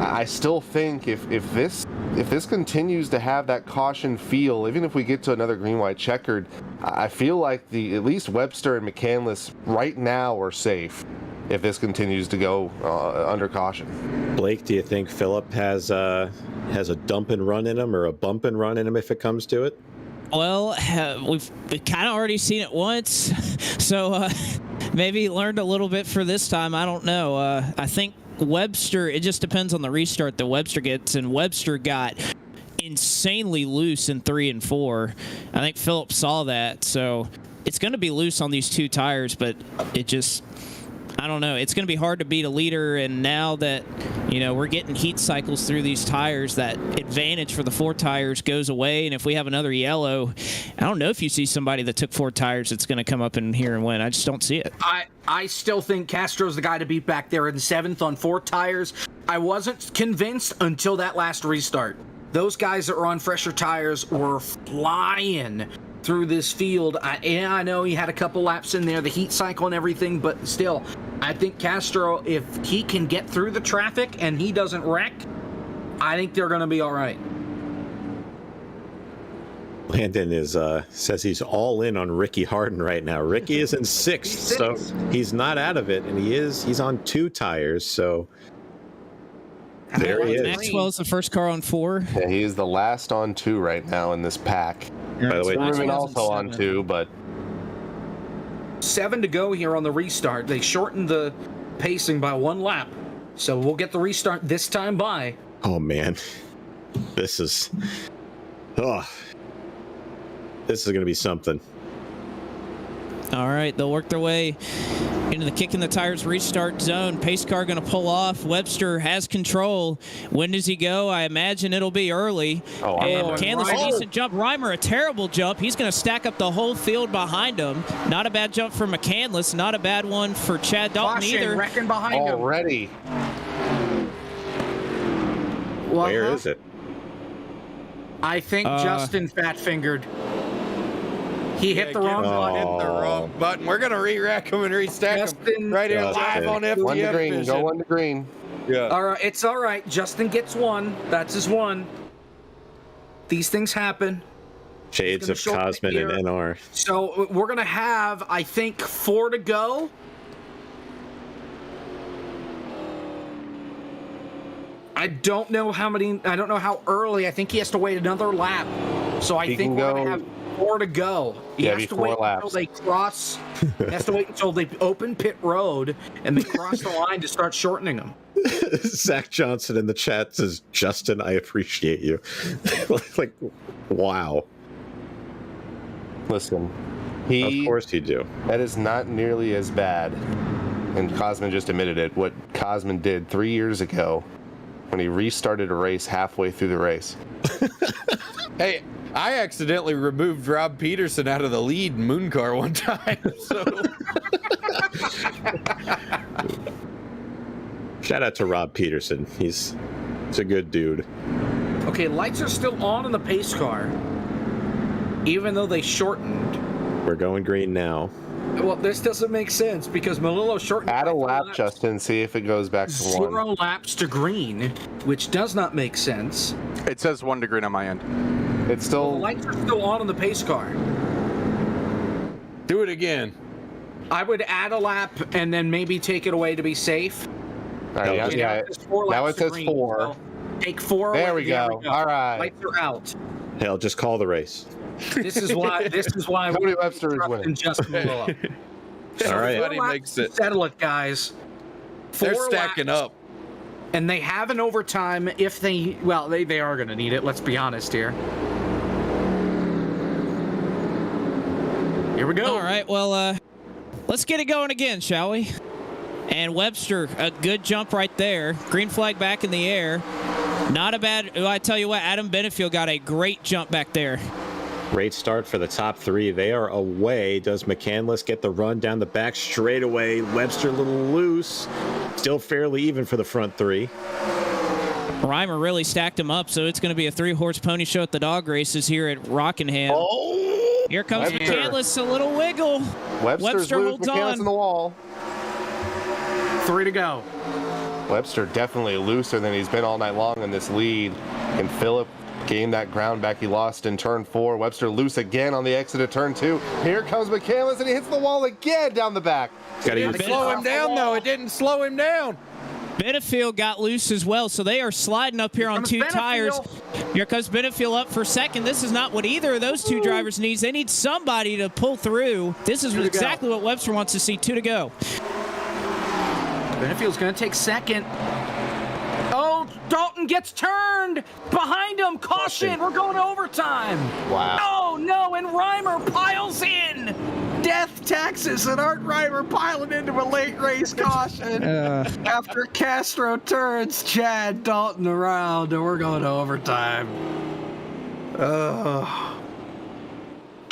I still think if this continues to have that caution feel, even if we get to another green-white checkered, I feel like at least Webster and McCandless right now are safe if this continues to go under caution. Blake, do you think Philip has a dump and run in him or a bump and run in him if it comes to it? Well, we've kind of already seen it once, so maybe learned a little bit for this time. I don't know. I think Webster, it just depends on the restart that Webster gets, and Webster got insanely loose in 3 and 4. I think Philip saw that, so it's going to be loose on these 2 tires, but it just, I don't know. It's going to be hard to beat a leader, and now that, we're getting heat cycles through these tires, that advantage for the 4 tires goes away, and if we have another yellow, I don't know if you see somebody that took 4 tires that's going to come up in here and win. I just don't see it. I still think Castro's the guy to beat back there in 7th on 4 tires. I wasn't convinced until that last restart. Those guys that were on fresher tires were flying through this field. I know he had a couple laps in there, the heat cycle and everything, but still, I think Castro, if he can get through the traffic and he doesn't wreck, I think they're going to be all right. Landon says he's all in on Ricky Hardin right now. Ricky is in 6th, so he's not out of it, and he's on 2 tires, so there he is. Maxwell's the first car on 4. Yeah, he is the last on 2 right now in this pack. By the way, Zimmerman also on 2, but 7 to go here on the restart. They shortened the pacing by 1 lap, so we'll get the restart this time by. Oh man, this is going to be something. All right, they'll work their way into the kick in the tires restart zone. Pace car going to pull off. Webster has control. When does he go? I imagine it'll be early. And McCandless, a decent jump. Reimer, a terrible jump. He's going to stack up the whole field behind him. Not a bad jump for McCandless. Not a bad one for Chad Dalton either. Wrecking behind him. Already. Where is it? I think Justin fat-fingered. He hit the wrong button. Hit the wrong button. We're gonna re-rack them and restack them right here live on FTF One to green. Vision. Go one to green. Yeah. All right, it's all right. Justin gets one. That's his one. These things happen. Shades of Cosmin and NR. So we're gonna have, I think, 4 to go. I don't know how many. I don't know how early. I think he has to wait another lap. So I think we're gonna have 4 to go. He has to wait until they cross. He has to wait until they open pit road and they cross the line to start shortening them. Zach Johnson in the chat says, "Justin, I appreciate you." Like, wow. Listen, of course you do. That is not nearly as bad. And Cosmin just admitted it. What Cosmin did 3 years ago when he restarted a race halfway through the race. Hey, I accidentally removed Rob Peterson out of the lead in Moon Car one time. So. Shout out to Rob Peterson. He's a good dude. Okay, lights are still on in the pace car, even though they shortened. We're going green now. Well, this doesn't make sense because Melillo shortened. Add a lap, Justin, see if it goes back to 1. 0 laps to green, which does not make sense. It says 1 to green on my end. It's still. The lights are still on in the pace car. Do it again. I would add a lap and then maybe take it away to be safe. All right, now it says 4. So take 4 There away. we go. All right. Lights are out. Hell, just call the race. This is why. Tony Webster is winning. Justin Melillo. All right. Everybody makes it. Settle it, guys. They're 4 stacking laps, up. and they have an overtime if they. Well, they are going to need it. Let's be honest here. Here we go. All right, well, let's get it going again, shall we? And Webster, a good jump right there. Green flag back in the air. Not a bad. I tell you what, Adam Benefield got a great jump back there. Great start for the top 3. They are away. Does McCandless get the run down the back straightaway? Webster a little loose. Still fairly even for the front 3. Reimer really stacked him up, so it's going to be a 3-horse pony show at the dog races here at Rockingham. Oh! Here comes McCandless, a little wiggle. Webster holds on. In the wall. 3 to go. Webster definitely looser than he's been all night long in this lead. And Phillip gained that ground back he lost in turn 4. Webster loose again on the exit of turn 2. Here comes McCandless, and he hits the wall again down the back. It didn't slow him down, though. It didn't slow him down. Benefield got loose as well, so they are sliding up here on 2 tires. Here comes Benefield up for second. This is not what either of those 2 drivers needs. They need somebody to pull through. This is exactly what Webster wants to see. 2 to go. Benefield's going to take second. Oh, Dalton gets turned. Behind him, caution. We're going to overtime. Wow. Oh, no, and Reimer piles in. Death Texas and Art Reimer piling into a late race caution. After Castro turns Chad Dalton around, and we're going to overtime.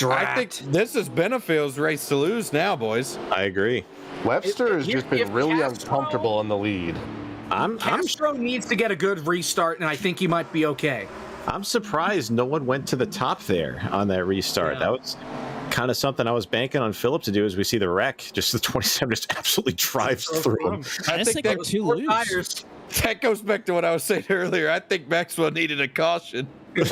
I think this is Benefield's race to lose now, boys. I agree. Webster has just been really uncomfortable in the lead. Castro needs to get a good restart, and I think he might be okay. I'm surprised no one went to the top there on that restart. Yeah. That was kind of something I was banking on Phillip to do as we see the wreck. Just the 27 just absolutely drives through him. I think that was 2 loose. That goes back to what I was saying earlier. I think Maxwell needed a caution. He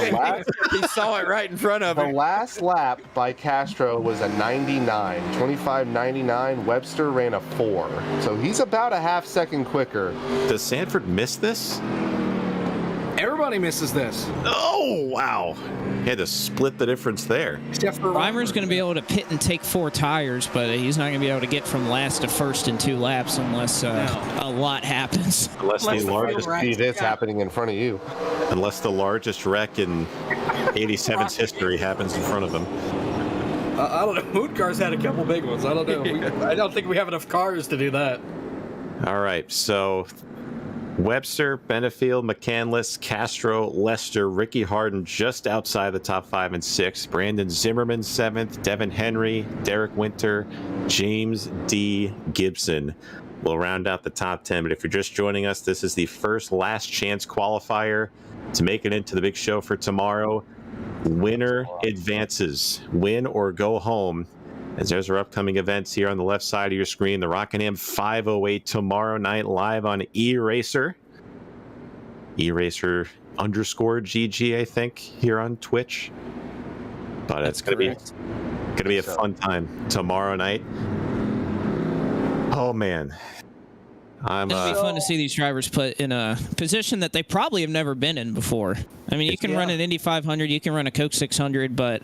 saw it right in front of him. The last lap by Castro was a 99, 25.99. Webster ran a 4. So he's about a half second quicker. Does Sanford miss this? Everybody misses this. Oh, wow. He had to split the difference there. Reimer's going to be able to pit and take 4 tires, but he's not going to be able to get from last to first in 2 laps unless a lot happens. Unless the largest see this happening in front of you. Unless the largest wreck in 87's history happens in front of him. I don't know. Moon Cars had a couple big ones. I don't know. I don't think we have enough cars to do that. All right, so Webster, Benefield, McCandless, Castro, Lester, Ricky Harden just outside the top 5 and 6. Brandon Zimmerman 7th, Devin Henry, Derek Winter, James D. Gibson We'll round out the top 10. But if you're just joining us, this is the first last chance qualifier to make it into the big show for tomorrow. Winner advances. Win or go home. As there's our upcoming events here on the left side of your screen. The Rockingham 508 tomorrow night live on eRacer. eRacer_GG, I think, here on Twitch. But it's going to be a fun time tomorrow night. Oh, man. It'll be fun to see these drivers put in a position that they probably have never been in before. I mean, you can run an Indy 500, you can run a Coke 600, but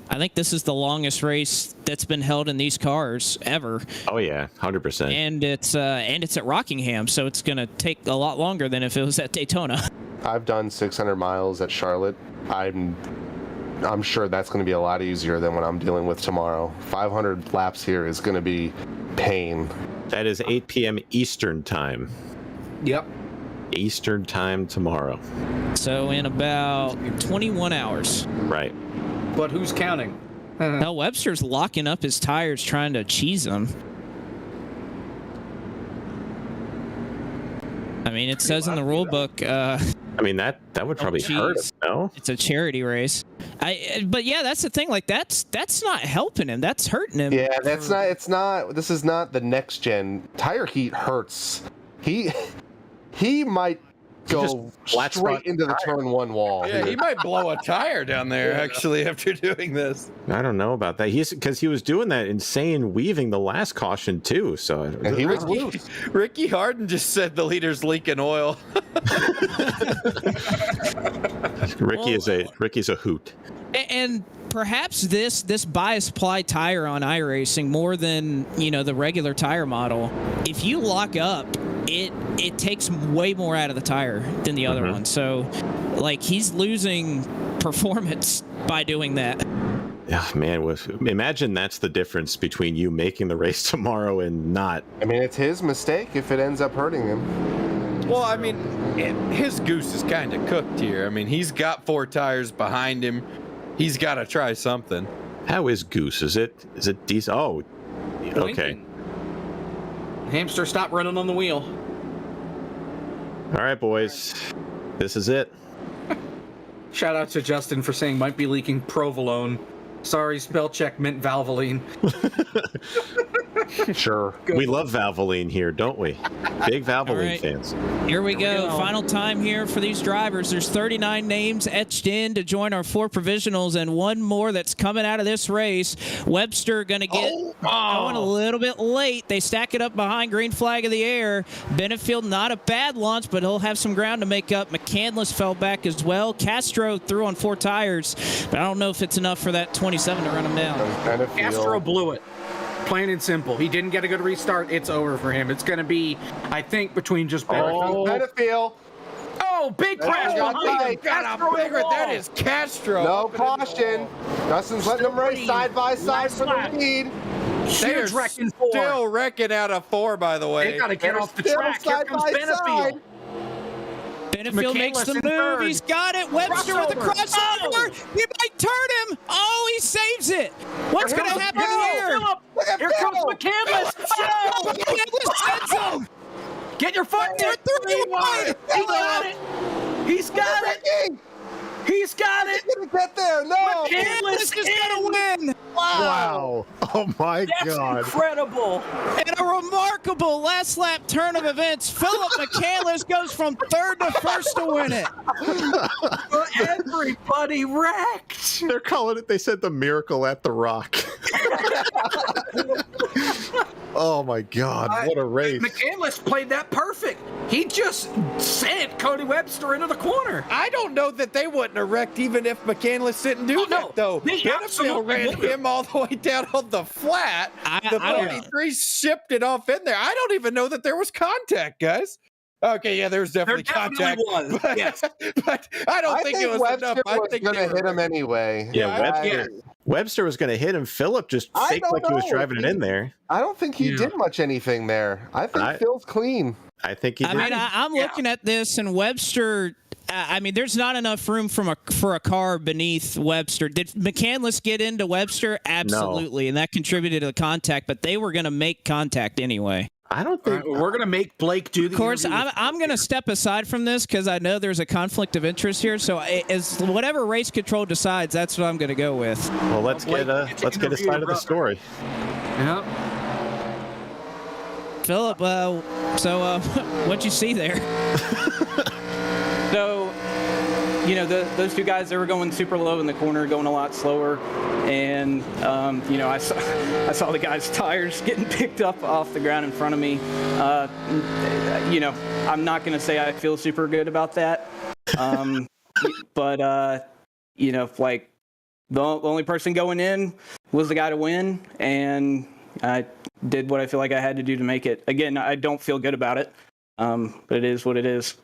I think this is the longest race that's been held in these cars ever. Oh yeah, 100%. And it's at Rockingham, so it's going to take a lot longer than if it was at Daytona. I've done 600 miles at Charlotte. I'm sure that's going to be a lot easier than what I'm dealing with tomorrow. 500 laps here is going to be pain. That is 8 p.m. Eastern time. Yep. Eastern time tomorrow. So in about 21 hours. Right. But who's counting? Now Webster's locking up his tires trying to cheese them. I mean, it says in the rule book. I mean, that would probably hurt him, no? It's a charity race. But yeah, that's the thing. Like that's not helping him. That's hurting him. Yeah, that's not. It's not. This is not the next gen. Tire heat hurts. He might go straight into the turn one wall. Yeah, he might blow a tire down there actually after doing this. I don't know about that. Because he was doing that insane weaving the last caution too. So and he was loose. Ricky Harden just said the leader's leaking oil. Ricky's a hoot. And perhaps this bias ply tire on iRacing more than the regular tire model. If you lock up, it takes way more out of the tire than the other one. So, like, he's losing performance by doing that. Yeah, man. Imagine that's the difference between you making the race tomorrow and not. I mean, it's his mistake if it ends up hurting him. Well, I mean, his goose is kind of cooked here. I mean, he's got 4 tires behind him. He's got to try something. How is Goose? Is it decent? Oh, okay. Hamster, stop running on the wheel. All right, boys. This is it. Shout out to Justin for saying might be leaking provolone. Sorry, spell check meant Valvoline. Sure. We love Valvoline here, don't we? Big Valvoline fans. Here we go. Final time here for these drivers. There's 39 names etched in to join our 4 provisionals and 1 more that's coming out of this race. Webster going to get going a little bit late. They stack it up behind green flag of the air. Benefield, not a bad launch, but he'll have some ground to make up. McCandless fell back as well. Castro threw on 4 tires, but I don't know if it's enough for that 27 to run him down. Castro blew it. Plain and simple. He didn't get a good restart. It's over for him. It's going to be, I think, between just Benefield. Oh, big crash behind him. That is Castro. No caution. Dustin's letting them race side by side for the lead. Huge wrecking 4. Still wrecking out of 4, by the way. They got to get off the track. Here comes Benefield. Benefield makes the move. He's got it. Webster with the crossover. He might turn him. Oh, he saves it. What's going to happen here? Here comes McCandless. McCandless sends him. Get your foot in it. He got it. He's got it. He's got it. He's going to get there. No. McCandless is going to win. Wow. Oh, my God. Incredible. And a remarkable last lap turn of events. Philip McCandless goes from 3rd to 1st to win it. Everybody wrecked. They're calling it, they said, the miracle at the Rock. Oh, my God. What a race. McCandless played that perfect. He just sent Cody Webster into the corner. I don't know that they wouldn't have wrecked even if McCandless didn't do that, though. Benefield ran him all the way down on the flat. The 43 shipped it off in there. I don't even know that there was contact, guys. Okay, yeah, there was definitely contact. Was. But, yes. But I don't think it was Webster enough. I think going to hit him anyway. Yeah, Webster was going to hit him. Phillip just faked like he was driving it in there. I don't think he did much anything there. I think Phil's clean. I think he did. I mean, I'm looking at this, and Webster, I mean, there's not enough room for a car beneath Webster. Did McCandless get into Webster? Absolutely, and that contributed to the contact, but they were going to make contact anyway. I don't think we're gonna make Blake do the. Of course, interview. I'm going to step aside from this because I know there's a conflict of interest here. So, as whatever race control decides, that's what I'm going to go with. Well, let's get a side of the story. Yep. Philip, what'd you see there? So, those two guys, they were going super low in the corner, going a lot slower. And, I saw the guy's tires getting picked up off the ground in front of me. I'm not going to say I feel super good about that. But, the only person going in was the guy to win. And I did what I feel like I had to do to make it. Again, I don't feel good about it, but it is what it is.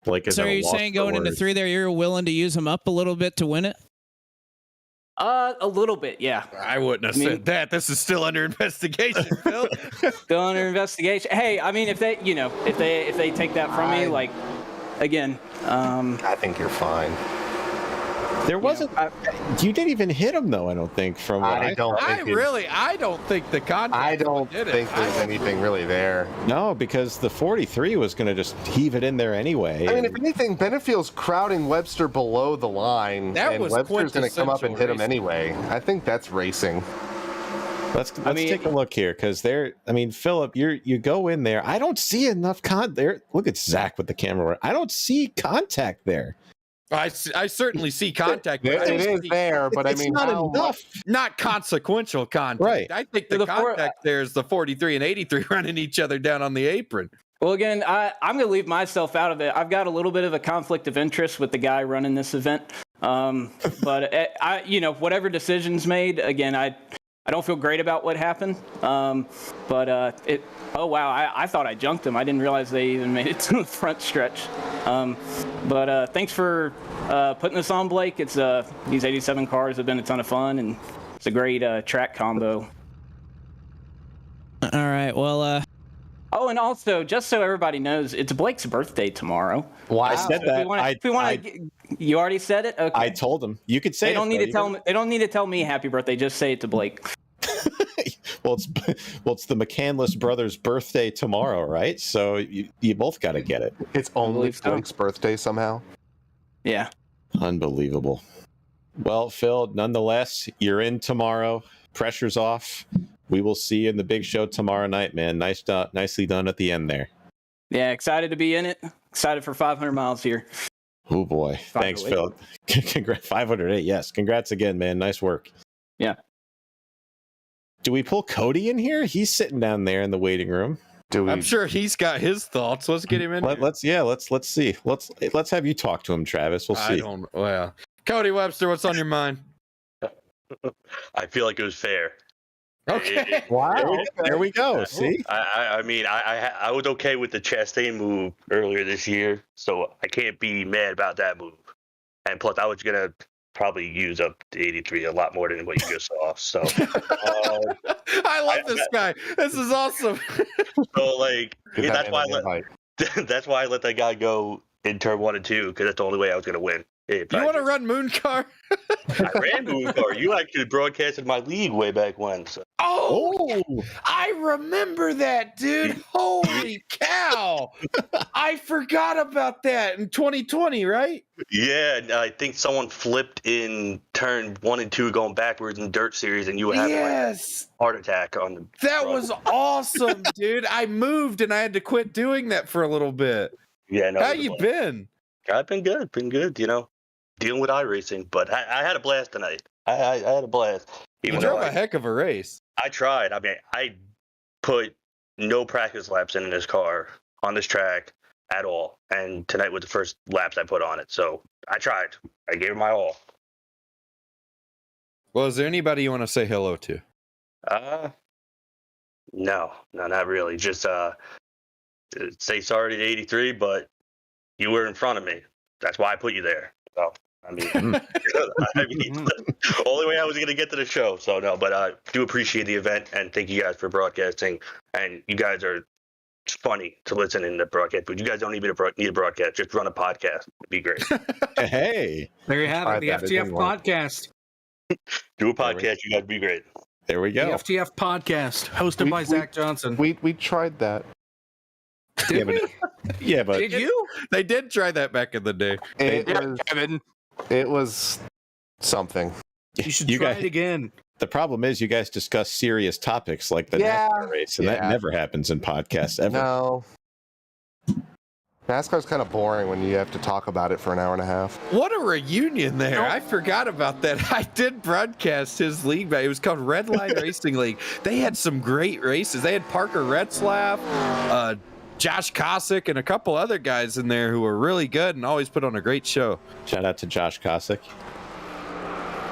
So are you saying going into 3 there, you're willing to use them up a little bit to win it? A little bit, yeah. I wouldn't have said that. This is still under investigation, Phil. Still under investigation. Hey, I mean, if they take that from me, like, again, I think you're fine. There wasn't. You didn't even hit him, though. I don't think. From what I don't think the contact. I don't think there's anything really there. No, because the 43 was going to just heave it in there anyway. I mean, if anything, Benefield's crowding Webster below the line, and Webster's going to come up and hit him anyway. I think that's racing. Let's take a look here, because Philip, you go in there. I don't see enough there. Look at Zach with the camera. I don't see contact there. I certainly see contact. It is there, but it's not enough. Not consequential contact. Right. I think the contact there is the 43 and 83 running each other down on the apron. Well, again, I'm going to leave myself out of it. I've got a little bit of a conflict of interest with the guy running this event. But whatever decision's made, again, I don't feel great about what happened. Oh wow, I thought I junked him. I didn't realize they even made it to the front stretch. Thanks for putting this on, Blake. It's these 87 cars have been a ton of fun, and it's a great track combo. All right, well. Oh, and also, just so everybody knows, it's Blake's birthday tomorrow. Wow. I said that. You already said it. Okay. I told him you could say. They don't need to tell me. They don't need to tell me happy birthday. Just say it to Blake. Well, it's the McCandless brothers' birthday tomorrow, right? So you both got to get it. It's only Blake's birthday somehow. Yeah. Unbelievable. Well, Phil, nonetheless, you're in tomorrow. Pressure's off. We will see you in the big show tomorrow night, man. Nicely done at the end there. Yeah, excited to be in it. Excited for 500 miles here. Oh boy. Thanks, Phil. Congrats. 508. Yes. Congrats again, man. Nice work. Yeah. Do we pull Cody in here? He's sitting down there in the waiting room. I'm sure he's got his thoughts. Let's get him in. Let's see. Let's have you talk to him, Travis. We'll see. Cody Webster, what's on your mind? I feel like it was fair. Okay. Wow. There we go. See? I was okay with the Chastain move earlier this year, so I can't be mad about that move. And plus, I was gonna probably use up the 83 a lot more than what you just saw. So I love this guy. This is awesome. So that's why I let that guy go in turn 1 and 2, because that's the only way I was gonna win. You want to run Moon Car? I ran Moon Car. You actually broadcasted my league way back when. So. Oh, I remember that, dude. Holy cow. I forgot about that in 2020, right? Yeah, I think someone flipped in turn 1 and 2 going backwards in Dirt Series, and you were having a heart attack on the That was awesome, dude. I moved and I had to quit doing that for a little bit. Yeah, no. How you been? I've been good. Dealing with iRacing, but I had a blast tonight. I had a blast. You drove a heck of a race. I tried. I mean, I put no practice laps in this car on this track at all, and tonight was the first laps I put on it. So I tried. I gave it my all. Well, is there anybody you want to say hello to? No, not really. Just say sorry to 83, but you were in front of me. That's why I put you there. So. Only way I was going to get to the show. So, no, but I do appreciate the event, and thank you guys for broadcasting. And you guys are funny to listen in the broadcast, but you guys don't need a broadcast. Just run a podcast. It'd be great. Hey. There you have it, the FTF podcast. Do a podcast. You guys be great. There we The go. FTF podcast, hosted by Zach Johnson. We tried that. Did we? Yeah, but Did you? They did try that back in the day. It was something. You should try it again. The problem is you guys discuss serious topics like the NASCAR race, and that never happens in podcasts ever. No. NASCAR's kind of boring when you have to talk about it for an hour and a half. What a reunion there. I forgot about that. I did broadcast his league. It was called Red Line Racing League. They had some great races. They had Parker Retzlaff, Josh Kosick, and a couple other guys in there who were really good and always put on a great show. Shout out to Josh Kosick.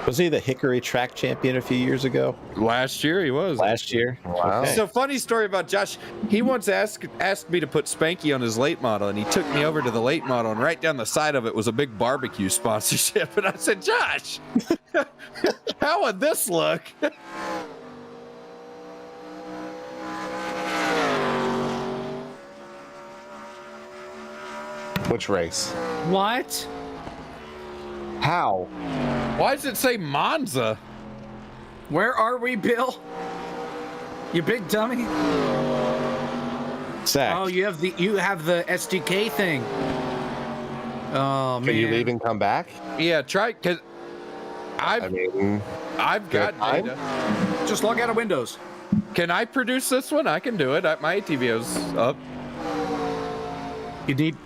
Was he the Hickory track champion a few years ago? Last year he was. Last year? Wow. Okay. So funny story about Josh. He once asked me to put Spanky on his late model, and he took me over to the late model, and right down the side of it was a big barbecue sponsorship. And I said, Josh, how would this look? Which race? What? How? Why does it say Monza? Where are we, Bill? You big dummy. Zach. Oh, you have the SDK thing. Oh man. Can you leave and come back? Yeah, try because I've got data. Just log out of Windows. Can I produce this one? I can do it. My ATVO's up. You need.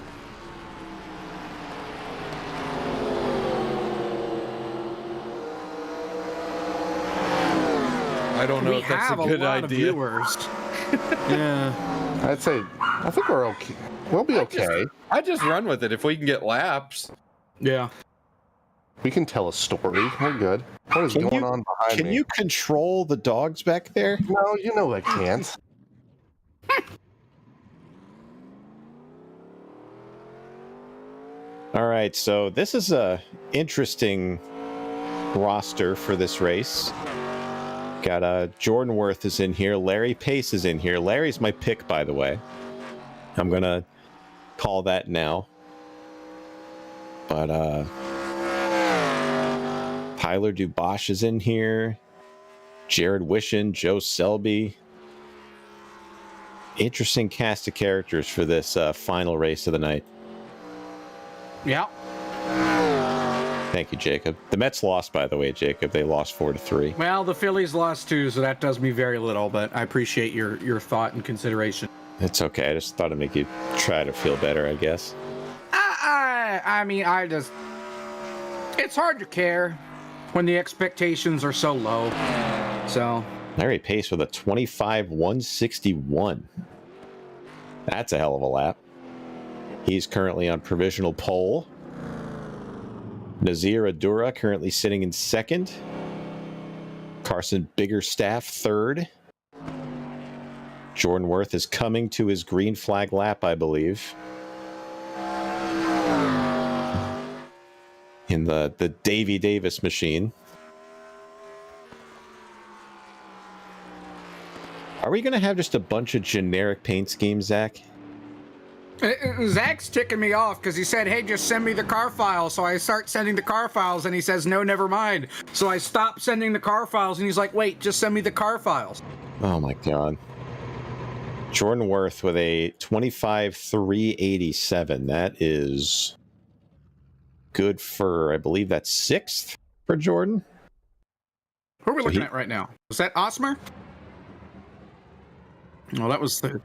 I don't know We if that's have a good lot idea. Of viewers. Yeah. I think we're okay. We'll be okay. I just run with it if we can get laps. Yeah. We can tell a story. We're good. What is going on behind me? Can you control the dogs back there? No, you know I can't. All right, so this is a interesting roster for this race. Got Jordan Worth is in here. Larry Pace is in here. Larry's my pick, by the way. I'm gonna call that now. But Tyler Dubois is in here. Jared Wishin, Joe Selby. Interesting cast of characters for this final race of the night. Yeah. Thank you, Jacob. The Mets lost, by the way, Jacob. They lost 4-3. Well, the Phillies lost too, so that does me very little, but I appreciate your thought and consideration. It's okay. I just thought it'd make you try to feel better, I guess. I mean, it's hard to care when the expectations are so low. So. Larry Pace with a 25-161. That's a hell of a lap. He's currently on provisional pole. Nazir Adura currently sitting in second. Carson Biggerstaff third. Jordan Worth is coming to his green flag lap, I believe. In the Davy Davis machine. Are we going to have just a bunch of generic paint schemes, Zach? Zach's ticking me off because he said, hey, just send me the car files. So I start sending the car files and he says, no, never mind. So I stop sending the car files and he's like, wait, just send me the car files. Oh my God. Jordan Worth with a 25-387. That is good for, I believe that's sixth for Jordan. Who are we looking at right now? Was that Osmer? Well, that was third.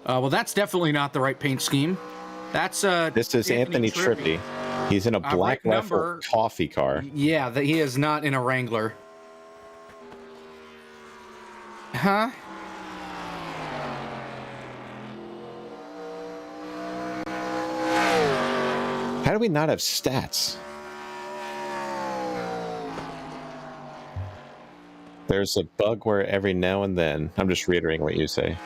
Well, that's definitely not the right paint scheme. That's this is Anthony Trippi. He's in a black rifle coffee car. Yeah, he is not in a Wrangler. Huh? How do we not have stats? There's a bug where every now and then, I'm just reiterating what you say,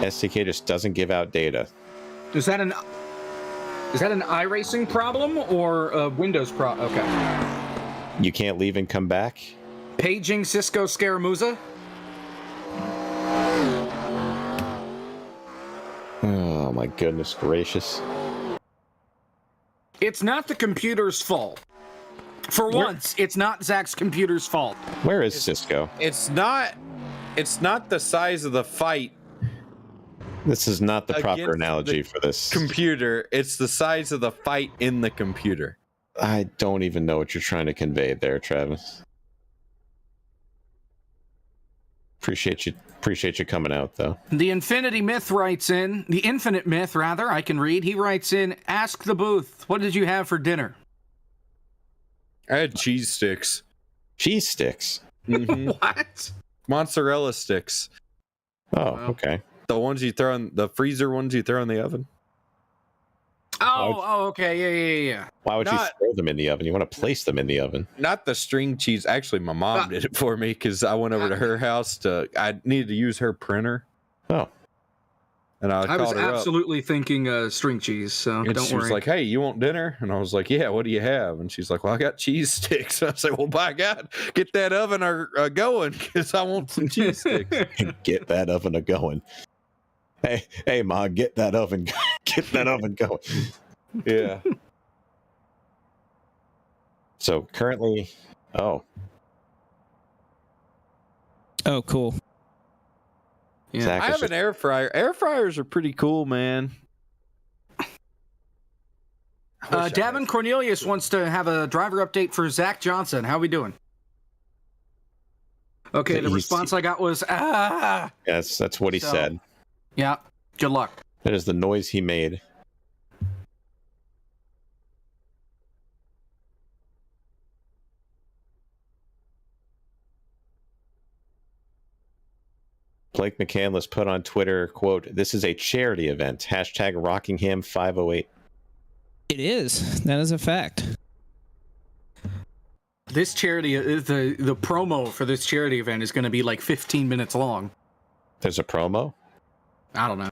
SDK just doesn't give out data. Is that an iRacing problem or a Windows problem? Okay. You can't leave and come back? Paging Cisco Scaramuza? Oh my goodness gracious. It's not the computer's fault. For once, it's not Zach's computer's fault. Where is Cisco? It's not the size of the fight. This is not the proper Against analogy the for this. computer. It's the size of the fight in the computer. I don't even know what you're trying to convey there, Travis. Appreciate you coming out, though. The Infinite Myth, rather, I can read. He writes in, ask the booth, what did you have for dinner? I had cheese sticks. Cheese sticks? Mhm. What? Mozzarella sticks. Oh, okay. The ones you throw in the freezer ones you throw in the oven. Oh, okay, yeah. Why would you throw them in the oven? You want to place them in the oven. Not the string cheese. Actually, my mom did it for me because I went over to her house I needed to use her printer. Oh. And I I was called her up. absolutely thinking string cheese, so And don't she was worry. like, hey, you want dinner? And I was like, yeah, what do you have? And she's like, well, I got cheese sticks. I said, well, by God, get that oven going because I want some cheese sticks. Get that oven going. Hey, Ma, get that oven going. Yeah. So currently, Oh, cool. Yeah. Zach I is have an air fryer. Air fryers are pretty cool, man. Davin Cornelius wants to have a driver update for Zach Johnson. How we doing? Okay, the response I got was, Yes, that's what he said. Yeah, good luck. That is the noise he made. Blake McCandless put on Twitter, quote, "This is a charity event. Hashtag Rockingham 508. It is. That is a fact. This charity, the promo for this charity event is going to be like 15 minutes long. There's a promo? I don't know.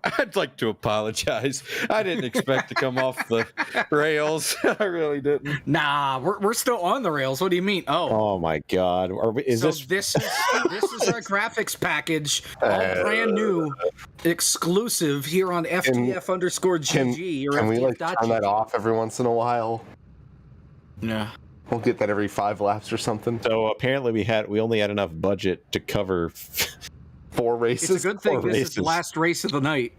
I'd like to apologize. I didn't expect to come off the rails. I really didn't. Nah, we're still on the rails. What do you mean? Oh my God. This is our graphics package, all brand new, exclusive here on FTF_GG. Can we like turn that off every once in a while? Yeah. We'll get that every 5 laps or something. So apparently we only had enough budget to cover 4 races. It's a good thing this is the last race of the night.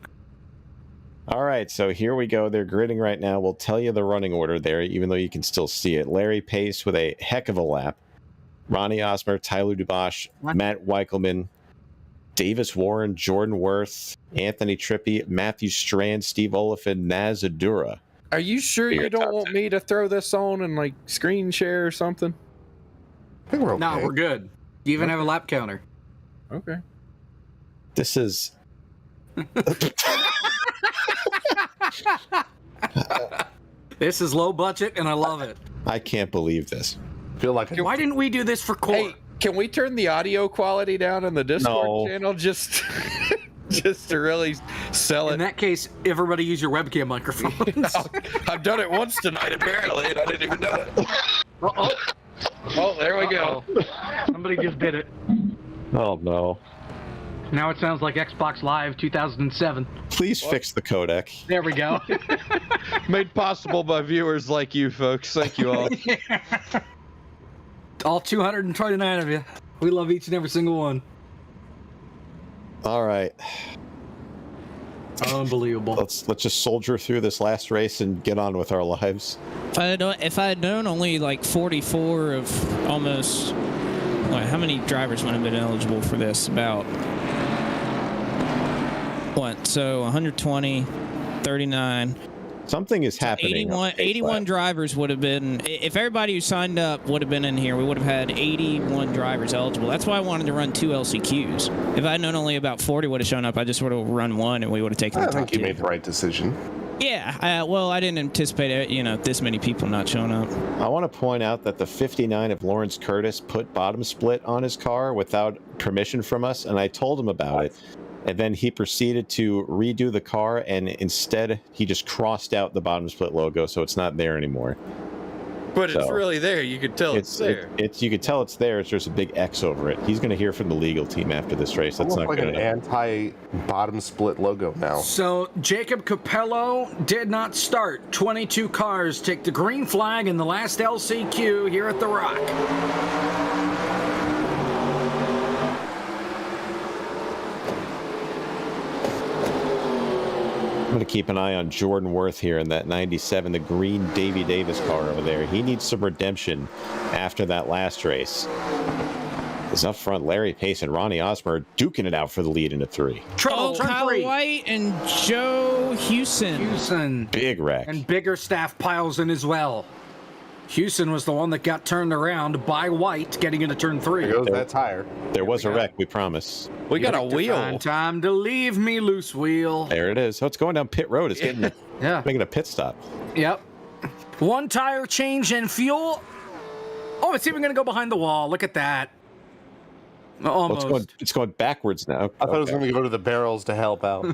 All right, so here we go. They're gridding right now. We'll tell you the running order there, even though you can still see it. Larry Pace with a heck of a lap. Ronnie Osmer, Tyler Dubosh, Matt Weichelman, Davis Warren, Jordan Worth, Anthony Trippi, Matthew Strand, Steve Oliphant, Naz Adura. Are you sure you don't want me to throw this on and like screen share or something? I think we're okay. No, we're good. You even have a lap counter. Okay. This is... This is low budget, and I love it. I can't believe this. Feel like why didn't we do this for core? Hey, can we turn the audio quality down on the Discord No. channel just to really sell it? In that case, everybody use your webcam microphones. I've done it once tonight apparently, and I didn't even know it. Oh, there we go. Somebody just did it. Oh, no. Now it sounds like Xbox Live 2007. Please fix the codec. There we go. Made possible by viewers like you folks. Thank you all. All 229 of you. We love each and every single one. All right. Unbelievable. Let's just soldier through this last race and get on with our lives. If I had known only like 44 of almost... how many drivers would have been eligible for this? About... What? So 120, 39... Something is happening. 81 drivers would have been, if everybody who signed up would have been in here, we would have had 81 drivers eligible. That's why I wanted to run 2 LCQs. If I had known only about 40 would have shown up, I just would have run 1 and we would have taken the top 2. I think you made the right decision. Yeah, well, I didn't anticipate, this many people not showing up. I want to point out that the 59 of Lawrence Curtis put bottom split on his car without permission from us, and I told him about it. And then he proceeded to redo the car, and instead he just crossed out the bottom split logo, so it's not there anymore. But it's really there. You could tell it's there. You could tell it's there. It's just a big X over it. He's going to hear from the legal team after this race. That's not like good an enough. anti-bottom split logo now. So Jacob Capello did not start. 22 cars take the green flag in the last LCQ here at The Rock. I'm going to keep an eye on Jordan Worth here in that 97, the green Davey Davis car over there. He needs some redemption after that last race. Is up front, Larry Pace and Ronnie Osmer duking it out for the lead in a 3. Trouble, Kyle White and Joe Houston. Big wreck. And bigger staff piles in as well. Houston was the one that got turned around by White getting into turn 3. There goes that tire. There was a wreck, we promise. We got a wheel. Time to leave me, loose wheel. There it is. Oh, it's going down pit road. It's getting making a pit stop. Yep. One tire change and fuel. Oh, it's even going to go behind the wall. Look at that. Almost. Well, it's going backwards now. I thought it was going to go to the barrels to help out.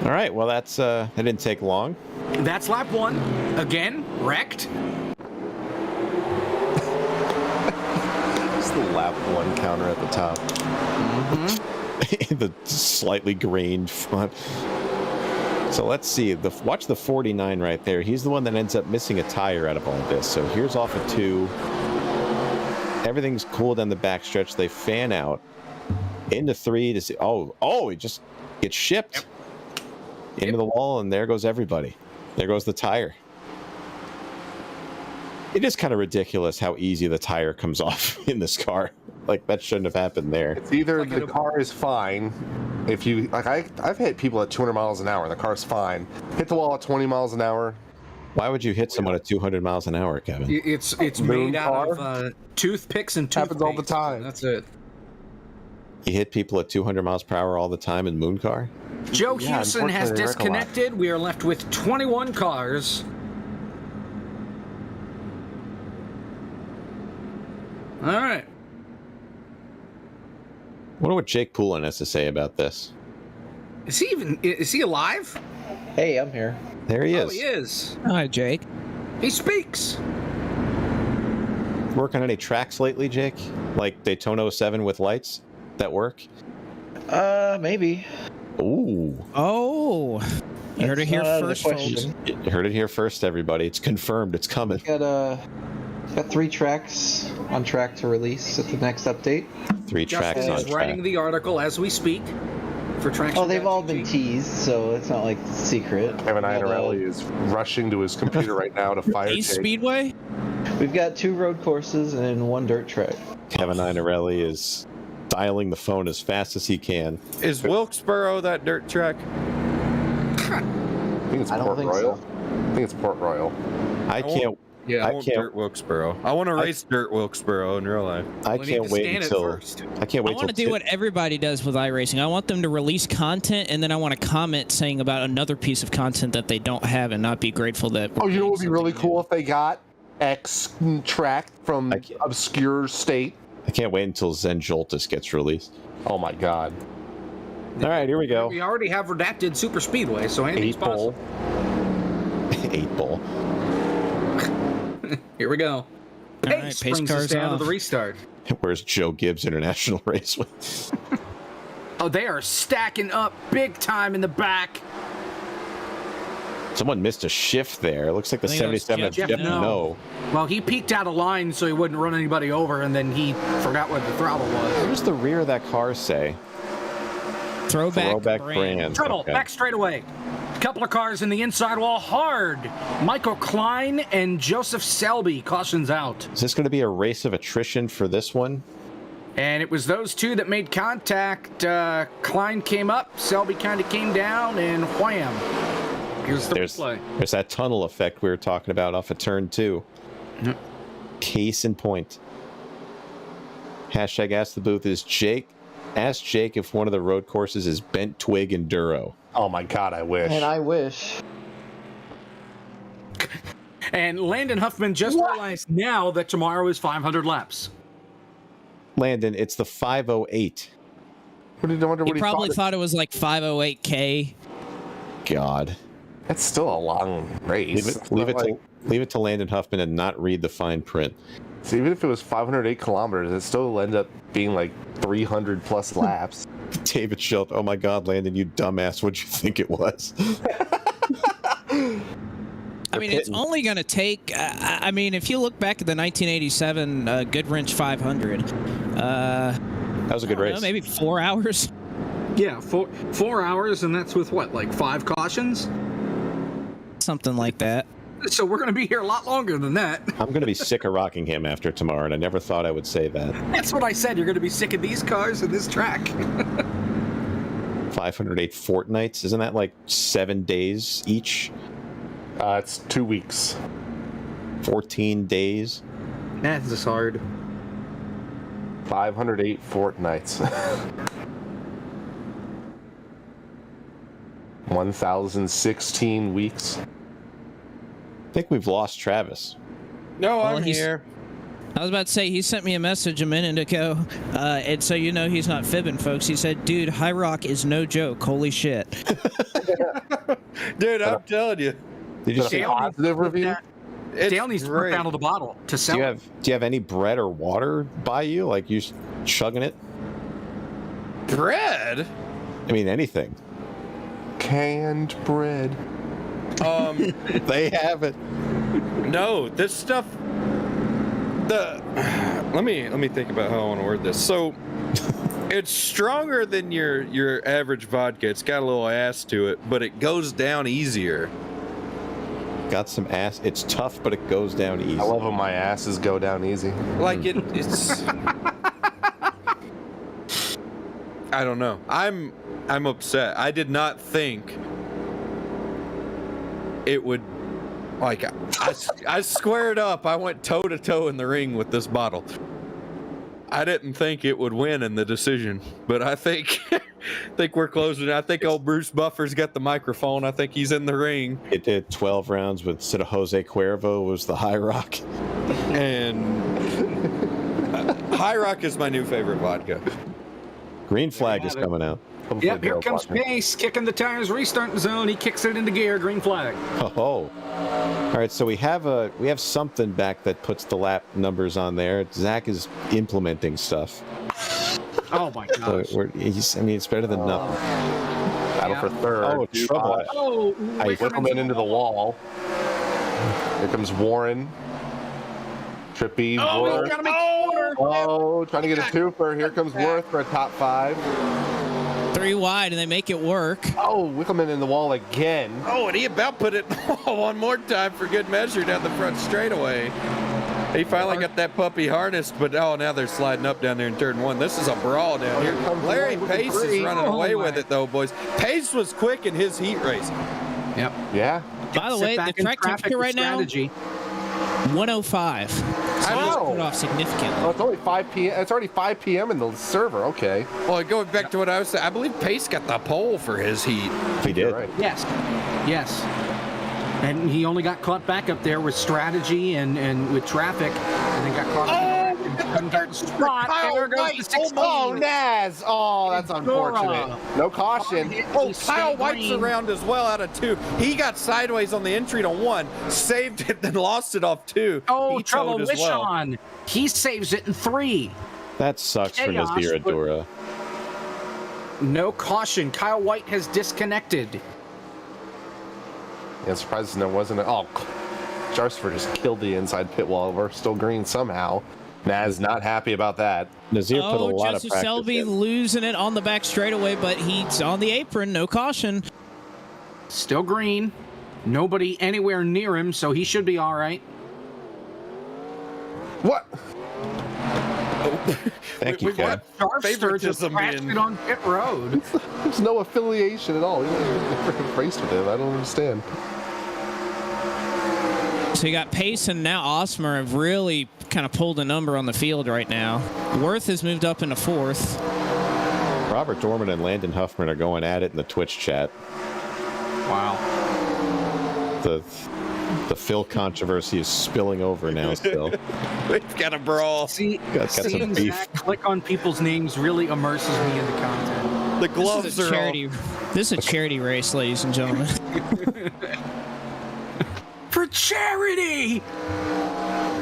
All right. Well, that didn't take long. That's lap 1. Again, wrecked. It's the lap 1 counter at the top. The slightly grained front. So let's see. Watch the 49 right there. He's the one that ends up missing a tire out of all this. So here's off of 2. Everything's cool down the backstretch. They fan out into 3 to see. Oh, he just gets shipped into the wall, and there goes everybody. There goes the tire. It is kind of ridiculous how easy the tire comes off in this car. Like, that shouldn't have happened there. It's either the car is fine. If you I've hit people at 200 miles an hour and the car's fine. Hit the wall at 20 miles an hour. Why would you hit someone at 200 miles an hour, Kevin? It's made out of toothpicks and toothpaste. Happens all the time. That's it. You hit people at 200 miles per hour all the time in Moon Car? Joe Houston has disconnected. We are left with 21 cars. All right. Wonder what Jake Poulin has to say about this. Is he alive? Hey, I'm here. There he is. Oh, he is. Hi, Jake. He speaks. Work on any tracks lately, Jake? Like Daytona 07 with lights that work? Maybe. Ooh. Oh. You heard it here first, folks. You heard it here first, everybody. It's confirmed. It's coming. Got 3 tracks on track to release at the next update. 3 tracks Justin on is track. writing the article as we speak for tracks. Oh, they've all been teased, so it's not like secret. Kevin Iannarelli is rushing to his computer right now to fire East Jake. Speedway? We've got 2 road courses and 1 dirt track. Kevin Iannarelli is dialing the phone as fast as he can. Is Wilkesboro that dirt track? I think it's Port Royal. I think it's Port Royal. I can't. Yeah, I want dirt Wilkesboro. I want to race dirt Wilkesboro in real life. I can't wait until. I can't wait. I want to do what everybody does with iRacing. I want them to release content, and then I want to comment saying about another piece of content that they don't have, and not be grateful that. Oh, you know what would be really cool if they got X track from obscure state. I can't wait until Zen Joltis gets released. Oh my God! All right, here we go. We already have redacted Super Speedway, so anything's possible. 8 ball. Here we go. All Pace right, brings us down to the restart. Where's Joe Gibbs International Raceway? Oh, they are stacking up big time in the back. Someone missed a shift there. It looks like the 77 of Jeff No. Well, he peeked out of line so he wouldn't run anybody over, and then he forgot what the throttle was. What does the rear of that car say? Throwback brand. Trouble, Okay. back straight away. Couple of cars in the inside wall, hard. Michael Klein and Joseph Selby, cautions out. Is this going to be a race of attrition for this one? And it was those two that made contact. Klein came up, Selby kind of came down, and wham. Here's the replay. There's that tunnel effect we were talking about off of turn 2. Yep. Case in point. Hashtag Ask the Booth is Jake. Ask Jake if one of the road courses is Bent Twig Enduro. Oh my God, I wish. And I wish. And Landon Huffman just realized now that tomorrow is 500 laps. Landon, it's the 508. He probably thought it was like 508K. God. That's still a long race. Leave Leave it to Landon Huffman and not read the fine print. So even if it was 508 kilometers, it still ended up being like 300 plus laps. David Schilt, oh my God, Landon, you dumbass! What'd you think it was? I mean, it's only going to take. I mean, if you look back at the 1987 Goodwrench 500, that was a good race. Maybe 4 hours. Yeah, 4 hours, and that's with what, like 5 cautions? Something like that. So we're going to be here a lot longer than that. I'm going to be sick of Rockingham after tomorrow, and I never thought I would say that. That's what I said. You're going to be sick of these cars and this track. 508 fortnights, isn't that like 7 days each? It's 2 weeks. 14 days. Math is hard. 508 fortnights. 1,016 weeks. I think we've lost Travis. No, I'm here. I was about to say, he sent me a message a minute ago, and so you know he's not fibbing, folks. He said, dude, High Rock is no joke. Holy shit. Dude, I'm telling you. Did you see a positive review? Dale needs to put down on the bottle to sell. Do you have any bread or water by you? Like you chugging it? Bread? I mean, anything. Canned bread. They have it. No, this stuff. Let me think about how I want to word this. So, it's stronger than your average vodka. It's got a little ass to it, but it goes down easier. Got some ass. It's tough, but it goes down easy. I love when my asses go down easy. Like it's. I don't know. I'm upset. I did not think it would. Like I squared up. I went toe to toe in the ring with this bottle. I didn't think it would win in the decision, but I think we're closing. I think old Bruce Buffer's got the microphone. I think he's in the ring. It did 12 rounds with instead of Jose Cuervo was the High Rock, and High Rock is my new favorite vodka. Green flag is coming out. Yep, here comes Pace, kicking the tires, restarting the zone. He kicks it into gear, green flag. Oh. All right, so we have something back that puts the lap numbers on there. Zach is implementing stuff. Oh my gosh. So it's better than nothing. Battle for third. Oh, trouble. I Whippleman into the wall. Here comes Warren. Trippy. Oh, Worth. he's got to make quarter. Oh, trying to get a twofer. Here comes Worth for a top 5. 3 wide, and they make it work. Oh, Wickelman in the wall again. Oh, and he about put it one more time for good measure down the front straightaway. He finally got that puppy harnessed, but now they're sliding up down there in turn 1. This is a brawl down here. Larry Pace is running away with it, though, boys. Pace was quick in his heat race. Yep. Yeah. By the way, the track temperature right now, 105. So it's put off significantly. Oh, it's only 5 p.m. It's already 5 p.m. in the server. Okay. Well, going back to what I was saying, I believe Pace got the pole for his heat. He did. Right. Yes. And he only got caught back up there with strategy and with traffic, and then got caught up in the spot. There goes the 16. Oh, Naz. Oh, that's unfortunate. No caution. Oh, Kyle White's around as well out of 2. He got sideways on the entry to 1, saved it, then lost it off 2. Oh, he trouble towed with as well. Sean. He saves it in 3. That sucks for Chaos, Nazir Adura. No caution. Kyle White has disconnected. Yeah, surprised there wasn't a... Oh, Jarsford just killed the inside pit wall. We're still green somehow. Naz not happy about that. Nazir put a lot Joseph of practice Selby in. losing it on the back straightaway, but he's on the apron. No caution. Still green. Nobody anywhere near him, so he should be all right. What? Thank you, Ken. Darfster just crashed it on pit road. There's no affiliation at all. We never raced with him. I don't understand. So you got Pace and now Osmer have really kind of pulled a number on the field right now. Worth has moved up into 4th. Robert Dorman and Landon Huffman are going at it in the Twitch chat. Wow. The Phil controversy is spilling over now still. We've got a brawl. Seeing Zach click on people's names really immerses me in the content. The gloves are charity. This is a charity race, ladies and gentlemen. For charity.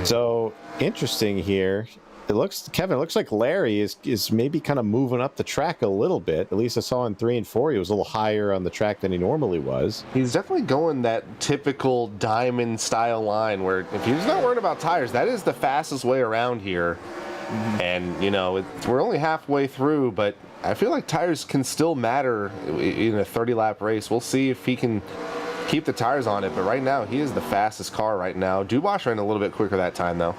So interesting here. It looks like Larry is maybe kind of moving up the track a little bit. At least I saw in 3 and 4 he was a little higher on the track than he normally was. He's definitely going that typical diamond style line where if he's not worried about tires, that is the fastest way around here. And, you know, we're only halfway through, but I feel like tires can still matter in a 30-lap race. We'll see if he can keep the tires on it, but right now he is the fastest car right now. Dubois ran a little bit quicker that time, though.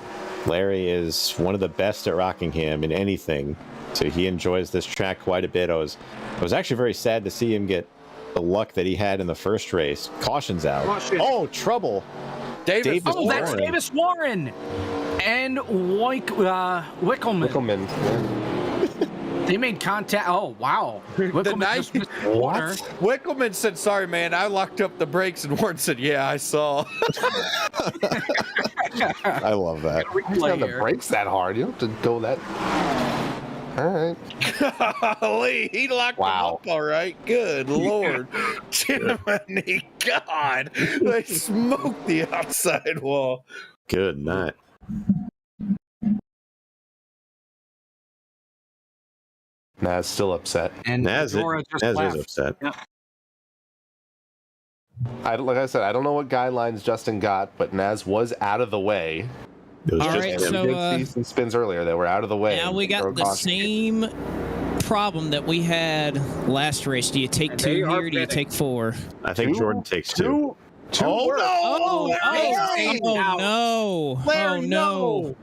Larry is one of the best at Rockingham in anything, so he enjoys this track quite a bit. I was actually very sad to see him get the luck that he had in the first race. Caution's out. Caution. Oh, trouble. Davis Warren. That's Davis Warren and Wickelman. They made contact. Oh, wow. Wickelman just missed the corner. Wickelman said, sorry, man, I locked up the brakes, and Warren said, yeah, I saw. I love that. He's not the brakes that hard. You don't have to go that. All right. Golly, he locked them up all right. Good Lord. Jiminy God. They smoked the outside wall. Good night. Naz still upset. And Naz is upset. Yeah. Like I said, I don't know what guidelines Justin got, but Naz was out of the way. It was All right, so we did see some spins earlier that were out of the way. now we got the same problem that we had last race. Do you take 2 here or do you take 4? I think Jordan takes 2. Oh no! Larry, no!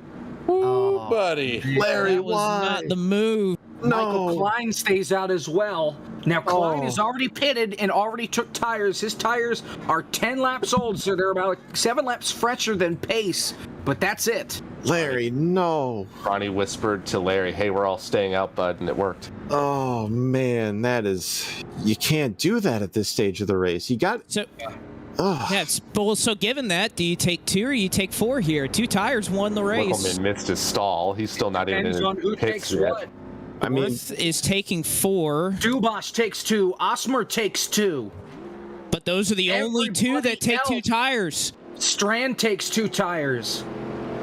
Ooh, buddy. Larry, that was not the move. Michael Klein stays out as well. Now, Klein is already pitted and already took tires. His tires are 10 laps old, so they're about 7 laps fresher than pace, but that's it. Larry, no. Ronnie whispered to Larry, hey, we're all staying out, bud, and it worked. Oh, man, you can't do that at this stage of the race. You got... So, so given that, do you take 2 or you take 4 here? 2 tires won the race. Wickelman missed his stall. He's still not even in Depends on who takes yet. what. I mean, Worth is taking 4. Dubois takes 2. Osmer takes 2. But those are the only 2 that take 2 tires. Strand takes 2 tires.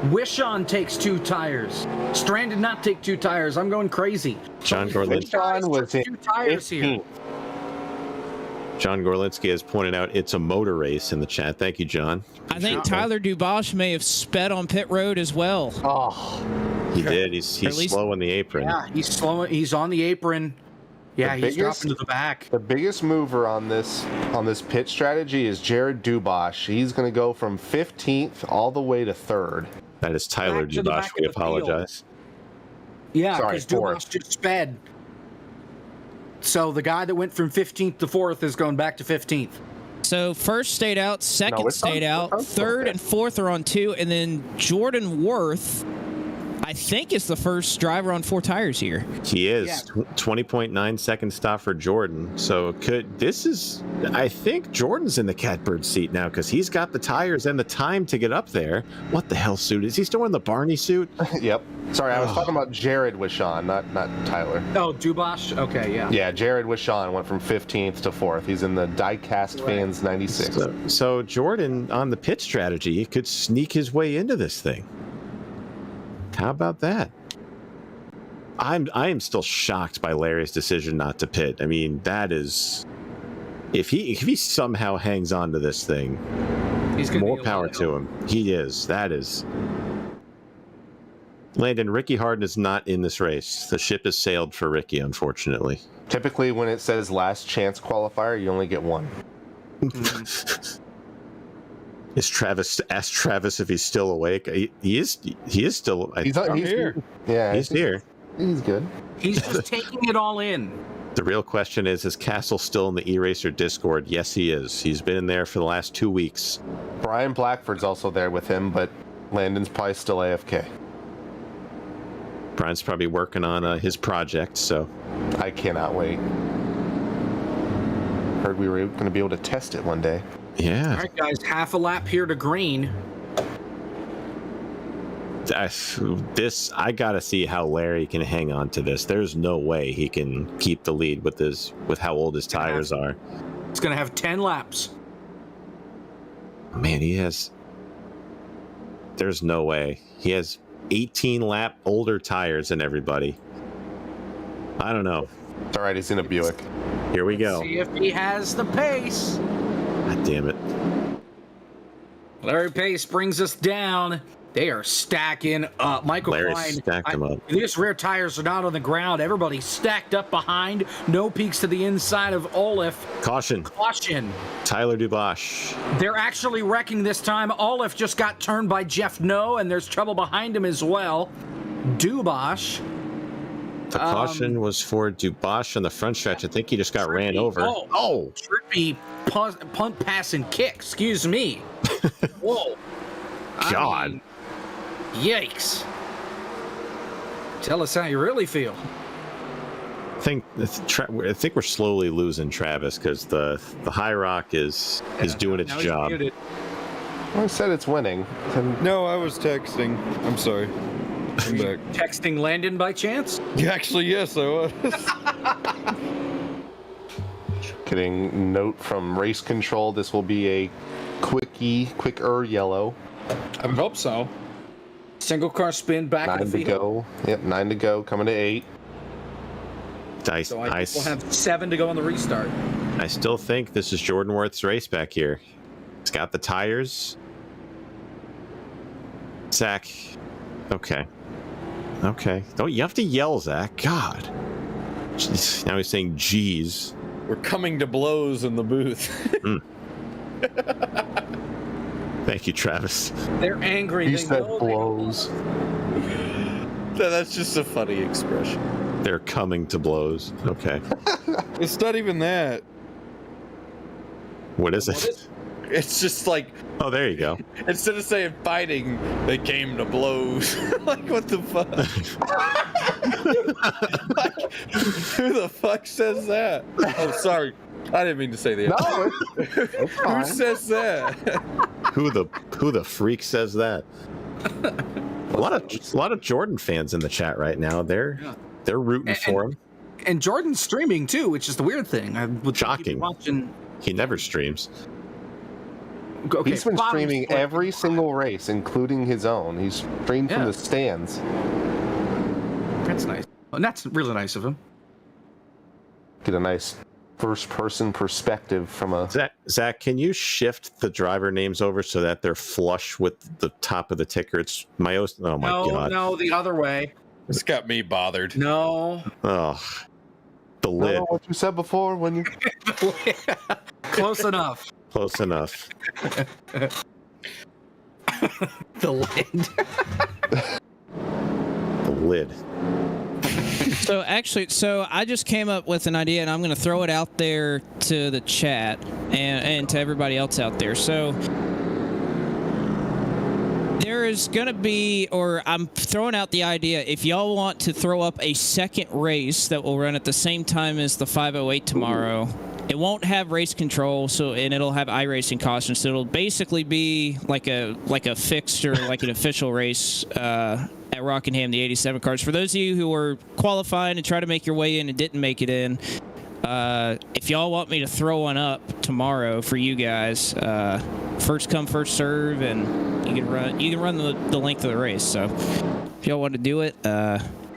Wishon takes 2 tires. Strand did not take 2 tires. I'm going crazy. John Gorlinsky. Wishon was 2 tires here. John Gorlinsky has pointed out it's a motor race in the chat. Thank you, John. I think Tyler Dubois may have sped on pit road as well. Oh, he did. He's slow on the apron. Yeah, he's slow. He's on the apron. Yeah, he's dropping to the back. The biggest mover on this pit strategy is Jared Dubois. He's going to go from 15th all the way to 3rd. That is Tyler Dubois. We apologize. Yeah, because Dubois just sped. So the guy that went from 15th to 4th is going back to 15th. So first stayed out, second stayed out, third and fourth are on 2, and then Jordan Worth, I think, is the first driver on 4 tires here. He is. 20.9 second stop for Jordan. So I think Jordan's in the catbird seat now because he's got the tires and the time to get up there. What the hell suit? Is he still in the Barney suit? Yep. Sorry, I was talking about Jared Wishon, not Tyler. Oh, Dubois? Okay, yeah. Yeah, Jared Wishon went from 15th to 4th. He's in the Diecast Fans 96. So Jordan, on the pit strategy, could sneak his way into this thing. How about that? I am still shocked by Larry's decision not to pit. I mean, that is... If he somehow hangs on to this thing, more power to him. He is. That is... Landon, Ricky Harden is not in this race. The ship has sailed for Ricky, unfortunately. Typically, when it says last chance qualifier, you only get 1. Ask Travis if he's still awake. He is still. He's here. Yeah, he's here. He's good. He's just taking it all in. The real question is Castle still in the E-Racer Discord? Yes, he is. He's been in there for the last 2 weeks. Brian Blackford's also there with him, but Landon's probably still AFK. Brian's probably working on his project, so. I cannot wait. Heard we were going to be able to test it one day. Yeah. All right, guys, half a lap here to green. I gotta see how Larry can hang on to this. There's no way he can keep the lead with how old his tires are. It's going to have 10 laps. Man, he has There's no way. He has 18 lap older tires than everybody. I don't know. It's all right. He's in a Buick. Here we go. See if he has the pace. God damn it. Larry Pace brings us down. They are stacking up. Michael Larry Klein. stacked them up. These rear tires are not on the ground. Everybody's stacked up behind. No peaks to the inside of Olaf. Caution. Caution. Tyler Dubois. They're actually wrecking this time. Olaf just got turned by Jeff No, and there's trouble behind him as well. Dubois. The caution was for Dubois on the front stretch. I think he just got ran over. Oh. Trippy punt, pass, and kick. Excuse me. Whoa. God. I mean, yikes. Tell us how you really feel. I think we're slowly losing Travis because the High Rock is doing its job. Well, I said it's winning. No, I was texting. I'm sorry. I'm back. Texting Landon by chance? Actually, yes, I was. Getting note from race control. This will be a quicker yellow. I would hope so. Single car spin back 9 in the to field. go. Yep, 9 to go. Coming to 8. So I think we'll have 7 to go on the restart. I still think this is Jordan Worth's race back here. He's got the tires. Zach. Okay. Don't you have to yell, Zach? God. Jeez. Now he's saying geez. We're coming to blows in the booth. Thank you, Travis. They're angry. He said blows. That's just a funny expression. They're coming to blows. Okay. It's not even that. What is it? It's just like... Oh, there you go. Instead of saying fighting, they came to blows. Like, what the fuck? Like, who the fuck says that? Oh, sorry. I didn't mean to say that. No, it's fine. Who says that? Who the freak says that? A lot of Jordan fans in the chat right now. They're rooting for him. And Jordan's streaming too, which is the weird thing. Shocking. He never streams. Okay, He's been streaming every single race, including his own. He's streamed from the stands. That's nice. And that's really nice of him. Get a nice first-person perspective from a... Zach, can you shift the driver names over so that they're flush with the top of the ticker? It's Myos. Oh my god. No, the other way. It's got me bothered. No. Oh, the lid. What you said before when you... Close enough. Close enough. The lid. The lid. So I just came up with an idea, and I'm going to throw it out there to the chat and to everybody else out there. So there is going to be, or I'm throwing out the idea, if y'all want to throw up a second race that will run at the same time as the 508 tomorrow. It won't have race control, and it'll have iRacing caution. So it'll basically be like a fixed or like an official race at Rockingham, the 87 cars. For those of you who are qualifying and try to make your way in and didn't make it in, if y'all want me to throw one up tomorrow for you guys, first come, first serve, and you can run the length of the race. So if y'all want to do it,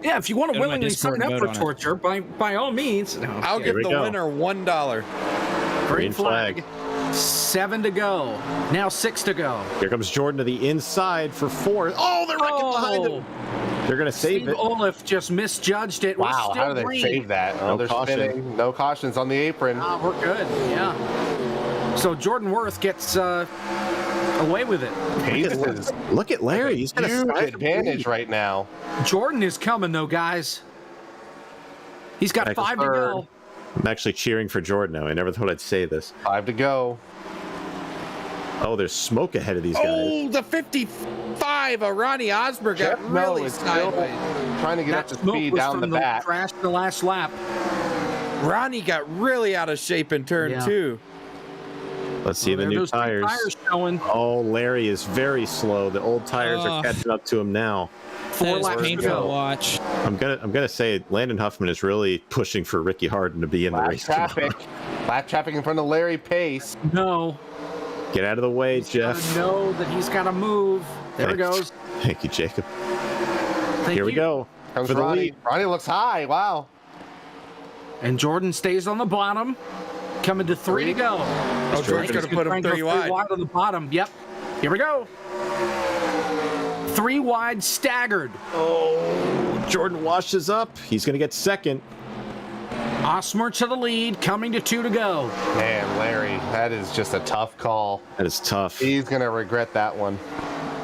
yeah, if you want to go to my willingly Discord sign and up for vote on it. torture, by all means. No, I'll give the winner $1. Green flag. 7 to go. Now 6 to go. Here comes Jordan to the inside for 4. Oh, they're wrecking behind him. They're going to save it. Olaf just misjudged it. Wow, how do they save that? Oh, they're spinning. No cautions on the apron. We're good. Yeah. So Jordan Worth gets away with it. Look at Larry. He's got a huge huge advantage right now. Jordan is coming, though, guys. He's got 5 to go. I'm actually cheering for Jordan now. I never thought I'd say this. 5 to go. Oh, there's smoke ahead of these guys. Oh, the 55 of Ronnie Osberg got really sideways. Trying to get up to speed down the back. Crashed the last lap. Ronnie got really out of shape in turn 2. Let's see the new tires. Oh, Larry is very slow. The old tires are catching up to him now. 4 laps painful to watch. I'm gonna say Landon Huffman is really pushing for Ricky Harden to be in the race. Lap traffic in front of Larry Pace. No. Get out of the way, Jeff. Gotta know that he's got to move. There it goes. Thank you, Jacob. Thank Here we you. go. Comes For the Ronnie. lead. Ronnie looks high. Wow. And Jordan stays on the bottom. Coming to 3 to go. Oh, Jordan's going to put him 3 wide. On the bottom. Yep. Here we go. 3 wide staggered. Oh, Jordan washes up. He's going to get second. Osmer to the lead, coming to 2 to go. Man, Larry, that is just a tough call. That is tough. He's going to regret that one.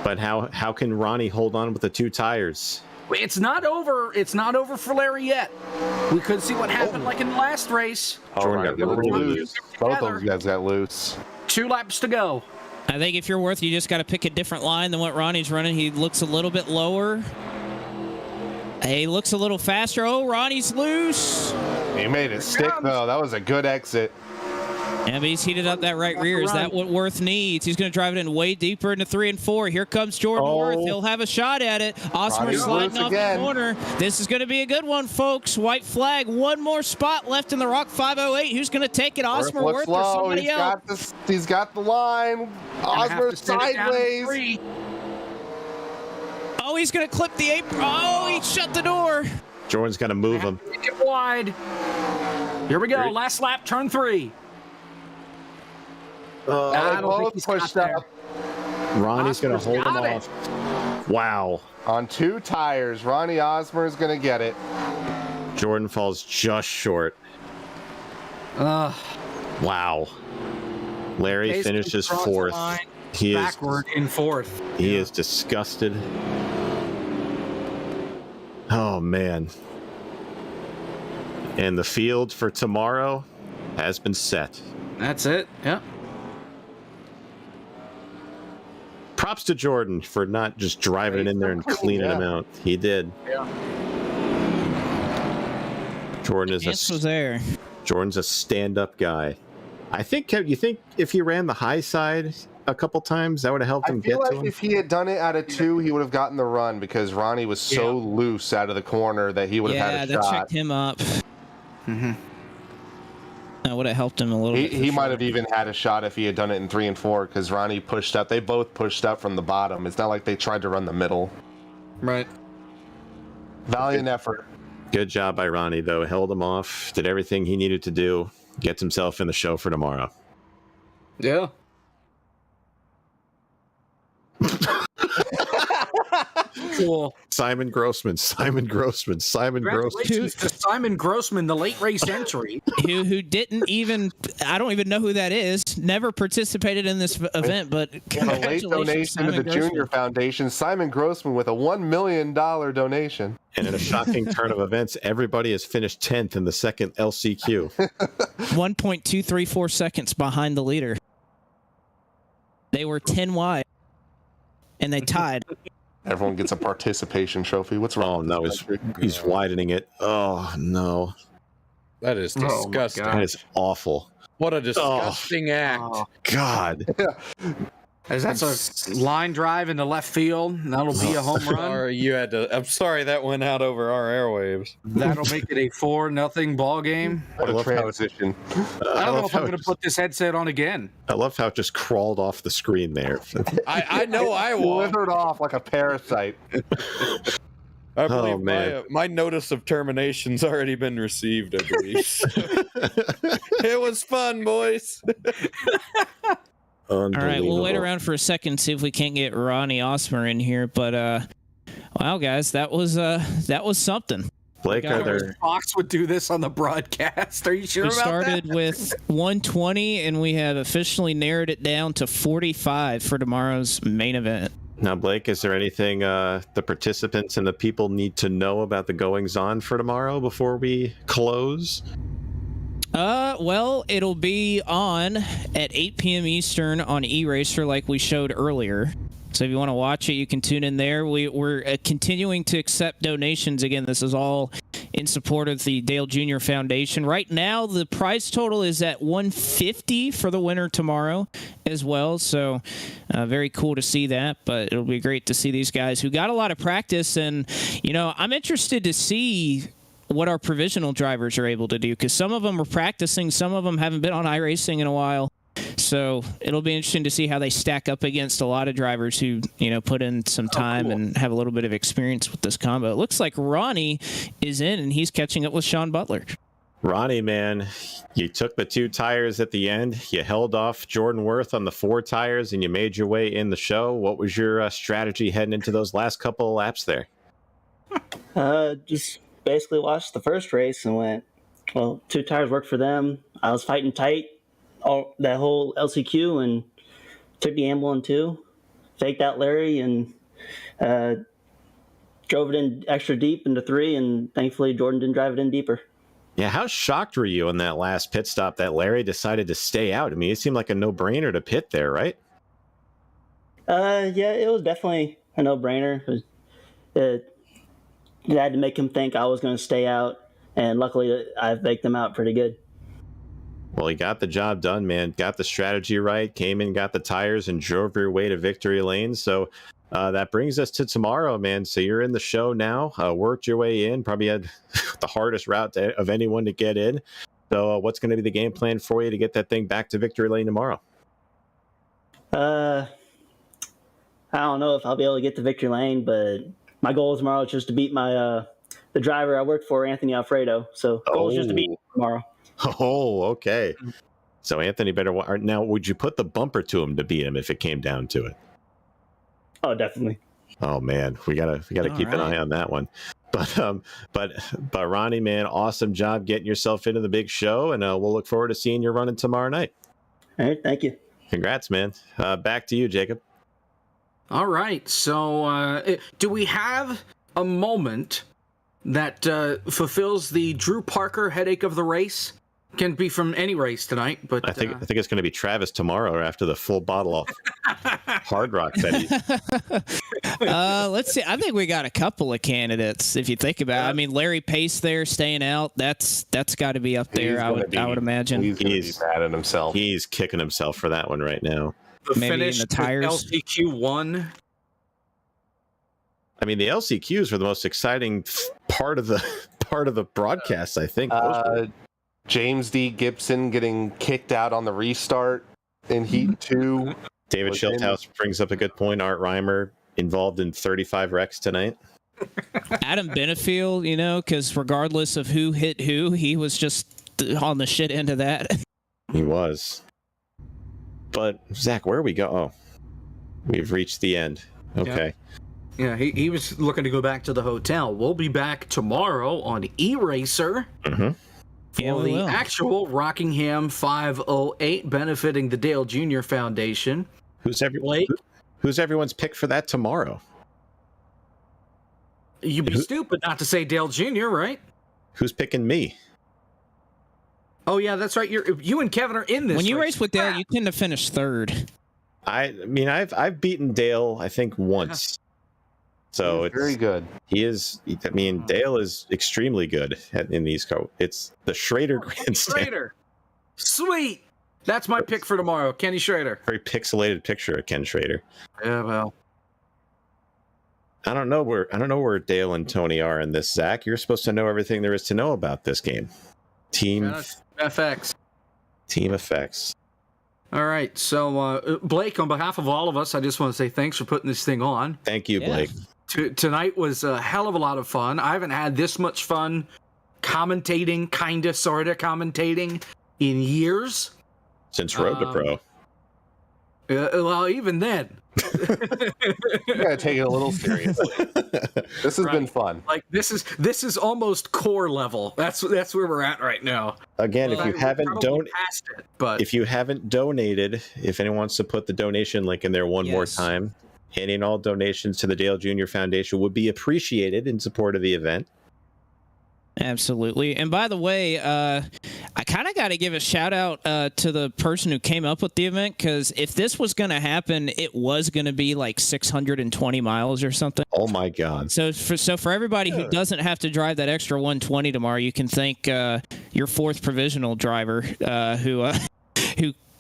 But how can Ronnie hold on with the 2 tires? It's not over. It's not over for Larry yet. We could see what happened like in the last race. Jordan got really loose. Both those guys got loose. 2 laps to go. I think if you're Worth, you just got to pick a different line than what Ronnie's running. He looks a little bit lower. He looks a little faster. Oh, Ronnie's loose. He made it stick, though. That was a good exit. Yeah, but he's heated up that right rear. Is that what Worth needs? He's going to drive it in way deeper into 3 and 4. Here comes Jordan Worth. He'll have a shot at it. Osmer sliding off the corner. This is going to be a good one, folks. White flag. 1 more spot left in the Rock 508. Who's going to take it? Osmer, Worth, or somebody else? He's got the line. Osmer sideways. Oh, he's going to clip the apron. Oh, he shut the door. Jordan's got to move him. Take it wide. Here we go. Last lap, turn 3. I don't think he's pushed up. Ronnie's going to hold him off. Wow. On 2 tires, Ronnie Osmer is going to get it. Jordan falls just short. Wow. Larry finishes 4th. He is backward in 4th. He is disgusted. Oh, man. And the field for tomorrow has been set. That's it. Yep. Props to Jordan for not just driving it in there and cleaning them out. He did. Yeah. Jordan's a stand-up guy. I think you think if he ran the high side a couple times, that would have helped him get to him. If he had done it out of 2, he would have gotten the run because Ronnie was so loose out of the corner that he would have had a shot. Yeah, that checked him up. Mm-hmm. That would have helped him a little bit. He might have even had a shot if he had done it in 3 and 4 because Ronnie pushed up. They both pushed up from the bottom. It's not like they tried to run the middle. Right. Valiant effort. Good job by Ronnie, though. Held him off, did everything he needed to do, gets himself in the show for tomorrow. Yeah. Cool. Simon Grossman. Congratulations to Simon Grossman, the late race entry. who didn't even, I don't even know who that is, never participated in this event, but a late donation to the Junior Foundation. Simon Grossman with a $1 million donation. And in a shocking turn of events, everybody has finished 10th in the second LCQ. 1.234 seconds behind the leader. They were 10 wide, and they tied. Everyone gets a participation trophy. What's wrong? Oh, no, he's widening it. Oh, no. That is disgusting. That is awful. What a disgusting act. Oh. God. That's a line drive into left field. That'll be a home run. I'm sorry that went out over our airwaves. That'll make it a 4-0 ball game. What a transition. I don't know if I'm going to put this headset on again. I love how it just crawled off the screen there. I know I will. Slithered off like a parasite. I believe my notice of termination's already been received, I believe. It was fun, boys. All right, we'll wait around for a second, see if we can't get Ronnie Osmer in here. But wow, guys, that was something. Blake, Fox would do this on the broadcast. Are you sure about that? We started with 120, and we have officially narrowed it down to 45 for tomorrow's main event. Now, Blake, is there anything the participants and the people need to know about the goings-on for tomorrow before we close? Well, it'll be on at 8 p.m. Eastern on eRacer like we showed earlier. So if you want to watch it, you can tune in there. We're continuing to accept donations. Again, this is all in support of the Dale Jr. Foundation. Right now, the prize total is at $150 for the winner tomorrow as well. So very cool to see that. But it'll be great to see these guys who got a lot of practice. And, you know, I'm interested to see what our provisional drivers are able to do, because some of them are practicing, some of them haven't been on iRacing in a while. So it'll be interesting to see how they stack up against a lot of drivers who, put in some time and have a little bit of experience with this combo. It looks like Ronnie is in, and he's catching up with Sean Butler. Ronnie, man, you took the 2 tires at the end. You held off Jordan Worth on the 4 tires, and you made your way in the show. What was your strategy heading into those last couple of laps there? Just basically watched the first race and went, well, 2 tires worked for them. I was fighting tight that whole LCQ and took the amble in 2, faked out Larry, and drove it in extra deep into 3, and thankfully Jordan didn't drive it in deeper. Yeah, how shocked were you on that last pit stop that Larry decided to stay out? I mean, it seemed like a no-brainer to pit there, right? Yeah, it was definitely a no-brainer. It had to make him think I was going to stay out, and luckily I faked them out pretty good. Well, he got the job done, man. Got the strategy right, came in, got the tires, and drove your way to victory lane. So that brings us to tomorrow, man. So you're in the show now, worked your way in, probably had the hardest route of anyone to get in. So what's going to be the game plan for you to get that thing back to victory lane tomorrow? I don't know if I'll be able to get to victory lane, but my goal tomorrow is just to beat my the driver I worked for, Anthony Alfredo. So goal is just to beat him tomorrow. Oh, okay. So Anthony better. Now, would you put the bumper to him to beat him if it came down to it? Oh, definitely. Oh man, we gotta keep an eye on that one. But Ronnie, man, awesome job getting yourself into the big show, and we'll look forward to seeing you running tomorrow night. All right, thank you. Congrats, man. Back to you, Jacob. All right. So, do we have a moment that fulfills the Drew Parker headache of the race? Can be from any race tonight, but I think it's going to be Travis tomorrow after the full bottle of Hard Rock that Let's see. I think we got a couple of candidates. If you think about it, I mean, Larry Pace there staying out. That's got to be up there. I would imagine. He's mad at himself. He's kicking himself for that one right now. the maybe finish, in the tires. LCQ 1. I mean, the LCQs were the most exciting part of the broadcast, I think. James D. Gibson getting kicked out on the restart in Heat 2. David Schilthouse brings up a good point. Art Reimer involved in 35 wrecks tonight. Adam Benefield, because regardless of who hit who, he was just on the shit end of that. He was. But, Zach, where we go? Oh, we've reached the end. Okay. Yeah, he was looking to go back to the hotel. We'll be back tomorrow on E-Racer. Mm-hmm. For the actual Rockingham 508 benefiting the Dale Jr. Foundation. Who's everyone's pick for that tomorrow? You'd be stupid not to say Dale Jr., right? Who's picking me? Oh yeah, that's right. You and Kevin are in this. When you race with Dale, you tend to finish third. I mean, I've beaten Dale, I think, once. So it's very good. He is. I mean, Dale is extremely good in these. It's the Schrader Grandstand. Schrader, sweet. That's my pick for tomorrow, Kenny Schrader. Very pixelated picture of Ken Schrader. Yeah, well, I don't know where Dale and Tony are in this. Zach, you're supposed to know everything there is to know about this game. Team FX. Team FX. All right, so Blake, on behalf of all of us, I just want to say thanks for putting this thing on. Thank you, Blake. Tonight was a hell of a lot of fun. I haven't had this much fun commentating, sorta commentating, in years. Since Road to Pro. Well, even then. You gotta take it a little seriously. This has been fun. Like this is almost core level. That's where we're at right now. Again, if you haven't donated, if anyone wants to put the donation link in there one more time, any and all donations to the Dale Jr. Foundation would be appreciated in support of the event. Absolutely. And by the way, I kind of got to give a shout out to the person who came up with the event, because if this was going to happen, it was going to be like 620 miles or something. Oh my God. So for everybody who doesn't have to drive that extra 120 tomorrow, you can thank your fourth provisional driver who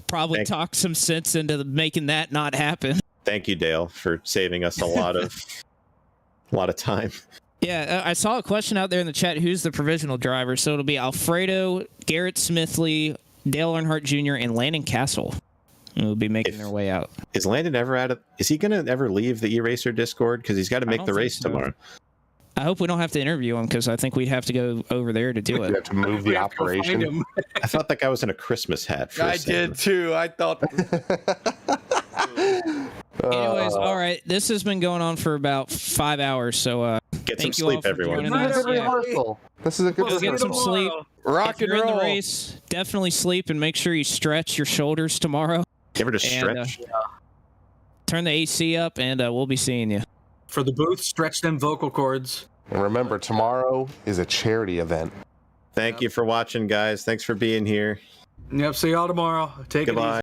probably talked some sense into making that not happen. Thank you, Dale, for saving us a lot of time. Yeah, I saw a question out there in the chat. Who's the provisional driver? So it'll be Alfredo, Garrett Smithley, Dale Earnhardt Jr., and Landon Castle. will be making their way out. Is Landon ever out of? Is he gonna ever leave the E-Racer Discord? Because he's got to make the race tomorrow. I hope we don't have to interview him because I think we'd have to go over there to do it. We have to move the operation. I thought that guy was in a Christmas hat. For a I second. did too. I thought. Anyways, all right. This has been going on for about 5 hours, so get thank some you all sleep, for everyone. joining us. This is a good Go get some sleep. Rock if you're and in roll. the race, definitely sleep and make sure you stretch your shoulders tomorrow. You ever just stretch? Turn the AC up, and we'll be seeing you. For the booth, stretch them vocal cords. And remember, tomorrow is a charity event. Thank you for watching, guys. Thanks for being here. Yep, see y'all tomorrow. Take it easy. Goodbye.